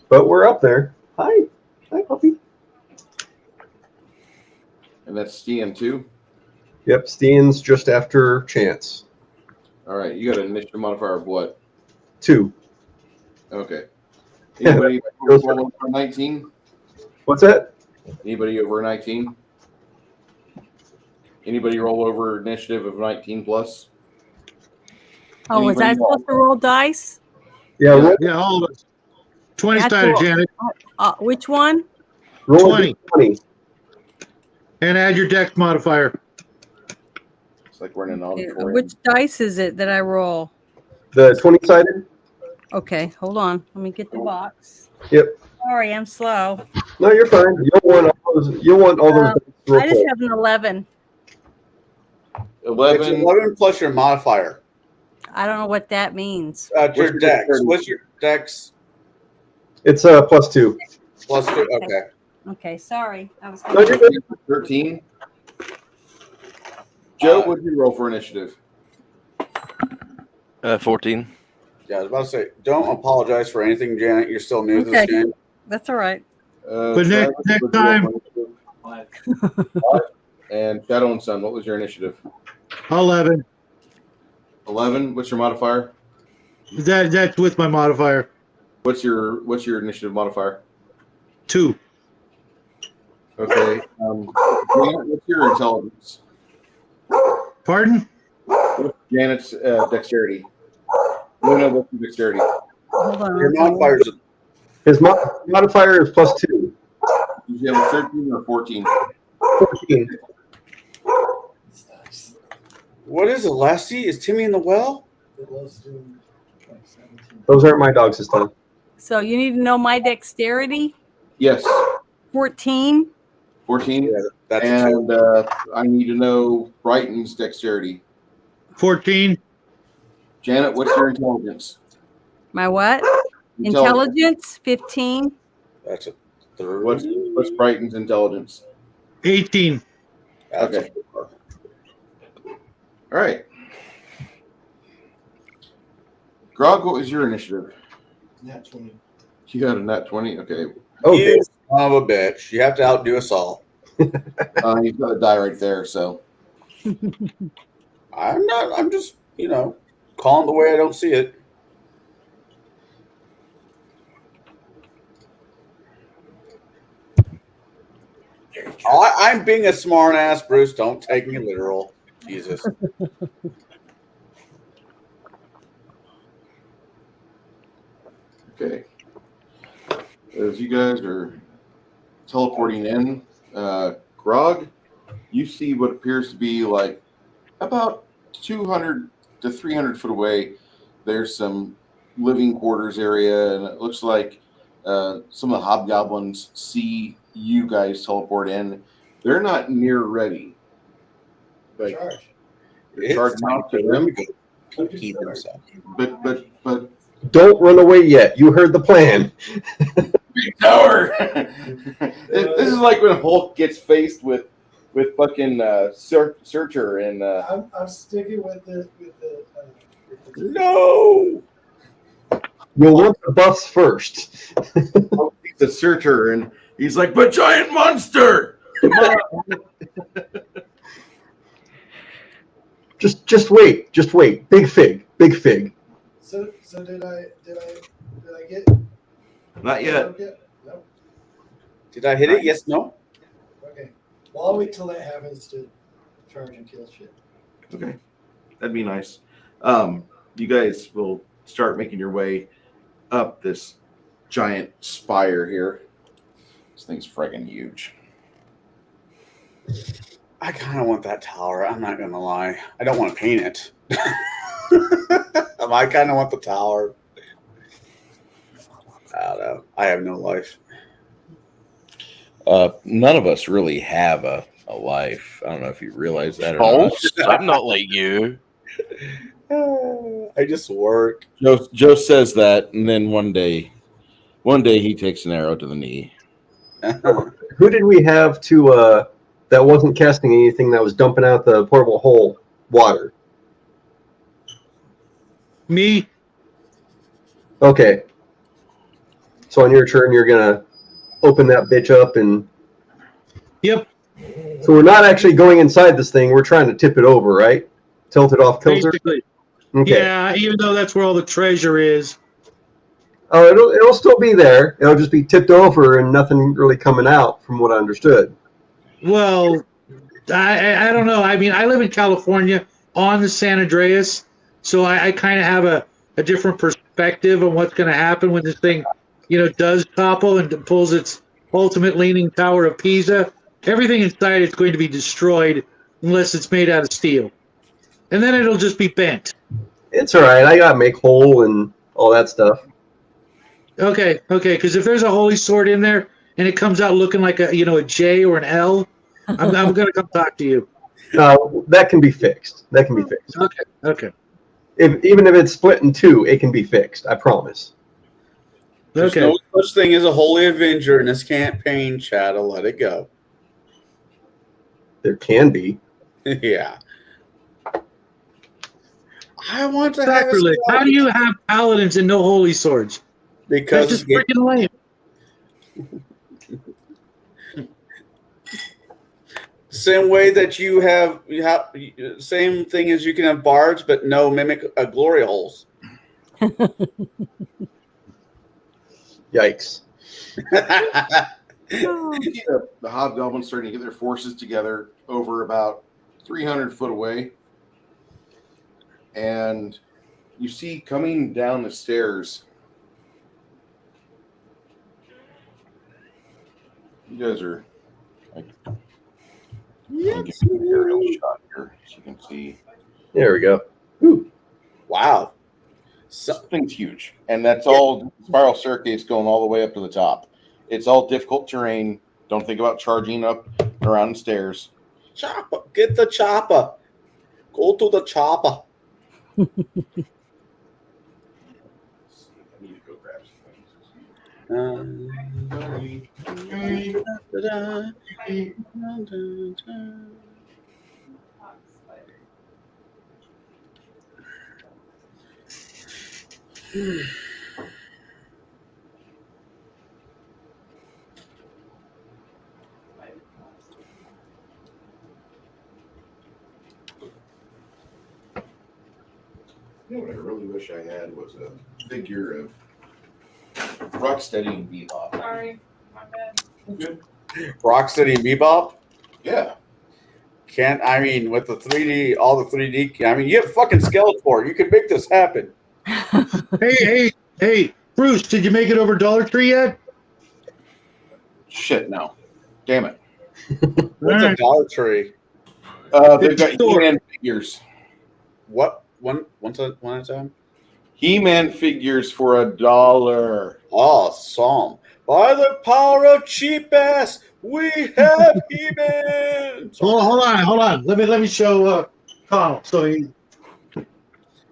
But we're up there. Hi, puppy. And that's Steen 2. Yep, Steen's just after Chance. All right, you got an initiative modifier of what? 2. Okay. Anybody over 19? What's that? Anybody over 19? Anybody roll over initiative of 19 plus? Oh, was I supposed to roll dice? Yeah, Yeah, all of us. 20 That's sided, roll- Janet. Which one? roll 20. 20. And add your dex modifier. It's like we're in an auditorium. Which dice is it that I roll? The 20-sided? Okay, hold on. Let me get the box. Yep. Sorry, I'm slow. No, you're fine. You'll want all those. real I just quick. have an 11. 11. It's 11 plus your modifier. I don't know what that means. Your dex. What's your dex? It's +2. Plus 2. Okay. Okay, sorry. I was. No, you're good. 13. Joe, what did you roll for initiative? 14. Yeah, I was about to say, don't apologize for anything, Janet. You're still new to Okay. this game. That's all right. But next Travis, time- what did you roll for initiative? And Shadow and Sun, what was your initiative? 11. 11. What's your modifier? That's with my modifier. What's your initiative modifier? 2. Okay. Janet, what's your intelligence? Pardon? What's Janet's dexterity? Luna, what's your dexterity? Hold on. Your modifier's His modifier is +2. Did you have a 13 or 14? 14. what is it, Lassie? Is Timmy in the well? Those aren't my dogs this time. So you need to know my dexterity. Yes. 14. 14. Yeah, that's And I need to know Brighton's dexterity. 14. Janet, what's your intelligence? My what? Intelligence. 15. That's a third. What's Brighton's intelligence? 18. Okay. All right. Grog, what was your initiative? Nat 20. You got a nat 20? Okay. Okay. You son of a bitch. You have to outdo us all. You've got a die right there, so. I'm just, calling the way I don't see it. I'm being a smart ass, Bruce. Don't take me literal. Jesus. Okay. As you guys are teleporting in, Grog, you see what appears to be like about 200 to 300 foot away. There's some living quarters area, and it looks like some of the hobgoblins see you guys teleport in. They're not near ready. Like, Charge. It's charging time out for to them them. to go keep themselves. But Don't run away yet. You heard the plan. big tower. This is like when Hulk gets faced with fucking Searcher and I'm sticking with the No. You'll want the buffs first. the Searcher, and He's like, but giant monster. come on. Just wait. Just wait. Big fig. Big fig. So did I get Not yet. okay? No. Did I hit it? Yes, no? Okay. Well, I'll wait till that happens to charge and kill shit. Okay, that'd be nice. You guys will start making your way up this giant spire here. This thing's friggin' huge. I kind of want that tower. I'm not going to lie. I don't want to paint it. I kind of want the tower. I don't know. I have no life. None of us really have a life. I don't know if you realize that or not. I'm not like you. I just work. Joe says that, and then one day he takes an arrow to the knee. Who did we have to that wasn't casting anything, that was dumping out the portable hole water? Me? Okay. So on your turn, you're gonna open that bitch up and. Yep. So we're not actually going inside this thing. We're trying to tip it over, right? Tilt it off kilter. Basically. Okay. Yeah, even though that's where all the treasure is. Oh, it'll still be there. It'll just be tipped over and nothing really coming out, from what I understood. Well, I don't know. I mean, I live in California on the San Andreas, so I kind of have a different perspective on what's going to happen when this thing, does topple and pulls its ultimate leaning tower of Pisa. Everything inside is going to be destroyed unless it's made out of steel. And then it'll just be bent. It's all right. I got make hole and all that stuff. Okay, because if there's a holy sword in there and it comes out looking like a J or an L, I'm going to come talk to you. That can be fixed. Okay. Even if it's split in two, it can be fixed. I promise. There's no such thing as a holy avenger in this campaign, Chad. I'll let it go. There can be. Yeah. I want to Sacrilege. How do you have paladins and no holy swords? Because that's just freaking lame. Same way that you have same thing as you can have bards, but no mimic glory holes. Yikes. You see the hobgoblins starting to get their forces together over about 300 foot away. And you see coming down the stairs. You guys are like, give you an aerial shot here so you can see. There we go. Ooh. Wow. Something's huge. And that's all spiral staircase going all the way up to the top. It's all difficult terrain. Don't think about charging up around the stairs. Chopper. Get the chopper. Go to the chopper. I need to go grab some You know what I really wish I had was a figure of Rocksteady and Bebop. Sorry, my bad. Good. Rocksteady and Bebop? Yeah. With the 3D, all the 3D, you have fucking Skeletor. You can make this happen. Hey, Bruce, did you make it over Dollar Tree yet? Shit, no. Damn it. What's a Dollar Tree? They've got He-Man figures. What? One at a time? He-Man figures for $1. Awesome. By the power of cheap ass, we have He-Man. Hold on. Let me show Connell. So he.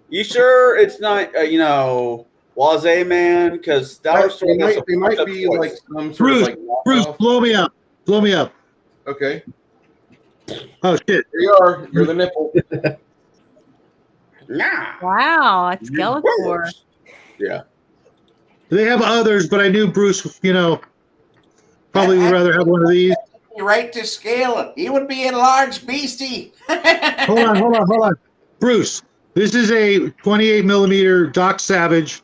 You sure it's not Wazé Man? Because Dollar Store they might be like some sort Bruce, of like Bruce, blow me up. Okay. Oh shit! Here you are. You're the nipple. Wow, it's Skeletor. Yeah. They have others, but I knew Bruce. Probably would rather have one of these. Right to scale it. He would be a large beastie. Hold on. Bruce, this is a 28 millimeter Doc Savage.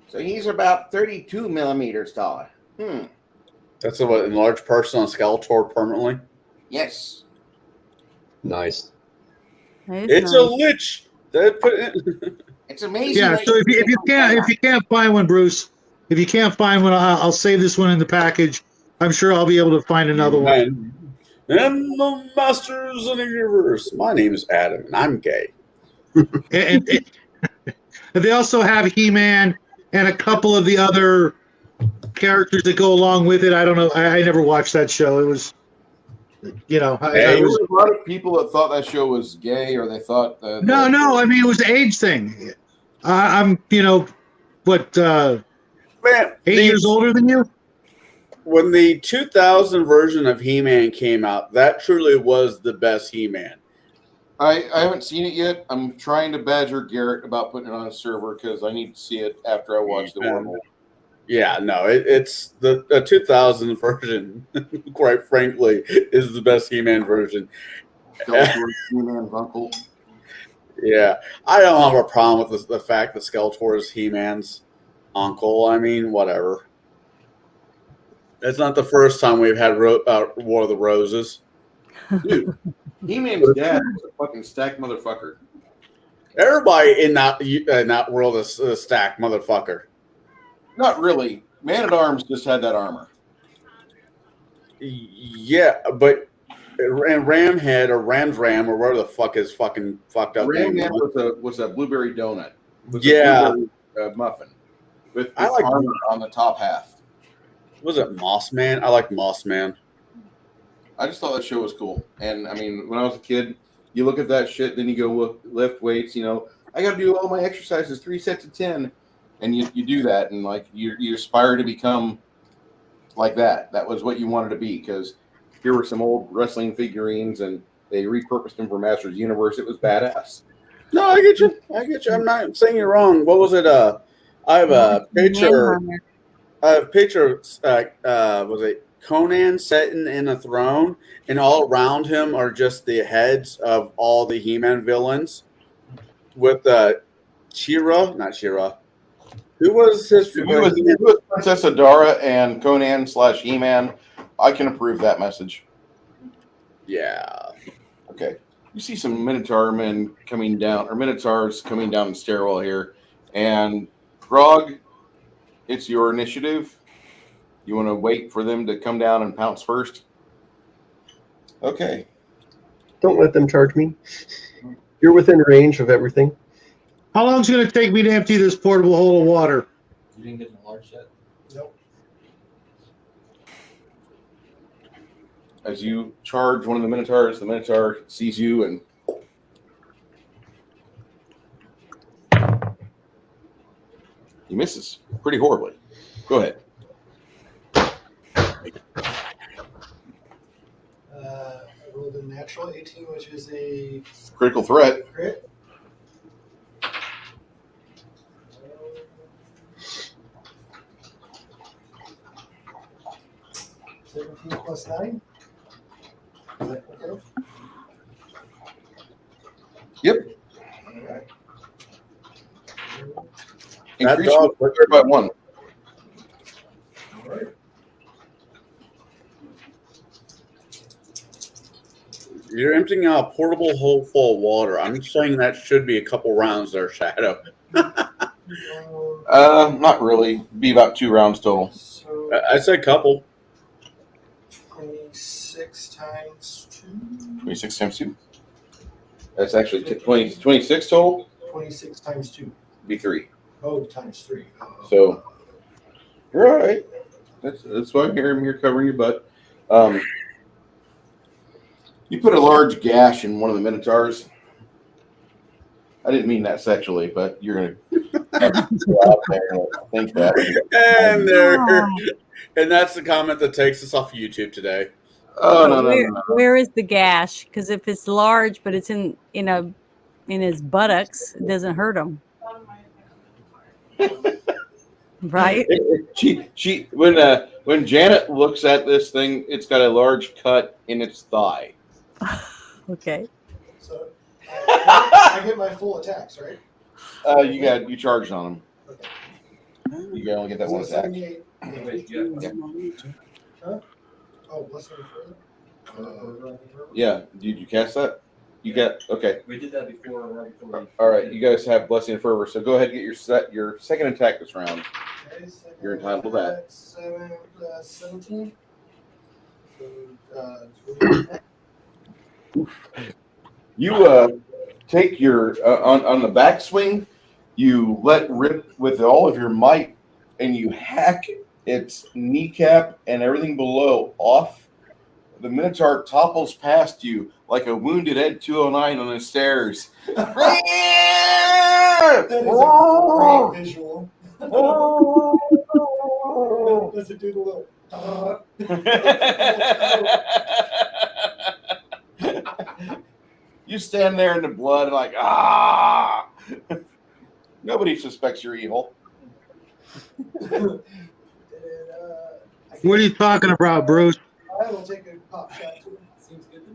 So he's about 32 millimeters tall. That's a enlarged person on Skeletor permanently. Yes. Nice. It's a lich. It's amazing. Yeah. So if you can't find one, Bruce, if you can't find one, I'll save this one in the package. I'm sure I'll be able to find another one. And the Masters of the Universe. My name is Adam, and I'm gay. and they also have He-Man and a couple of the other characters that go along with it. I don't know. I never watched that show. It was, There was a lot of people that thought that show was gay, or they thought that. No. I mean, it was the age thing. I'm, 8 years older than you. When the 2000 version of He-Man came out, that truly was the best He-Man. I haven't seen it yet. I'm trying to badger Garrett about putting it on a server because I need to see it after I watch the Wormhole. Yeah, no, it's the 2000 version, quite frankly, is the best He-Man version. He-Man's uncle. Yeah, I don't have a problem with the fact that Skeletor is He-Man's uncle. I mean, whatever. It's not the first time we've had War of the Roses. Dude, He-Man's dad was a fucking stacked motherfucker. Everybody in that world is a stacked motherfucker. Not really. Man-at-Arms just had that armor. Yeah, but Ramhead or Ramsram or whatever the fuck is fucking fucked up. Ramhead was a blueberry donut. Yeah. A blueberry, muffin with armor on the top half. Was it Moss Man? I like Moss Man. I just thought that show was cool. And I mean, when I was a kid, you look at that shit, then you go lift weights. I got to do all my exercises, 3 sets of 10, and you do that, and like you aspire to become like that. That was what you wanted to be, because here were some old wrestling figurines, and they repurposed them for Masters Universe. It was badass. No, I get you. I'm not saying you're wrong. What was it? I have a picture. Was it Conan sitting in a throne, and all around him are just the heads of all the He-Man villains, with not She-Ra. Who was his? It was Princess Adara and Conan / He-Man. I can approve that message. Yeah. Okay. You see some Minotaur men coming down, or Minotaurs coming down the stairwell here, and Grog, it's your initiative. You want to wait for them to come down and pounce first? Okay. Don't let them charge me. You're within range of everything. How long is it going to take me to empty this portable hole of water? You didn't get an large yet? Nope. As you charge one of the Minotaurs, the Minotaur sees you and he misses pretty horribly. Go ahead. I rolled a natural 18, which is a Critical threat. crit. 17 plus 9. Is that okay? Yep. Alright. Increase your threat by 1. Alright. You're emptying out a portable hole full of water. I'm saying that should be a couple rounds there, Shadow. Not really. Be about 2 rounds total. So I said couple. 26 times 2. 26 times 2. That's actually 26 total. 26 times 2. Be 3. Oh, times 3. So you're all right. That's why I'm here. I'm here covering your butt. You put a large gash in one of the Minotaurs. I didn't mean that sexually, but you're gonna go out there and think that. And that's the comment that takes us off YouTube today. Oh But no. where is the gash? Because if it's large, but it's in his buttocks, it doesn't hurt him. Right? She when Janet looks at this thing, it's got a large cut in its thigh. Okay. So I get my full attacks, right? You charged on him. Okay. You can only get that one attack. 78. Huh? Oh, bless me further. Yeah. Did you cast that? You got okay. We did that before. Right before All right, you guys have Blessing and Fervor, so go ahead and get your second attack this round. Okay, You're entitled to that. 17. You take your on the backswing, you let rip with all of your might, and you hack its kneecap and everything below off. The Minotaur topples past you like a wounded Ed 209 on the stairs. That is a great visual. Does it do the little? You stand there in the blood like, ah! Nobody suspects you're evil. What are you talking about, Bruce? I will take a pop shot to it. Seems good to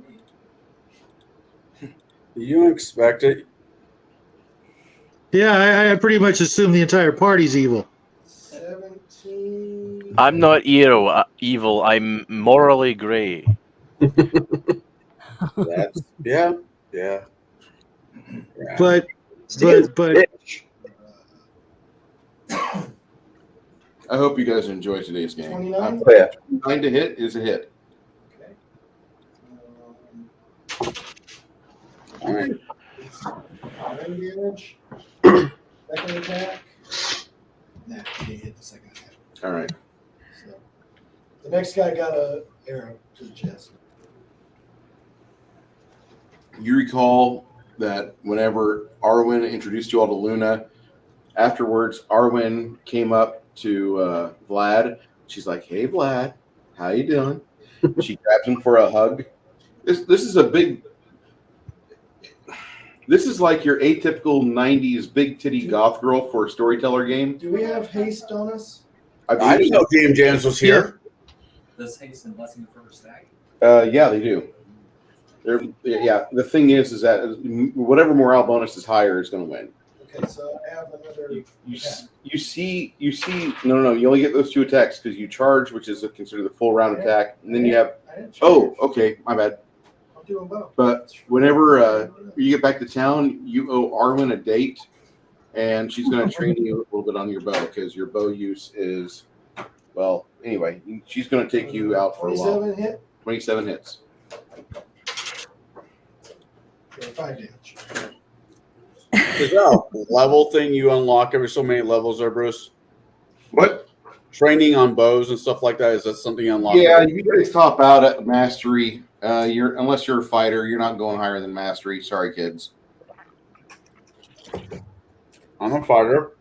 me. You expect it? Yeah, I pretty much assume the entire party's evil. 17. I'm not evil. I'm morally gray. That's yeah. But I hope you guys enjoy today's game. 29? 9 to hit is a hit. Okay. All right. 9 damage. Second attack. Nah, he hit the second attack. All right. So the next guy got a arrow to the chest. You recall that whenever Arwen introduced you all to Luna, afterwards Arwen came up to Vlad. She's like, "Hey, Vlad, how you doing?" She grabs him for a hug. This is a big. This is like your atypical '90s big titty goth girl for a storyteller game. Do we have haste on us? I didn't know DM Jams was here. Does haste and blessing the first stack? Yeah, they do. Yeah, the thing is that whatever morale bonus is higher is going to win. Okay, so I have another. You see. No. You only get those 2 attacks because you charge, which is considered the full round attack, and then you have. Oh, okay, my bad. I'll do them both. But whenever you get back to town, you owe Arwen a date, and she's going to train you a little bit on your bow because your bow use is, well, anyway, she's going to take you out for a while. 27 hit. 27 hits. Okay, 5 damage. Is that a level thing you unlock every so many levels there, Bruce? What? Training on bows and stuff like that, is that something you unlock? Yeah, you guys top out at mastery. Unless you're a fighter, you're not going higher than mastery. Sorry, kids. I'm a fighter.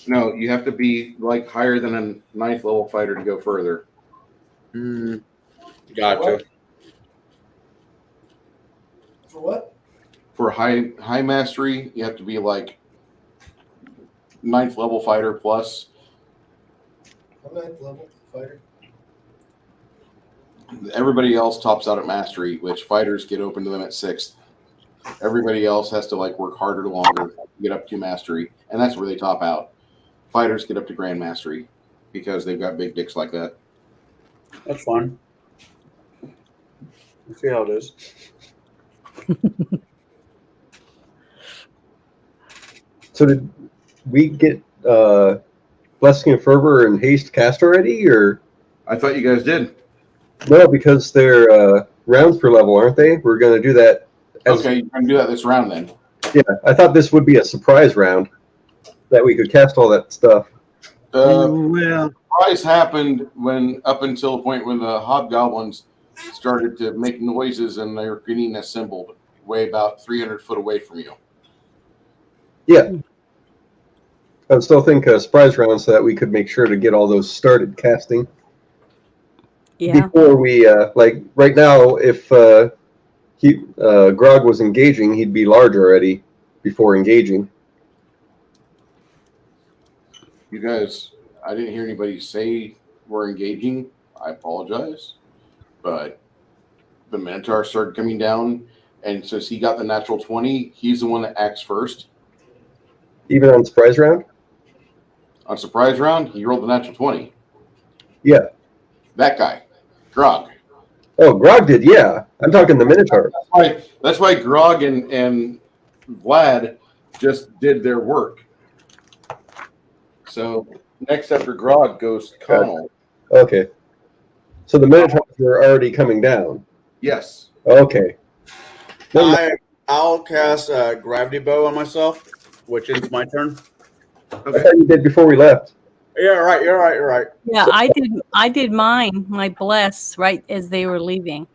No, you have to be like higher than a 9th level fighter to go further. Gotcha. For what? For high mastery, you have to be like 9th level fighter plus. I'm 9th level fighter. Everybody else tops out at mastery, which fighters get open to them at 6th. Everybody else has to like work harder longer to get up to mastery, and that's where they top out. Fighters get up to grand mastery because they've got big dicks like that. That's fine. Let's see how it is. So did we get Blessing of Fervor and Haste cast already, or I thought you guys did. no? Because they're rounds per level, aren't they? We're going to do that. Okay, you're going to do that this round then. Yeah, I thought this would be a surprise round that we could cast all that stuff. Well, surprise happened when up until the point when the hobgoblins started to make noises and they were getting assembled way about 300 foot away from you. Yeah. I would still think a surprise round so that we could make sure to get all those started casting. Yeah. Before we, like right now, if Grog was engaging, he'd be large already before engaging. You guys, I didn't hear anybody say we're engaging. I apologize. But the Minotaur started coming down, and since he got the natural 20, he's the one that acts first. Even on surprise round? On surprise round, he rolled the natural 20. Yeah. That guy, Grog. Oh, Grog did, yeah. I'm talking the Minotaur. That's why Grog and Vlad just did their work. So next after Grog goes Connell. Okay. So the Minotaurs were already coming down. Yes. Okay. I'll cast Gravity Bow on myself, which is my turn. Okay. I thought you did before we left. Yeah, right. You're right. Yeah, I did mine, my bless, right as they were leaving,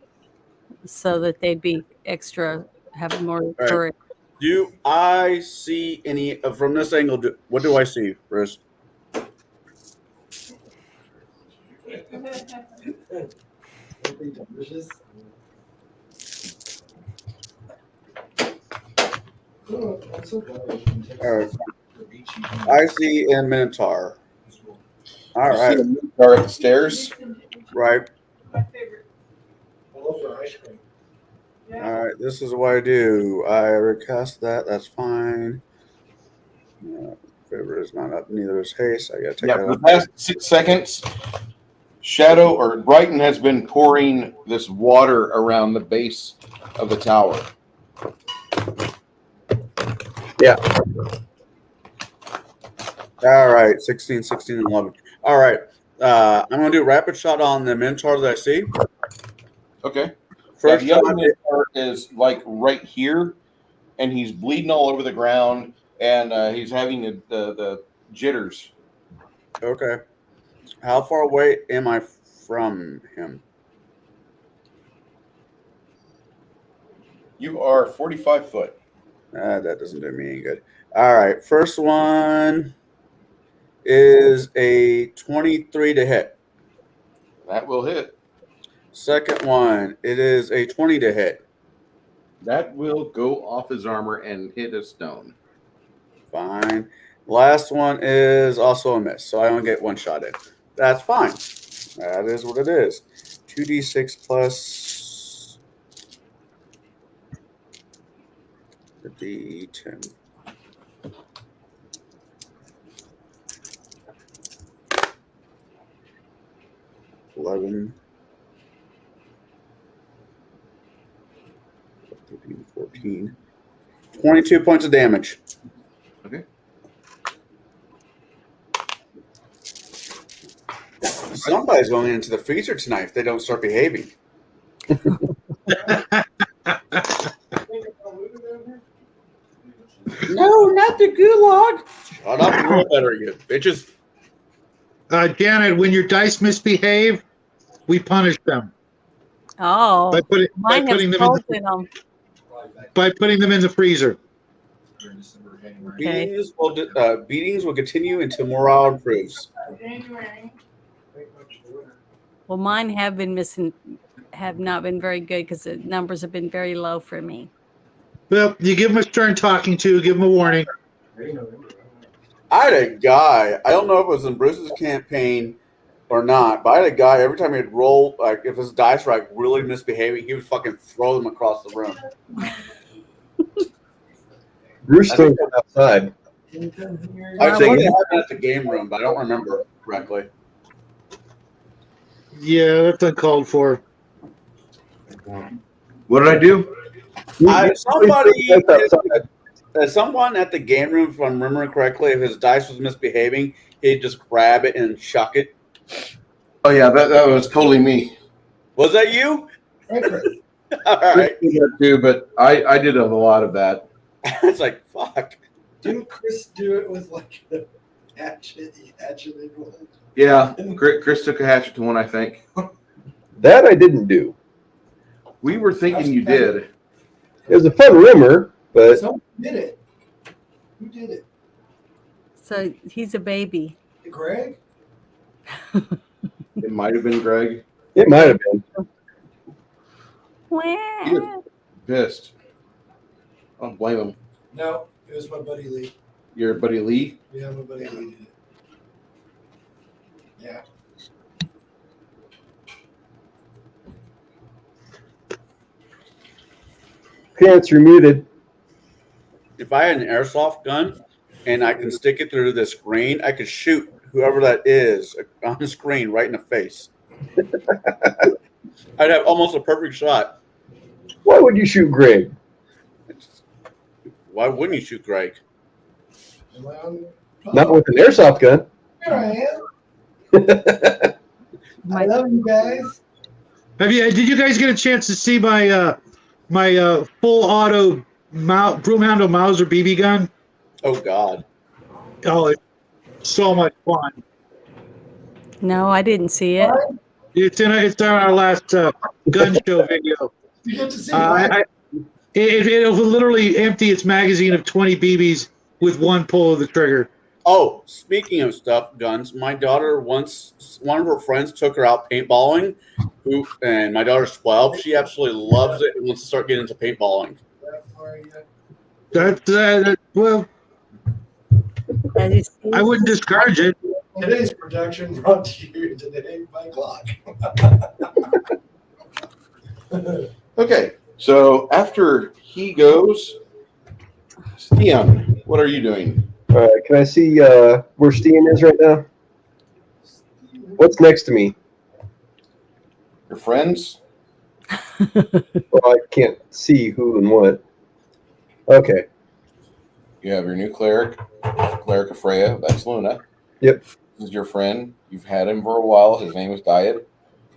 so that they'd be extra, have more courage. Do I see any from this angle? What do I see, Bruce? Oh, that's so good. All right. I see a Minotaur. All You right. see a Minotaur at the stairs? Right. I love their ice cream. All right. This is what I do. I recast that. That's fine. Favor is not up. Neither is haste. I got to take that For the off. past 6 seconds, Shadow or Brighton has been pouring this water around the base of the tower. Yeah. All right. 16, 16, and 11. All right. I'm going to do rapid shot on the Minotaur that I see. Okay. First the other shot Minotaur is like right here, and he's bleeding all over the ground, and he's having the jitters. Okay. How far away am I from him? You are 45 foot. That doesn't do me any good. All right. First one is a 23 to hit. That will hit. Second one, it is a 20 to hit. That will go off his armor and hit a stone. Fine. Last one is also a miss, so I only get one shot in. That's fine. That is what it is. 2d6 plus the d10. $11, 13, 14, 22 points of damage. Okay. Somebody's going into the freezer tonight if they don't start behaving. No, not the gulag. Shut up, you know better, you bitches. Janet, when your dice misbehave, we punish them Oh, by putting mine has them bolted them. by putting them in the freezer. Okay. Beatings will continue until morale improves. Well, mine have been have not been very good because the numbers have been very low for me. Well, you give them a stern talking to, give them a warning. I had a guy, I don't know if it was in Bruce's campaign or not, but I had a guy, every time he'd roll, like if his dice were like really misbehaving, he would fucking throw them across the room. Bruce still outside. I think it happened at the game room, but I don't remember correctly. Yeah, that's uncalled for. What did I do? Somebody someone at the game room, if I'm remembering correctly, if his dice was misbehaving, he'd just grab it and chuck it. Oh yeah, that was totally me. Was that you? Right, Chris. All right. Chris did that too, but I did a lot of that. It's like, fuck. Didn't Chris do it with like a hatchet? He hatcheted one. Yeah, Chris took a hatchet to one, I think. That I didn't do. We were thinking you did. It was a fun rumor, but Someone did it. Who did it? So he's a baby. Greg? It might have been Greg. it might have been. He was pissed. I don't blame him. No, it was my buddy Lee. Your buddy Lee? Yeah, my buddy Lee did it. Yeah. Pants, you're muted. If I had an airsoft gun and I can stick it through the screen, I could shoot whoever that is on the screen right in the face. I'd have almost a perfect shot. Why would you shoot Greg? Why wouldn't you shoot Greg? Am I on? Not with an airsoft gun. Here I am. I love you guys. Did you guys get a chance to see my full auto broom handle Mauser BB gun? Oh God! Oh, it's so much fun. No, I didn't see it. It's on our last gun show video. You get to see It'll literally empty its magazine of 20 BBs with one pull of the trigger. Oh, speaking of stuff, guns, my daughter one of her friends took her out paintballing, and my daughter's 12. She absolutely loves it and wants to start getting into paintballing. Well, I wouldn't discourage it. Today's production brought to you today by Glock. Okay, so after he goes, Stian, what are you doing? All right, can I see where Steen is right now? What's next to me? Your friends? Well, I can't see who and what. Okay. You have your new cleric, Cleric of Freya. That's Luna. Yep. This is your friend. You've had him for a while. His name is Diet.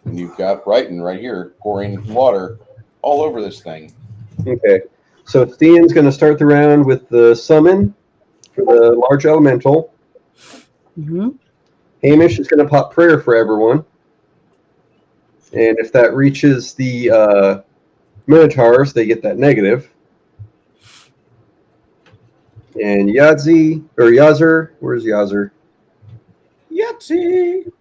And you've got Brighton right here pouring water all over this thing. Okay. So Steen's going to start the round with the summon for the large elemental. Mm-hmm. Hamish is going to pop prayer for everyone. And if that reaches the Minotaurs, they get that negative. And Yazer, where's Yazer? Yahtzee!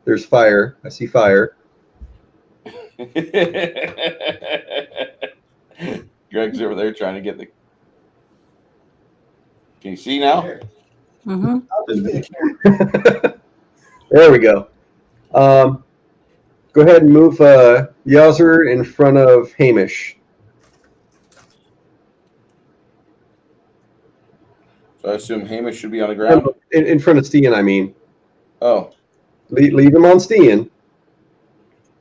There's fire. I see fire. Greg's over there trying to get the. Can you see now? Mm-hmm. There we go. Go ahead and move Yazer in front of Hamish. So I assume Hamish should be on the ground. In front of Steen, I mean. Oh. Leave him on Steen.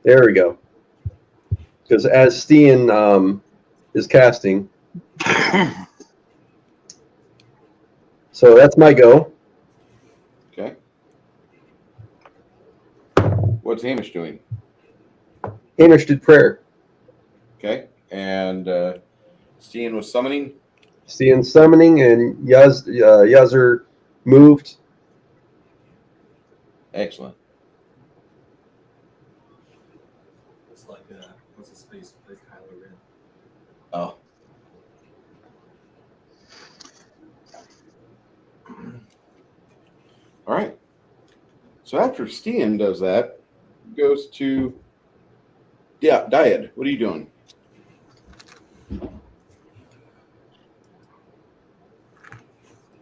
There we go. Because as Steen is casting. So that's my go. Okay. What's Hamish doing? Hamish did prayer. Okay. And Steen was summoning? Steen summoning, and Yazer moved. Excellent. It's like, what's his face? Plays Kylo Ren. Oh. All right. So after Steen does that, goes to Diet. What are you doing?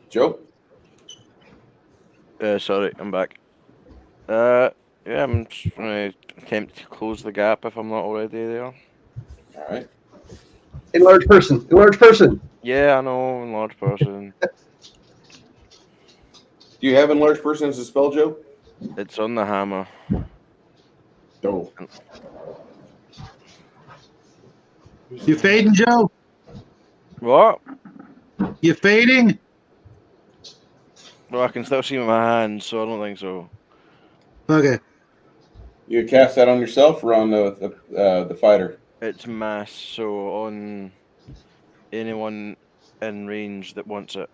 Joe? Sorry, I'm back. Yeah, I'm just going to attempt to close the gap if I'm not already there. All right. Enlarge person. Enlarge person. Yeah, I know, enlarge person. Do you have enlarged person as a spell, Joe? It's on the hammer. Oh. You fading, Joe? What? You fading? Well, I can still see with my hands, so I don't think so. Okay. You cast that on yourself or on the fighter? It's mass, so on anyone in range that wants it.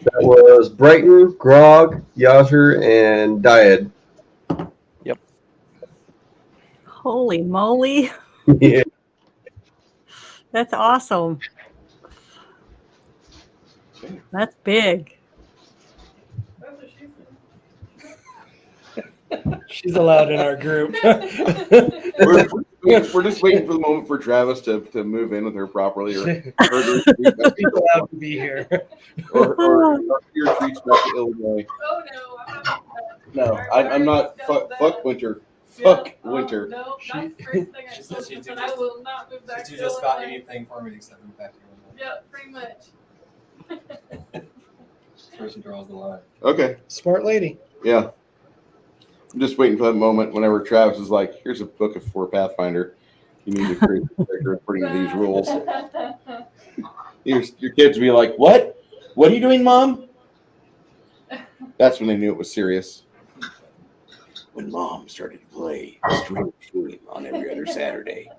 That was Brighton, Grog, Yazer, and Dyad. Yep. Holy moly. Yeah. That's awesome. That's big. She's allowed in our group. We're just waiting for the moment for Travis to move in with her properly. She's allowed to be here. or your retreats back to Illinois. Oh no, I'm not. No, I'm not. Fuck winter. Fuck winter. No, that's the first thing I told you, but I will not move back to You just got Illinois. anything for me except move back to Illinois. Yeah, pretty much. Person draws the line. Okay. Smart lady. Yeah. I'm just waiting for that moment whenever Travis is like, here's a book for Pathfinder. You need to create a character according to these rules. Your kids will be like, what? What are you doing, Mom? That's when they knew it was serious. When Mom started to play stream on every other Saturday,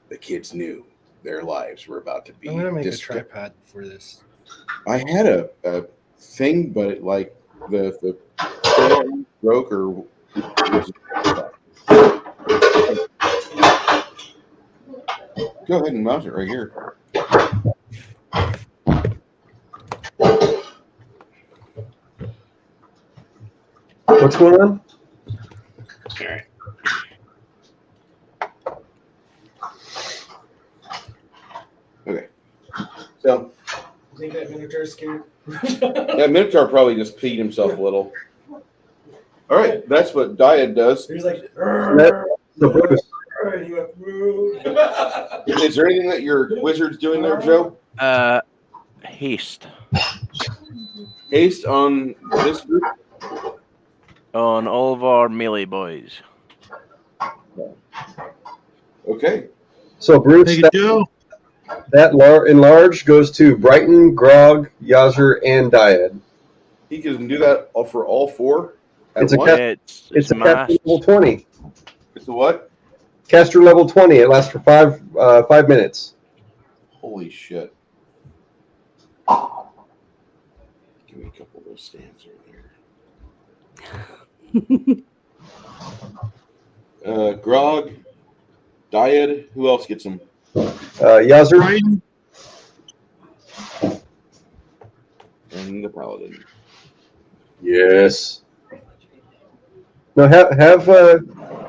the kids knew their lives were about to be I'm gonna make distant. a tripod for this. I had a thing, but it, like the broke or go ahead and mount it right here. What's going on? All right. Okay. So You think that Minotaur's scared? yeah, Minotaur probably just peed himself a little. All right, that's what Dyad does. He's like, Is there anything that your wizard's doing there, Joe? Haste. Haste on this group? On all of our melee boys. Okay. So Bruce, that enlarge goes to Brighton, Grog, Yazer, and Dyad. He can do that for all four at It's a once? it's a caster level 20. It's a what? Caster level 20. It lasts for 5 minutes. Holy shit. Give me a couple of those stands right there. Grog, Dyad, who else gets them? Yazer. And the Paladin. Yes. No, have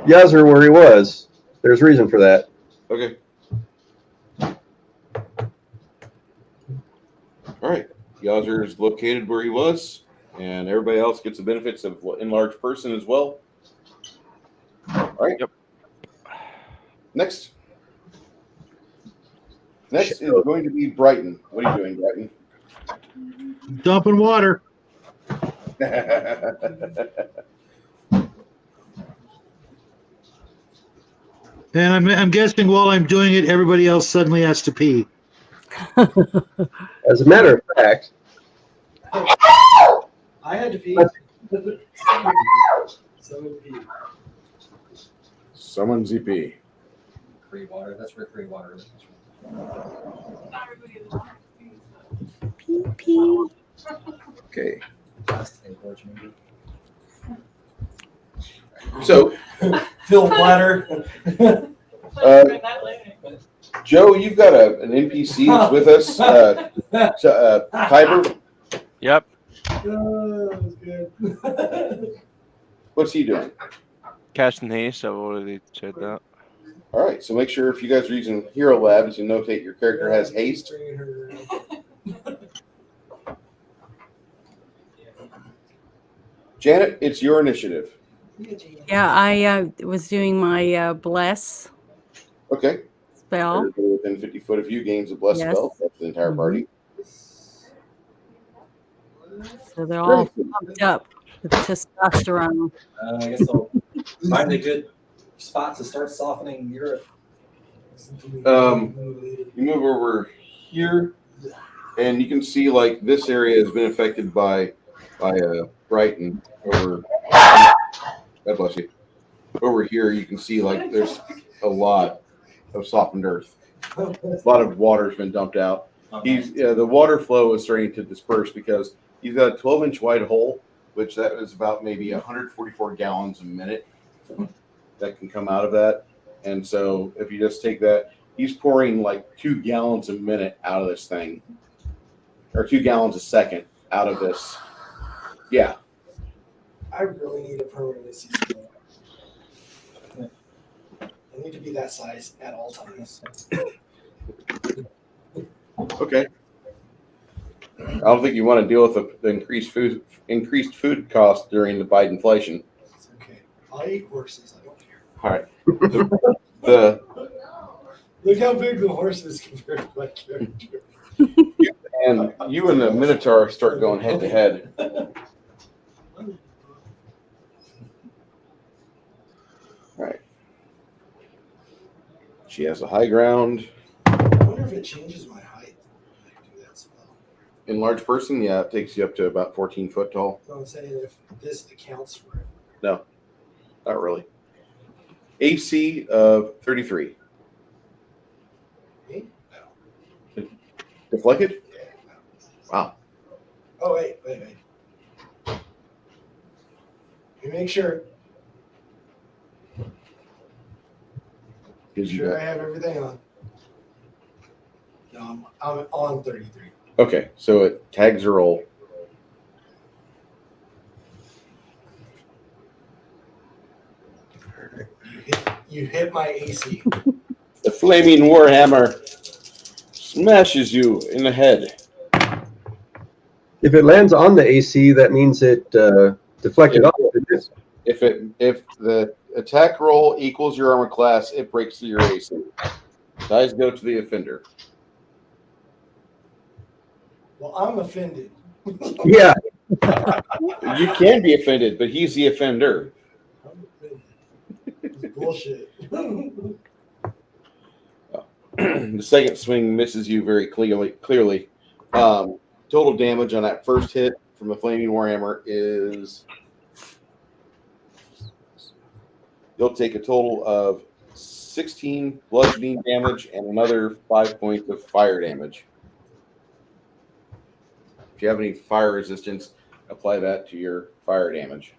Yazer where he was. There's reason for that. Okay. All right. Yazer is located where he was, and everybody else gets the benefits of enlarged person as well. All right. Yep. Next is going to be Brighton. What are you doing, Brighton? Dumping water. And I'm guessing while I'm doing it, everybody else suddenly has to pee. As a matter of fact, I had to pee. Summon ZP. Free water. That's where free water is. Pee pee. Okay. Unfortunately. So, Fill bladder. Joe, you've got an NPC that's with us, Kyber. Yep. That was good. What's he doing? Casting haste. I've already said that. All right, so make sure if you guys are using Hero Labs, you notate your character has haste. Janet, it's your initiative. Yeah, I was doing my bless Okay. spell. Everybody within 50 foot of you gains a bless Yes. spell. That's the entire party. So they're all pumped up with testosterone. I guess I'll find a good spot to start softening Europe. You move over here, and you can see like this area has been affected by Brighton over. God bless you. Over here, you can see like there's a lot of softened earth. A lot of water's been dumped out. The water flow is starting to disperse because he's got a 12-inch wide hole, which that is about maybe 144 gallons a minute that can come out of that. And so if you just take that, he's pouring like 2 gallons a minute out of this thing, or 2 gallons a second out of this. Yeah. I really need a permanent season. I need to be that size at all times. Okay. I don't think you want to deal with the increased food cost during the Biden inflation. It's okay. I'll eat horses. I don't care. All right. Look how big the horse is compared to my character. And you and the Minotaur start going head to head. All right. She has a high ground. I wonder if it changes my height. I do that spell. In large person, yeah, it takes you up to about 14 foot tall. No, I'm saying if this accounts for it. No, not really. AC of 33. Me? No. Deflected? Yeah. No. Wow. Oh, wait. Let me make sure. Gives you Sure, I that. have everything on. No, I'm on 33. Okay, so it tags a roll. You hit my AC. The flaming warhammer smashes you in the head. If it lands on the AC, that means it deflected off. If the attack roll equals your armor class, it breaks through your AC. Dice go to the offender. Well, I'm offended. Yeah. You can be offended, but he's the offender. I'm offended. It's bullshit. The second swing misses you very clearly. Total damage on that first hit from the flaming warhammer is you'll take a total of 16 bludgeoning damage and another 5 points of fire damage. If you have any fire resistance, apply that to your fire damage.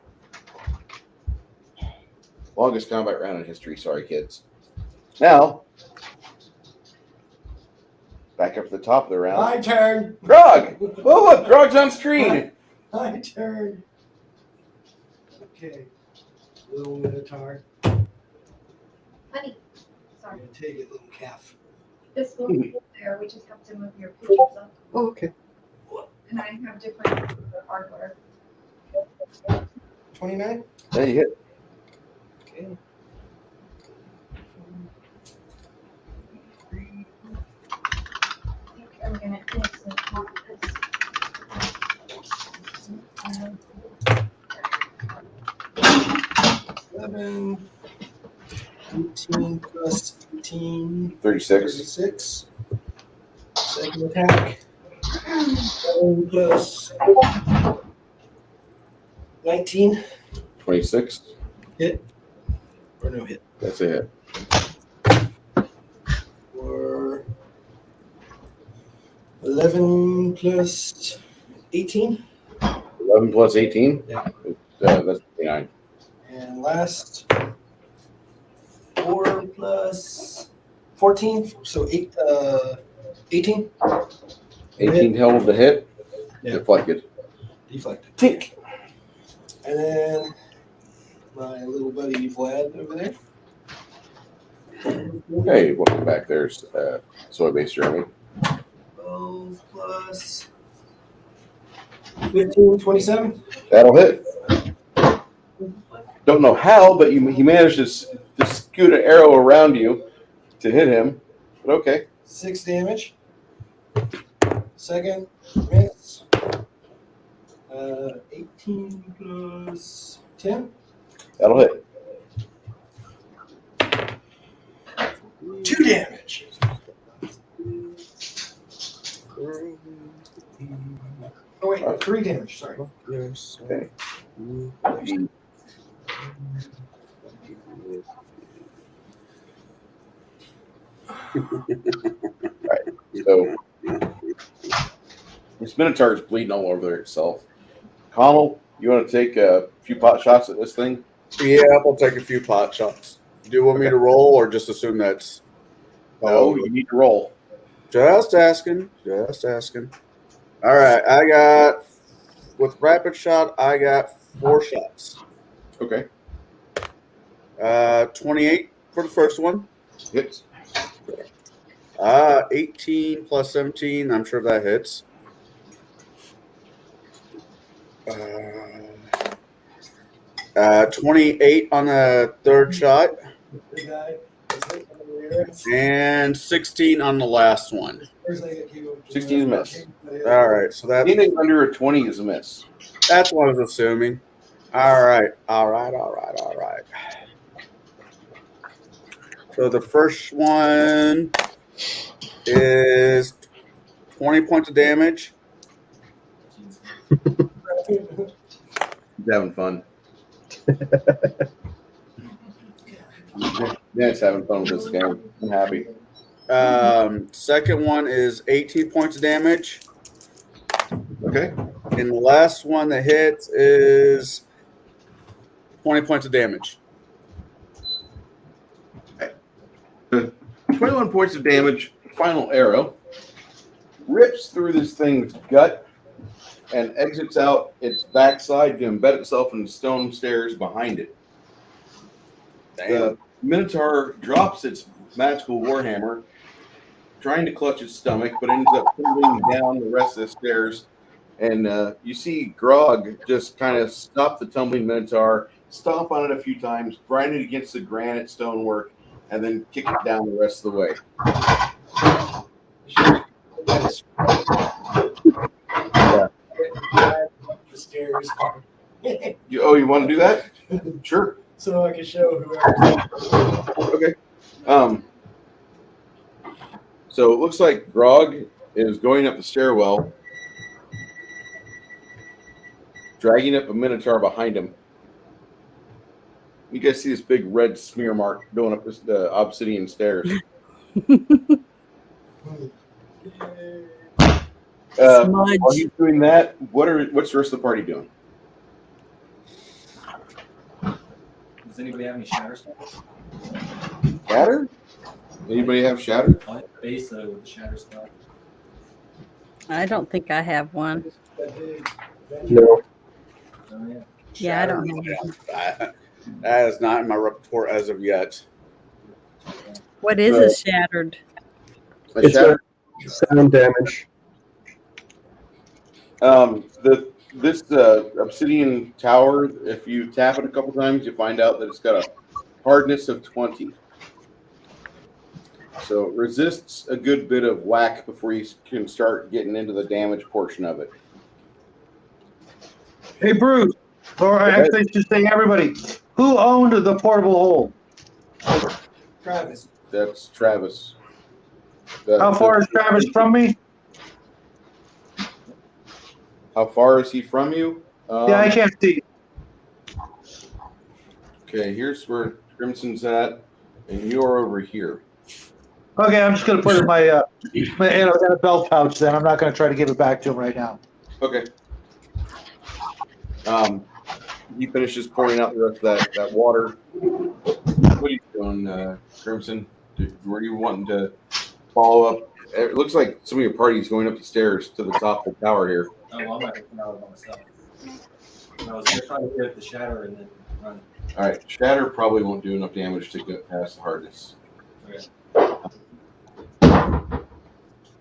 Longest combat round in history. Sorry, kids. Now, back up to the top of the round. My turn. Grog! Oh, look, Grog's on screen. My turn. Okay. Little Minotaur. Honey, sorry. I'm gonna take it, little calf. This little there, we just have to move your pictures up. Oh, okay. And I have different hardware. 29? Yeah, you hit. Okay. I'm gonna instant copy this. 11, 18 plus 18. 36. 36. Second attack. 7 plus 19. 26. Hit. Or no hit. That's a hit. Or 11 plus 18. 11 plus 18? Yeah. That's 29. And last 4 plus 14. So 18. 18 held the hit. Yeah. Deflected. Deflected. Tink. And then my little buddy Vlad over there. Hey, welcome back. There's soy-based Jeremy. 12 plus 15, 27. That'll hit. Don't know how, but he managed to scoot an arrow around you to hit him. But okay. 6 damage. Second miss. 18 plus 10. That'll hit. 2 damage. Oh wait, 3 damage. Sorry. Okay. Right. So this Minotaur is bleeding all over itself. Connell, you want to take a few pot shots at this thing? Yeah, I'll take a few pot shots. Do you want me to roll or just assume that's... No, you need to roll. Just asking. Just asking. All right, I got... With rapid shot, I got 4 shots. Okay. 28 for the first one. Hits. 18 plus 17. I'm sure that hits. 28 on the third shot. And 16 on the last one. 16 is a miss. All right, so that's... Anything under a 20 is a miss. That's what I was assuming. All right. So the first one is 20 points of damage. He's having fun. Yeah, it's having fun with this game. I'm happy. Second one is 18 points of damage. Okay. And the last one that hits is 20 points of damage. 21 points of damage. Final arrow rips through this thing's gut and exits out its backside to embed itself in the stone stairs behind it. The Minotaur drops its magical warhammer, trying to clutch its stomach, but ends up tumbling down the rest of the stairs. And you see Grog just kind of stop the tumbling Minotaur, stomp on it a few times, grind it against the granite stonework, and then kick it down the rest of the way. The stairs. You want to do that? Sure. So I can show whoever. Okay. So it looks like Grog is going up the stairwell, dragging up a Minotaur behind him. You guys see this big red smear mark going up the obsidian stairs. While he's doing that, what's the rest of the party doing? Does anybody have any shatter spells? Shatter? Anybody have shatter? I have base with the shatter spell. I don't think I have one. No. Oh, yeah. Yeah, I don't have one. That is not in my repertoire as of yet. What is a shattered? It's a sound damage. This obsidian tower, if you tap it a couple times, you find out that it's got a hardness of 20. So it resists a good bit of whack before you can start getting into the damage portion of it. Hey, Bruce, or actually, just say everybody, who owned the portable hole? Travis. That's Travis. How far is Travis from me? How far is he from you? Yeah, I can't see. Okay, here's where Crimson's at, and you're over here. Okay, I'm just going to put it in my in a belt pouch then. I'm not going to try to give it back to him right now. Okay. He finishes pouring out the rest of that water. What are you doing, Crimson? Were you wanting to follow up? It looks like some of your party's going up the stairs to the top of the tower here. Oh, well, I'm not going to come out by myself. I was going to try to get the shatter and then run. All right, shatter probably won't do enough damage to get past the hardness. Okay.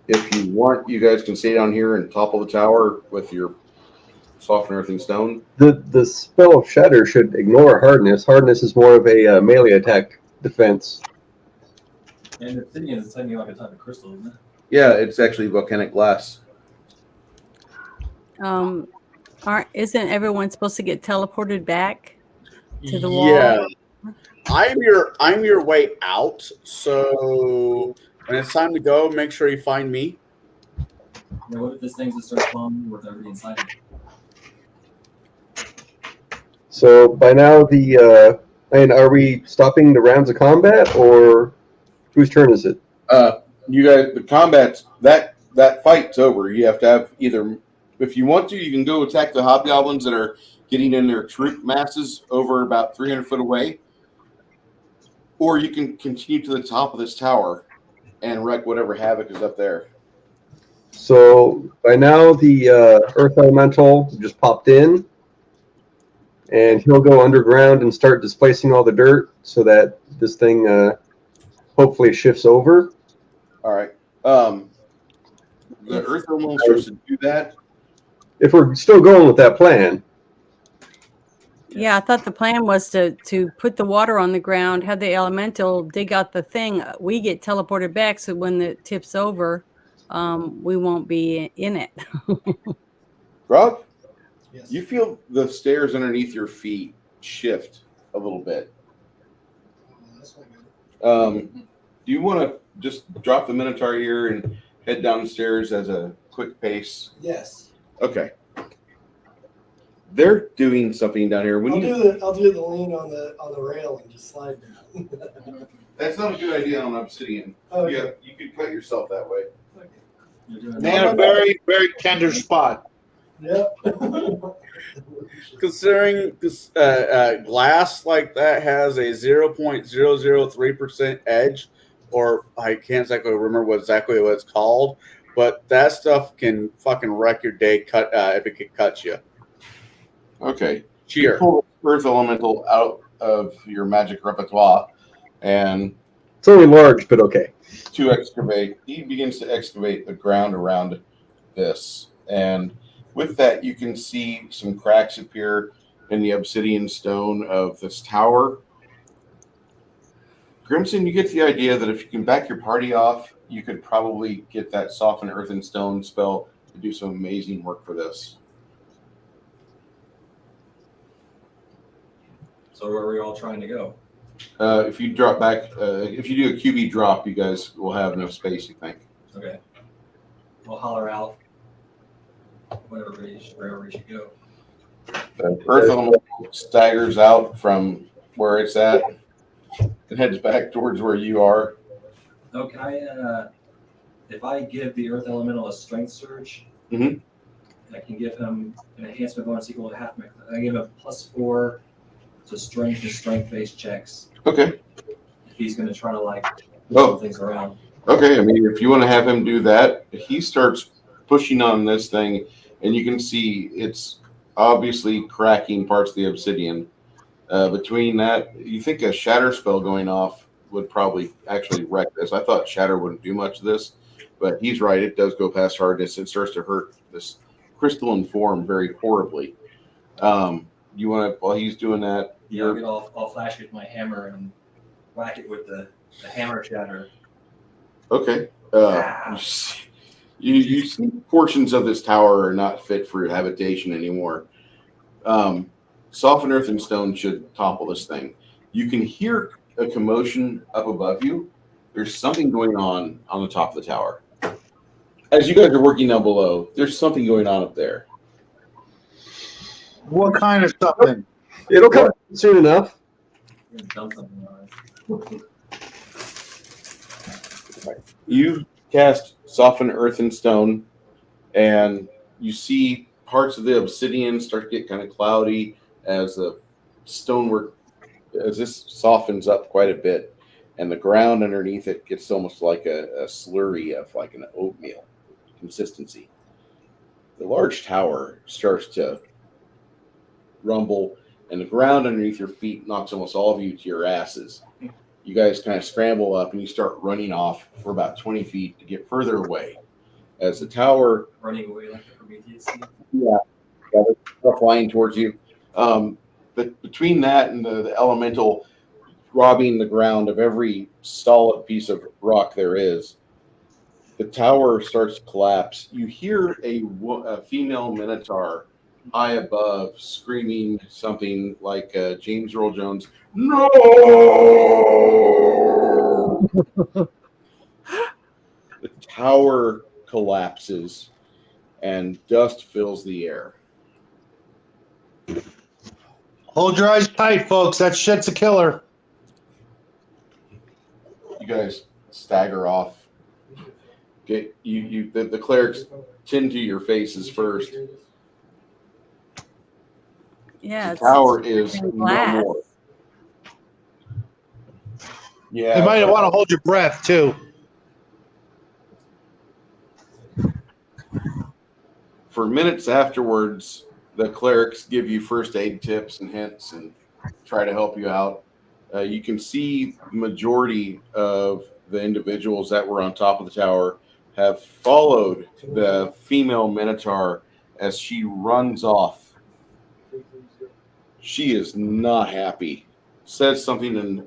If you want, you guys can stay down here and topple the tower with your soft and earthing stone. The spell of shatter should ignore hardness. Hardness is more of a melee attack defense. And obsidian is telling me like a type of crystal, isn't it? Yeah, it's actually volcanic glass. Isn't everyone supposed to get teleported back to the wall? Yeah. I'm your way out. So when it's time to go, make sure you find me. Yeah, what if this thing just starts bombing with everybody inside it? So by now and are we stopping the rounds of combat, or whose turn is it? You guys, the combat's that fight's over. You have to have either, if you want to, you can go attack the hobgoblins that are getting in their troop masses over about 300 foot away, or you can continue to the top of this tower and wreck whatever havoc is up there. So by now the Earth Elemental just popped in, and he'll go underground and start displacing all the dirt so that this thing hopefully shifts over. All right. The Earth Elemental starts to do that. If we're still going with that plan. Yeah, I thought the plan was to put the water on the ground, have the elemental dig out the thing. We get teleported back, so when it tips over, we won't be in it. Grog, you feel the stairs underneath your feet shift a little bit. Do you want to just drop the Minotaur here and head downstairs as a quick pace? Yes. Okay. They're doing something down here. I'll do the lean on the rail and just slide down. That's not a good idea on obsidian. Okay. Yeah, you could cut yourself that way. In a very, very tender spot. Yep. Considering this glass like that has a 0.003% edge, or I can't exactly remember what it's called, but that stuff can fucking wreck your day. If it could cut you. Okay. Cheer. You pull Earth Elemental out of your magic repertoire, and it's only large, but okay. To excavate, he begins to excavate the ground around this, and with that, you can see some cracks appear in the obsidian stone of this tower. Grimson, you get the idea that if you can back your party off, you could probably get that soften earth and stone spell to do some amazing work for this. So where are we all trying to go? If you drop back, if you do a QB drop, you guys will have enough space, you think. Okay. We'll holler out wherever we should go. The Earth Elemental staggers out from where it's at and heads back towards where you are. Oh, can I, if I give the Earth Elemental a strength surge, I can give him an enhancement bonus equal to half my, I give him +4 to strength and strength-based checks. Okay. If he's going to try to move things around. Okay, I mean, if you want to have him do that, he starts pushing on this thing, and you can see it's obviously cracking parts of the obsidian. Between that, you think a shatter spell going off would probably actually wreck this. I thought shatter wouldn't do much of this, but he's right. It does go past hardness. It starts to hurt this crystalline form very horribly. You want to, while he's doing that, Yeah, I'll flash with my hammer and whack it with the hammer shatter. Okay. You see portions of this tower are not fit for habitation anymore. Soften earth and stone should topple this thing. You can hear a commotion up above you. There's something going on the top of the tower. As you guys are working down below, there's something going on up there. What kind of something? It'll come soon enough. Dump something on it. You cast Soften Earth and Stone, and you see parts of the obsidian start to get kind of cloudy as the stonework, as this softens up quite a bit, and the ground underneath it gets almost like a slurry of like an oatmeal consistency. The large tower starts to rumble, and the ground underneath your feet knocks almost all of you to your asses. You guys kind of scramble up and you start running off for about 20 feet to get further away. As the tower... Running away like the Prometheus. Yeah, they're flying towards you. But between that and the elemental robbing the ground of every solid piece of rock there is, the tower starts to collapse. You hear a female Minotaur high above, screaming something like James Earl Jones, "No!" The tower collapses, and dust fills the air. Hold your eyes tight, folks. That shit's a killer. You guys stagger off. Get the clerics tend to your faces first. Yeah, The tower is no glass. more. Yeah, You might want to hold your breath too. For minutes afterwards, the clerics give you first aid tips and hints and try to help you out. You can see the majority of the individuals that were on top of the tower have followed the female Minotaur as she runs off. She is not happy. Says something in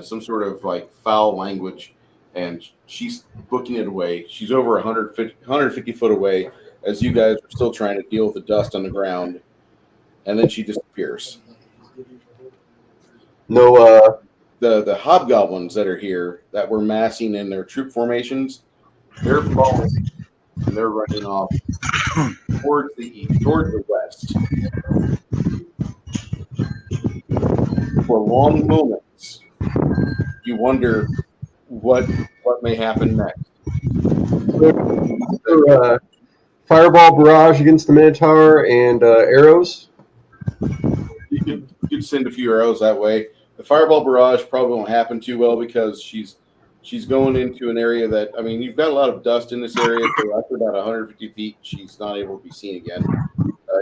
some sort of like foul language, and she's booking it away. She's over 150 foot away as you guys are still trying to deal with the dust on the ground, and then she disappears. No, the hobgoblins that are here that were massing in their troop formations, they're following and they're running off towards the east, towards the west. For long moments, you wonder what may happen next. Fireball barrage against the Minotaur and arrows. You could send a few arrows that way. The fireball barrage probably won't happen too well because she's going into an area that, I mean, you've got a lot of dust in this area. So after about 150 feet, she's not able to be seen again.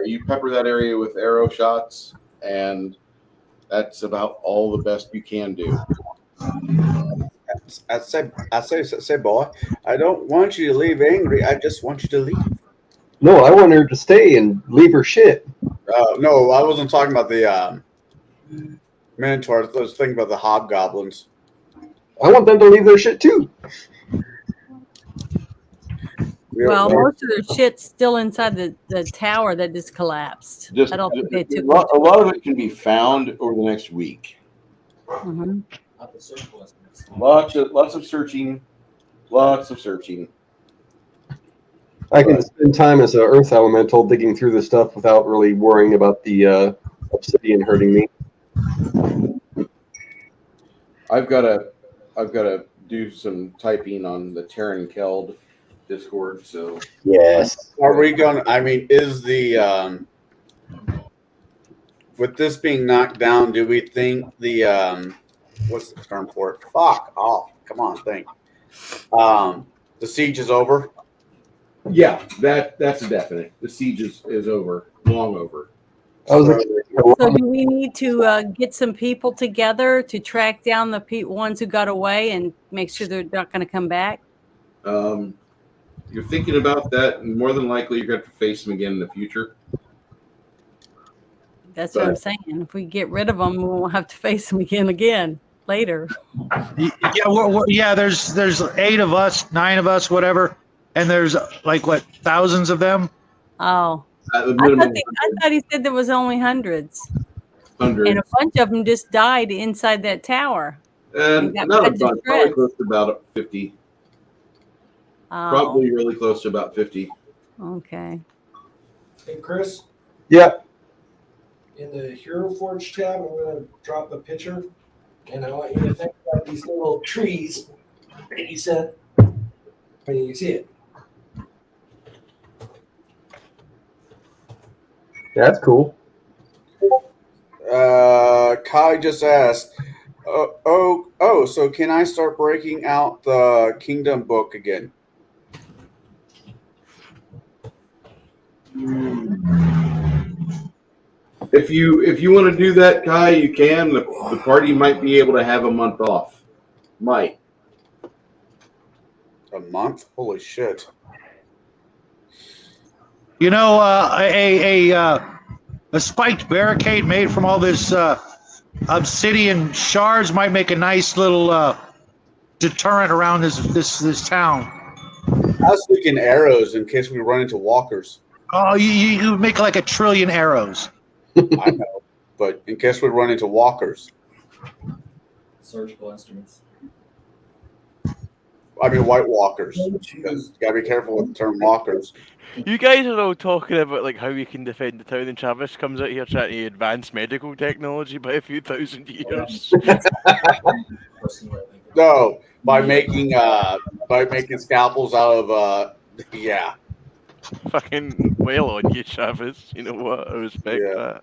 You pepper that area with arrow shots, and that's about all the best you can do. I say, boy, I don't want you to leave angry. I just want you to leave. No, I want her to stay and leave her shit. No, I wasn't talking about the Minotaur. I was thinking about the hobgoblins. I want them to leave their shit too. Well, most of their shit's still inside the tower that just collapsed. I don't think they took a lot of it can be found over the next week. Mm-hmm. Lots of searching. Lots of searching. I can spend time as an earth elemental digging through the stuff without really worrying about the obsidian hurting me. I've got to do some typing on the Terran Keld Discord. So yes, are we going? I mean, is the with this being knocked down? Do we think the what's the term for it? Fuck off! Come on, think. The siege is over. Yeah, that's a definite. The siege is over, long over. So do we need to get some people together to track down the ones who got away and make sure they're not going to come back? You're thinking about that, and more than likely you're going to face them again in the future. That's what I'm saying. If we get rid of them, we won't have to face them again later. Yeah, there's 8 of us, 9 of us, whatever, and there's like what, thousands of them. Oh, At the I minimum, thought he said there was only hundreds. hundreds. And a bunch of them just died inside that tower. And not a bunch, probably close to about 50. Oh. Probably really close to about 50. Okay. Hey, Chris? Yeah. In the Hero Forge tab, I'm going to drop a picture, and I want you to think about these little trees that you sent when you see it. That's cool. Kai just asked, so can I start breaking out the Kingdom book again? If you want to do that, Kai, you can. The party might be able to have a month off. Might. A month? Holy shit. You know, a spiked barricade made from all this obsidian shards might make a nice little deterrent around this town. I was thinking arrows in case we run into walkers. Oh, you make like 1 trillion arrows. I know, but in case we run into walkers, Surgical instruments. I mean white walkers. Because you gotta be careful with the term walkers. You guys are all talking about like how we can defend the town, and Travis comes out here trying to advance medical technology by a few thousand years. No, by making scalpels out of yeah. Fucking well on you, Travis. You know what? I respect that.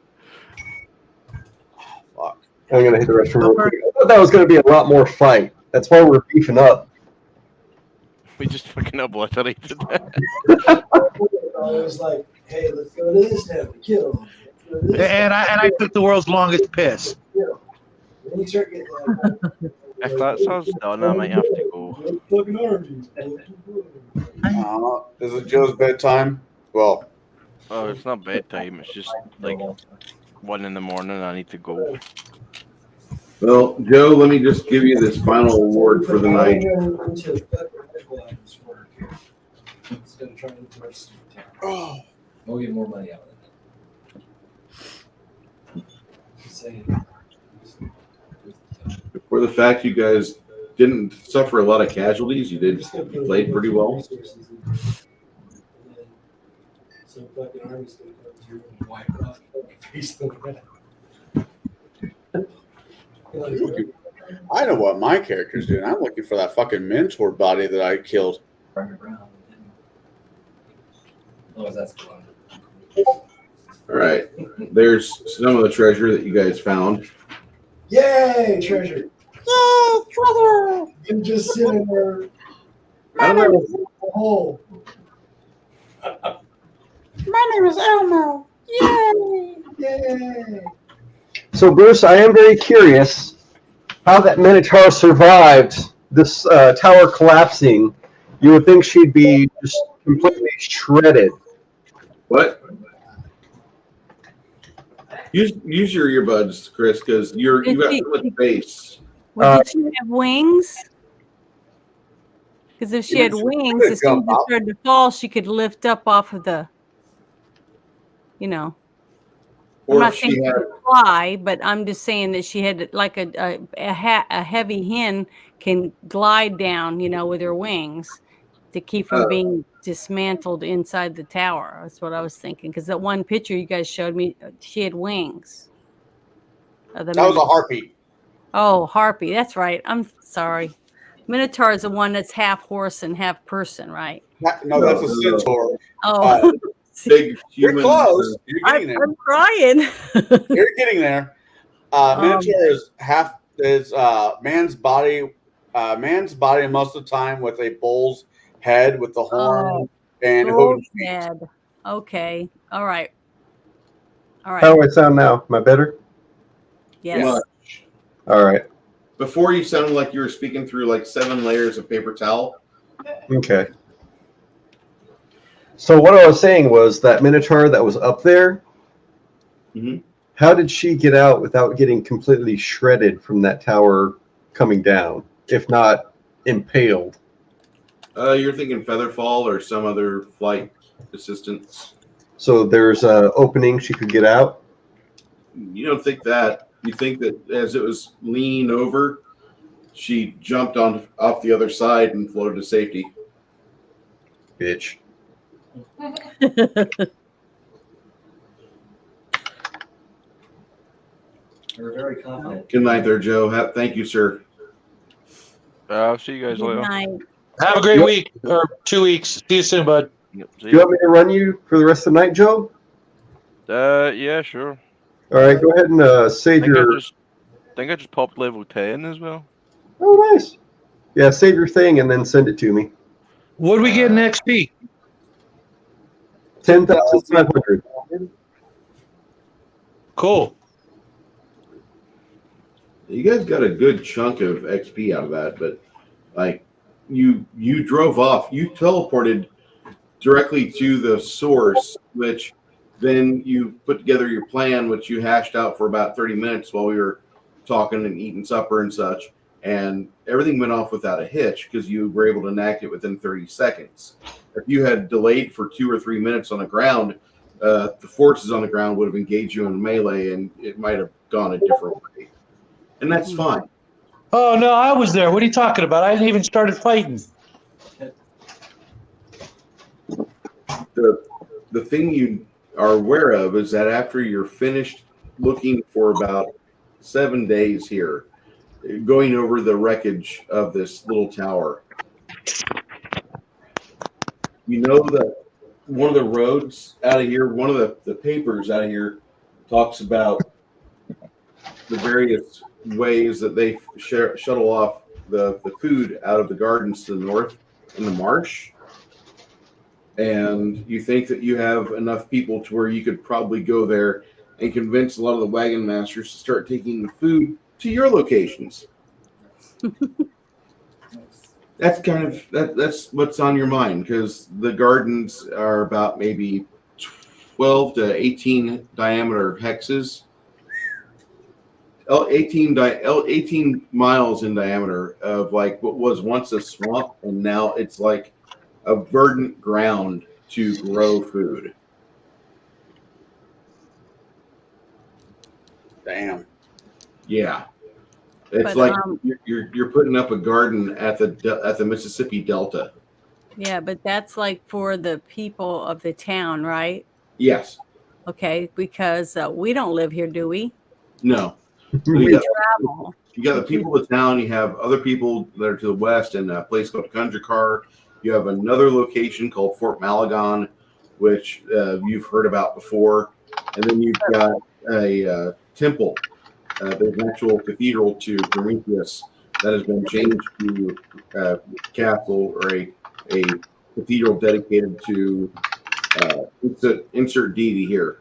Fuck. I'm gonna hit the restroom real quick. I thought that was gonna be a lot more fight. That's why we're beefing up. We just fucking obliterated it. I was like, hey, let's go to this now to kill him. And I took the world's longest piss. Then you start getting that. If that's us done, I might have to go. Fucking armies. Is it Joe's bedtime? Well, Oh, it's not bedtime. It's just like 1 in the morning. I need to go. Well, Joe, let me just give you this final award for the night. Instead of trying to force we'll get more money out of it. Just saying. For the fact you guys didn't suffer a lot of casualties, you played pretty well. So fucking army's gonna come through and wipe out face the red. I know what my character's doing. I'm looking for that fucking Minotaur body that I killed. Oh, that's fun. All right. There's some of the treasure that you guys found. Yay, treasure! Yay, treasure! You just sitting there. I don't know. Hole. My name is Elmo. Yay! Yay! So, Bruce, I am very curious how that Minotaur survived this tower collapsing. You would think she'd be just completely shredded. What? Use your earbuds, Chris, because you got too much bass. Well, did she have wings? Because if she had wings, as soon as it started to fall, she could lift up off of the, you know. I'm Or not if saying she she had, could fly, but I'm just saying that she had like a heavy hen can glide down, you know, with her wings to keep from being dismantled inside the tower. That's what I was thinking. Because that one picture you guys showed me, she had wings. That was a harpy. Oh, harpy. That's right. I'm sorry. Minotaur is the one that's half horse and half person, right? No, that's a centaur. Oh, big You're human. close. You're getting there. I'm crying. You're getting there. Minotaur is half man's body most of the time with a bull's head with the horn and hood. Head. Okay. All right. All right. How do I sound now? Am I better? Yes. Much. All right. Before you sounded like you were speaking through like 7 layers of paper towel. Okay. So what I was saying was that Minotaur that was up there, how did she get out without getting completely shredded from that tower coming down, if not impaled? You're thinking Featherfall or some other flight assistance. So there's an opening she could get out? You don't think that. You think that as it was leaning over, she jumped off the other side and floated to safety. Bitch. We're very confident. Good night there, Joe. Thank you, sir. I'll see you guys Good later. night. Have a great week or 2 weeks. See you soon, bud. Yep, see Do you want me to run you for the rest of the night, Joe? Yeah, sure. All right, go ahead and save your... I think I just popped level 10 as well. Oh, nice. Yeah, save your thing and then send it to me. What do we get next week? 10,500. Cool. You guys got a good chunk of XP out of that, but like you drove off, you teleported directly to the source, which then you put together your plan, which you hashed out for about 30 minutes while we were talking and eating supper and such. and everything went off without a hitch because you were able to enact it within 30 seconds. If you had delayed for 2 or 3 minutes on the ground, the forces on the ground would have engaged you in melee, and it might have gone a different way. And that's fine. Oh no, I was there. What are you talking about? I hadn't even started fighting. The thing you are aware of is that after you're finished looking for about 7 days here, going over the wreckage of this little tower, you know that one of the roads out of here, one of the papers out of here talks about the various ways that they shuttle off the food out of the gardens to the north in the marsh. And you think that you have enough people to where you could probably go there and convince a lot of the wagon masters to start taking the food to your locations. That's kind of that's what's on your mind, because the gardens are about maybe 12 to 18 diameter hexes. 18 miles in diameter of like what was once a swamp, and now it's like a verdant ground to grow food. Damn. Yeah, it's But, like you're putting up a garden at the Mississippi Delta. Yeah, but that's like for the people of the town, right? Yes. Okay, because we don't live here, do we? No. We You travel. got the people of the town. You have other people that are to the west in a place called Congregate. You have another location called Fort Malagon, which you've heard about before. And then you've got a temple. There's an actual cathedral to Prometheus that has been changed to a castle, or a cathedral dedicated to insert deity here.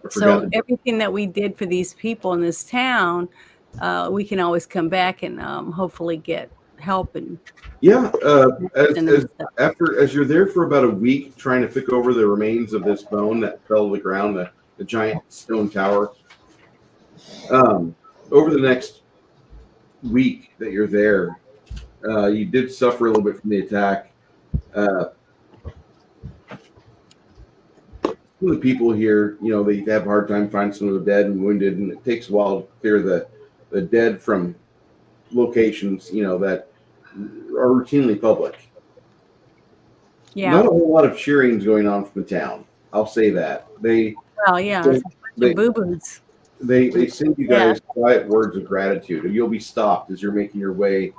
So everything that we did for these people in this town, we can always come back and hopefully get help. And yeah, as you're there for about a week trying to pick over the remains of this bone that fell to the ground, the giant stone tower. Over the next week that you're there, you did suffer a little bit from the attack. Some of the people here, they have a hard time finding some of the dead and wounded, and it takes a while to clear the dead from locations, that are routinely public. Yeah. Not a whole lot of cheering's going on from the town. I'll say that. Boo-boos. They send you guys quiet words of gratitude, and you'll be stopped as you're making your way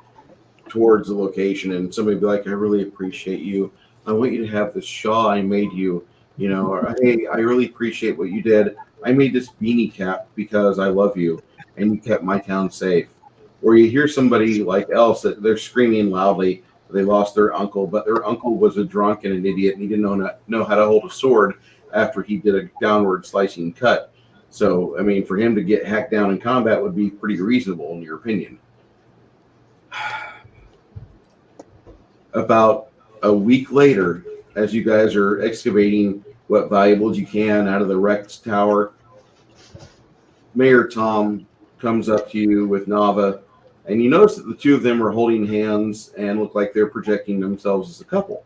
towards the location, and somebody will be like, I really appreciate you. I want you to have this shawl I made you. Or, hey, I really appreciate what you did. I made this beanie cap because I love you, and you kept my town safe. Or you hear somebody like else that they're screaming loudly, they lost their uncle, but their uncle was a drunk and an idiot, and he didn't know how to hold a sword after he did a downward slicing cut. So, I mean, for him to get hacked down in combat would be pretty reasonable, in your opinion. About a week later, as you guys are excavating what valuables you can out of the wrecked tower, Mayor Tom comes up to you with Nava, and you notice that the two of them are holding hands and look like they're projecting themselves as a couple.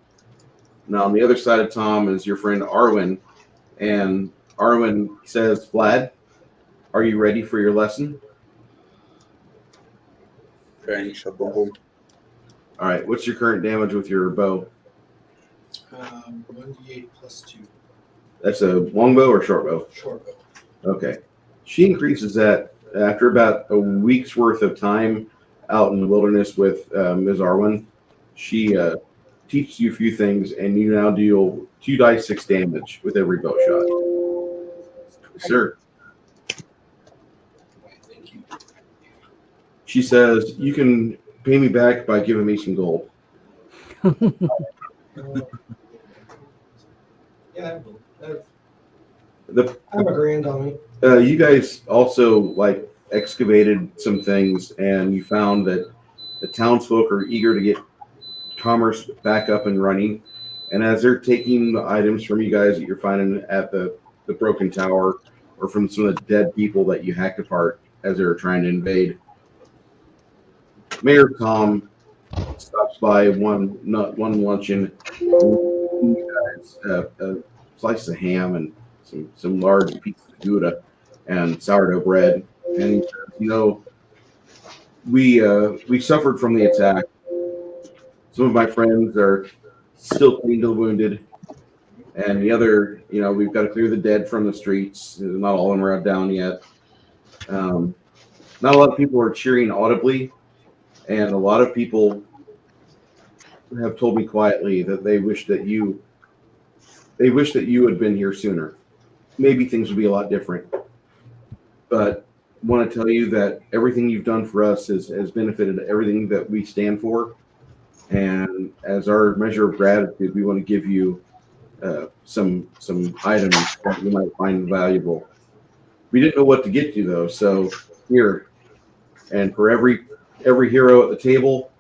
Now, on the other side of Tom is your friend Arwen, and Arwen says, Vlad, are you ready for your lesson? All right, what's your current damage with your bow? 1d8 plus 2. That's a longbow or short bow? Short bow. Okay. She increases that after about a week's worth of time out in the wilderness with Ms. Arwen. She teaches you a few things, and you now deal 2d6 damage with every bow shot. Sir. Thank you. She says, you can pay me back by giving me some gold. Yeah, I have a grand on me. You guys also excavated some things, and you found that the townsfolk are eager to get commerce back up and running. And as they're taking the items from you guys that you're finding at the broken tower, or from some of the dead people that you hacked apart as they were trying to invade, Mayor Tom stops by one luncheon. A slice of ham and some large pieces of Gouda and sourdough bread. And he says, you know, we suffered from the attack. Some of my friends are still clean to the wounded, and the other, you know, we've got to clear the dead from the streets. Not all of them are down yet. Not a lot of people are cheering audibly, and a lot of people have told me quietly that they wish that you had been here sooner. Maybe things would be a lot different. But I want to tell you that everything you've done for us has benefited everything that we stand for. And as our measure of gratitude, we want to give you some items that you might find valuable. We didn't know what to get you though, so here. And for every hero at the table,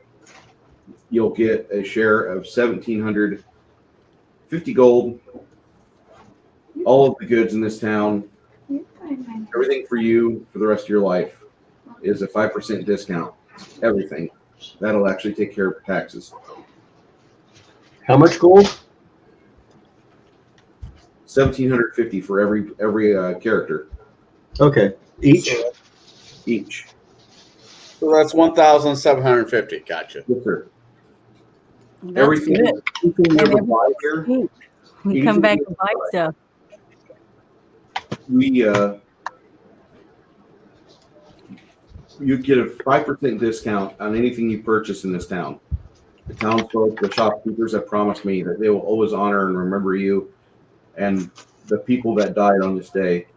you'll get a share of 1,750 gold. All of the goods in this town, everything for you for the rest of your life is a 5% discount. Everything. That'll actually take care of taxes. How much gold? 1,750 for every character. Okay. Each? Each. So that's 1,750. Gotcha. Yes, sir. That's Everything good. you can And ever buy here. We come back and buy stuff. You get a 5% discount on anything you purchase in this town. The townsfolk, the shopkeepers have promised me that they will always honor and remember you and the people that died on this day.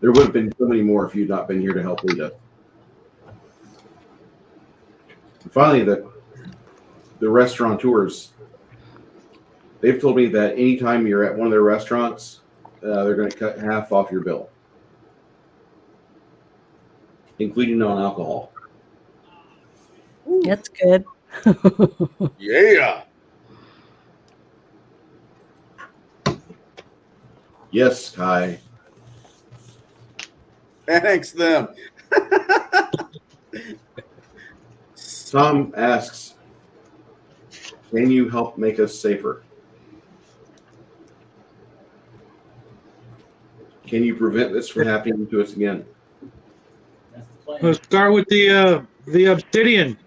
There would have been so many more if you'd not been here to help lead us. And finally, the restaurateurs, they've told me that anytime you're at one of their restaurants, they're going to cut half off your bill, including non-alcohol. That's good. Yeah. Yes, Kai. Thanks them. Tom asks, can you help make us safer? Can you prevent this from happening to us again? Let's start with the obsidian.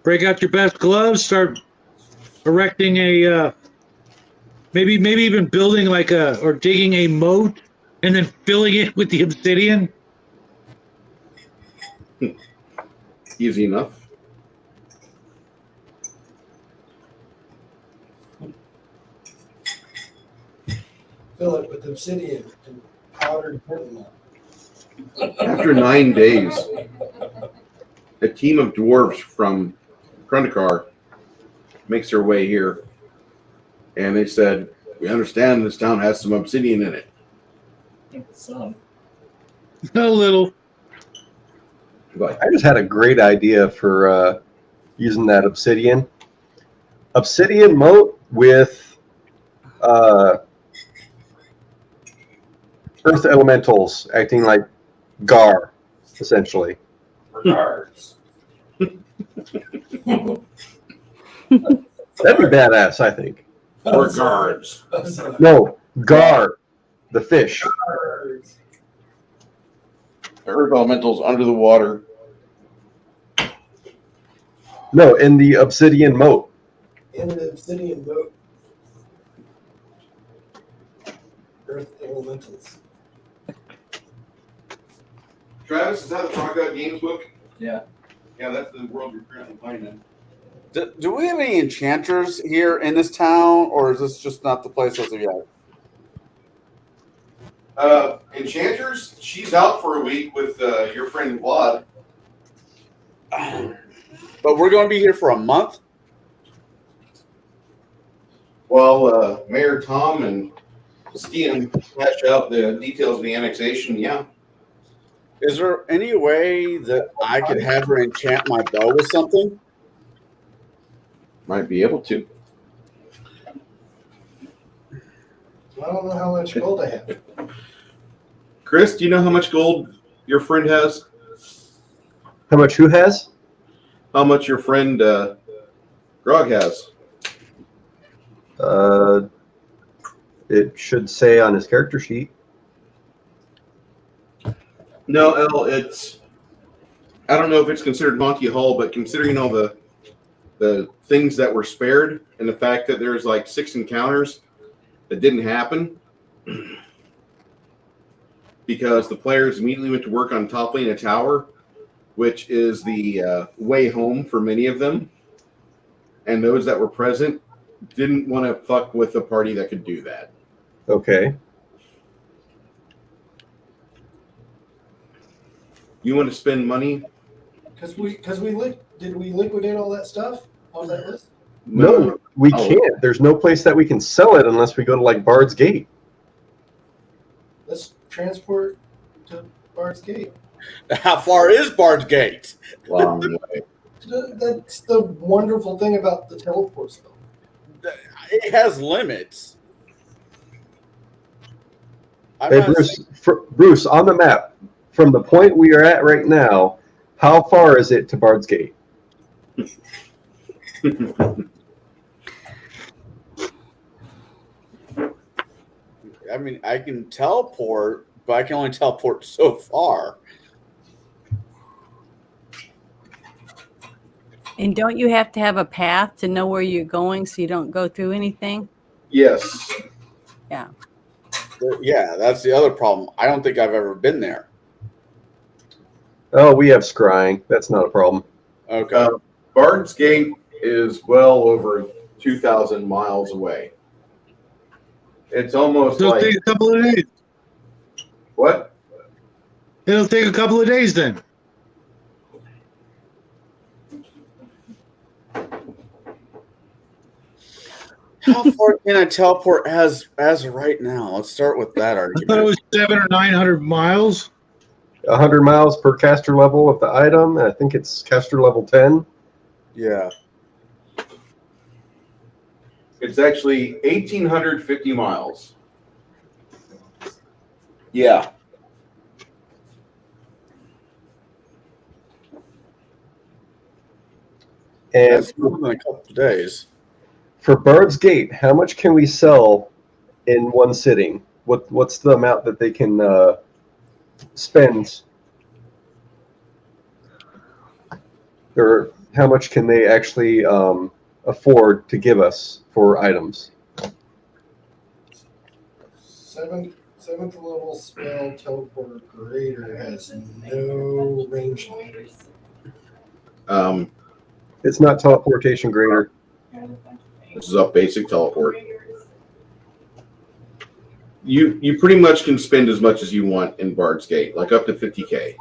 Break out your best gloves. Start erecting a maybe even building or digging a moat and then filling it with the obsidian. Easy enough. Fill it with obsidian and powdered bergamot. After 9 days, a team of dwarves from Krundakar makes their way here, and they said, "We understand this town has some obsidian in it." Some. A little. I just had a great idea for using that obsidian. Obsidian moat with earth elementals acting like Gar, essentially. For guards. That'd be badass, I think. Or guards. No, Gar, the fish. The earth elementals under the water. No, in the obsidian moat. In the obsidian boat. Earth elementals. Travis, is that the Frog God Games book? Yeah. Yeah, that's the world you're currently playing in. Do we have any enchanters here in this town, or is this just not the place as of yet? Enchanters, she's out for a week with your friend Vlad. But we're going to be here for a month? Well, Mayor Tom and Stian hashed out the details of the annexation, yeah. Is there any way that I could have her enchant my bow with something? Might be able to. I don't know how much gold I have. Chris, do you know how much gold your friend has? How much who has? How much your friend Grog has? It should say on his character sheet. No, L. It's. I don't know if it's considered Monty Hall, but considering all the things that were spared and the fact that there's like 6 encounters that didn't happen because the players immediately went to work on toppling a tower, which is the way home for many of them. And those that were present didn't want to fuck with a party that could do that. Okay. You want to spend money? Because did we liquidate all that stuff on that list? No, we can't. There's no place that we can sell it unless we go to like Bard's Gate. Let's transport to Bard's Gate. How far is Bard's Gate? Long way. That's the wonderful thing about the teleport spell. It has limits. Hey, Bruce, on the map, from the point we are at right now, how far is it to Bard's Gate? I mean, I can teleport, but I can only teleport so far. And don't you have to have a path to know where you're going so you don't go through anything? Yes. Yeah. Yeah, that's the other problem. I don't think I've ever been there. Oh, we have scrying. That's not a problem. Okay. Bard's Gate is well over 2,000 miles away. It's almost It'll like take a couple of days. What? It'll take a couple of days then. How far can I teleport as of right now? Let's start with that I argument. thought it was 700 or 900 miles. 100 miles per caster level of the item. I think it's caster level 10. Yeah. It's actually 1,850 miles. Yeah. And That's more than a couple of days. for Bard's Gate, how much can we sell in one sitting? What's the amount that they can spend? Or how much can they actually afford to give us for items? Seventh level spell teleporter greater has no range limit. It's not teleportation greater. This is a basic teleport. You pretty much can spend as much as you want in Bard's Gate, like up to 50K.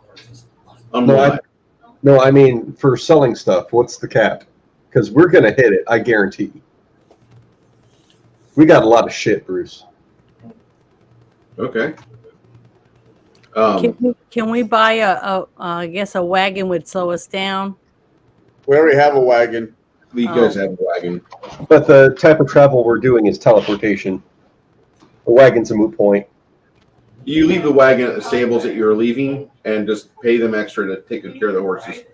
No, I mean for selling stuff. What's the cap? Because we're gonna hit it. I guarantee. We got a lot of shit, Bruce. Okay. Can we buy I guess a wagon would slow us down? We already have a wagon. You guys have a wagon. But the type of travel we're doing is teleportation. The wagon's a moot point. You leave the wagon at the stables that you're leaving and just pay them extra to take good care of the horses.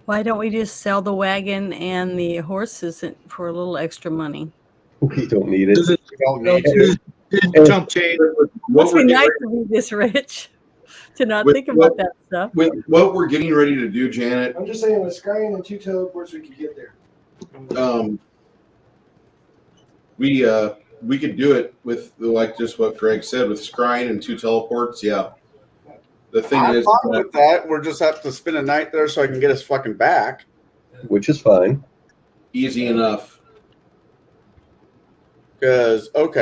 Why don't we just sell the wagon and the horses for a little extra money? We don't need it. Chump change. Must be nice to be this rich to not think about that stuff. With what we're getting ready to do, Janet, I'm just saying with scrying and 2 teleports we could get there. we could do it with like just what Greg said with scrying and 2 teleports. Yeah. The thing I'm is fine with that. We'll just have to spend a night there so I can get us fucking back. Which is fine. Easy enough. Because I'm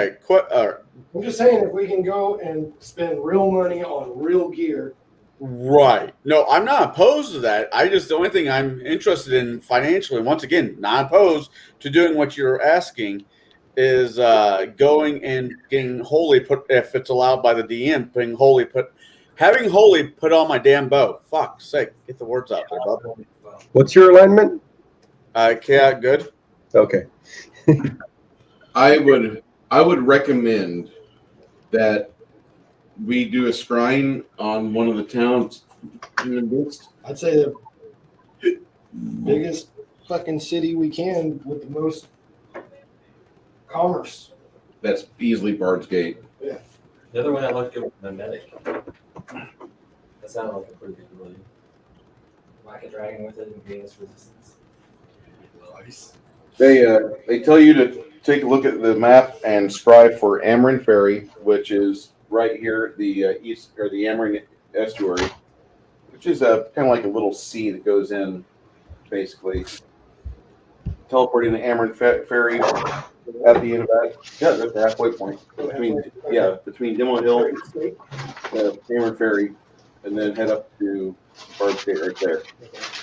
just saying if we can go and spend real money on real gear. Right. No, I'm not opposed to that. The only thing I'm interested in financially, once again, not opposed to doing what you're asking, is going and getting holy put, if it's allowed by the DM, having holy put on my damn bow. Fuck's sake. Get the words out there, bub. What's your alignment? Yeah, good. Okay. I would recommend that we do a scrying on one of the towns in the midst. I'd say the biggest fucking city we can with the most commerce. That's easily Bard's Gate. Yeah. The other one I looked at was Mimetic. That sounded like a pretty good ability. Whack a dragon with it and gain its resistance. Nice. They tell you to take a look at the map and scry for Amarin Ferry, which is right here, the east or the Amarin estuary, which is kind of like a little sea that goes in, basically. Teleporting the Amarin Ferry at the end of that. Yeah, that's the halfway point between Demo Hill, Amarin Ferry, and then head up to Bard's Gate right there.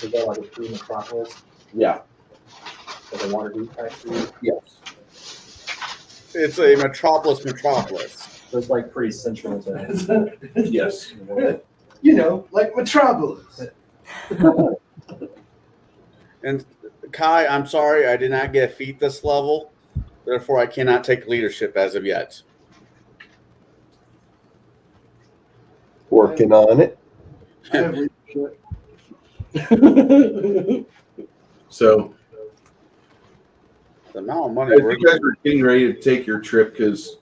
Is that like a true metropolis? Yeah. Like a Waterdeep type city? Yes. It's a metropolis. So it's like pretty central to Yes. You know, like Metropolis. And Kai, I'm sorry, I did not get a feat this level. Therefore, I cannot take leadership as of yet. Working on it. I have leadership. So, the amount of money as you guys are getting ready to take your trip, because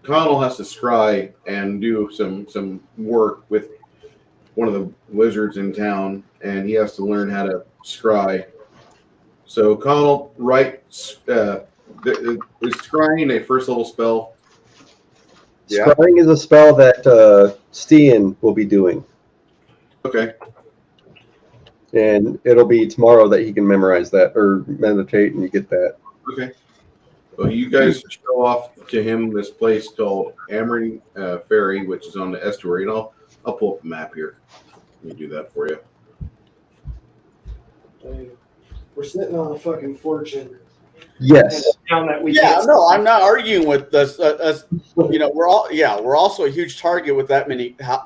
Connell has to scry and do some work with one of the wizards in town, and he has to learn how to scry. So Connell writes, is scrying a first level spell? Yeah. Scrying is a spell that Stian will be doing. Okay. And it'll be tomorrow that he can memorize that or meditate, and you get that. Okay. Well, you guys show off to him this place called Amarin Ferry, which is on the estuary, and I'll pull up the map here. Let me do that for you. We're sitting on a fucking fortune. Yes. Town that we Yeah, can't no, I'm not arguing with this. You know, we're also a huge target with that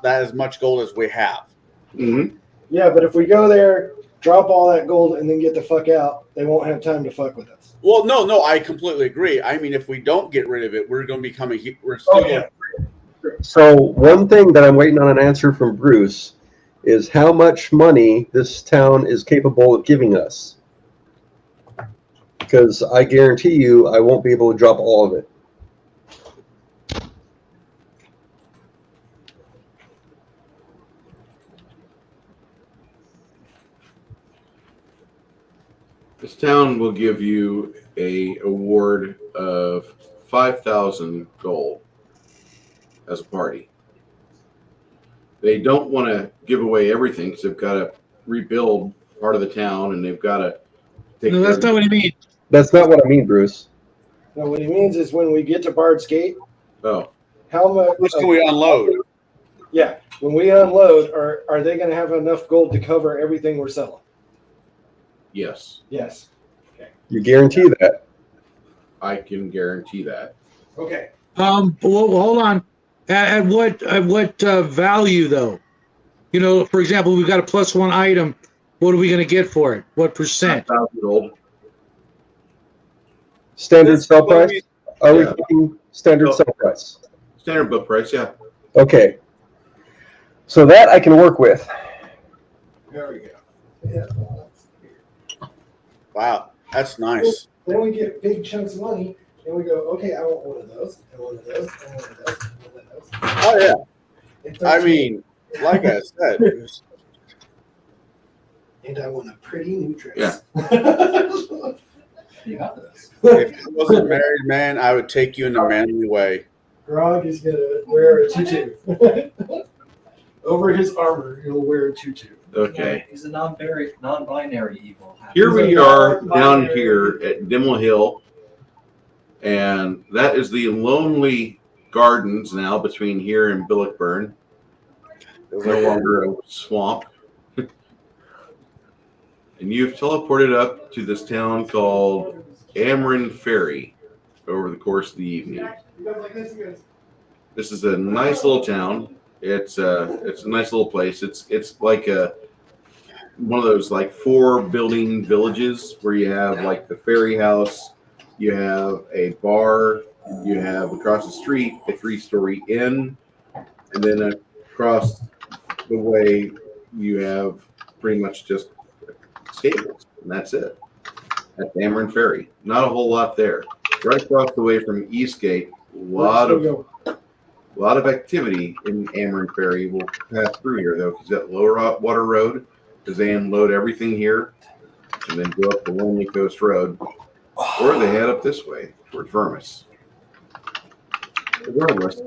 as much gold as we have. Mm-hmm. Yeah, but if we go there, drop all that gold, and then get the fuck out, they won't have time to fuck with us. Well, no, I completely agree. I mean, if we don't get rid of it, we're going to become we're still. So one thing that I'm waiting on an answer from Bruce is how much money this town is capable of giving us. Because I guarantee you I won't be able to drop all of it. This town will give you a award of 5,000 gold as a party. They don't want to give away everything because they've got to rebuild part of the town, and they've got to take. No, that's not what he means. That's not what I mean, Bruce. No, what he means is when we get to Bard's Gate, Oh, how much can we unload? Yeah, when we unload, are they going to have enough gold to cover everything we're selling? yes. Yes. You guarantee that? I can guarantee that. Okay. Well, hold on. At what value though? You know, for example, we've got a +1 item. What are we going to get for it? What percent? 5,000 gold. Standard sell price? Are we talking standard sell price? Standard book price, yeah. Okay. So that I can work with. There we go. Yeah. Wow, that's nice. Then we get big chunks of money, and we go, okay, I want one of those, and one of those, and one of those, and one of those. Oh yeah. I mean, like I said, and I want a pretty new dress. Yeah. You got this. If I was a married man, I would take you in a manly way. Grog is gonna wear a tutu. Over his armor, he'll wear a tutu. Okay. He's a non-binary evil. Here we are down here at Dimwell Hill, and that is the lonely gardens now between here and Billickburn. It's no longer a swamp. And you've teleported up to this town called Amarin Ferry over the course of the evening. This is a nice little town. It's a nice little place. It's like one of those like 4 building villages where you have like the ferry house, you have a bar, You have across the street a 3-story inn, and then across the way you have pretty much just stables, and that's it. That's Amarin Ferry. Not a whole lot there. Right across the way from Eastgate, a lot of activity in Amarin Ferry will pass through here, though, because that Lower Water Road, because they unload everything here and then go up the Lonely Coast Road, or they head up this way toward Vermis. Regardless,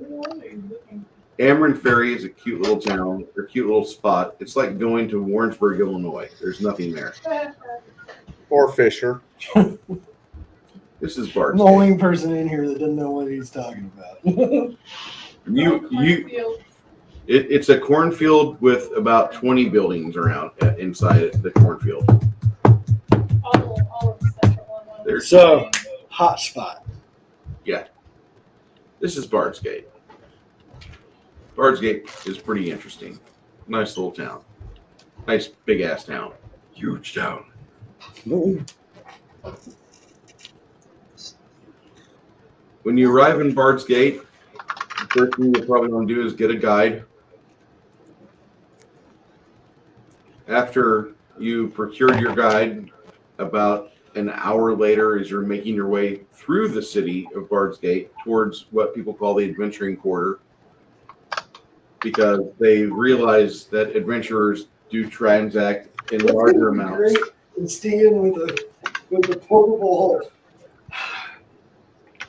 Amarin Ferry is a cute little town, or cute little spot. It's like going to Warrensburg, Illinois. There's nothing there. Or Fisher. This is Bart. I'm the only person in here that doesn't know what he's talking about. It's a cornfield with about 20 buildings around inside it, the cornfield. There's So, hot spot. Yeah. This is Bard's Gate. Bard's Gate is pretty interesting. Nice little town. Nice big ass town. Huge town. When you arrive in Bard's Gate, the first thing you'll probably want to do is get a guide. After you procured your guide, about an hour later, as you're making your way through the city of Bard's Gate towards what people call the adventuring quarter, because they realize that adventurers do transact in larger amounts. Great. And Steven with the portable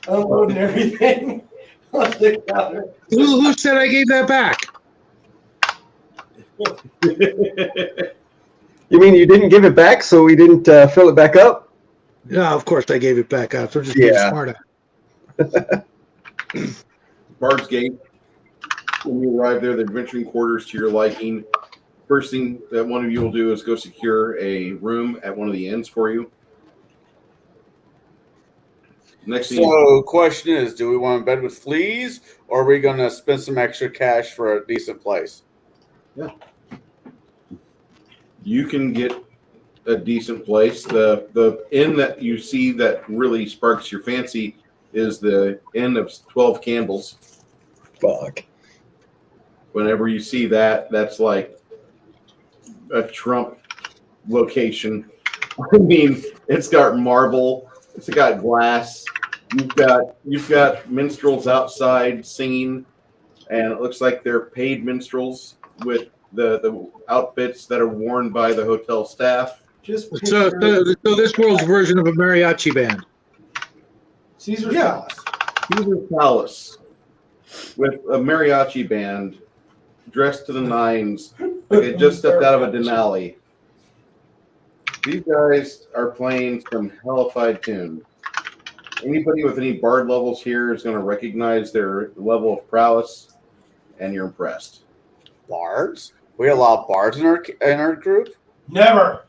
unloading everything on the counter. Who said I gave that back? You mean you didn't give it back, so we didn't fill it back up? No, of course I gave it back up. So just being smart. Bard's Gate. When you arrive there, the adventuring quarters to your liking. First thing that one of you will do is go secure a room at one of the inns for you. Next thing. So, question is, do we want to bed with fleas, or are we going to spend some extra cash for a decent place? Yeah. You can get a decent place. The inn that you see that really sparks your fancy is the Inn of 12 Candles. Fuck. Whenever you see that, that's like a Trump location. I mean, it's got marble, it's got glass. You've got minstrels outside singing, and it looks like they're paid minstrels with the outfits that are worn by the hotel staff. So this world's version of a mariachi band. Caesar's Palace. Caesar's Palace with a mariachi band dressed to the nines, like they just stepped out of a Denali. These guys are playing some hellified tune. Anybody with any bard levels here is going to recognize their level of prowess, and you're impressed. Bards? We allow bards in our group? Never.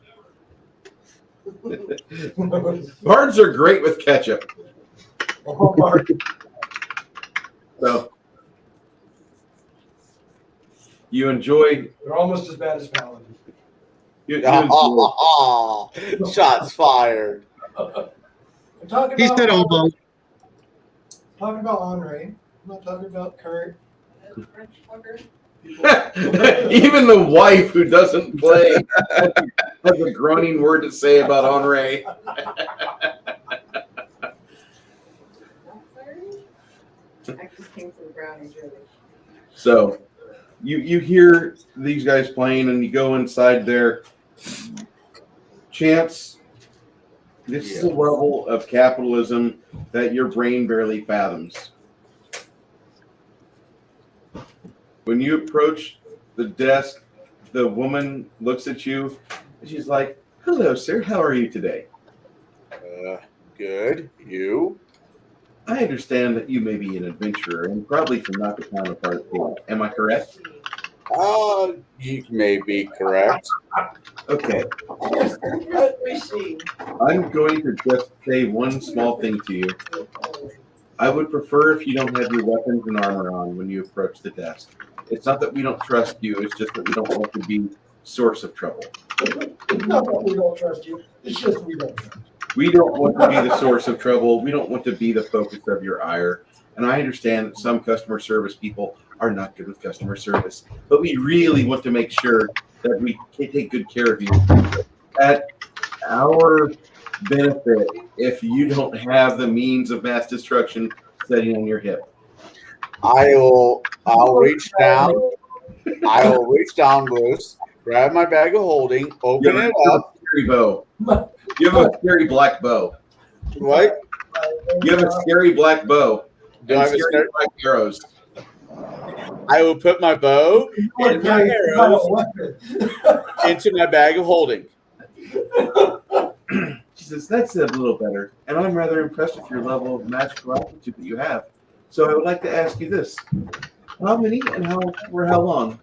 Bards are great with ketchup. Oh, Mark. So you enjoy. They're almost as bad as paladins. You Shots fired. I'm talking He about. said almost. Talking about Henri. I'm not talking about current. French fucker. Even the wife who doesn't play has a groaning word to say about Henri. I just came to the brownies, really. So you hear these guys playing, and you go inside there. Chance, this is a level of capitalism that your brain barely fathoms. When you approach the desk, the woman looks at you, and she's like, "Hello, sir. How are you today?" Good. You? I understand that you may be an adventurer and probably from not the town of Hartfield. Am I correct? You may be correct. Okay. What was she? I'm going to just say one small thing to you. I would prefer if you don't have your weapons and armor on when you approach the desk. It's not that we don't trust you, it's just that we don't want to be source of trouble. It's not that we don't trust you. It's just we don't trust you. We don't want to be the source of trouble. We don't want to be the focus of your ire. And I understand that some customer service people are not good with customer service, but we really want to make sure that we can take good care of you at our benefit if you don't have the means of mass destruction sitting on your hip. I'll reach down. I will reach down, Bruce, grab my bag of holding, open it up. Scary bow. You have a scary black bow. What? You have a scary black bow. Do I have a scary black arrows? I will put my bow and my arrows into my bag of holding. She says, that's a little better. And I'm rather impressed with your level of magical aptitude that you have. So I would like to ask you this. How many and for how long?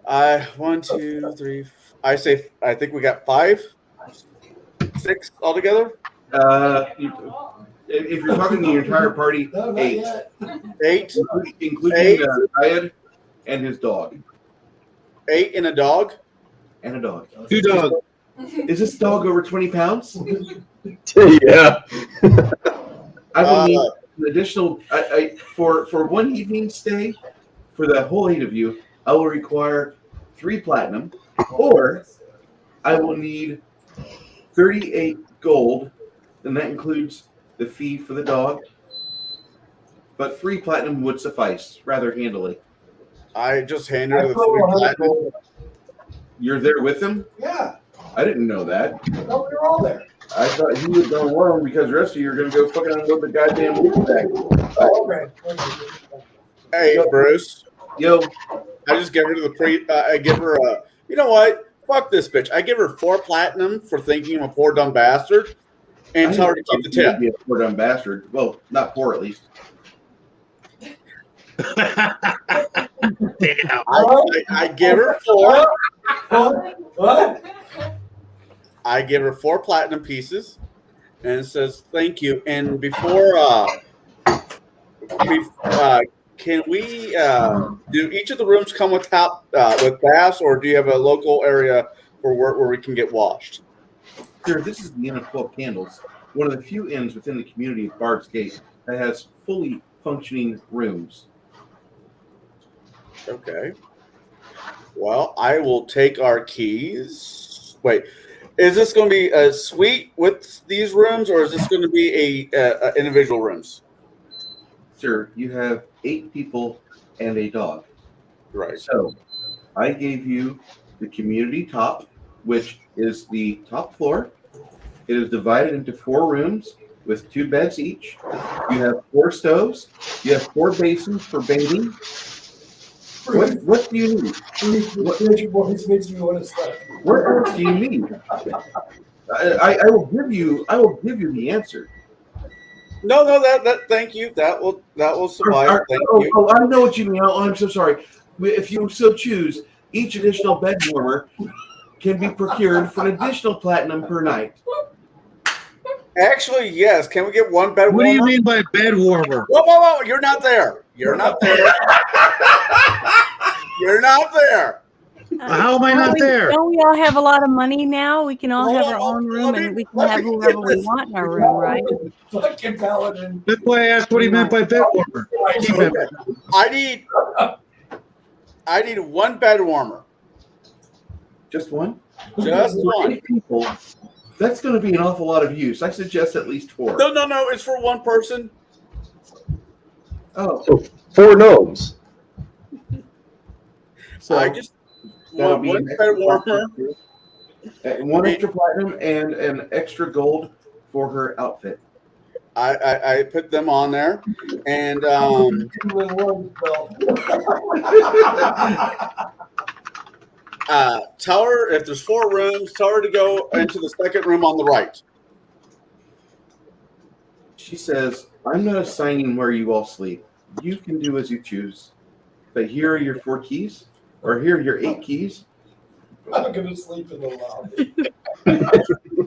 1, 2, 3. I think we got 5, 6 altogether. If you're talking the entire party, 8. 8, including Syed and his dog. 8 and a dog. And a dog. 2 dogs. Is this dog over 20 pounds? Yeah. I will need an additional. For one evening stay, for the whole 8 of you, I will require 3 platinum, or I will need 38 gold, and that includes the fee for the dog. But 3 platinum would suffice rather handily. I just handed her the 3 platinum. You're there with him? Yeah. I didn't know that. No, we were all there. I thought he was going alone because the rest of you are going to go fucking unload the goddamn loot bag. Oh, okay. Hey, Bruce. Yo. I just give her I give her a, you know what? Fuck this bitch. I give her 4 platinum for thinking I'm a poor dumb bastard and tell her to keep the tip. Be a poor dumb bastard. Well, not poor at least. I give her 4. What? I give her 4 platinum pieces, and it says thank you. And before, can we do each of the rooms come with baths, or do you have a local area where we can get washed? Sir, this is the Inn of 12 Candles, one of the few inns within the community of Bard's Gate that has fully functioning rooms. Okay. Well, I will take our keys. Wait, is this going to be a suite with these rooms, or is this going to be a individual rooms? Sir, you have 8 people and a dog. Right. So, I gave you the community top, which is the top floor. It is divided into 4 rooms with 2 beds each. You have 4 stoves. You have 4 basins for bathing. What do you need? What makes me want to start? What else do you need? I will give you the answer. No, that thank you. That will suffice. Thank you. Oh, I know what you mean. Oh, I'm so sorry. If you so choose, each additional bed warmer can be procured for an additional platinum per night. Actually, yes. Can we get 1 bed warmer? What do you mean by bed warmer? Whoa! You're not there. You're not there. You're not there. How am I not there? Don't we all have a lot of money now? We can all have our own room, and we can have whoever we want in our room, right? Fucking paladin. That's why I asked what he meant by bed warmer. I need 1 bed warmer. Just one? Just one. 8 people. That's going to be an awful lot of use. I suggest at least 4. No. It's for 1 person. Oh. So 4 gnomes. So I just want 1 bed warmer. 1 extra platinum and an extra gold for her outfit. I put them on there, and tell her if there's 4 rooms, tell her to go into the second room on the right. She says, I'm not assigning where you all sleep. You can do as you choose. But here are your 4 keys, or here are your 8 keys. I'm going to sleep in the lobby.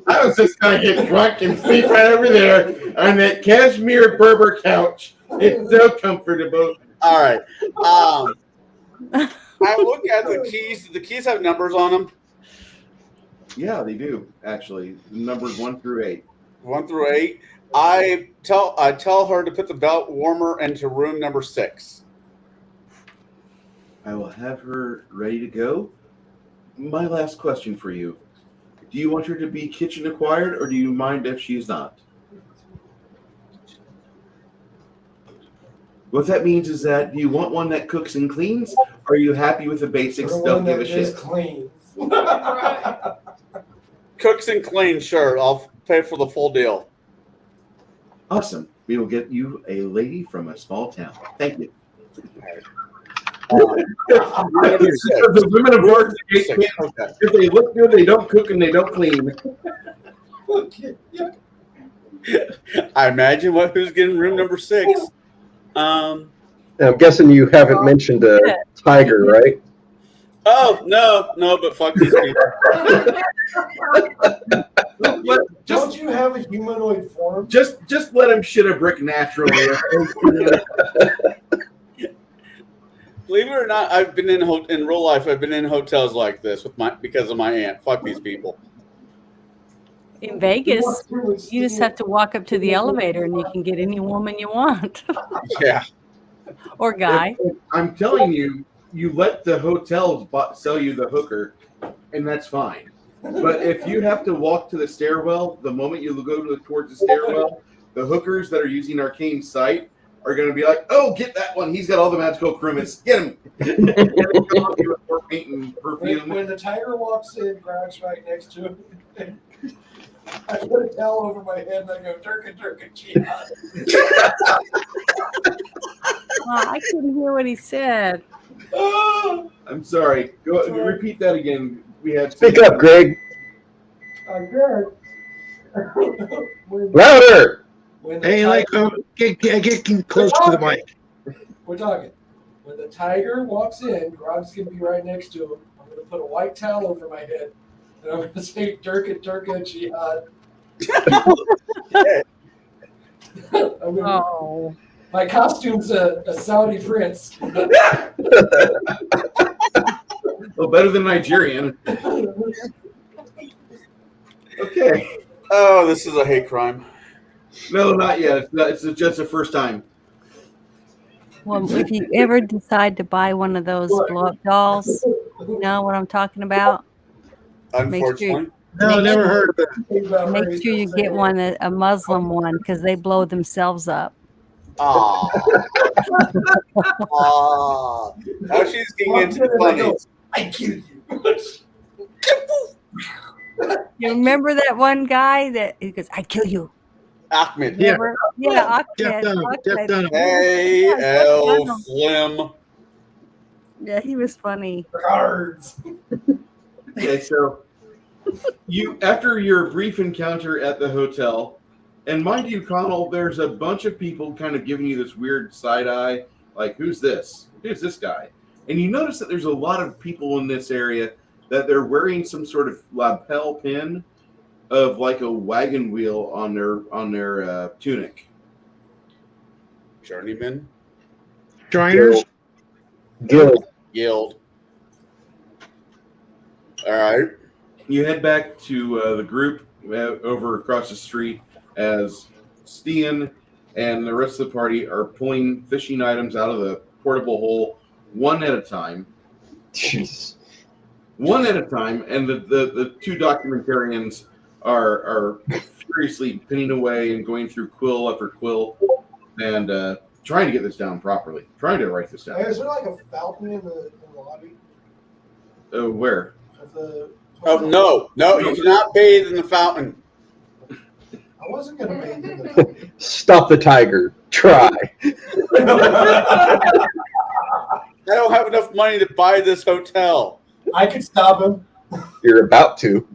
I was just going to get drunk and sleep right over there on that cashmere Berber couch. It's so comfortable. All right. I look at the keys. Do the keys have numbers on them? Yeah, they do actually. Numbers 1 through 8. 1 through 8. I tell her to put the belt warmer into room number 6. I will have her ready to go. My last question for you. Do you want her to be kitchen acquired, or do you mind if she's not? What that means is that do you want one that cooks and cleans, or are you happy with the basics? Don't give a shit. Clean. Cooks and clean, sure. I'll pay for the full deal. Awesome. We will get you a lady from a small town. Thank you. The women of work, if they look good, they don't cook and they don't clean. I imagine who's getting room number 6. I'm guessing you haven't mentioned a tiger, right? Oh no, but fuck these people. Don't you have a humanoid form? Just let him shit a brick naturally. Believe it or not, I've been in real life. I've been in hotels like this because of my aunt. Fuck these people. In Vegas, you just have to walk up to the elevator and you can get any woman you want. Yeah. Or guy. I'm telling you, you let the hotels sell you the hooker, and that's fine. But if you have to walk to the stairwell, the moment you go towards the stairwell, the hookers that are using Arcane's site are going to be like, "Oh, get that one! He's got all the magical crewmates. Get him!" When the tiger walks in, Grog's right next to him. I put a towel over my head and I go, "Turka, jihad." I couldn't hear what he said. I'm sorry. Go repeat that again. We had Speak up, Greg. I'm good. Louder. Hey, get close to the mic. We're talking. When the tiger walks in, Grog's going to be right next to him. I'm going to put a white towel over my head, and I'm going to say, "Turka, jihad." My costume's a Saudi prince. Well, better than Nigerian. Okay. Oh, this is a hate crime. No, not yet. It's just the first time. Well, if you ever decide to buy one of those blow-up dolls, you know what I'm talking about? Unfortunately. No, never heard of it. Make sure you get one, a Muslim one, because they blow themselves up. Aww. Now she's getting into the funny. I killed you. You remember that one guy that he goes, "I kill you." Ahmed. Yeah, Ahmed. Hey, L. Slim. Yeah, he was funny. Cards. Okay, so after your brief encounter at the hotel, and mind you, Connell, there's a bunch of people kind of giving you this weird side eye, like, who's this? Who's this guy? And you notice that there's a lot of people in this area that they're wearing some sort of lapel pin of like a wagon wheel on their tunic. Journeyman? Joiners? Guild. All right. You head back to the group over across the street as Stian and the rest of the party are pulling fishing items out of the portable hole one at a time. Jeez. One at a time, and the two documentarians are furiously pinning away and going through quill after quill and trying to get this down properly, trying to write this down. Hey, is there like a fountain in the lobby? Where? Oh, no, you cannot bathe in the fountain. I wasn't going to bathe in the fountain. Stop the tiger. Try. I don't have enough money to buy this hotel. I could stop him. You're about to.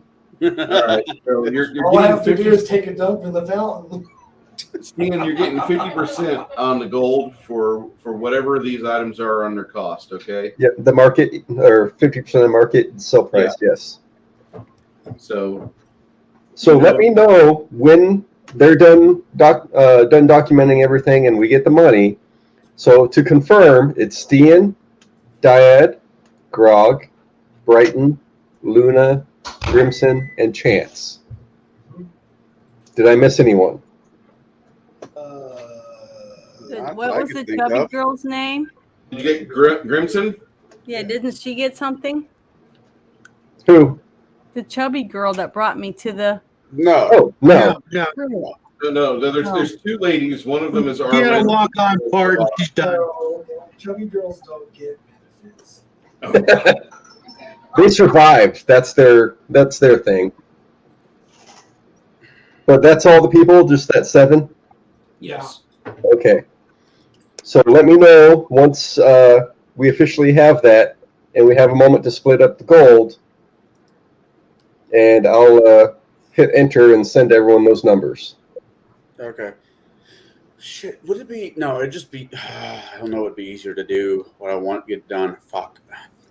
All right, so you're All I have to getting do is take a dump in the fountain. Stian, you're getting 50% on the gold for whatever these items are on their cost. Okay. Yeah, the market or 50% of the market sell price. Yeah. Yes. So let me know when they're done documenting everything and we get the money. So to confirm, it's Stian, Dyad, Grog, Brighton, Luna, Grimson, and Chance. Did I miss anyone? What was the chubby girl's name? Did you get Grimson? Yeah, didn't she get something? Who? The chubby girl that brought me to the. No. Oh, no. No. There's two ladies. One of them is She had a already. walk-on part, and she's done. No, chubby girls don't get benefits. They survived. That's their thing. But that's all the people, just that 7? Yes. Okay. So let me know once we officially have that and we have a moment to split up the gold. And I'll hit enter and send everyone those numbers. Okay. Shit, would it be? No, it'd just be. I don't know. It'd be easier to do what I want to get done. Fuck.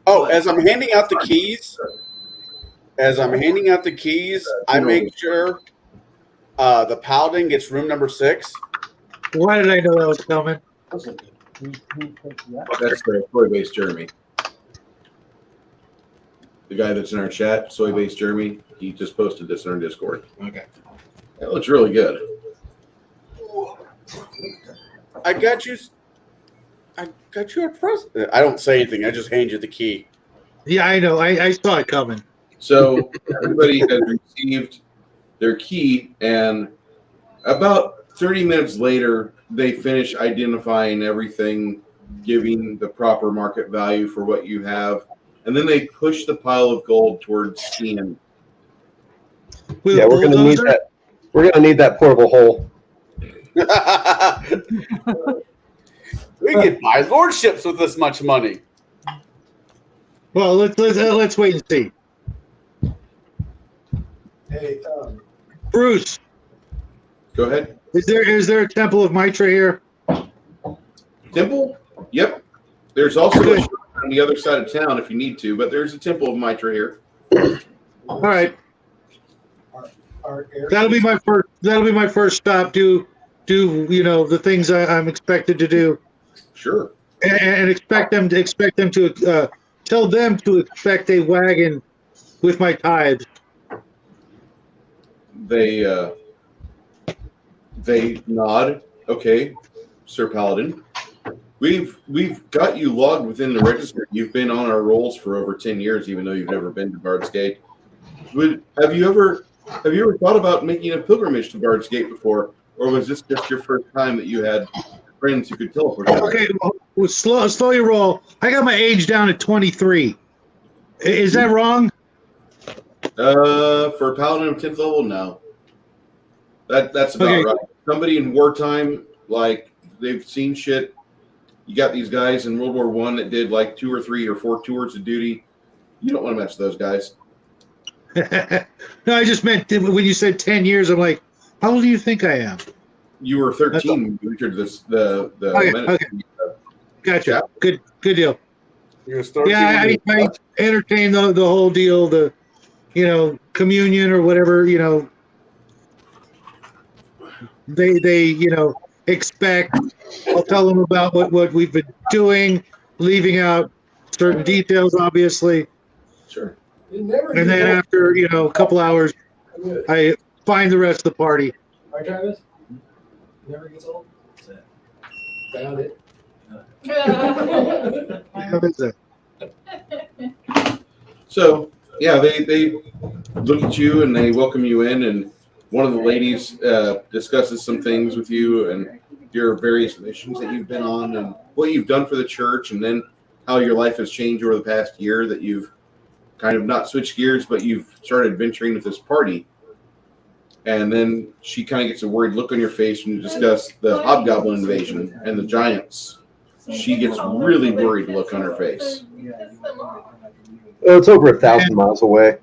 Oh, as I'm handing out the keys, I make sure the paladin gets room number 6. Why did I know that was coming? That's Soy-based Jeremy. The guy that's in our chat, Soy-based Jeremy, he just posted this in our Discord. Okay. It looks really good. I got you a present. I don't say anything. I just hand you the key. Yeah, I know. I saw it coming. So everybody has received their key, and about 30 minutes later, they finish identifying everything, giving the proper market value for what you have, and then they push the pile of gold towards Ian. Yeah, we're gonna need that. We're gonna need that portable hole. We can buy lordships with this much money. Well, let's wait and see. Hey, Bruce. Go ahead. Is there a Temple of Mitra here? Temple? Yep. There's also a shop on the other side of town if you need to, but there's a Temple of Mitra here. All right. our That'll be my first. That'll be my first stop. Do the things I'm expected to do. Sure. And expect them to tell them to expect a wagon with my tithes. They nod. Okay, Sir Paladin. We've got you logged within the register. You've been on our rolls for over 10 years, even though you've never been to Bard's Gate. Have you ever thought about making a pilgrimage to Bard's Gate before, or was this just your first time that you had friends who could teleport? Okay, well, slow your roll. I got my age down at 23. Is that wrong? For a Paladin of 10th level, no. That's about right. Somebody in wartime, like they've seen shit. You got these guys in World War I that did like 2 or 3 or 4 tours of duty. You don't want to mess with those guys. No, I just meant when you said 10 years, I'm like, how old do you think I am? You were 13 when you entered the Okay. Gotcha. Good deal. Yeah, I entertain the whole deal, the communion or whatever, they expect. I'll tell them about what we've been doing, leaving out certain details, obviously. Sure. And then after, a couple hours, I find the rest of the party. Right, Travis? Never gets old? Found it. So, yeah, they look at you and they welcome you in, and one of the ladies discusses some things with you and your various missions that you've been on and what you've done for the church, and then how your life has changed over the past year, that you've kind of not switched gears, but you've started venturing with this party. And then she kind of gets a worried look on your face when you discuss the hobgoblin invasion and the giants. She gets really worried look on her face. It's over 1,000 miles away.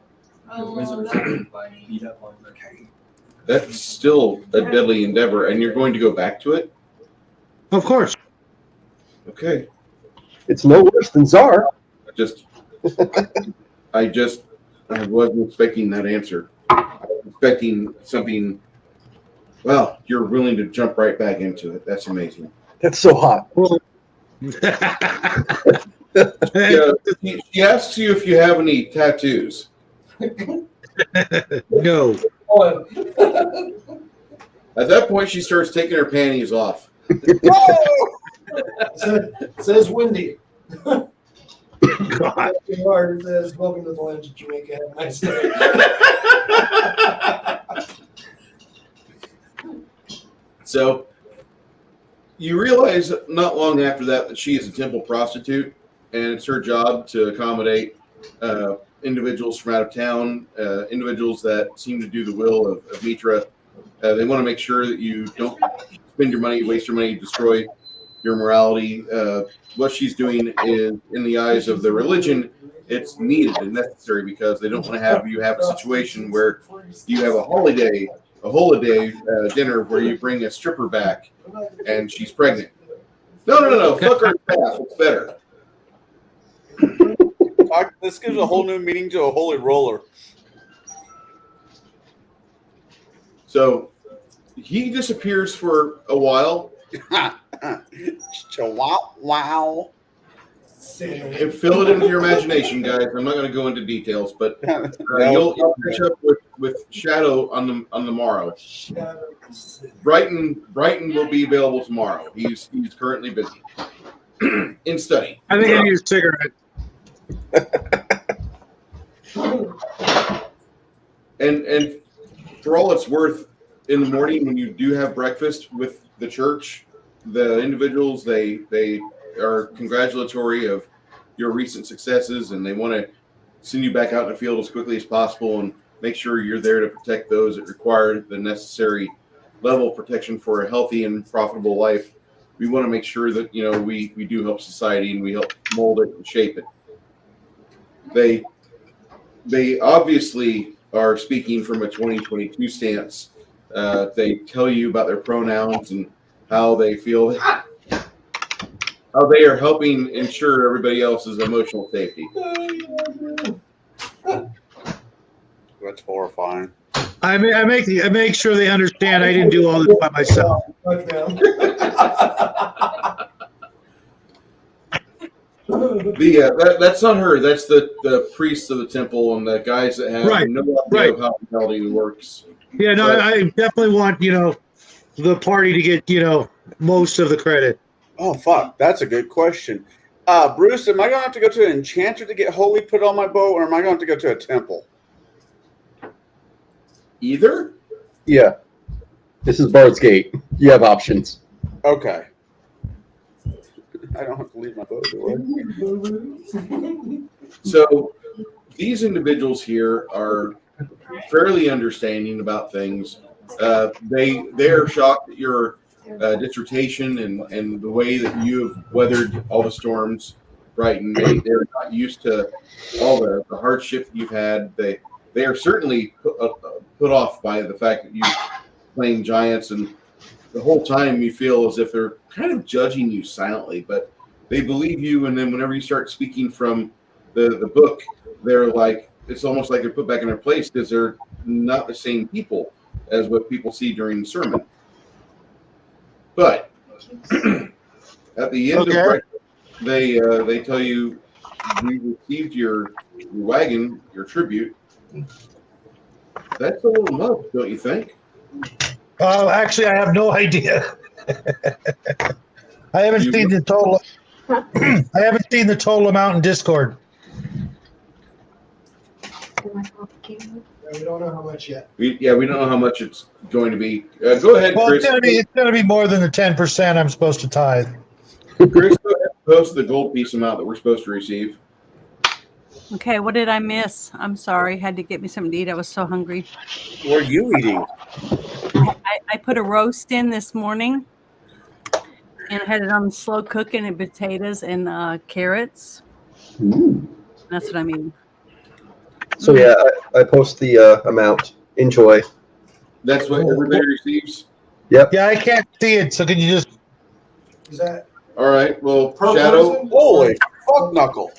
That's still a deadly endeavor, and you're going to go back to it? Of course. Okay. It's no worse than Czar. I wasn't expecting that answer. I was expecting something. Well, you're willing to jump right back into it. That's amazing. That's so hot. Yeah, she asks you if you have any tattoos. No. At that point, she starts taking her panties off. Says Wendy. God. It says, welcome to the land of Jamaica. Have a nice day. So you realize not long after that she is a temple prostitute, and it's her job to accommodate individuals from out of town, individuals that seem to do the will of Mitra. They want to make sure that you don't spend your money, waste your money, destroy your morality. What she's doing is, in the eyes of the religion, it's needed and necessary because they don't want to have you have a situation where you have a holiday dinner where you bring a stripper back and she's pregnant. No. Fuck her in half. It's better. This gives a whole new meaning to a holy roller. So he disappears for a while. Wow. And fill it into your imagination, guys. I'm not going to go into details, but you'll catch up with Shadow on the morrow. Brighton will be available tomorrow. He's currently busy in study. I think I need a cigarette. And for all it's worth, in the morning when you do have breakfast with the church, the individuals they are congratulatory of your recent successes, and they want to send you back out in the field as quickly as possible and make sure you're there to protect those that require the necessary level of protection for a healthy and profitable life. We want to make sure that we do help society and we help mold it and shape it. They obviously are speaking from a 2022 stance. They tell you about their pronouns and how they feel, how they are helping ensure everybody else's emotional safety. That's horrifying. I make sure they understand I didn't do all this by myself. That's not her. That's the priests of the temple and the guys that have no idea of how reality works. Yeah, no, I definitely want the party to get most of the credit. Oh fuck, that's a good question. Bruce, am I gonna have to go to an enchanter to get holy put on my bow, or am I going to go to a temple? Either? Yeah. This is Bard's Gate. You have options. Okay. I don't have to leave my bow, do I? So these individuals here are fairly understanding about things. They're shocked at your dissertation and the way that you have weathered all the storms, right? And they're not used to all the hardship that you've had. They are certainly put off by the fact that you've playing giants, and the whole time you feel as if they're kind of judging you silently, but they believe you. And then whenever you start speaking from the book, they're like, it's almost like they're put back in their place because they're not the same people as what people see during the sermon. But at the end of breakfast, they tell you, we received your wagon, your tribute. That's a little much, don't you think? Actually, I have no idea. I haven't seen the total. I haven't seen the total amount in Discord. We don't know how much yet. We don't know how much it's going to be. Go ahead, Well, Chris. it's gonna be more than the 10% I'm supposed to tithe. Chris, go ahead and post the gold piece amount that we're supposed to receive. Okay, what did I miss? I'm sorry. Had to get me something to eat. I was so hungry. What are you eating? I put a roast in this morning, and I had it on slow cooking and potatoes and carrots. Ooh. That's what I'm eating. So yeah, I post the amount. Enjoy. That's what everybody receives? Yep. Yeah, I can't see it, so can you just... Is that... All right, well, Per Shadow... person? Holy fuck knuckle.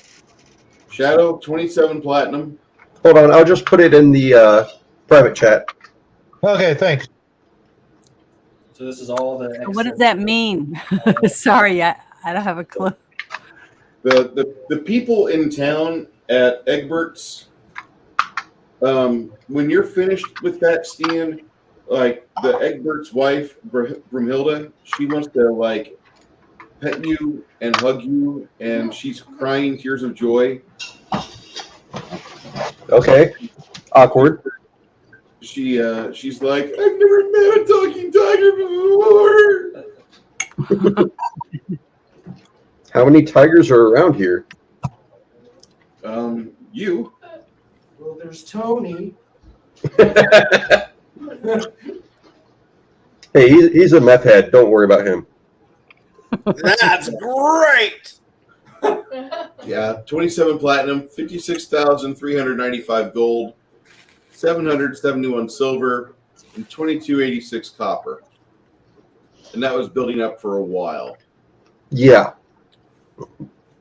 Shadow, 27 platinum. Hold on, I'll just put it in the private chat. Okay, thanks. So this is all the. What does that mean? Sorry, I don't have a clue. The people in town at Egbert's When you're finished with that, Stian, like the Egbert's wife, Brumhilda, she wants to like pet you and hug you, and she's crying tears of joy. Okay. Awkward. She's like, I've never met a talking tiger before. How many tigers are around here? You. Well, there's Tony. Hey, he's a meth head. Don't worry about him. That's great. Yeah, 27 platinum, 56,395 gold, 771 silver, and 2286 copper. And that was building up for a while. Yeah.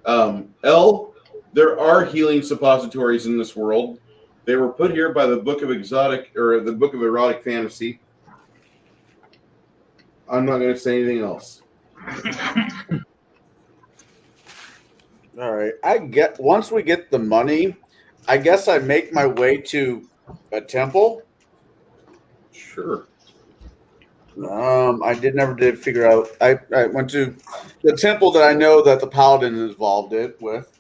L, there are healing suppositories in this world. They were put here by the Book of Exotic or the Book of Erotic Fantasy. I'm not going to say anything else. All right. Once we get the money, I guess I make my way to a temple. Sure. I never did figure out. I went to the temple that I know that the paladin is involved with.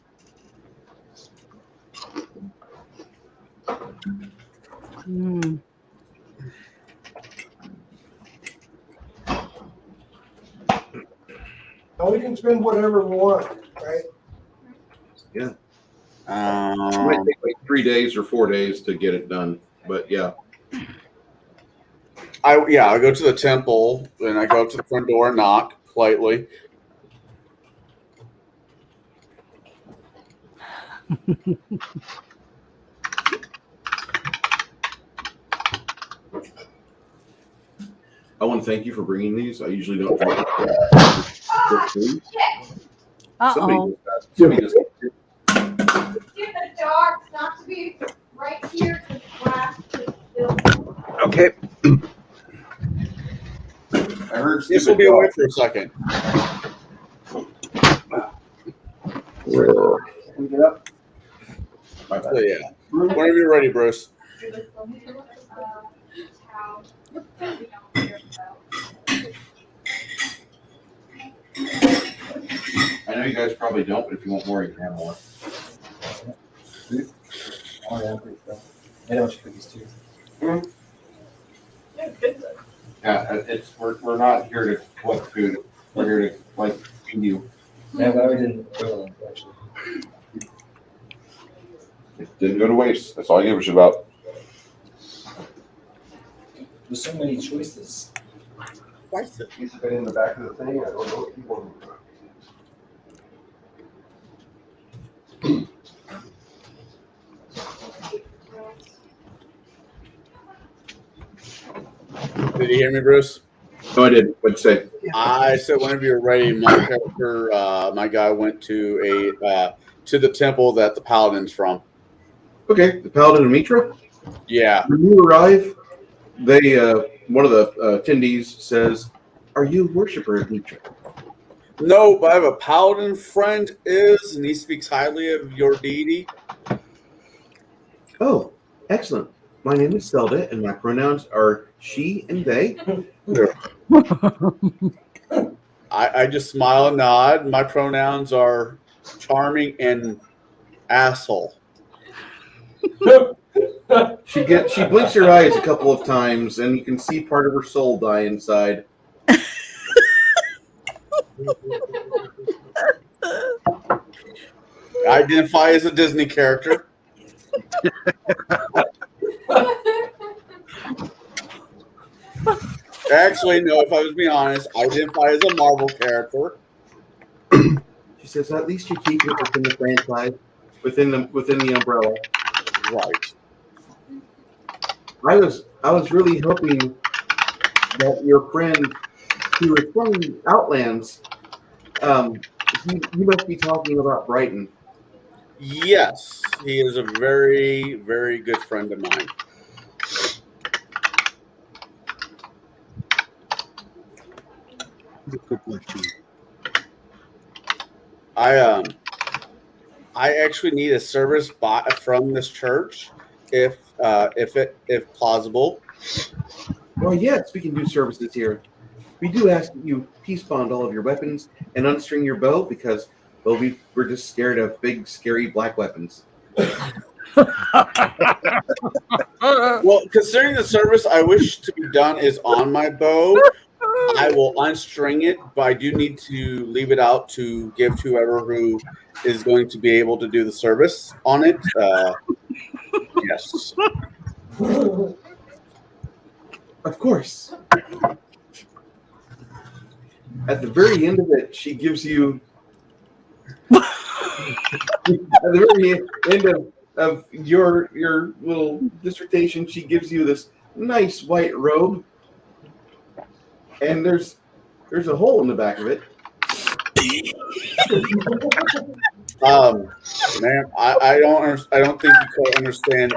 Mm. Now we can spend whatever we want, right? Yeah. It might take like 3 days or 4 days to get it done, but yeah. I go to the temple and I go up to the front door and knock politely. I want to thank you for bringing these. I usually don't drink. Uh-oh. Somebody just Get the dogs not to be right here to blast the building. Okay. I heard This will be away for a second. So, yeah. Whenever you're ready, Bruce. I know you guys probably don't, but if you want more, you can have more. Oh, yeah, I'm pretty sure. I know what you cookies too. Yeah, good. Yeah, we're not here to collect food. We're here to like feed you. Yeah, but I didn't boil them, actually. It didn't go to waste. That's all I give a shit about. There's so many choices. He's been in the back of the thing. I don't know what he wanted. Did you hear me, Bruce? No, I did. What'd you say? I said whenever you're ready, my character, my guy went to the temple that the paladin's from. Okay, the Paladin of Mitra. Yeah. When you arrive, they one of the attendees says, "Are you a worshiper of Mitra?" No, but I have a paladin friend and he speaks highly of your deity. Oh, excellent. My name is Zelda, and my pronouns are she and they. I just smile and nod. My pronouns are charming and asshole. She blinks her eyes a couple of times, and you can see part of her soul die inside. I identify as a Disney character. Actually, no, if I was being honest, I identify as a Marvel character. She says, "At least you keep it within the franchise, within the umbrella." Right. I was really hoping that your friend who was from Outlands, you must be talking about Brighton. Yes, he is a very, very good friend of mine. I actually need a service from this church. If if plausible. Well, yes, we can do services here. We do ask that you peace bond all of your weapons and unstring your bow because, well, we're just scared of big, scary black weapons. Well, considering the service I wish to be done is on my bow, I will unstring it, but I do need to leave it out to give to whoever who is going to be able to do the service on it. Yes. Of course. At the very end of it, she gives you. At the very end of your little dissertation, she gives you this nice white robe, and there's a hole in the back of it. Man, I don't think you quite understand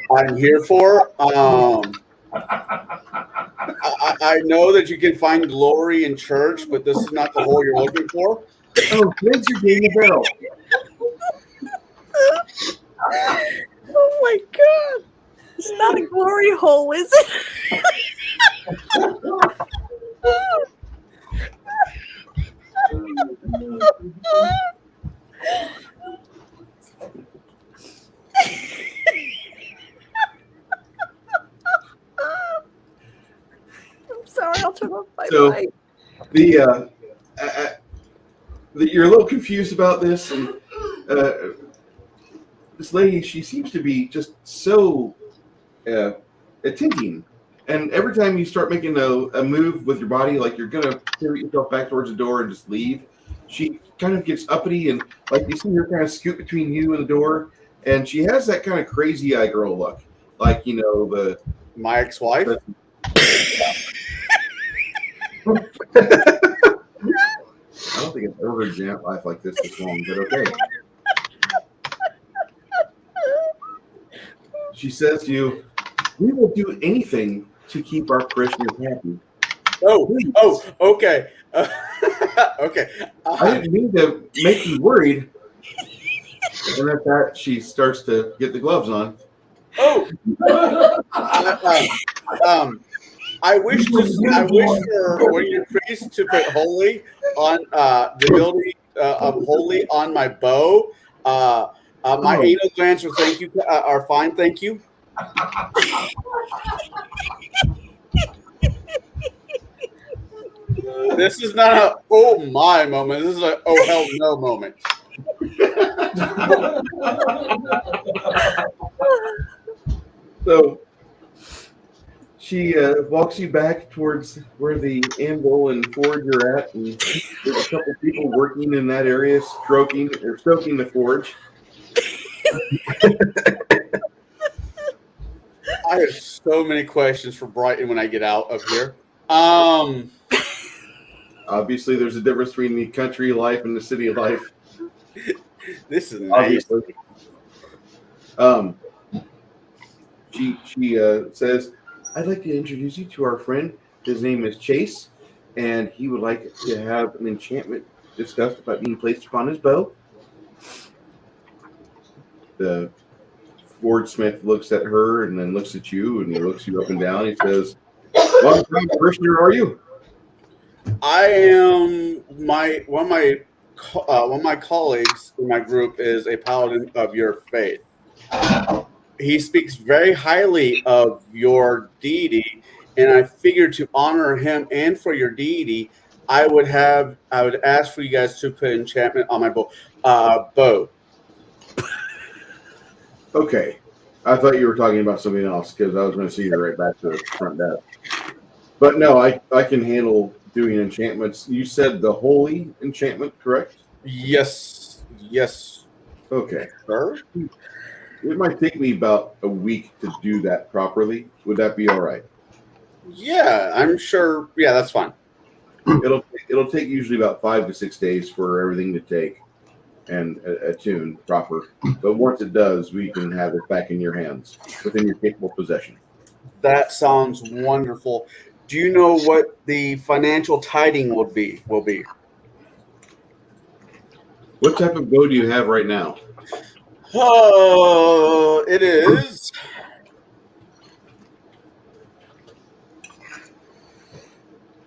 what I'm here for. I know that you can find glory in church, but this is not the hole you're looking for. Oh, thanks for being a barrel. Oh my god! It's not a glory hole, is it? I'm sorry, I'll turn off my mic. You're a little confused about this, and this lady, she seems to be just so attentive. And every time you start making a move with your body, like you're gonna pivot yourself back towards the door and just leave, she kind of gets uppity and like you see her kind of scoot between you and the door, and she has that kind of crazy eye girl look, like my ex-wife. I don't think I've ever heard Janet laugh like this long, but okay. She says to you, "We will do anything to keep our parishioners happy." Okay. Okay. I didn't mean to make you worried. And at that, she starts to get the gloves on. I wish for when you're priest to put holy on the ability of holy on my bow. My anal glands are fine, thank you. This is not a oh my moment. This is a oh hell no moment. So she walks you back towards where the anvil and forge are at, and there's a couple people working in that area, stoking the forge. I have so many questions for Brighton when I get out of here. Obviously, there's a difference between the country life and the city life. This is nice. She says, "I'd like to introduce you to our friend. His name is Chase, and he would like to have an enchantment discussed about being placed upon his bow." The forge smith looks at her and then looks at you, and he looks you up and down. He says, "What kind of parishioner are you?" I am one of my colleagues in my group is a paladin of your faith. He speaks very highly of your deity, and I figured to honor him and for your deity, I would ask for you guys to put enchantment on my bow. Okay. I thought you were talking about something else because I was going to see you right back to the front desk. But no, I can handle doing enchantments. You said the holy enchantment, correct? Yes. Okay. Sir? It might take me about a week to do that properly. Would that be all right? Yeah, I'm sure. Yeah, that's fine. It'll take usually about 5 to 6 days for everything to take and attune proper. But once it does, we can have it back in your hands, within your capable possession. That sounds wonderful. Do you know what the financial tiding will be? What type of bow do you have right now? Oh, it is.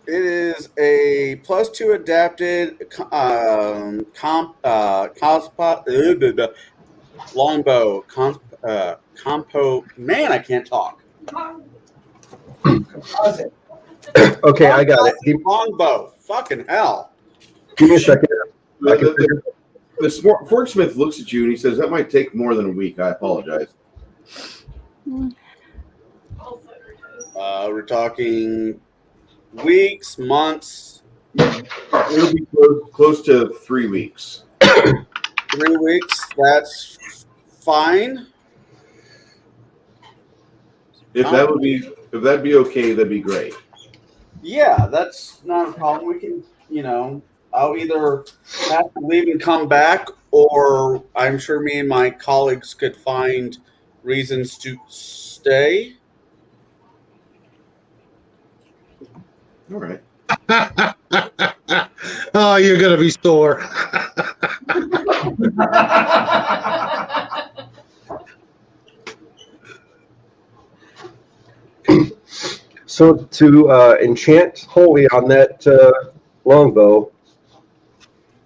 It is a +2 adapted longbow compo. Man, I can't talk. Okay, I got it. Longbow. Fucking hell. Give me a second. The Forksmith looks at you and he says, "That might take more than a week. I apologize." We're talking weeks, months. It'll be close to 3 weeks. 3 weeks. That's fine. If that'd be okay, that'd be great. Yeah, that's not a problem. We can, I'll either have to leave and come back, or I'm sure me and my colleagues could find reasons to stay. All right. Oh, you're gonna be sore. So to enchant holy on that longbow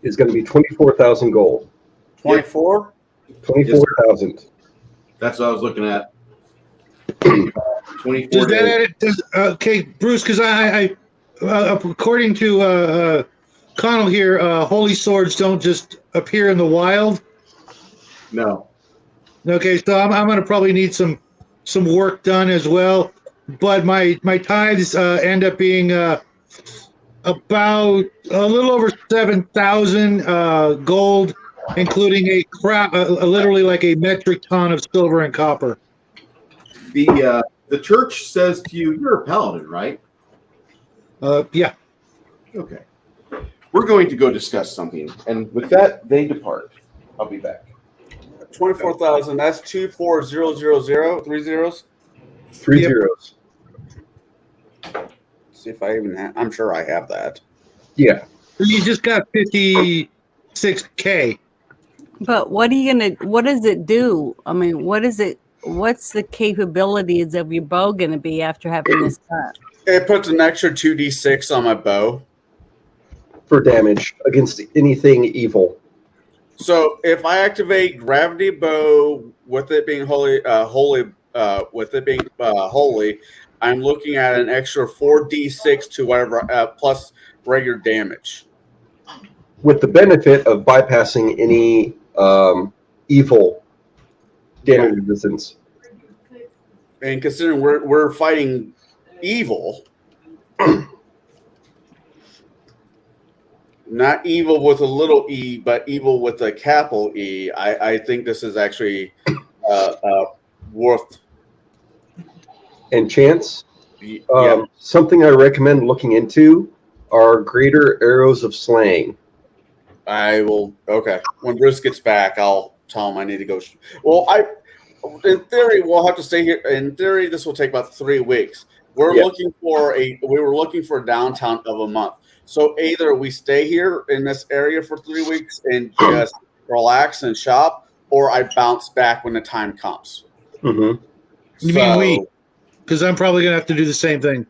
is going to be 24,000 gold. 24? 24,000. That's what I was looking at. 24. Does that edit? Okay, Bruce, because I according to Connell here, holy swords don't just appear in the wild. No. Okay, so I'm going to probably need some work done as well. But my tithes end up being about a little over 7,000 gold, including literally like a metric ton of silver and copper. The church says to you, "You're a paladin, right?" Yeah. Okay. We're going to go discuss something, and with that, they depart. I'll be back. 24,000. That's 24000. 3 zeros. 3 zeros. See if I even have. I'm sure I have that. Yeah. You just got 56K. But what does it do? I mean, what's the capabilities of your bow going to be after having this done? It puts an extra 2d6 on my bow. For damage against anything evil. So if I activate gravity bow with it being holy, I'm looking at an extra 4d6 to whatever plus regular damage. With the benefit of bypassing any evil damage resistance. And considering we're fighting evil, not evil with a little e, but evil with a capital E, I think this is actually worth. And chance, Yeah. something I recommend looking into are greater arrows of slaying. I will. Okay. When Bruce gets back, I'll tell him I need to go. Well, in theory, we'll have to stay here. In theory, this will take about 3 weeks. We were looking for a downtime of a month. So either we stay here in this area for 3 weeks and just relax and shop, or I bounce back when the time comes. Mm-hmm. You mean we? Because I'm probably going to have to do the same thing.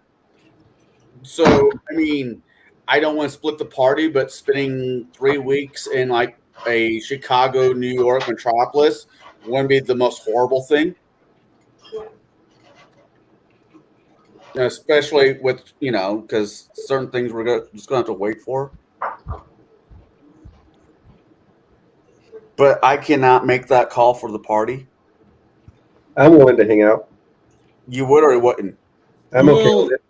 So, I mean, I don't want to split the party, but spending 3 weeks in like a Chicago, New York metropolis wouldn't be the most horrible thing. Especially with, because certain things we're just going to have to wait for. But I cannot make that call for the party. I'm willing to hang out. You would or wouldn't? I'm okay with it.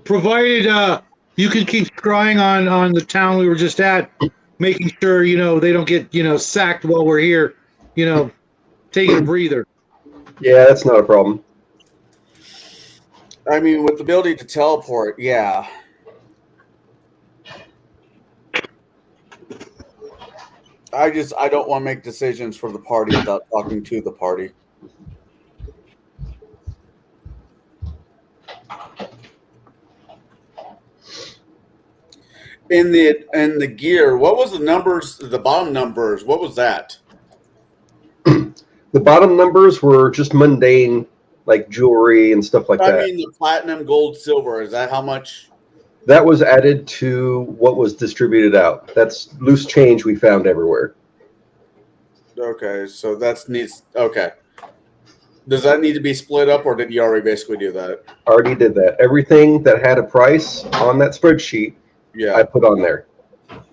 Provided you can keep scrying on the town we were just at, making sure, they don't get, sacked while we're here, taking a breather. Yeah, that's not a problem. I mean, with the ability to teleport, yeah. I don't want to make decisions for the party without talking to the party. In the gear, what was the numbers? The bottom numbers, what was that? The bottom numbers were just mundane, like jewelry and stuff like I that. mean, the platinum, gold, silver. Is that how much? That was added to what was distributed out. That's loose change we found everywhere. Okay, so that's needs. Okay. Does that need to be split up, or did you already basically do that? Already did that. Everything that had a price on that spreadsheet, Yeah. I put on there.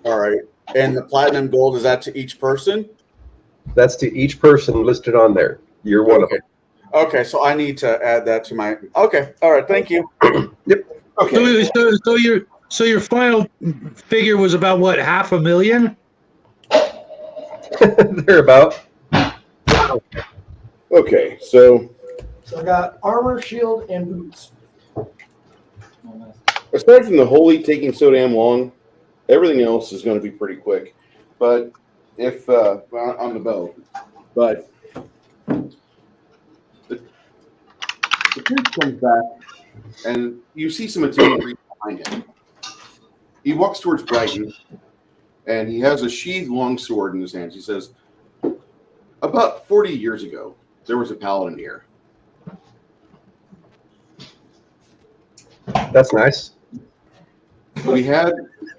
All right. And the platinum, gold, is that to each person? That's to each person listed on there. You're one of them. Okay, so I need to add that to my. Okay, all right. Thank you. Yep. Okay. So your final figure was about what, 500,000? Thereabout. Okay, so So I got armor, shield, and boots. aside from the holy taking so damn long, everything else is going to be pretty quick. But if on the bow, but the prince comes back and you see some intimidating behind him. He walks towards Brighton and he has a sheathed long sword in his hands. He says, "About 40 years ago, there was a paladin here. That's nice. We had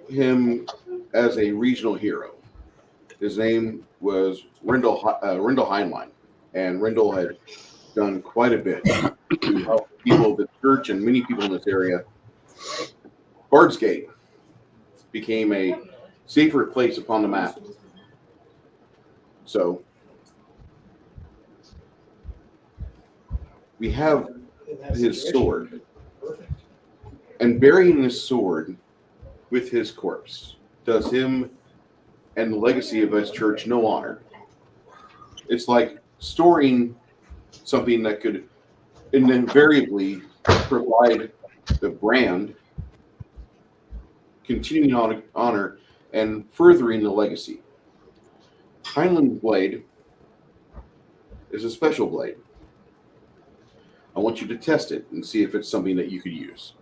him as a regional hero. His name was Rendell Heinlein, and Rendell had done quite a bit to help people of the church and many people in this area. Bardsgate became a safer place upon the map. So we have his sword, and burying this sword with his corpse does him and the legacy of his church no honor. It's like storing something that could invariably provide the brand, continuing honor, and furthering the legacy. Heinlein blade is a special blade. I want you to test it and see if it's something that you could use."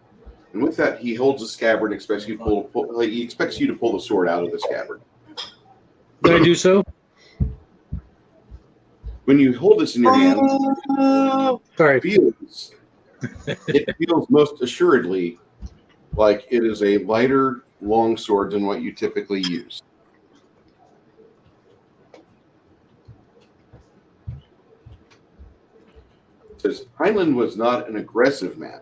And with that, he holds a scabbard and expects you to pull the sword out of the scabbard. Did I do so? When you hold this in your hand, Sorry. it feels most assuredly like it is a lighter long sword than what you typically use. It says Heinlein was not an aggressive man.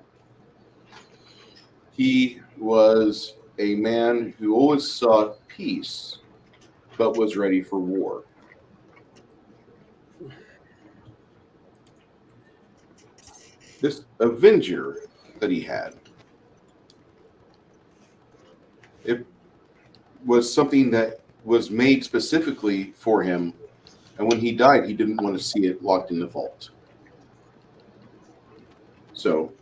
He was a man who always sought peace, but was ready for war. This Avenger that he had, it was something that was made specifically for him, and when he died, he didn't want to see it locked in the vault. So,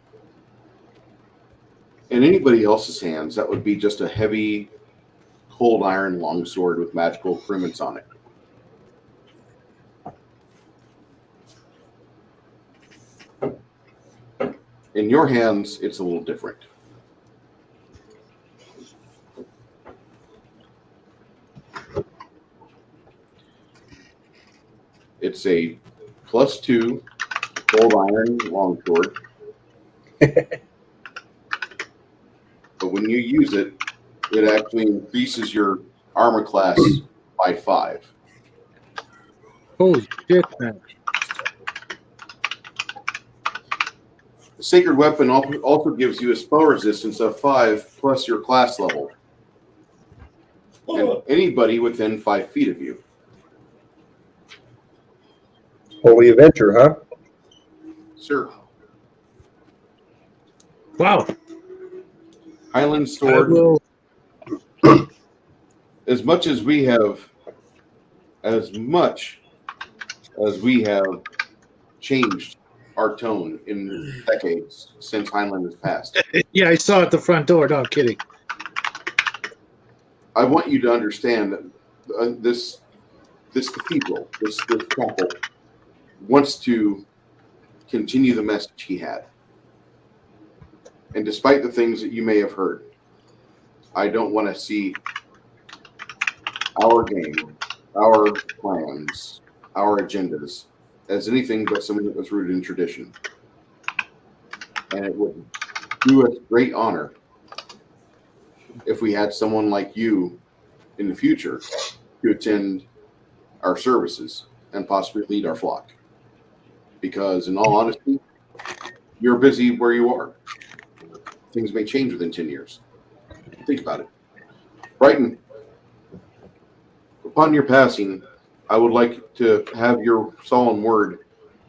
in anybody else's hands, that would be just a heavy, cold iron longsword with magical improvements on it. In your hands, it's a little different. It's a +2 cold iron longsword. But when you use it, it actually increases your armor class by 5. Holy shit, man. The sacred weapon also gives you a spell resistance of 5 plus your class level. And anybody within 5 feet of you. Holy Avenger, huh? Sir. Wow. Highland sword. As much as we have changed our tone in decades since Heinlein has passed. Yeah, I saw it at the front door. No, I'm kidding. I want you to understand that this cathedral, this chapel, wants to continue the message he had. And despite the things that you may have heard, I don't want to see our game, our plans our agendas as anything but something that was rooted in tradition. And it would do us great honor if we had someone like you in the future to attend our services and possibly lead our flock. Because in all honesty, you're busy where you are. Things may change within 10 years. Think about it. Brighton, upon your passing, I would like to have your solemn word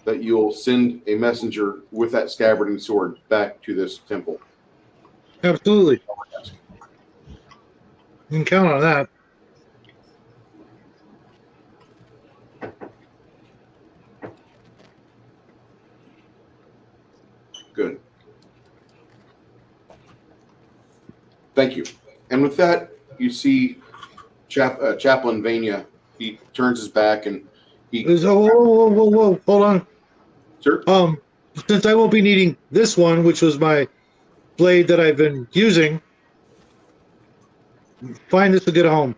that you'll send a messenger with that scabbard and sword back to this temple. Absolutely. You can count on that. Good. Thank you. And with that, you see Chaplain Vania. He turns his back and he. Whoa, hold on. Sure. Since I won't be needing this one, which was my blade that I've been using, find this a good home.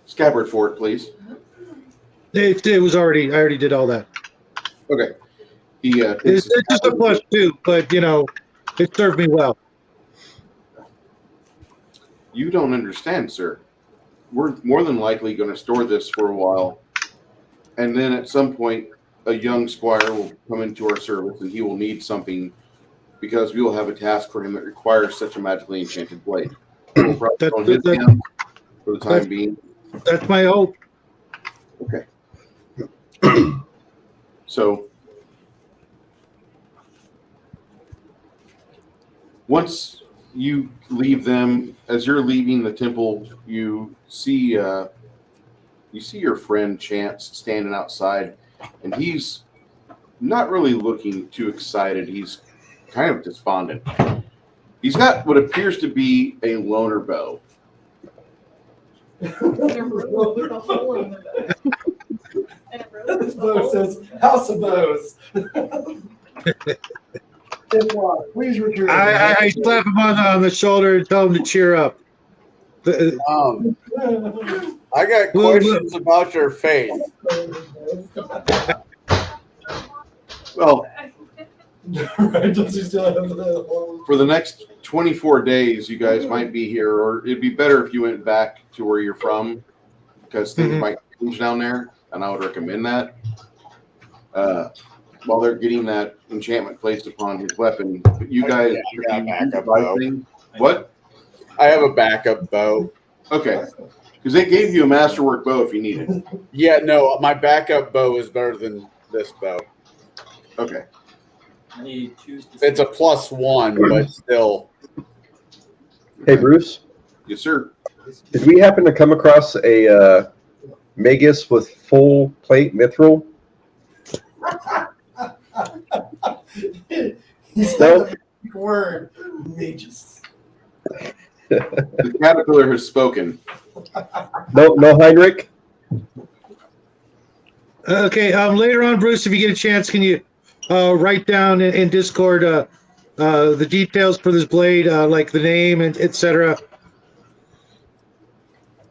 Scabbard for it, please. It was already. I already did all that. Okay. It's just a +2, but it served me well. You don't understand, sir. We're more than likely going to store this for a while, and then at some point, a young squire will come into our service, and he will need something because we will have a task for him that requires such a magically enchanted blade. We'll probably on his hands for the time being. That's my hope. Okay. So once you leave them, as you're leaving the temple, you see your friend Chance standing outside, and he's not really looking too excited. He's kind of despondent. He's got what appears to be a loner bow. This bow says House of Bows. Please return. I slap him on the shoulder and tell him to cheer up. I got questions about your faith. Well, Right, does he still have the for the next 24 days, you guys might be here, or it'd be better if you went back to where you're from, because things might change down there, and I would recommend that. While they're getting that enchantment placed upon his weapon, but you guys, what? I have a backup bow. Okay, because they gave you a masterwork bow if you need it. Yeah, no, my backup bow is better than this bow. Okay. It's a +1, but still. Hey, Bruce. Yes, sir. Did we happen to come across a Magus with full plate mithril? He's No. got the big word, magus. The caterpillar has spoken. No, Heinrich. Okay. Later on, Bruce, if you get a chance, can you write down in Discord the details for this blade, like the name and etc.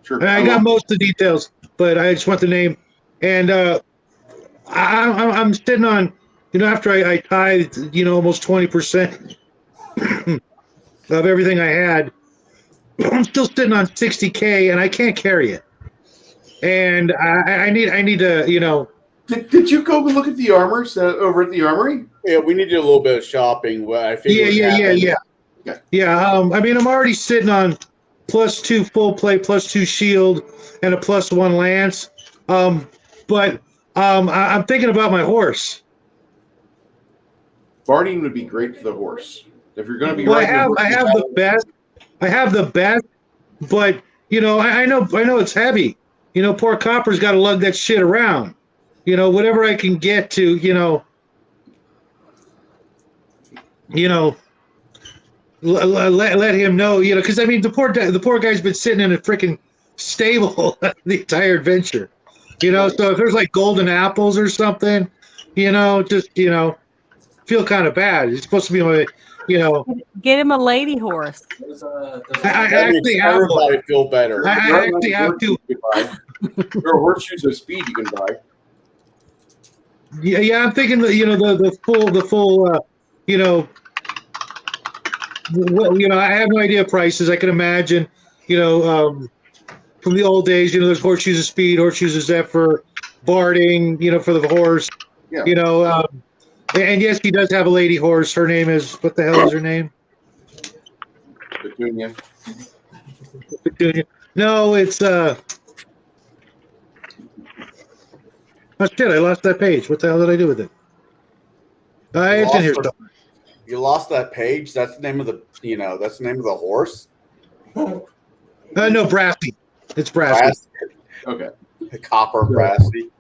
Sure. I got most of the details, but I just want the name. And I'm sitting on, after I tithed, almost 20% of everything I had, I'm still sitting on 60K, and I can't carry it. And I need to, Did you go look at the armors over at the armory? Yeah, we need to do a little bit of shopping. I figured Yeah. I mean, I'm already sitting on +2 full plate, +2 shield, and a +1 lance. But I'm thinking about my horse. Barding would be great for the horse. If you're going to be Well, riding I have the best. I have the best, but I know it's heavy. Poor Copper's got to lug that shit around. Whatever I can get to, let him know, because I mean the poor guy's been sitting in a freaking stable the entire adventure. So if there's like golden apples or something, just feel kind of bad. It's supposed to be my, Get him a lady horse. I actually have one. Feel better. I actually have two. There are horseshoes of speed you can buy. Yeah, I'm thinking that the full I have no idea prices. I can imagine from the old days, there's horseshoes of speed, horseshoes of Zephyr, barding, for the horse. Yeah. And yes, he does have a lady horse. Her name is, what the hell is her name? Petunia. No, it's oh shit, I lost that page. What the hell did I do with it? It's in here. You lost that page. That's the name of the that's the name of the horse. No, Brassy. It's Brassy. Okay. Copper Brassy.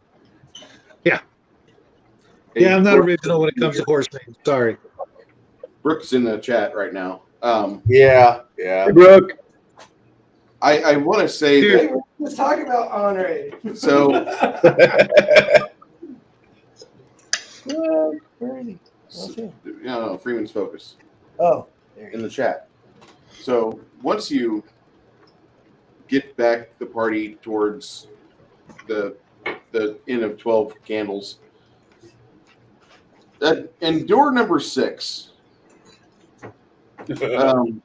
Yeah. Yeah, I'm not original when it comes to horse names. Sorry. Brooke's in the chat right now. Yeah. Hey, Brooke. I want to say Hey, that. let's talk about Andre. So. Where is he? No, Freeman's Focus. Oh, in the chat. So once you get back the party towards the Inn of 12 Candles, and door number 6, the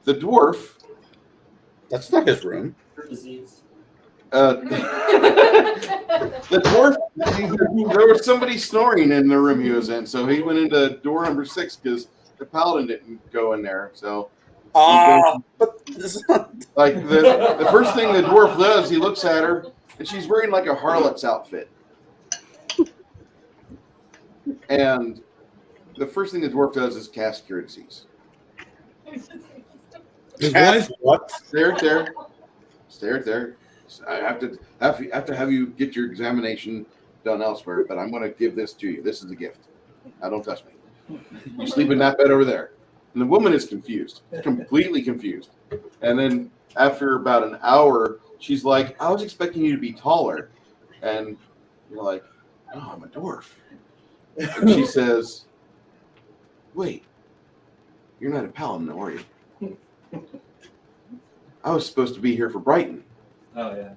dwarf. That's not his room. Disease. The dwarf. There was somebody snoring in the room he was in, so he went into door number 6 because the paladin didn't go in there. So, like the first thing the dwarf does, he looks at her, and she's wearing like a harlot's outfit. And the first thing the dwarf does is cast Cure Disease. What? Stare at there. I have to have you get your examination done elsewhere, but I'm going to give this to you. This is a gift. Now don't touch me. You sleep in that bed over there. And the woman is confused, completely confused. And then after about an hour, she's like, I was expecting you to be taller. And you're like, oh, I'm a dwarf. And she says, wait, you're not a paladin, are you? I was supposed to be here for Brighton. Oh, yeah.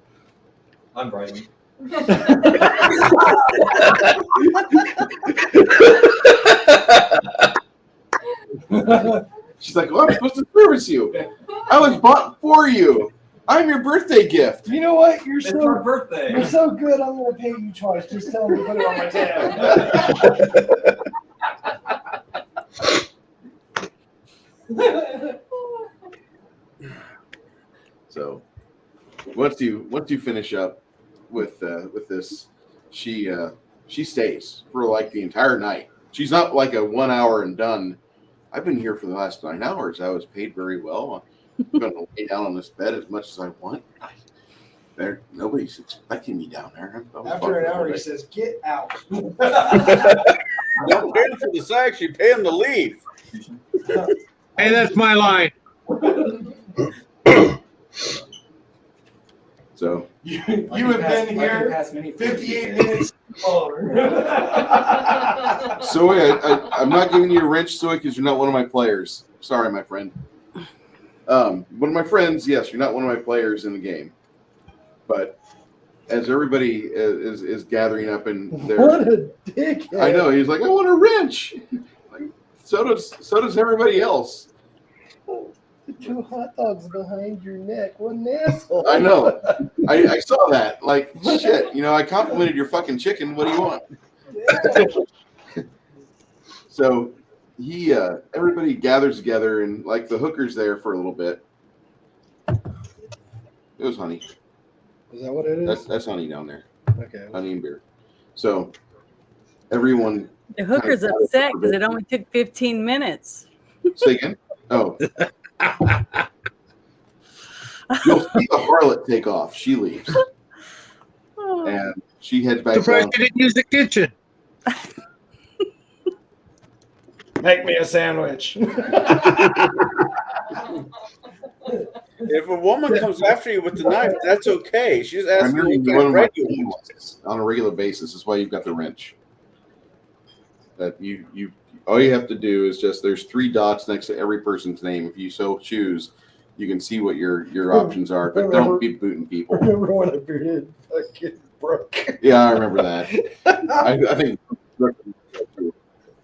I'm Brighton. She's like, well, I'm supposed to service you. I was bought for you. I'm your birthday gift. You know what? You're It's her so birthday. You're so good. I'm going to pay you twice. Just tell me to put it on my tab. So once you finish up with this, she stays for like the entire night. She's not like a 1 hour and done. I've been here for the last 9 hours. I was paid very well. I'm going to lay down on this bed as much as I want. Nobody's expecting me down there. After an hour, he says, "Get out." Don't pay him for the sex. You pay him to leave. Hey, that's my line. So you have been here 58 minutes. Soy, I'm not giving you a wrench, Soy, because you're not one of my players. Sorry, my friend. One of my friends, yes, you're not one of my players in the game. But as everybody is gathering up in there, What a dickhead. I know he's like, I want a wrench. Like, so does everybody else. The 2 hot dogs behind your neck. What an asshole. I know. I saw that. Like, shit. I complimented your fucking chicken. What do you want? Yeah. So everybody gathers together, and like the hooker's there for a little bit. It was honey. Is that what it is? That's honey down there. Okay. Honey and beer. So everyone. The hooker's upset because it only took 15 minutes. Say again? Oh. You'll see the harlot take off. She leaves. And she heads back Surprised down. you didn't use the kitchen. Make me a sandwich. If a woman comes after you with the knife, that's okay. She's asking I'm you using what one of my bread you want. on a regular basis. That's why you've got the wrench. That you all you have to do is just there's 3 dots next to every person's name. If you so choose, you can see what your options are, but don't be booting people. Remember when I booted fucking Brooke? Yeah, I remember that. I think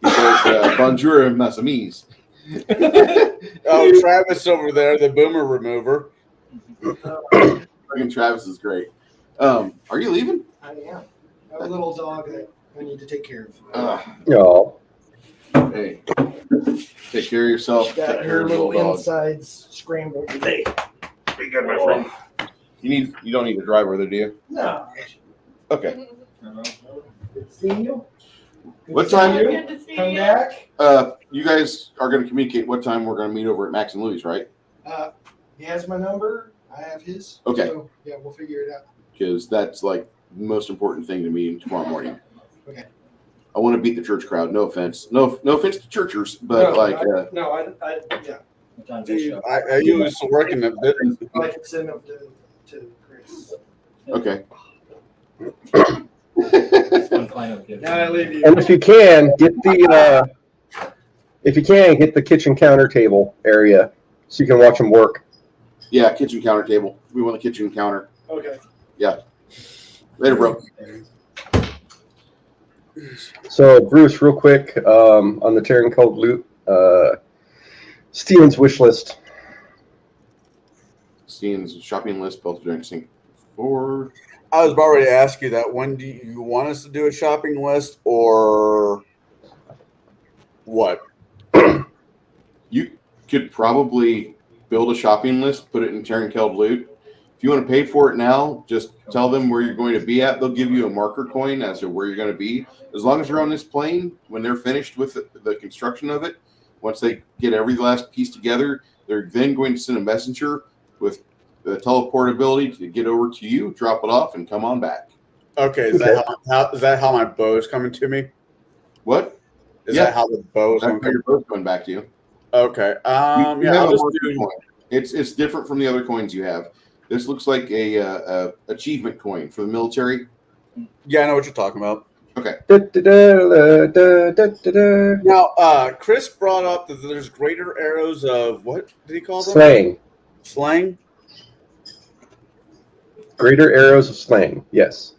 he says bonjour, mes amis. Oh, Travis over there, the boomer remover. Fucking Travis is great. Are you leaving? I am. I have a little dog that I need to take care of. Oh, Hey, take care of yourself. She got Take care her of your little dog. insides scrambled today. Be good, my friend. You don't need to drive with her, do you? No. Okay. Good seeing you. What time? Good to see you. Come back. You guys are going to communicate what time we're going to meet over at Max and Louie's, right? He has my number. I have his. Okay. So, yeah, we'll figure it out. Because that's like the most important thing to me tomorrow morning. Okay. I want to beat the church crowd. No offense. No offense to churchers, but yeah. Dude, I used to work in the business. I can send them to Chris. Okay. Now I leave you. and if you can get the kitchen counter table area so you can watch them work. Yeah, kitchen counter table. We want a kitchen counter. Okay. Yeah. Later, bro. So Bruce, real quick, on the Terran Code loot, Steven's wish list. Steven's shopping list, both drinking 4. I was about ready to ask you that. When do you want us to do a shopping list or what? You could probably build a shopping list, put it in Terran Keld loot. If you want to pay for it now, just tell them where you're going to be at. They'll give you a marker coin as to where you're going to be. As long as you're on this plane, when they're finished with the construction of it, once they get every last piece together, they're then going to send a messenger with the teleport ability to get over to you, drop it off, and come on back. Okay, is that how my bow is coming to me? What? Is that how the bow is That's how your bow's coming back to you. Okay. You Yeah, have I'll a just marker do. coin. It's different from the other coins you have. This looks like a achievement coin for the military. Yeah, I know what you're talking about. Okay. Now, Chris brought up that there's greater arrows of what did he call them? Slang. Slang. Greater arrows of slang. Yes.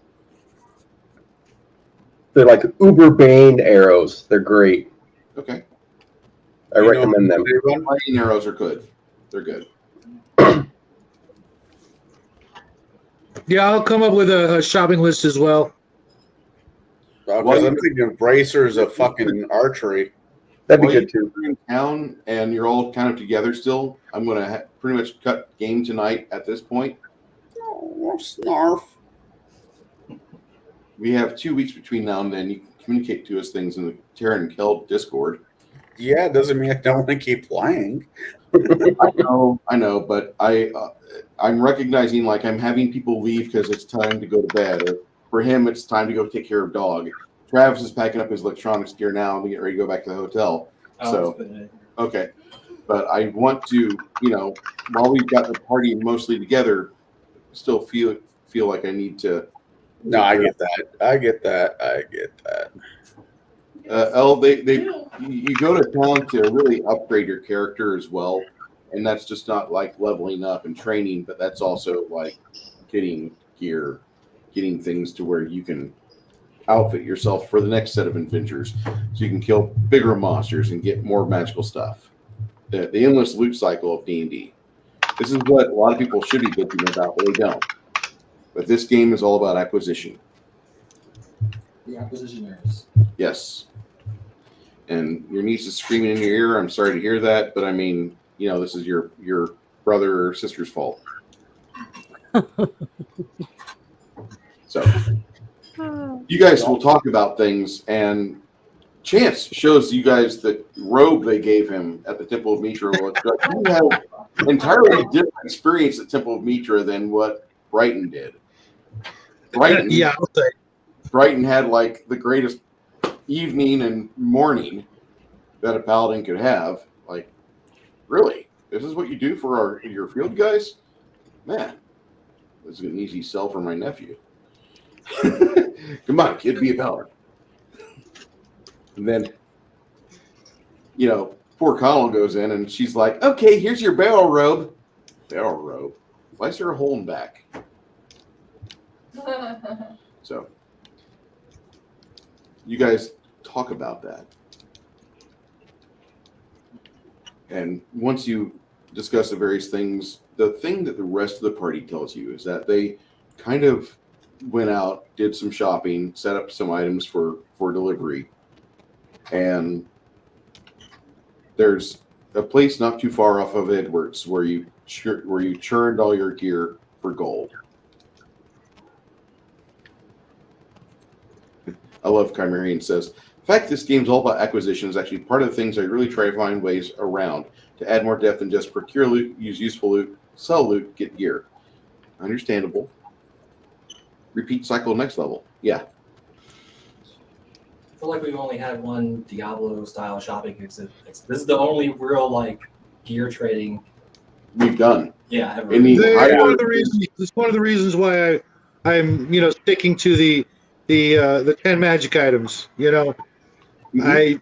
They're like uber bane arrows. They're great. Okay. I recommend them. Lightning arrows are good. They're good. Yeah, I'll come up with a shopping list as well. Because I'm thinking bracers of fucking archery. That'd be While good too. you're in town and you're all kind of together still, I'm going to pretty much cut game tonight at this point. Oh, snarf. We have 2 weeks between now and then. You can communicate to us things in the Terran Keld Discord. Yeah, it doesn't mean I don't want to keep playing. I know, but I'm recognizing like I'm having people leave because it's time to go to bed. Or for him, it's time to go take care of dog. Travis is packing up his electronics gear now and we get ready to go back to the hotel. Okay. But I want to, while we've got the party mostly together, still feel like I need to. No, I get that. You go to town to really upgrade your character as well, and that's just not like leveling up and training, but that's also like getting gear, getting things to where you can outfit yourself for the next set of adventures, so you can kill bigger monsters and get more magical stuff. The endless loot cycle of D&D. This is what a lot of people should be bitching about, but they don't. But this game is all about acquisition. The acquisitionaries. Yes. And your niece is screaming in your ear. I'm sorry to hear that, but I mean, this is your brother or sister's fault. So, you guys will talk about things, and Chance shows you guys the robe they gave him at the Temple of Mitra. You have entirely different experience at Temple of Mitra than what Brighton did. Brighton had like the greatest evening and morning that a paladin could have. Like, really? This is what you do for your field guys? Man, this is an easy sell for my nephew. Come on, kid, be a paladin. And then, poor Connell goes in and she's like, okay, here's your barrel robe. Barrel rope. Why is there a hole in back? So, you guys talk about that. And once you discuss the various things, the thing that the rest of the party tells you is that they kind of went out, did some shopping, set up some items for delivery, and there's a place not too far off of Edwards where you churned all your gear for gold. I love Chimerian says, in fact, this game's all about acquisition. Is actually part of the things I really try to find ways around to add more depth than just procure loot, use useful loot, sell loot, get gear. Understandable. Repeat cycle next level. Yeah. I feel like we've only had one Diablo style shopping experience. This is the only real like gear trading we've done. Yeah, ever. It's one of the reasons why I'm sticking to the 10 magic items. I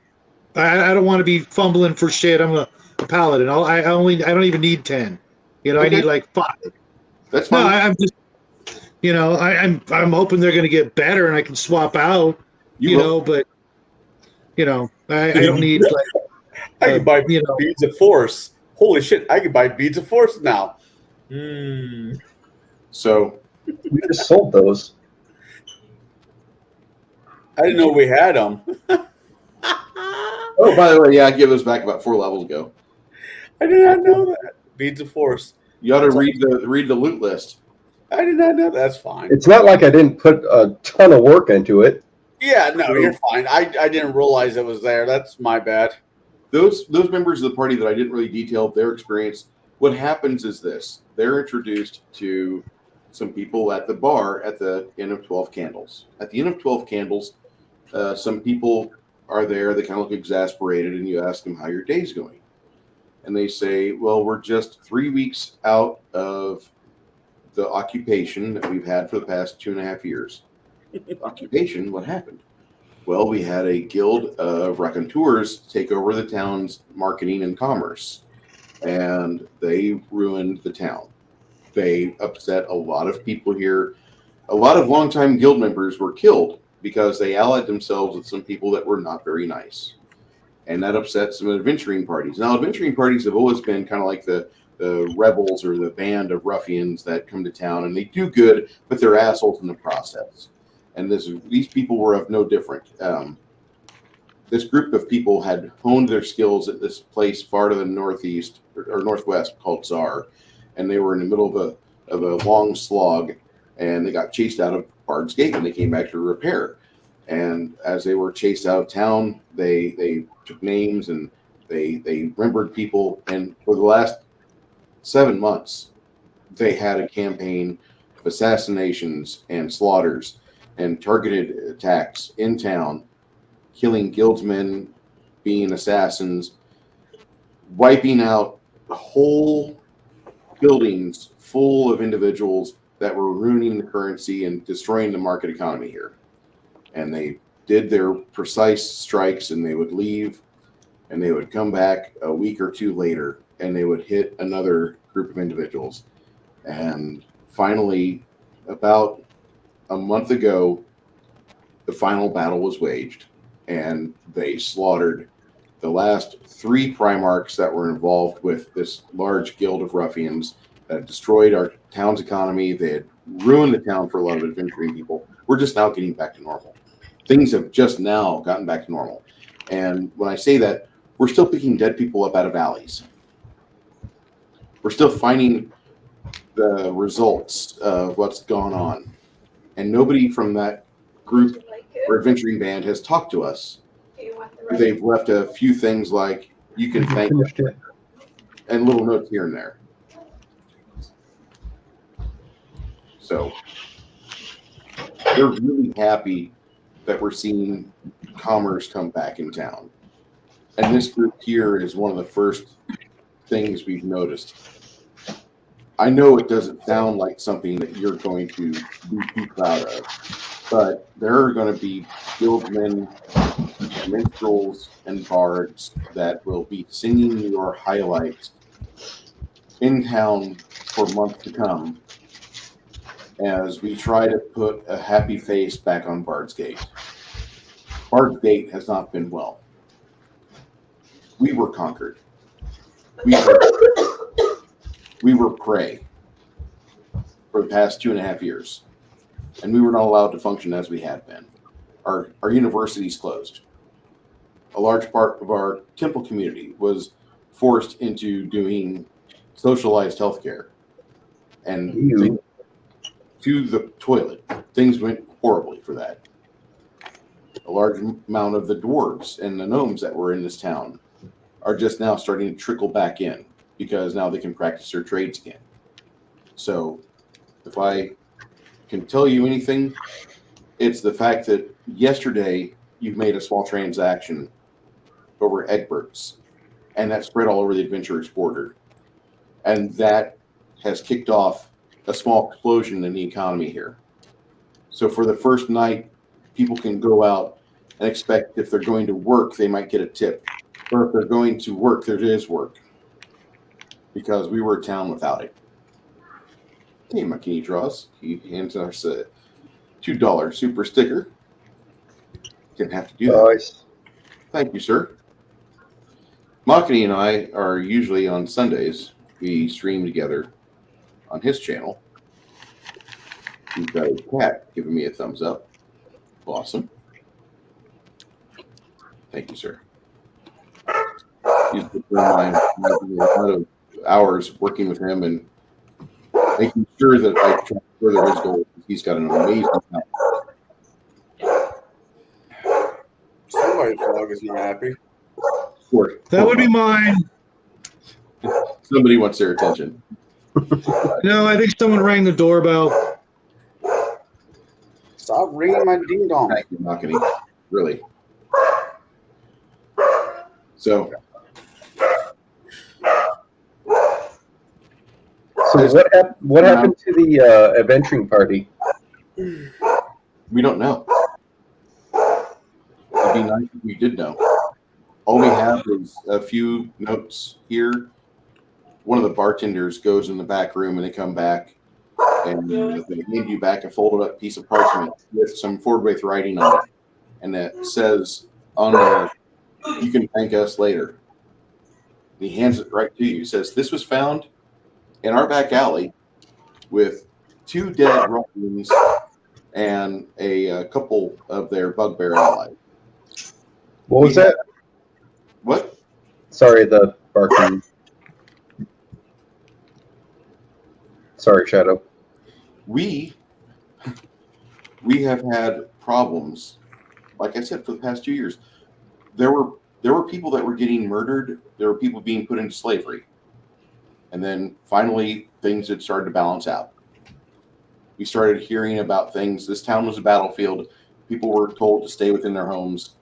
don't want to be fumbling for shit. I'm a paladin. I don't even need 10. Okay. I need like 5. That's fine. No, I'm just I'm hoping they're going to get better and I can swap out. But I don't need like I can buy beads of force. Holy shit! I can buy beads of force now. So we just sold those. I didn't know we had them. Oh, by the way, yeah, I gave those back about 4 levels ago. I did not know that. Beads of force. You ought to read the loot list. I did not know. That's fine. It's not like I didn't put a ton of work into it. Yeah, no, you're fine. I didn't realize it was there. That's my bad. Those members of the party that I didn't really detail their experience, what happens is this. They're introduced to some people at the bar at the Inn of 12 Candles. At the Inn of 12 Candles, some people are there. They kind of look exasperated, and you ask them how your day's going. And they say, well, we're just 3 weeks out of the occupation that we've had for the past 2.5 years. Occupation? What happened? Well, we had a guild of raconteurs take over the town's marketing and commerce, and they ruined the town. They upset a lot of people here. A lot of longtime guild members were killed because they allied themselves with some people that were not very nice. And that upset some adventuring parties. Now, adventuring parties have always been kind of like the rebels or the band of ruffians that come to town, and they do good, but they're assholes in the process. And these people were of no different. This group of people had honed their skills at this place far to the northeast or northwest called Tsar, and they were in the middle of a long slog, and they got chased out of Bard's Gate, and they came back to repair. And as they were chased out of town, they took names and they remembered people. And for the last 7 months, they had a campaign of assassinations and slaughters and targeted attacks in town, killing guildsmen, being assassins, wiping out whole buildings full of individuals that were ruining the currency and destroying the market economy here. And they did their precise strikes, and they would leave, and they would come back a week or 2 later, and they would hit another group of individuals. And finally, about a month ago, the final battle was waged, and they slaughtered the last 3 Primarchs that were involved with this large guild of ruffians that destroyed our town's economy. They had ruined the town for a lot of adventuring people. We're just now getting back to normal. Things have just now gotten back to normal. And when I say that, we're still picking dead people up out of alleys. We're still finding the results of what's gone on. And nobody from that group or adventuring band has talked to us. They've left a few things like, you can thank them, and little notes here and there. So they're really happy that we're seeing commerce come back in town. And this group here is one of the first things we've noticed. I know it doesn't sound like something that you're going to be too proud of, but there are going to be guildmen, minstrels, and bards that will be singing your highlights in town for months to come as we try to put a happy face back on Bard's Gate. Bard's Gate has not been well. We were conquered. We were prey for the past 2.5 years, and we were not allowed to function as we had been. Our universities closed. A large part of our temple community was forced into doing socialized healthcare, and to the toilet. Things went horribly for that. A large amount of the dwarves and the gnomes that were in this town are just now starting to trickle back in because now they can practice their trades again. So if I can tell you anything, it's the fact that yesterday you made a small transaction over Egbert's, and that spread all over the adventurers border. And that has kicked off a small explosion in the economy here. So for the first night, people can go out and expect if they're going to work, they might get a tip. Or if they're going to work, there is work. Because we were a town without it. Hey, Makini draws. He hands us a $2 super sticker. Didn't have to do that. Nice. Thank you, sir. Makini and I are usually on Sundays. We stream together on his channel. He's got a cat giving me a thumbs up. Awesome. Thank you, sir. He's a lot of hours working with him and making sure that I try to further his goals. He's got an amazing talent. Somebody's dog is not happy. That would be mine. Somebody wants their attention. No, I think someone rang the doorbell. Stop ringing my ding dong. Thank you, Makini. Really. So what happened to the adventuring party? We don't know. It'd be nice if we did know. All we have is a few notes here. One of the bartenders goes in the back room and they come back and they hand you back a folded up piece of parchment with some Fordway writing on it. And it says on there, "You can thank us later." And he hands it right to you. He says, "This was found in our back alley with 2 dead ruffians and a couple of their bugbear allies." What was that? What? Sorry, the barking. Sorry, Shadow. We have had problems, like I said, for the past 2 years. There were people that were getting murdered. There were people being put into slavery. And then finally, things had started to balance out. We started hearing about things. This town was a battlefield. People were told to stay within their homes.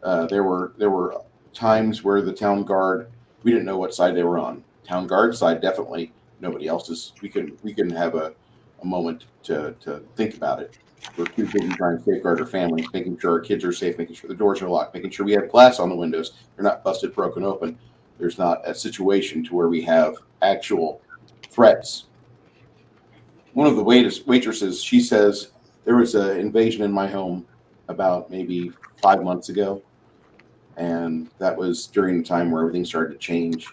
There were times where the town guard, we didn't know what side they were on. Town guard side, definitely. Nobody else's. We can have a moment to think about it. We're too busy trying to safeguard our families, making sure our kids are safe, making sure the doors are locked, making sure we have glass on the windows. They're not busted, broken open. There's not a situation to where we have actual threats. One of the waitresses, she says, there was an invasion in my home about maybe 5 months ago. And that was during the time where everything started to change.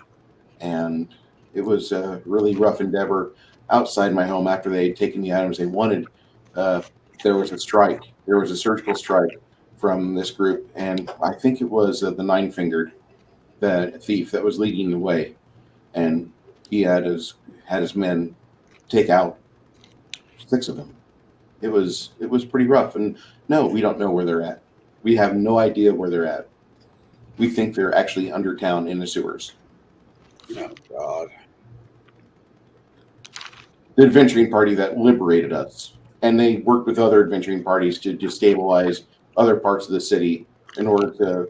And it was a really rough endeavor outside my home after they had taken the items they wanted. There was a strike. There was a surgical strike from this group. And I think it was the Nine-Fingered, the thief that was leading the way. And he had his men take out 6 of them. It was pretty rough. And no, we don't know where they're at. We have no idea where they're at. We think they're actually under town in the sewers. Oh, God. The adventuring party that liberated us. And they worked with other adventuring parties to destabilize other parts of the city in order to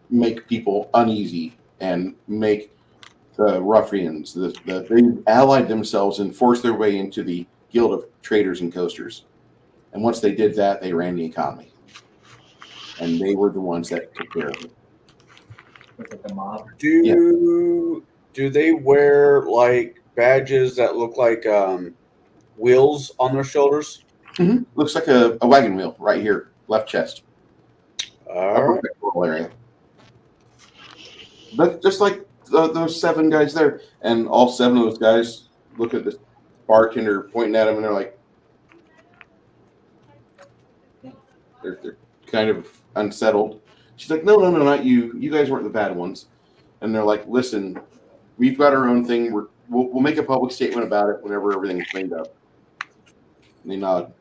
make people uneasy and make the ruffians, they allied themselves and forced their way into the Guild of Traders and Coasters. And once they did that, they ran the economy. And they were the ones that took care of it. With like the mob. Do they wear like badges that look like wheels on their shoulders? Mm-hmm. Looks like a wagon wheel right here, left chest. Upper Right. pectoral area. But just like those 7 guys there, and all 7 of those guys look at this bartender pointing at him, and they're like, they're kind of unsettled. She's like, no, not you. You guys weren't the bad ones. And they're like, listen, we've got our own thing. We'll make a public statement about it whenever everything's cleaned up. And they nod.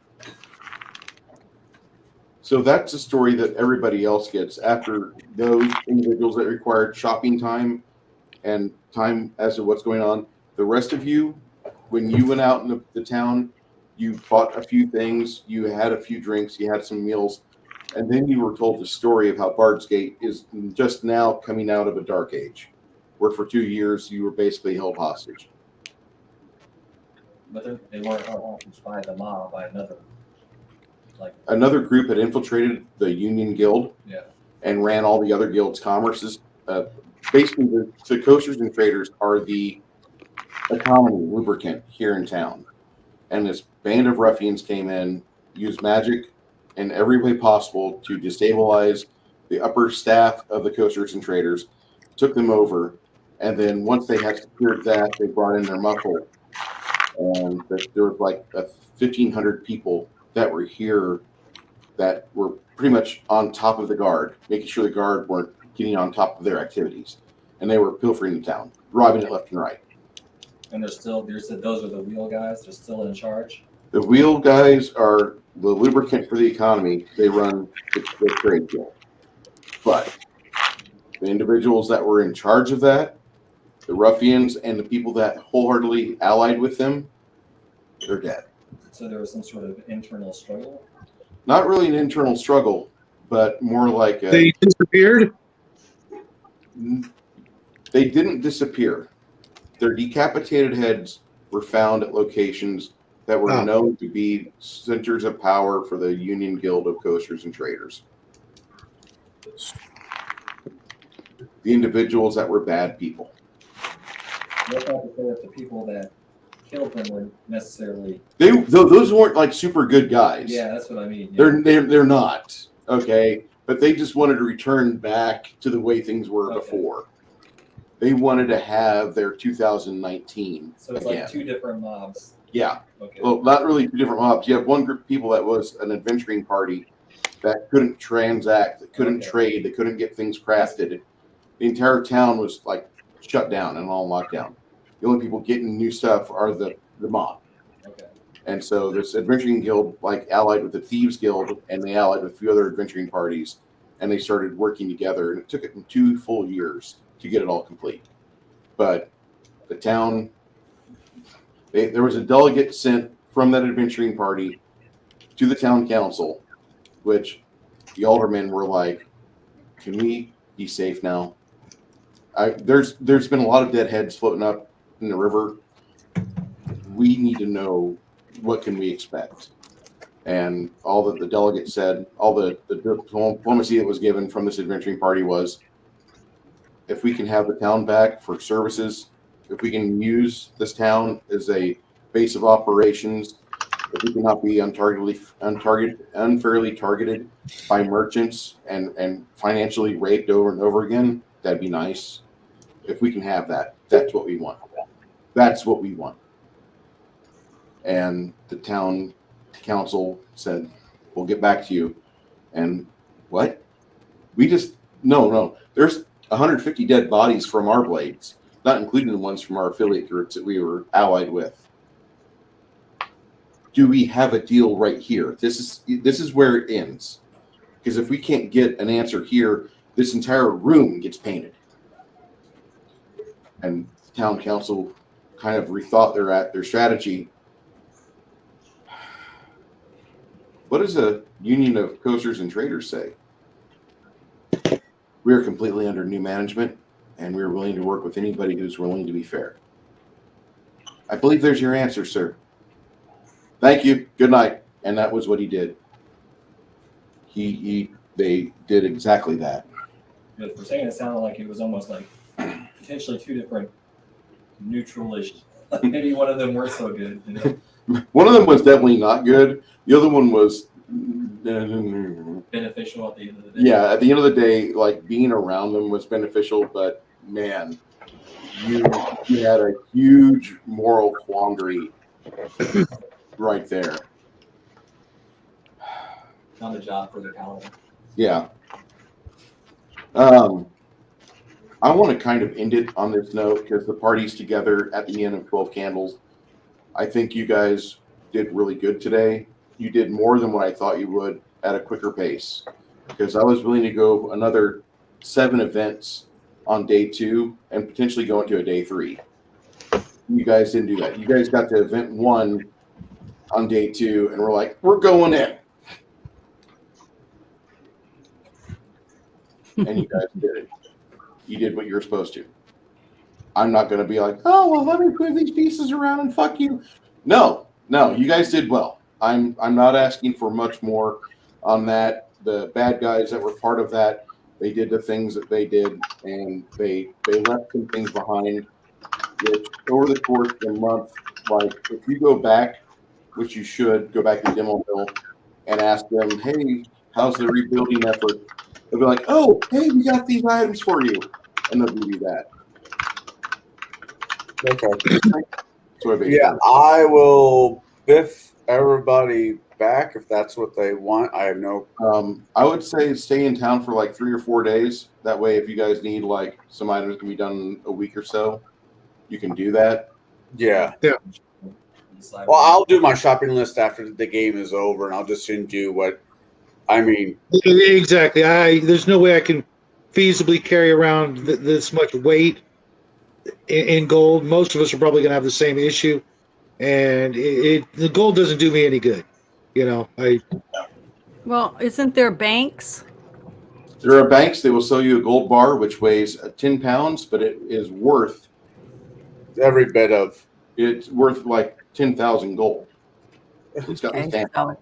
So that's a story that everybody else gets after those individuals that required shopping time and time as to what's going on. The rest of you, when you went out in the town, you bought a few things, you had a few drinks, you had some meals, and then you were told the story of how Bard's Gate is just now coming out of a dark age, where for 2 years you were basically held hostage. But they weren't held hostage by the mob, by Another group had infiltrated the Union Guild and ran all the other guilds' commerces. Basically, the coasters and traders are the economy lubricant here in town. And this band of ruffians came in, used magic in every way possible to destabilize the upper staff of the coasters and traders, took them over, and then once they had secured that, they brought in their muscle. And there was like 1,500 people that were here that were pretty much on top of the guard, making sure the guard weren't getting on top of their activities. And they were pilfering the town, robbing it left and right. And those are the wheel guys. They're still in charge. The wheel guys are the lubricant for the economy. They run the trade guild. But the individuals that were in charge of that, the ruffians and the people that wholeheartedly allied with them, they're dead. So there was some sort of internal struggle? Not really an internal struggle, but more like they disappeared? They didn't disappear. Their decapitated heads were found at locations that were known to be centers of power for the Union Guild of Coasters and Traders. The individuals that were bad people. That's not to say that the people that killed them were necessarily. Those weren't like super good guys. Yeah, that's what I mean. Yeah. They're not, okay, but they just wanted to return back to the way things were before. They wanted to have their 2019. So it's again. like 2 different mobs. Yeah. Okay. Well, not really 2 different mobs. You have one group of people that was an adventuring party that couldn't transact, that couldn't trade, that couldn't get things crafted. The entire town was like shut down and on lockdown. The only people getting new stuff are the mob. Okay. And so this adventuring guild like allied with the Thieves Guild, and they allied with a few other adventuring parties, and they started working together, and it took it 2 full years to get it all complete. But the town, there was a delegate sent from that adventuring party to the town council, which the aldermen were like, can we be safe now? There's been a lot of dead heads floating up in the river. We need to know, what can we expect? And all that the delegate said, all the diplomacy that was given from this adventuring party was, if we can have the town back for services, if we can use this town as a base of operations, if we cannot be unfairly targeted by merchants and financially raped over and over again, that'd be nice. If we can have that, that's what we want. That's what we want. And the town council said, we'll get back to you. And what? No. There's 150 dead bodies from our blades, not including the ones from our affiliate groups that we were allied with. Do we have a deal right here? This is where it ends. Because if we can't get an answer here, this entire room gets painted. And the town council kind of rethought their strategy. What does a union of coasters and traders say? We are completely under new management, and we are willing to work with anybody who's willing to be fair. I believe there's your answer, sir. Thank you. Good night. And that was what he did. They did exactly that. But for saying it sounded like it was almost like potentially 2 different neutral-ish Maybe one of them were so good. You know? One of them was definitely not good. The other one was Beneficial at the end of the day. yeah. At the end of the day, like being around them was beneficial, but man, you had a huge moral quandary right there. Not a job for the paladin. Yeah. I want to kind of end it on this note because the party's together at the end of 12 Candles. I think you guys did really good today. You did more than what I thought you would at a quicker pace because I was willing to go another 7 events on day 2 and potentially go into a day 3. You guys didn't do that. You guys got to event 1 on day 2 and we're like, we're going in. And you guys did it. You did what you were supposed to. I'm not going to be like, oh, well, let me move these pieces around and fuck you. No, you guys did well. I'm not asking for much more on that. The bad guys that were part of that, they did the things that they did, and they left some things behind, which over the course of the month, like if you go back, which you should, go back to Demo Mill and ask them, hey, how's the rebuilding effort? They'll be like, oh, hey, we got these items for you. And they'll give you that. Okay. Yeah, I will biff everybody back if that's what they want. I have no. I would say stay in town for like 3 or 4 days. That way, if you guys need like some items can be done in a week or so, you can do that. Yeah. Yeah. Well, I'll do my shopping list after the game is over, and I'll just send you what. I mean, exactly. There's no way I can feasibly carry around this much weight in gold. Most of us are probably going to have the same issue, and the gold doesn't do me any good. You know, Well, isn't there banks? There are banks that will sell you a gold bar which weighs 10 pounds, but it is worth every bit of. It's worth like 10,000 gold. It's got the stamp on it.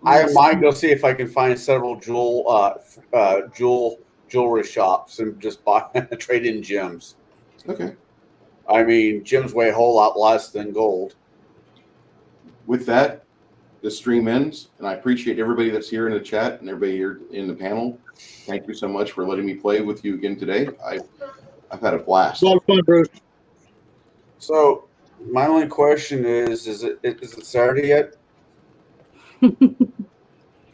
I might go see if I can find several jewelry shops and just buy trade in gems. Okay. I mean, gems weigh a whole lot less than gold. With that, the stream ends, and I appreciate everybody that's here in the chat and everybody here in the panel. Thank you so much for letting me play with you again today. I've had a blast. It's a lot of fun, Bruce. So, my only question is it Saturday yet?